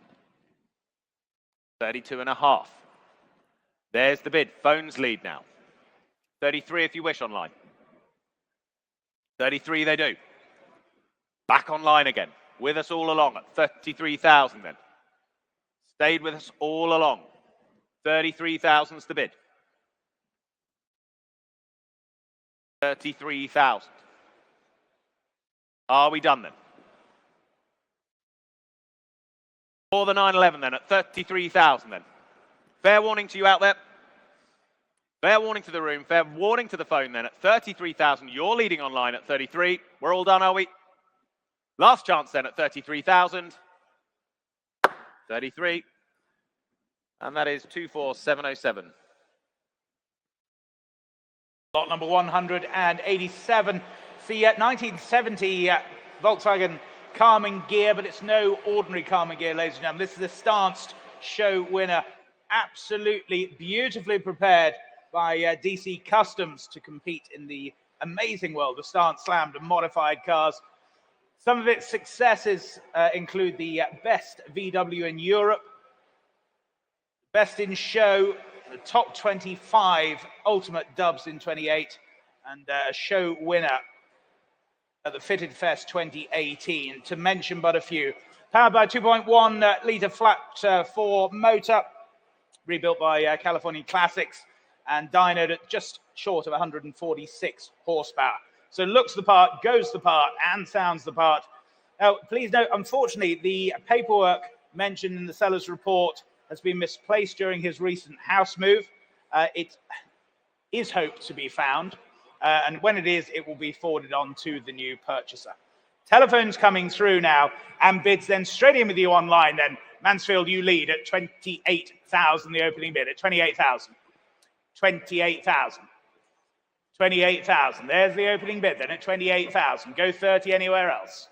32 and a half. There's the bid. Phones lead now. 33 if you wish online. 33 they do. Back online again. With us all along at 33,000 then. Stayed with us all along. 33,000's the bid. 33,000. Are we done then? For the 911 then at 33,000 then. Fair warning to you out there. Fair warning to the room. Fair warning to the phone then at 33,000. You're leading online at 33. We're all done, are we? Last chance then at 33,000. 33. And that is 24707. Lot number 187. The 1970 Volkswagen Carmen gear, but it's no ordinary Carmen gear, ladies and gentlemen. This is a stanced show winner. Absolutely beautifully prepared by DC Customs to compete in the amazing world of stance slammed and modified cars. Some of its successes include the best VW in Europe, best in show, the top 25 ultimate dubs in 28, and a show winner at the Fitted Fest 2018, to mention but a few. Powered by 2.1 litre flat 4 motor, rebuilt by California Classics, and dynoed at just short of 146 horsepower. So looks the part, goes the part, and sounds the part. Now, please note, unfortunately, the paperwork mentioned in the seller's report has been misplaced during his recent house move. It is hoped to be found, and when it is, it will be forwarded on to the new purchaser. Telephones coming through now, and bids then straight in with you online then. Mansfield, you lead at 28,000, the opening bid at 28,000. 28,000. 28,000. There's the opening bid then at 28,000. Go 30 anywhere else.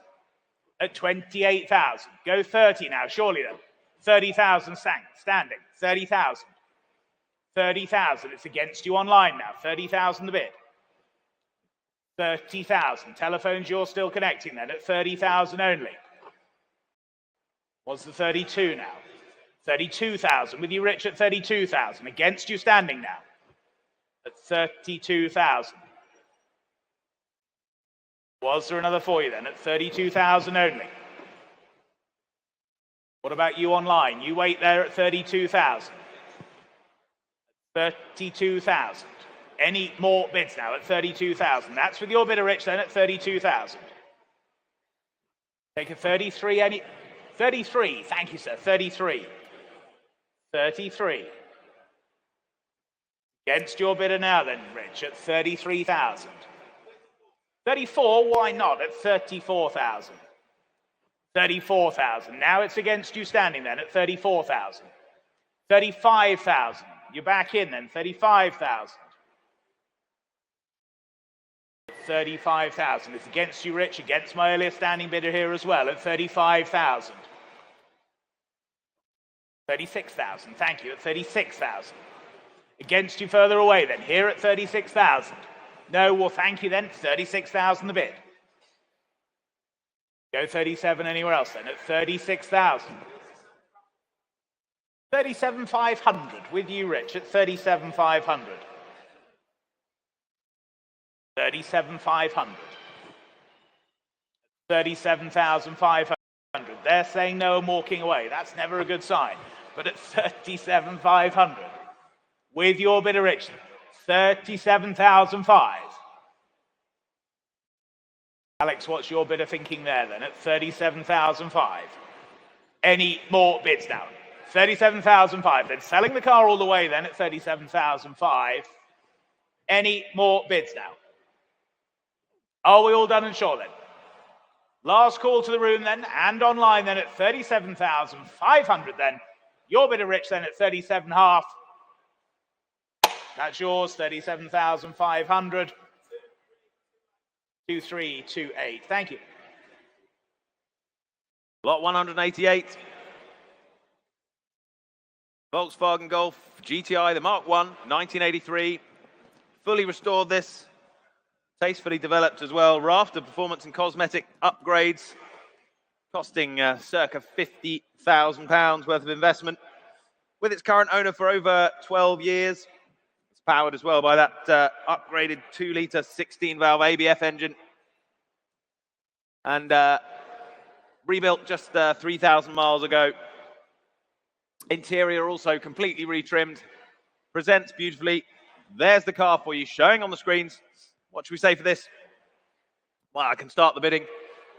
At 28,000. Go 30 now, surely then. 30,000 standing. 30,000. 30,000. It's against you online now. 30,000 the bid. 30,000. Telephones, you're still connecting then at 30,000 only. What's the 32 now? 32,000. With you, Rich, at 32,000. Against you standing now at 32,000. Was there another for you then at 32,000 only? What about you online? You wait there at 32,000. 32,000. Any more bids now at 32,000? That's with your bidder, Rich, then at 32,000. Take a 33, any... 33, thank you, sir, 33. 33. Against your bidder now then, Rich, at 33,000. 34, why not, at 34,000. 34,000, now it's against you standing then at 34,000. 35,000, you're back in then, 35,000. 35,000, it's against you, Rich, against my earlier standing bidder here as well at 35,000. 36,000, thank you, at 36,000. Against you further away then, here at 36,000. No, well, thank you then, 36,000 the bid. Go 37 anywhere else then, at 36,000. 37,500 with you, Rich, at 37,500. 37,500. 37,500. They're saying no and walking away. That's never a good sign. But at 37,500, with your bidder, Rich, 37,005. Alex, what's your bidder thinking there then at 37,005? Any more bids now? 37,005. Then selling the car all the way then at 37,005. Any more bids now? Are we all done and sure then? Last call to the room then, and online then at 37,500 then. Your bidder, Rich, then at 37.5. That's yours, 37,500. 2328. Thank you. Lot 188. Volkswagen Golf GTI, the Mark 1, 1983. Fully restored this. Tastefully developed as well. Raft of performance and cosmetic upgrades. Costing circa £50,000 worth of investment. With its current owner for over 12 years. It's powered as well by that upgraded 2-litre 16-valve ABF engine. And rebuilt just 3,000 miles ago. Interior also completely retrimmed. Presents beautifully. There's the car for you, showing on the screens. What should we say for this? Well, I can start the bidding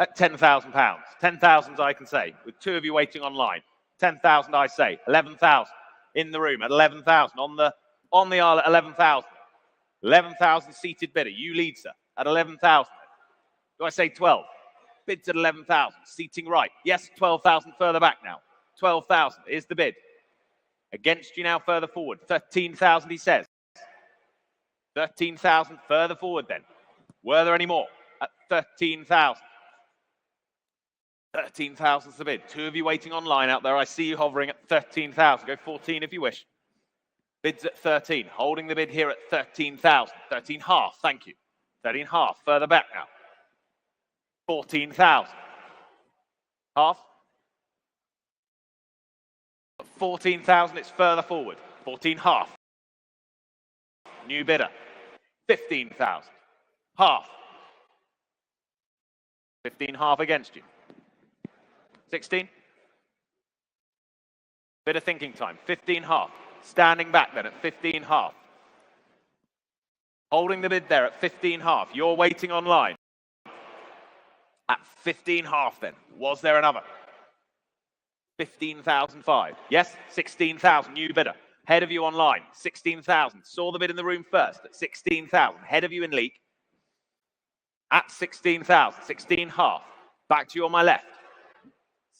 at £10,000. 10,000 I can say, with two of you waiting online. 10,000 I say. 11,000 in the room at 11,000. On the aisle at 11,000. 11,000 seated bidder. You lead, sir, at 11,000. Do I say 12? Bids at 11,000. Seating right. Yes, 12,000 further back now. 12,000 is the bid. Against you now further forward. 13,000 he says. 13,000 further forward then. Were there any more? At 13,000. 13,000 is the bid. Two of you waiting online out there. I see you hovering at 13,000. Go 14 if you wish. Bids at 13. Holding the bid here at 13,000. 13.5. Thank you. 13.5. Further back now. 14,000. Half. 14,000. It's further forward. 14.5. New bidder. 15,000. Half. 15.5 against you. 16. Bit of thinking time. 15.5. Standing back then at 15.5. Holding the bid there at 15.5. You're waiting online. At 15.5 then. Was there another? 15,005. Yes, 16,000. New bidder. Head of you online. 16,000. Saw the bid in the room first at 16,000. Head of you in leak. At 16,000. 16.5. Back to you on my left.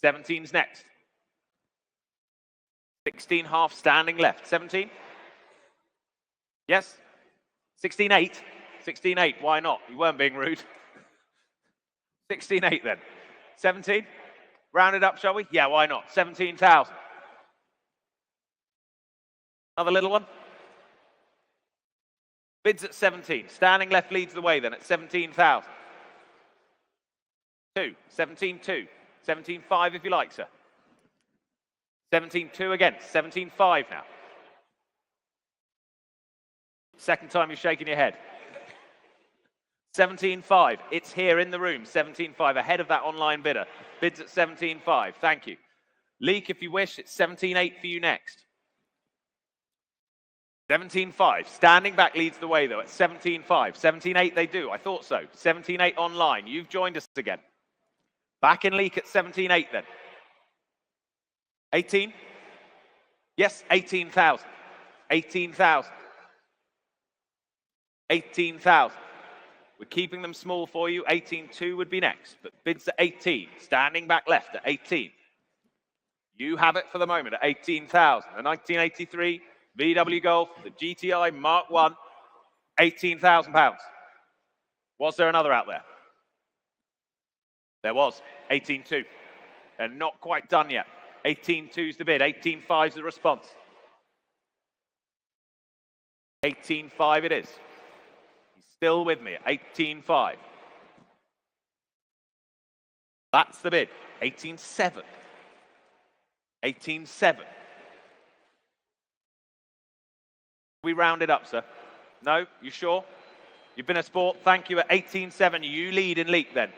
17's next. 16.5 standing left. 17. Yes. 16.8. 16.8. Why not? You weren't being rude. 16.8 then. 17. Round it up, shall we? Yeah, why not? 17,000. Another little one. Bids at 17. Standing left leads the way then at 17,000. 2. 17.2. 17.5 if you like, sir. 17.2 against. 17.5 now. Second time you're shaking your head. 17.5. It's here in the room. 17.5 ahead of that online bidder. Bids at 17.5. Thank you. Leak if you wish. It's 17.8 for you next. 17.5. Standing back leads the way though at 17.5. 17.8 they do. I thought so. 17.8 online. You've joined us again. Back in leak at 17.8 then. 18. Yes, 18,000. 18,000. 18,000. We're keeping them small for you. 18.2 would be next, but bids at 18. Standing back left at 18. You have it for the moment at 18,000. The 1983 VW Golf, the GTI Mark 1, £18,000. Was there another out there? There was. 18.2. And not quite done yet. 18.2 is the bid. 18.5 is the response. 18.5 it is. He's still with me at 18.5. That's the bid. 18.7. 18.7. We round it up, sir. No? You sure? You've been a sport. Thank you. At 18.7, you lead in leak then.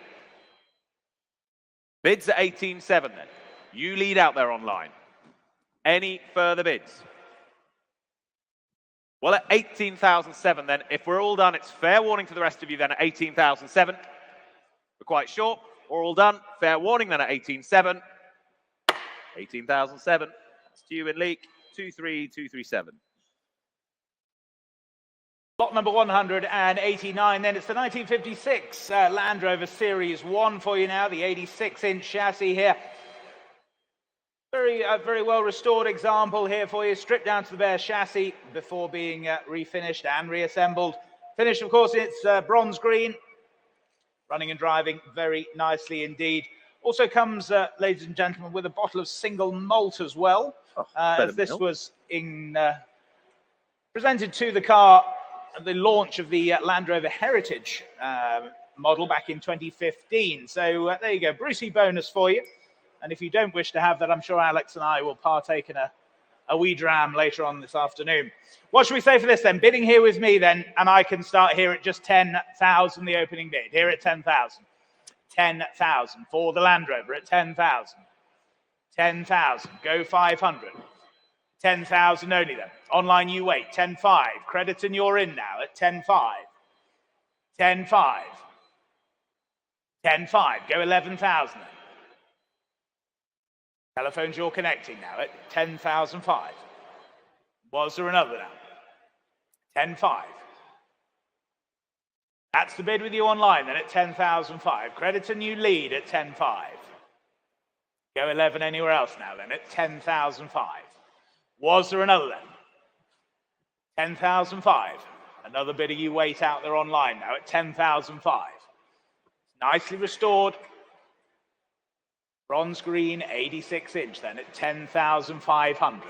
Bids at 18.7 then. You lead out there online. Any further bids? Well, at 18,007 then, if we're all done, it's fair warning to the rest of you then at 18,007. We're quite sure. We're all done. Fair warning then at 18.7. 18,007. That's to you in leak. 23237. Lot number 189, then it's the 1956 Land Rover Series 1 for you now, the 86-inch chassis here. Very well restored example here for you, stripped down to the bare chassis before being refinished and reassembled. Finished, of course, in its bronze green, running and driving very nicely indeed. Also comes, ladies and gentlemen, with a bottle of single malt as well, as this was presented to the car at the launch of the Land Rover Heritage model back in 2015. So there you go, Brucey bonus for you. And if you don't wish to have that, I'm sure Alex and I will partake in a wee dram later on this afternoon. What should we say for this then? Bidding here with me then, and I can start here at just 10,000, the opening bid. Here at 10,000. 10,000 for the Land Rover at 10,000. 10,000, go 500. 10,000 only then. Online you wait, 10.5. Credit and you're in now at 10.5. 10.5. 10.5, go 11,000 then. Telephones you're connecting now at 10,005. Was there another now? 10.5. That's the bid with you online then at 10,005. Credit and you lead at 10.5. Go 11 anywhere else now then at 10,005. Was there another then? 10,005. Another bidder you wait out there online now at 10,005. Nicely restored. Bronze green, 86-inch then at 10,500.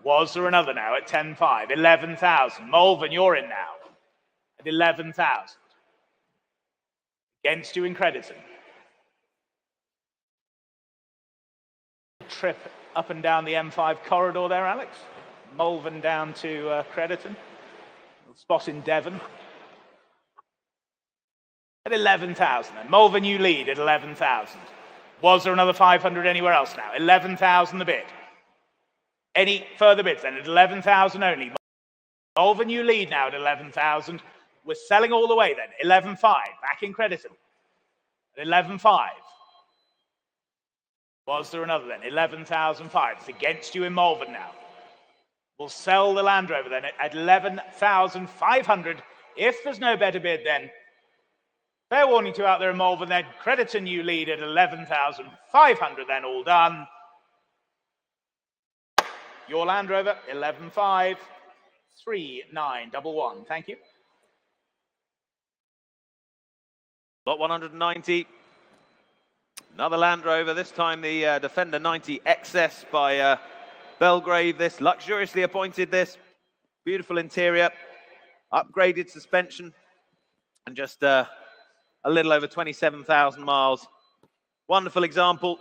Was there another now at 10.5? 11,000. Malvern, you're in now at 11,000. Against you in Crediton. Trip up and down the M5 corridor there, Alex. Malvern down to Crediton. Spot in Devon. At 11,000 then. Malvern, you lead at 11,000. Was there another 500 anywhere else now? 11,000 the bid. Any further bids then at 11,000 only. Malvern, you lead now at 11,000. We're selling all the way then. 11.5. Back in Crediton. At 11.5. Was there another then? 11,005. It's against you in Malvern now. We'll sell the Land Rover then at 11,500. If there's no better bid then, fair warning to you out there in Malvern then. Crediton you lead at 11,500 then, all done. Your Land Rover, 11.5, 3911. Thank you. Lot 190. Another Land Rover, this time the Defender 90 XS by Belgrave. This luxuriously appointed, this beautiful interior, upgraded suspension, and just a little over 27,000 miles. Wonderful example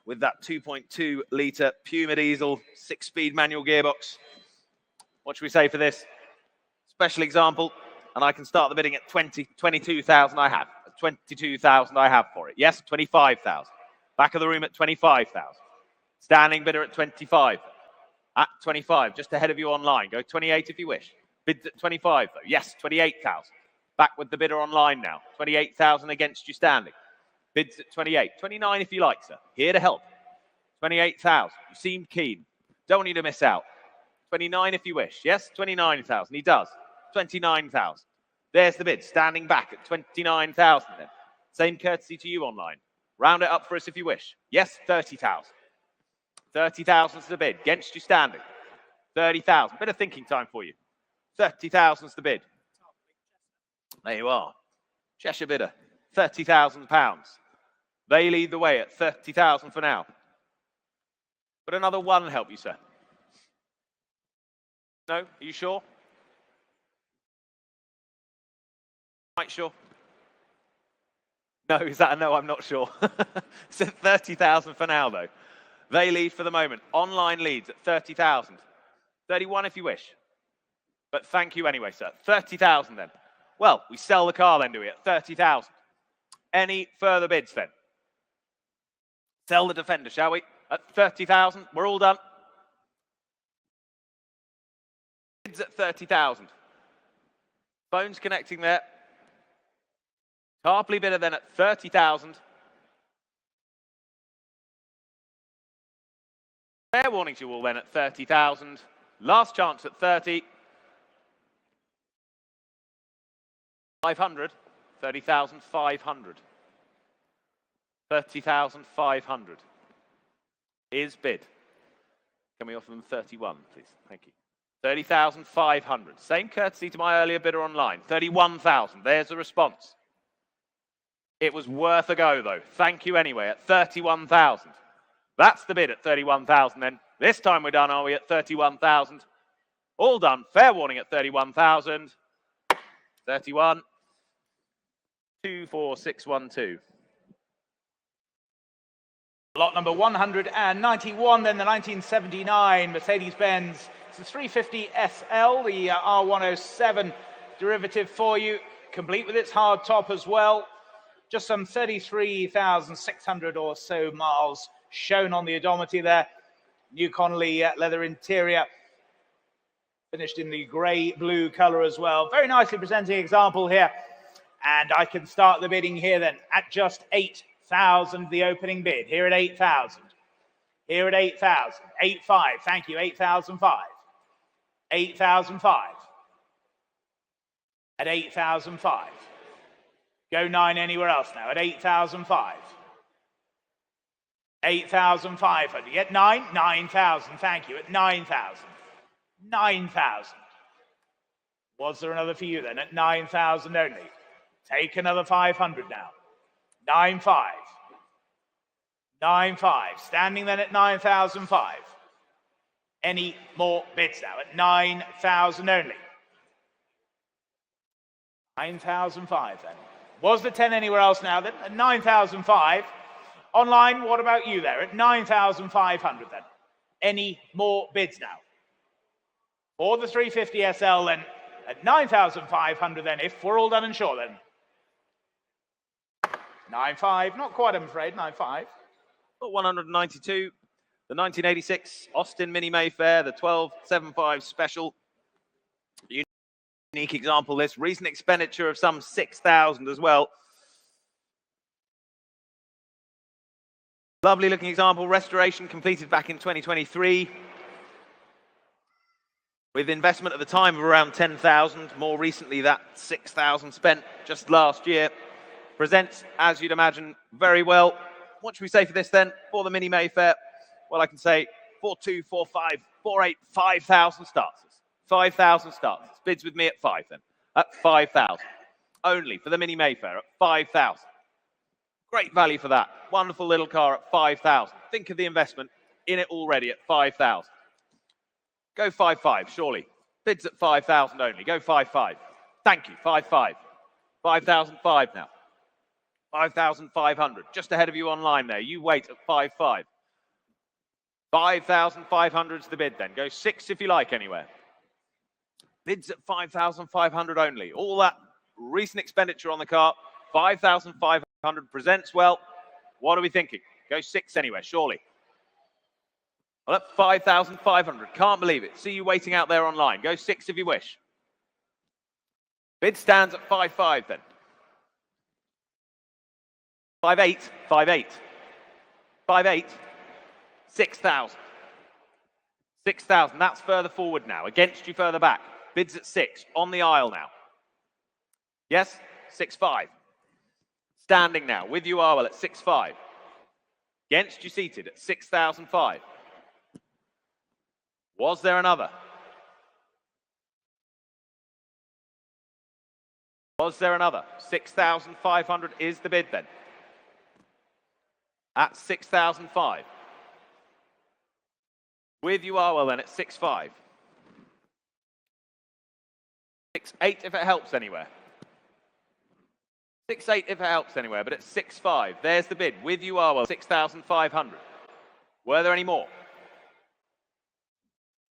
with that 2.2 litre Puma diesel 6-speed manual gearbox. What should we say for this? Special example, and I can start the bidding at 22,000 I have. 22,000 I have for it. Yes, 25,000. Back of the room at 25,000. Standing bidder at 25. At 25, just ahead of you online. Go 28 if you wish. Bids at 25 though. Yes, 28,000. Back with the bidder online now. 28,000 against you standing. Bids at 28. 29 if you like, sir. Here to help. 28,000. You seem keen. Don't want you to miss out. 29 if you wish. Yes, 29,000. He does. 29,000. There's the bid. Standing back at 29,000 then. Same courtesy to you online. Round it up for us if you wish. Yes, 30,000. 30,000 is the bid. Against you standing. 30,000. Bit of thinking time for you. 30,000 is the bid. There you are. Cheshire bidder. £30,000. They lead the way at 30,000 for now. But another one help you, sir. No? Are you sure? Quite sure? No, is that a no? I'm not sure. It's at 30,000 for now, though. They lead for the moment. Online leads at 30,000. 31 if you wish. But thank you anyway, sir. 30,000 then. Well, we sell the car then, do we, at 30,000? Any further bids then? Sell the Defender, shall we? At 30,000. We're all done. Bids at 30,000. Phones connecting there. Harpley bidder then at 30,000. Fair warning to you all then at 30,000. Last chance at 30. 500. 30,500. 30,500 is bid. Can we offer them 31, please? Thank you. 30,500. Same courtesy to my earlier bidder online. 31,000. There's the response. It was worth a go, though. Thank you anyway at 31,000. That's the bid at 31,000 then. This time we're done, are we, at 31,000? All done. Fair warning at 31,000. 31. 24612. Lot number 191, then the 1979 Mercedes-Benz. It's the 350 SL, the R107 derivative for you, complete with its hard top as well. Just some 33,600 or so miles shown on the odometer there. New Connolly leather interior, finished in the grey-blue colour as well. Very nicely presenting example here. And I can start the bidding here then at just 8,000, the opening bid. Here at 8,000. Here at 8,000. 8,500. Thank you. 8,005. 8,005. At 8,005. Go 9 anywhere else now. At 8,005. 8,500. Get 9. 9,000. Thank you. At 9,000. 9,000. Was there another for you then? At 9,000 only. Take another 500 now. 9,500. 9,500. Standing then at 9,005. Any more bids now? At 9,000 only. 9,005 then. Was the 10 anywhere else now then? At 9,005. Online, what about you there? At 9,500 then. Any more bids now? For the 350 SL then. At 9,500 then, if we're all done and sure then. 9.5, not quite, I'm afraid, 9.5. 192, the 1986 Austin Mini Mayfair, the 1275 Special. Unique example, this. Recent expenditure of some 6,000 as well. Lovely looking example, restoration completed back in 2023. With investment at the time of around 10,000, more recently that 6,000 spent just last year. Presents, as you'd imagine, very well. What should we say for this then, for the Mini Mayfair? Well, I can say 4,200, 4,500, 4,800, 5,000 starters. 5,000 starters. Bids with me at 5 then. At 5,000. Only for the Mini Mayfair at 5,000. Great value for that. Wonderful little car at 5,000. Think of the investment in it already at 5,000. Go 5,500, surely. Bids at 5,000 only. Go 5,500. Thank you, 5,500. 5,500 now. 5,500. Just ahead of you online there. You wait at 5,500. 5,500 is the bid then. Go 6 if you like anywhere. Bids at 5,500 only. All that recent expenditure on the car. 5,500 presents well. What are we thinking? Go 6 anywhere, surely. Well, at 5,500. Can't believe it. See you waiting out there online. Go 6 if you wish. Bid stands at 5,500 then. 5,800. 5,800. 5,800. 6,000. 6,000. That's further forward now. Against you further back. Bids at 6. On the aisle now. Yes? 6,500. Standing now. With you are well at 6,500. Against you seated at 6,500. Was there another? Was there another? 6,500 is the bid then. At 6,500. With you are well then at 6,500. 6.8 if it helps anywhere. 6.8 if it helps anywhere, but it's 6.5. There's the bid. With you are, well, 6,500. Were there any more?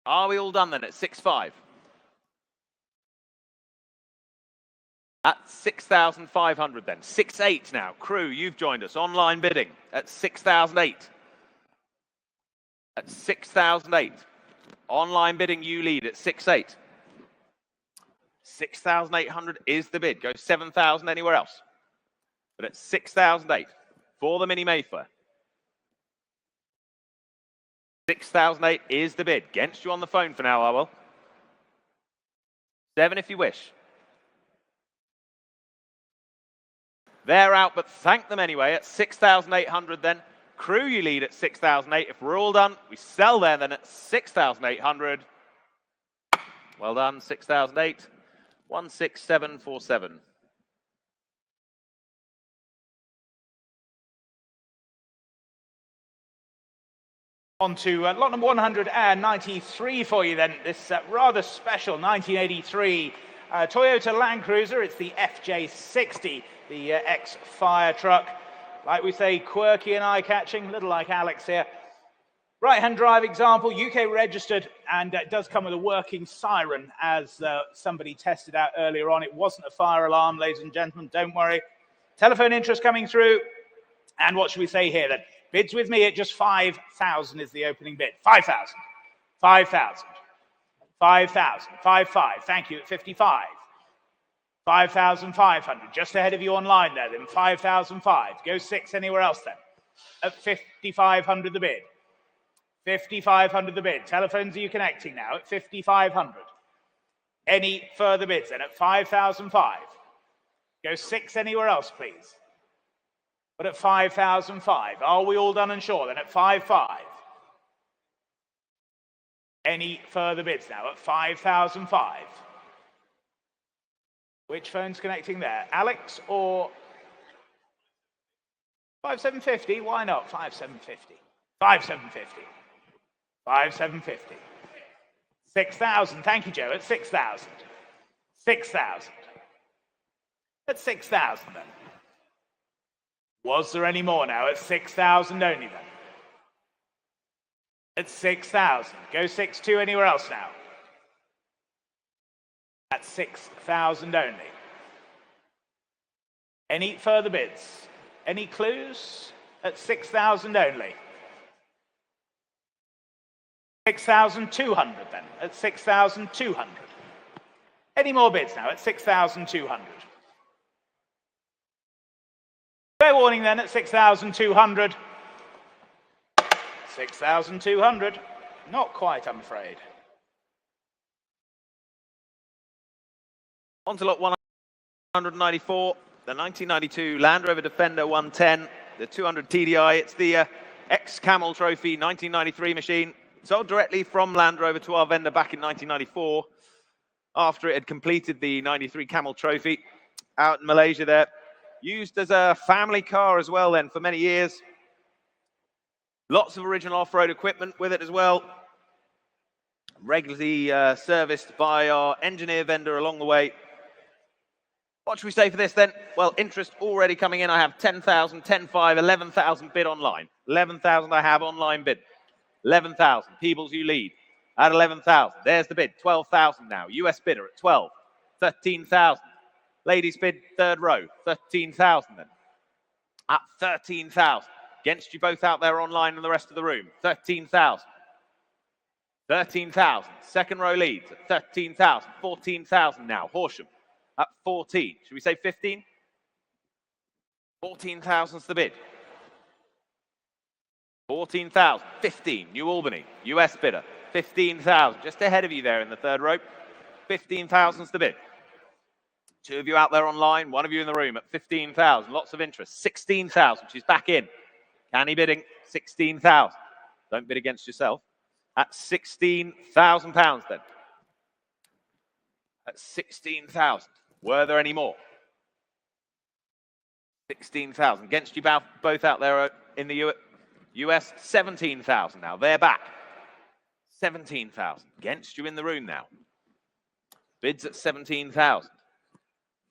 Are we all done then at 6.5? At 6,500 then. 6.8 now. Crew, you've joined us. Online bidding at 6,008. At 6,008. Online bidding, you lead at 6.8. 6,800 is the bid. Go 7,000 anywhere else. But at 6,008 for the Mini Mayfair. 6,008 is the bid. Against you on the phone for now, I will. 7 if you wish. They're out, but thank them anyway at 6,800 then. Crew, you lead at 6,008. If we're all done, we sell there then at 6,800. Well done, 6,008. 16747. On to lot number 193 for you then. This rather special 1983 Toyota Land Cruiser. It's the FJ60, the ex-fire truck. Like we say, quirky and eye-catching, a little like Alex here. Right-hand drive example, UK registered, and it does come with a working siren, as somebody tested out earlier on. It wasn't a fire alarm, ladies and gentlemen, don't worry. Telephone interest coming through. And what should we say here then? Bids with me at just 5,000 is the opening bid. 5,000, 5,000, 5,000, 5,500, thank you, at 55. 5,500, just ahead of you online there then, 5,005. Go 6 anywhere else then. At 5,500 the bid. 5,500 the bid. Telephones are you connecting now at 5,500. Any further bids then at 5,005. Go 6 anywhere else, please. But at 5,005. Are we all done and sure then at 5,500? Any further bids now at 5,005. Which phone's connecting there? Alex or 5,750? Why not 5,750? 5,750. 5,750. 6,000. Thank you, Joe. At 6,000. 6,000. At 6,000 then. Was there any more now? At 6,000 only then. At 6,000. Go 6,2 anywhere else now. At 6,000 only. Any further bids? Any clues? At 6,000 only. 6,200 then. At 6,200. Any more bids now? At 6,200. Fair warning then at 6,200. 6,200. Not quite, I'm afraid. On to lot 194, the 1992 Land Rover Defender 110, the 200 TDI. It's the ex-Camel Trophy 1993 machine. Sold directly from Land Rover to our vendor back in 1994 after it had completed the 93 Camel Trophy out in Malaysia there. Used as a family car as well then for many years. Lots of original off-road equipment with it as well. Regularly serviced by our engineer vendor along the way. What should we say for this then? Well, interest already coming in. I have 10,000, 10,500, 11,000 bid online. 11,000 I have online bid. 11,000. Peebles, you lead at 11,000. There's the bid. 12,000 now. US bidder at 12. 13,000. Ladies bid third row. 13,000 then. At 13,000. Against you both out there online and the rest of the room. 13,000. 13,000. Second row leads at 13,000. 14,000 now. Horsham at 14. Should we say 15? 14,000's the bid. 14,000. 15. New Albany. US bidder. 15,000. Just ahead of you there in the third row. 15,000's the bid. 2 of you out there online. 1 of you in the room at 15,000. Lots of interest. 16,000. She's back in. Canny bidding. 16,000. Don't bid against yourself. At £16,000 then. At 16,000. Were there any more? 16,000. Against you both out there in the US, 17,000 now. They're back. 17,000. Against you in the room now. Bids at 17,000.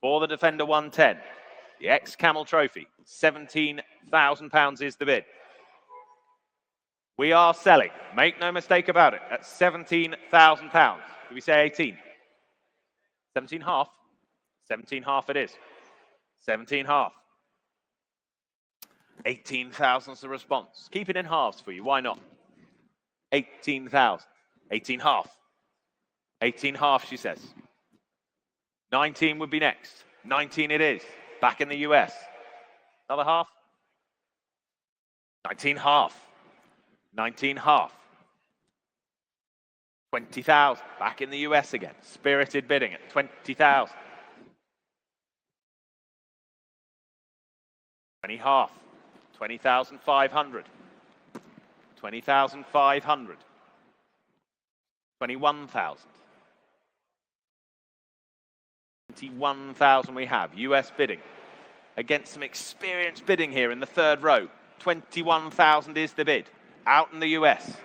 For the Defender 110, the ex-Camel Trophy, £17,000 is the bid. We are selling, make no mistake about it, at £17,000. Do we say 18? 17 half? 17 half it is. 17 half. 18,000 is the response. Keep it in halves for you, why not? 18,000. 18 half. 18 half, she says. 19 would be next. 19 it is. Back in the US. Another half. 19 half. 19 half. 20,000. Back in the US again. Spirited bidding at 20,000. 20 half. 20,500. 20,500. 21,000. 21,000 we have. US bidding against some experienced bidding here in the third row. 21,000 is the bid. Out in the US.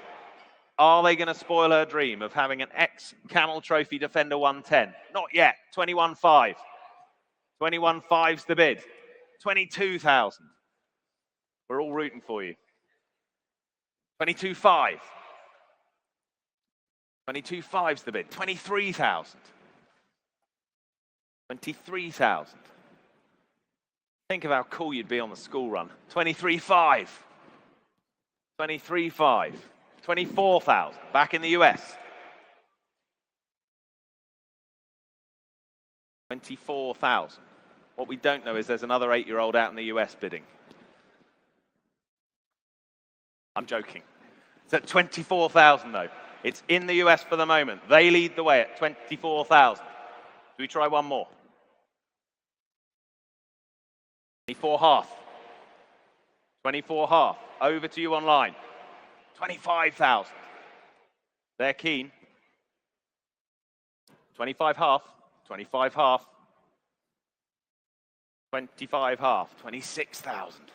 Are they going to spoil her dream of having an ex-Camel Trophy Defender 110? Not yet. 21,500. 21,500's the bid. 22,000. We're all rooting for you. 22,500. 22,500's the bid. 23,000. 23,000. Think of how cool you'd be on the school run. 23,500. 23,500. 24,000. Back in the US. 24,000. What we don't know is there's another 8-year-old out in the US bidding. I'm joking. It's at 24,000 though. It's in the US for the moment. They lead the way at 24,000. Do we try one more? 24 half. 24 half. Over to you online. 25,000. They're keen. 25 half. 25 half. 25 half. 26,000.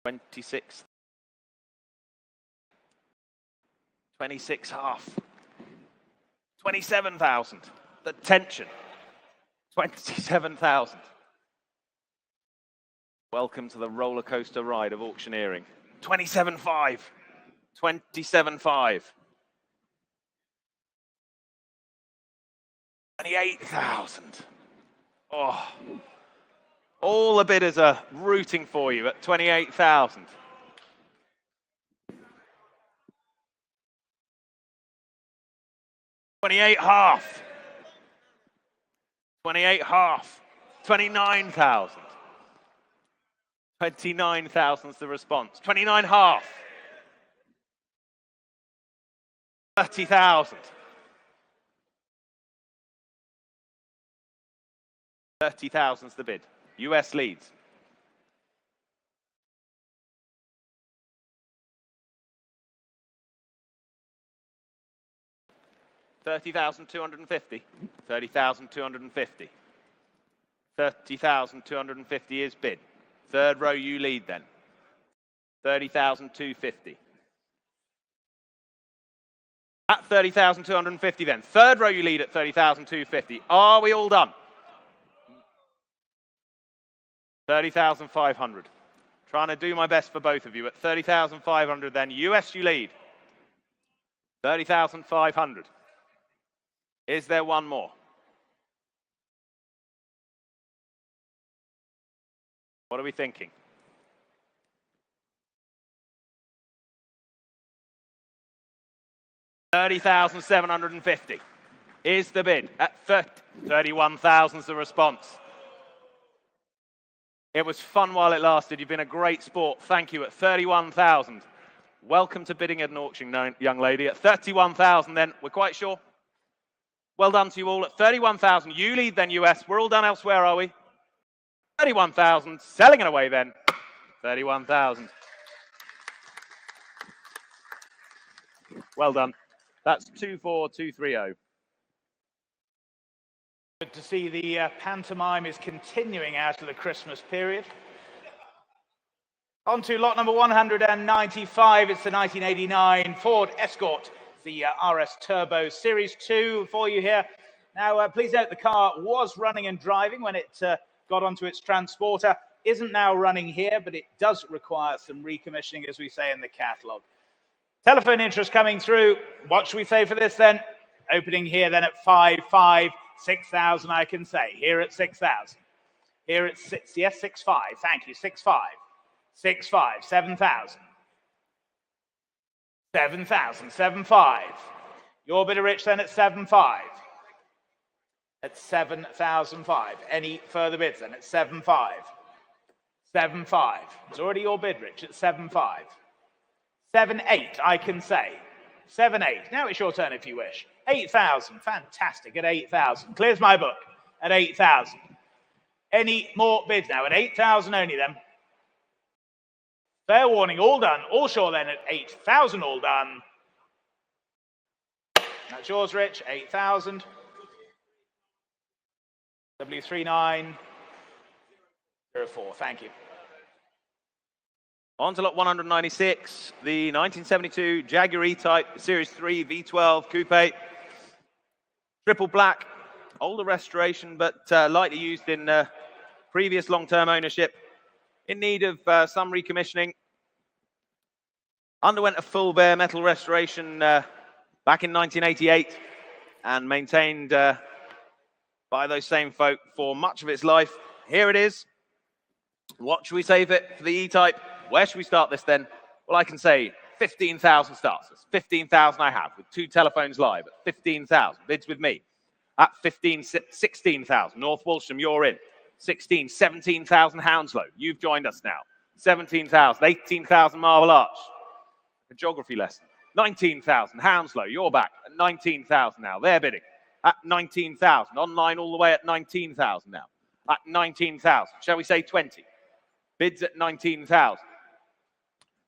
26. 26 half. 27,000. The tension. 27,000. Welcome to the roller coaster ride of auctioneering. 27,500. 27,500. 28,000. Oh. All the bidders are rooting for you at 28,000. 28 half. 28 half. 29,000. 29,000 is the response. 29 half. 30,000. 30,000 is the bid. US leads. $30,250. 30,250. 30,250 is bid. Third row, you lead then. 30,250. At 30,250 then. Third row, you lead at 30,250. Are we all done? 30,500. Trying to do my best for both of you. At 30,500 then. US, you lead. 30,500. Is there one more? What are we thinking? $30,750 is the bid. At 31,000 is the response. It was fun while it lasted. You've been a great sport. Thank you. At 31,000. Welcome to bidding at an auction, young lady. At 31,000 then, we're quite sure. Well done to you all. At 31,000, you lead then, US. We're all done elsewhere, are we? 31,000, selling it away then. 31,000. Well done. That's 24230. Good to see the pantomime is continuing out of the Christmas period. On to lot number 195. It's the 1989 Ford Escort the RS Turbo Series 2 for you here. Now, please note the car was running and driving when it got onto its transporter. Isn't now running here, but it does require some recommissioning, as we say in the catalogue. Telephone interest coming through. What should we say for this then? Opening here then at 5,500, 6,000 I can say. Here at 6,000. Here at 6, yes, 6,500. Thank you, 6,500. 6,500, 7,000. 7,000, 7,500. Your bit of rich then at 7,500. At 7,500. Any further bids then at 7,500. 7,500. It's already your bid, Rich, at 7,500. 7,800, I can say. 7,800. Now it's your turn if you wish. 8,000. Fantastic at 8,000. Clears my book at 8,000. Any more bids now? At 8,000 only then. Fair warning, all done. All sure then at 8,000, all done. That's yours, Rich. 8,000. W3904. Thank you. On to lot 196, the 1972 Jaguar E-Type Series 3 V12 Coupe. Triple black, older restoration, but lightly used in previous long-term ownership. In need of some recommissioning. Underwent a full bare metal restoration back in 1988 and maintained by those same folk for much of its life. Here it is. What should we say for the E-Type? Where should we start this then? Well, I can say 15,000 starts. 15,000 I have with 2 telephones live at 15,000. Bids with me at 16,000. North Walsham, you're in. 16, 17,000 Hounslow. You've joined us now. 17,000, 18,000 Marble Arch. A geography lesson. 19,000 Hounslow, you're back at 19,000 now. They're bidding at 19,000. Online all the way at 19,000 now. At 19,000. Shall we say 20? Bids at 19,000.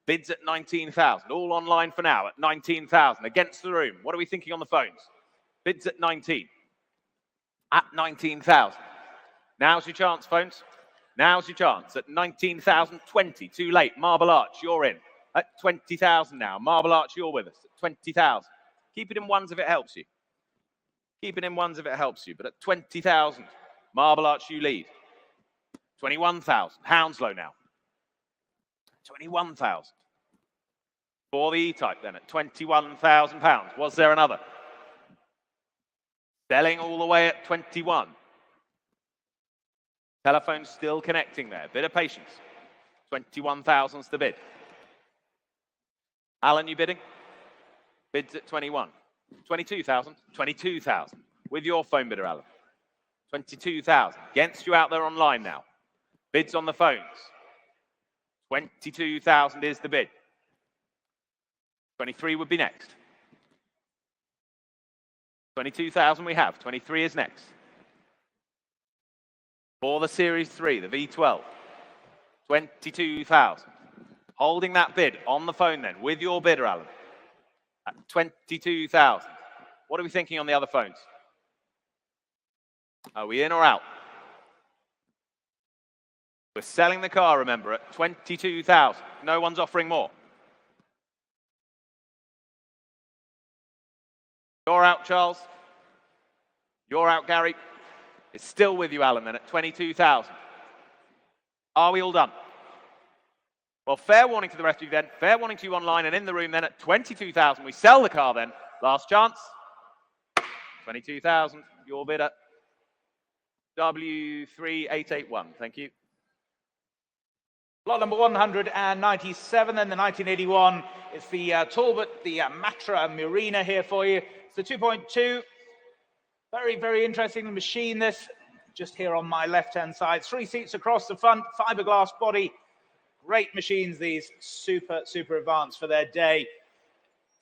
Bids at 19,000. All online for now at 19,000. Against the room. What are we thinking on the phones? Bids at 19. At 19,000. Now's your chance, phones. Now's your chance. At 19,020. Too late. Marble Arch, you're in. At 20,000 now. Marble Arch, you're with us. At 20,000. Keep it in ones if it helps you. Keep it in ones if it helps you. But at 20,000, Marble Arch, you lead. 21,000. Hounslow now. 21,000. For the E-Type then at £21,000. Was there another? Selling all the way at 21. Telephone still connecting there. Bit of patience. 21,000's the bid. Alan, you bidding? Bids at 21. 22,000. 22,000. With your phone bidder, Alan. 22,000. Against you out there online now. Bids on the phones. 22,000 is the bid. 23 would be next. 22,000 we have. 23 is next. For the Series 3, the V12. 22,000. Holding that bid on the phone then with your bidder, Alan. At 22,000. What are we thinking on the other phones? Are we in or out? We're selling the car, remember, at 22,000. No one's offering more. You're out, Charles. You're out, Gary. It's still with you, Alan, then, at 22,000. Are we all done? Well, fair warning to the rest of you then. Fair warning to you online and in the room then at 22,000. We sell the car then. Last chance. 22,000. Your bidder. W3881. Thank you. Lot number 197, then the 1981. It's the Talbot, the Matra Murena here for you. It's the 2.2. Very, very interesting machine, this. Just here on my left-hand side. 3 seats across the front, fiberglass body. Great machines, these. Super, super advanced for their day.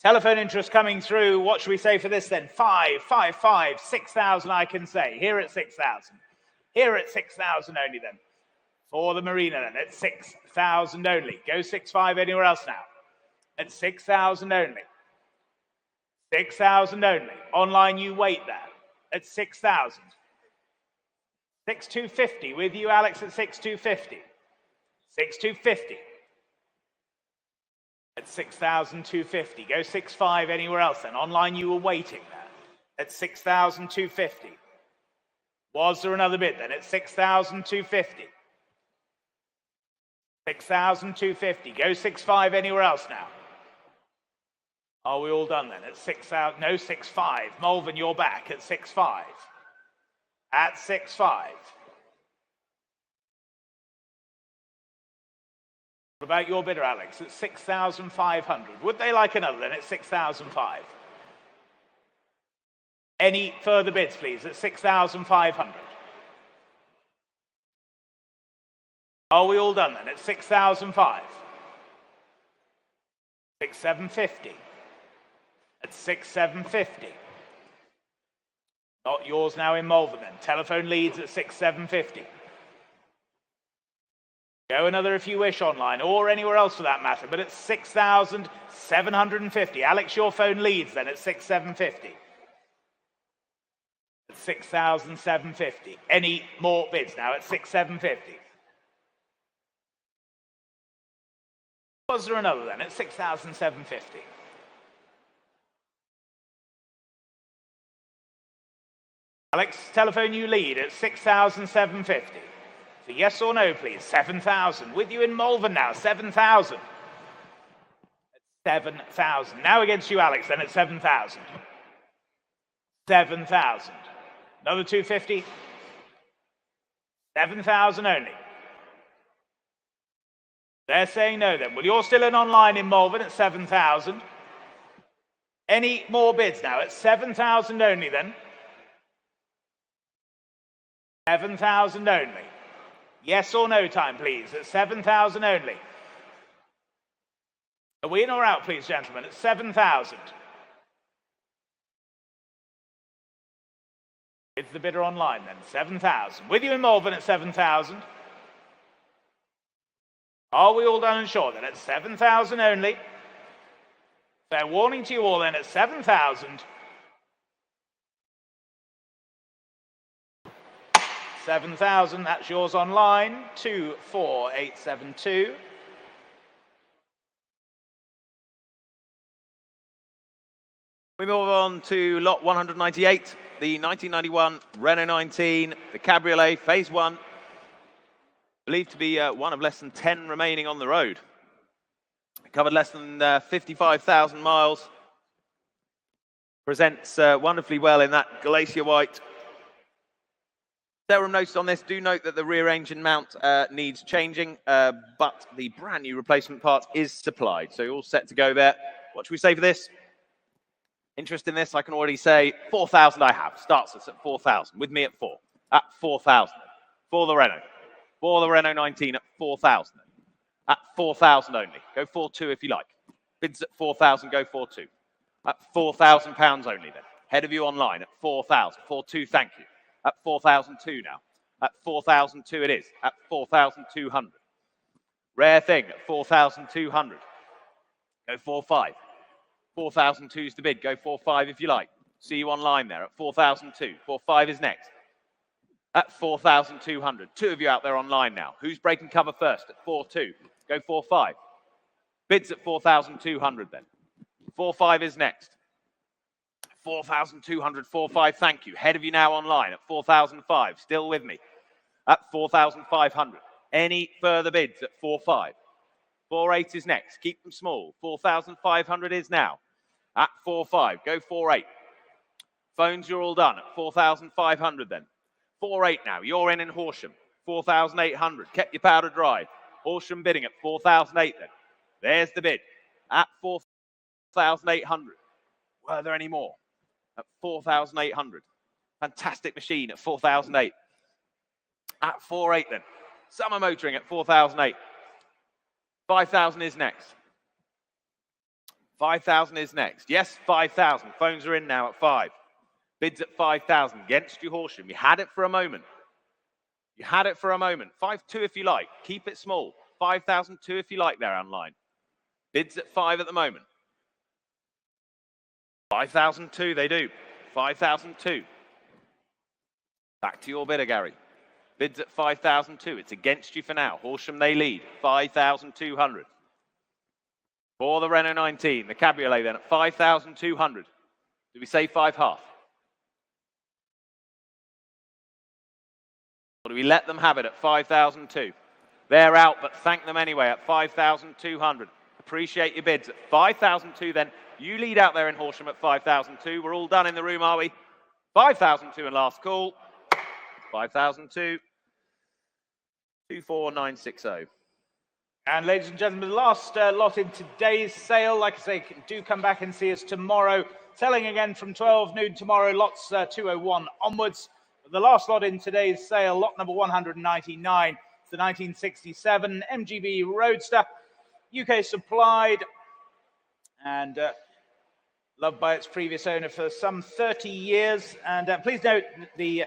Telephone interest coming through. What should we say for this then? 5,500, 6,000 I can say. Here at 6,000. Here at 6,000 only then. For the Marina then, at 6,000 only. Go 6,500 anywhere else now. At 6,000 only. 6,000 only. Online, you wait there. At 6,000. 6,250 with you, Alex, at 6,250. 6,250. at 6,250. Go 6.5 anywhere else then. Online you were waiting there at 6,250. Was there another bid then at 6,250? 6,250. Go 6.5 anywhere else now. Are we all done then at 6,000? No, 6.5. Malvern, you're back at 6.5. At 6.5. What about your bidder, Alex, at 6,500? Would they like another then at 6,005? Any further bids, please, at 6,500? Are we all done then at 6,005? 6,750. At 6,750. Not yours now in Malvern then. Telephone leads at 6,750. Go another if you wish online, or anywhere else for that matter, but at 6,750. Alex, your phone leads then at 6,750. At 6,750. Any more bids now at 6,750? Was there another then at 6,750? Alex, telephone you lead at 6,750. So yes or no, please. 7,000. With you in Malvern now, 7,000. 7,000. Now against you, Alex, then at 7,000. 7,000. Another 250. 7,000 only. They're saying no then. Well, you're still in online in Malvern at 7,000. Any more bids now at 7,000 only then? 7,000 only. Yes or no time, please, at 7,000 only. Are we in or out, please, gentlemen, at 7,000? It's the bidder online then, 7,000. With you in Malvern at 7,000. Are we all done and sure then at 7,000 only? Fair warning to you all then at 7,000. 7,000, that's yours online, 24872. We move on to lot 198, the 1991 Renault 19, the Cabriolet, phase 1. Believed to be one of less than 10 remaining on the road. It covered less than 55,000 miles. Presents wonderfully well in that glacier white. Several notes on this. Do note that the rear engine mount needs changing, but the brand new replacement part is supplied. So you're all set to go there. What should we say for this? Interest in this, I can already say 4,000 I have. Starts us at 4,000. With me at 4. At 4,000. For the Renault. For the Renault 19 at 4,000. At 4,000 only. Go 4.2 if you like. Bids at 4,000, go 4.2. At £4,000 only then. Head of you online at 4,000. 4.2, thank you. At 4,002 now. At 4,002 it is. At 4,200. Rare thing at 4,200. Go 4.5. 4,002 is the bid. Go 4.5 if you like. See you online there at 4,002. 4.5 is next. At 4,200. Two of you out there online now. Who's breaking cover first? At 4.2. Go 4.5. Bids at 4,200 then. 4.5 is next. 4,200, 4.5, thank you. Head of you now online at 4,005. Still with me. At 4,500. Any further bids at 4.5? 4.8 is next. Keep them small. 4,500 is now. At 4.5. Go 4.8. Phones, you're all done. At 4,500 then. 4.8 now. You're in Horsham. 4,800. Kept your powder dry. Horsham bidding at 4,008 then. There's the bid. At 4,800. Were there any more? At 4,800. Fantastic machine at 4,008. At 4.8 then. Summer motoring at 4,008. 5,000 is next. 5,000 is next. Yes, 5,000. Phones are in now at 5. Bids at 5,000. Against you, Horsham. You had it for a moment. You had it for a moment. 5.2 if you like. Keep it small. 5,002 if you like there online. Bids at 5 at the moment. 5,002 they do. 5,002. Back to your bidder, Gary. Bids at 5,002. It's against you for now. Horsham, they lead. 5,200. For the Renault 19, the Cabriolet then at 5,200. Do we say 5.5? Or do we let them have it at 5,002? They're out, but thank them anyway at 5,200. Appreciate your bids at 5,002 then. You lead out there in Horsham at 5,002. We're all done in the room, are we? 5,002 and last call. 5,002. 24960. And ladies and gentlemen, the last lot in today's sale, like I say, do come back and see us tomorrow. Selling again from 12 noon tomorrow, lots 201 onwards. The last lot in today's sale, lot number 199, it's the 1967 MGB Roadster, UK supplied and loved by its previous owner for some 30 years. And please note the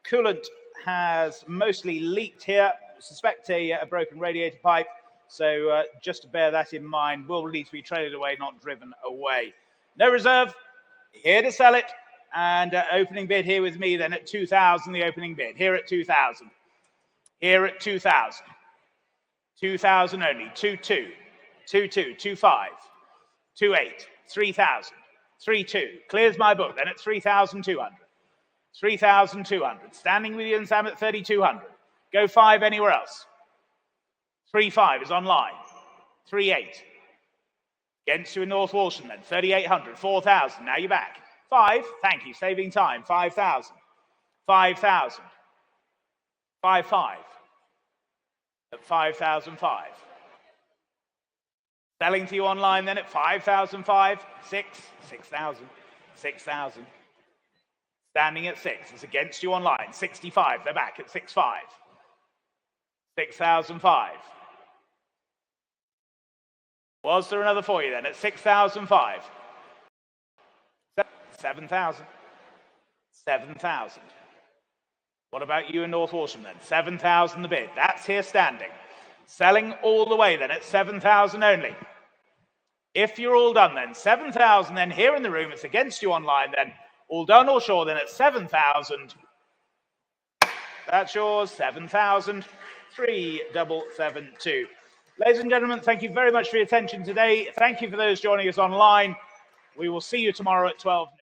coolant has mostly leaked here. Suspect a broken radiator pipe. So just to bear that in mind, will need to be traded away, not driven away. No reserve, here to sell it. And opening bid here with me then at 2,000, the opening bid. Here at 2,000. Here at 2,000. 2,000 only. 2,2. 2,2. 2,5. 2,8. 3,000. 3,2. Clears my book then at 3,200. 3,200. Standing with you and Sam at 3,200. Go 5 anywhere else. 3,5 is online. 3,8. Against you in North Walsham then. 3,800. 4,000. Now you're back. 5. Thank you. Saving time. 5,000. 5,000. 5,5. At 5,005. Selling to you online then at 5,005. 6. 6,000. 6,000. Standing at 6. It's against you online. 65. They're back at 6,5. 6,005. Was there another for you then at 6,005? 7,000. 7,000. What about you in North Walsham then? 7,000 the bid. That's here standing. Selling all the way then at 7,000 only. If you're all done then, 7,000 then here in the room. It's against you online then. All done or sure then at 7,000. That's yours. 7,000. 3,772. Ladies and gentlemen, thank you very much for your attention today. Thank you for those joining us online. We will see you tomorrow at 12 noon.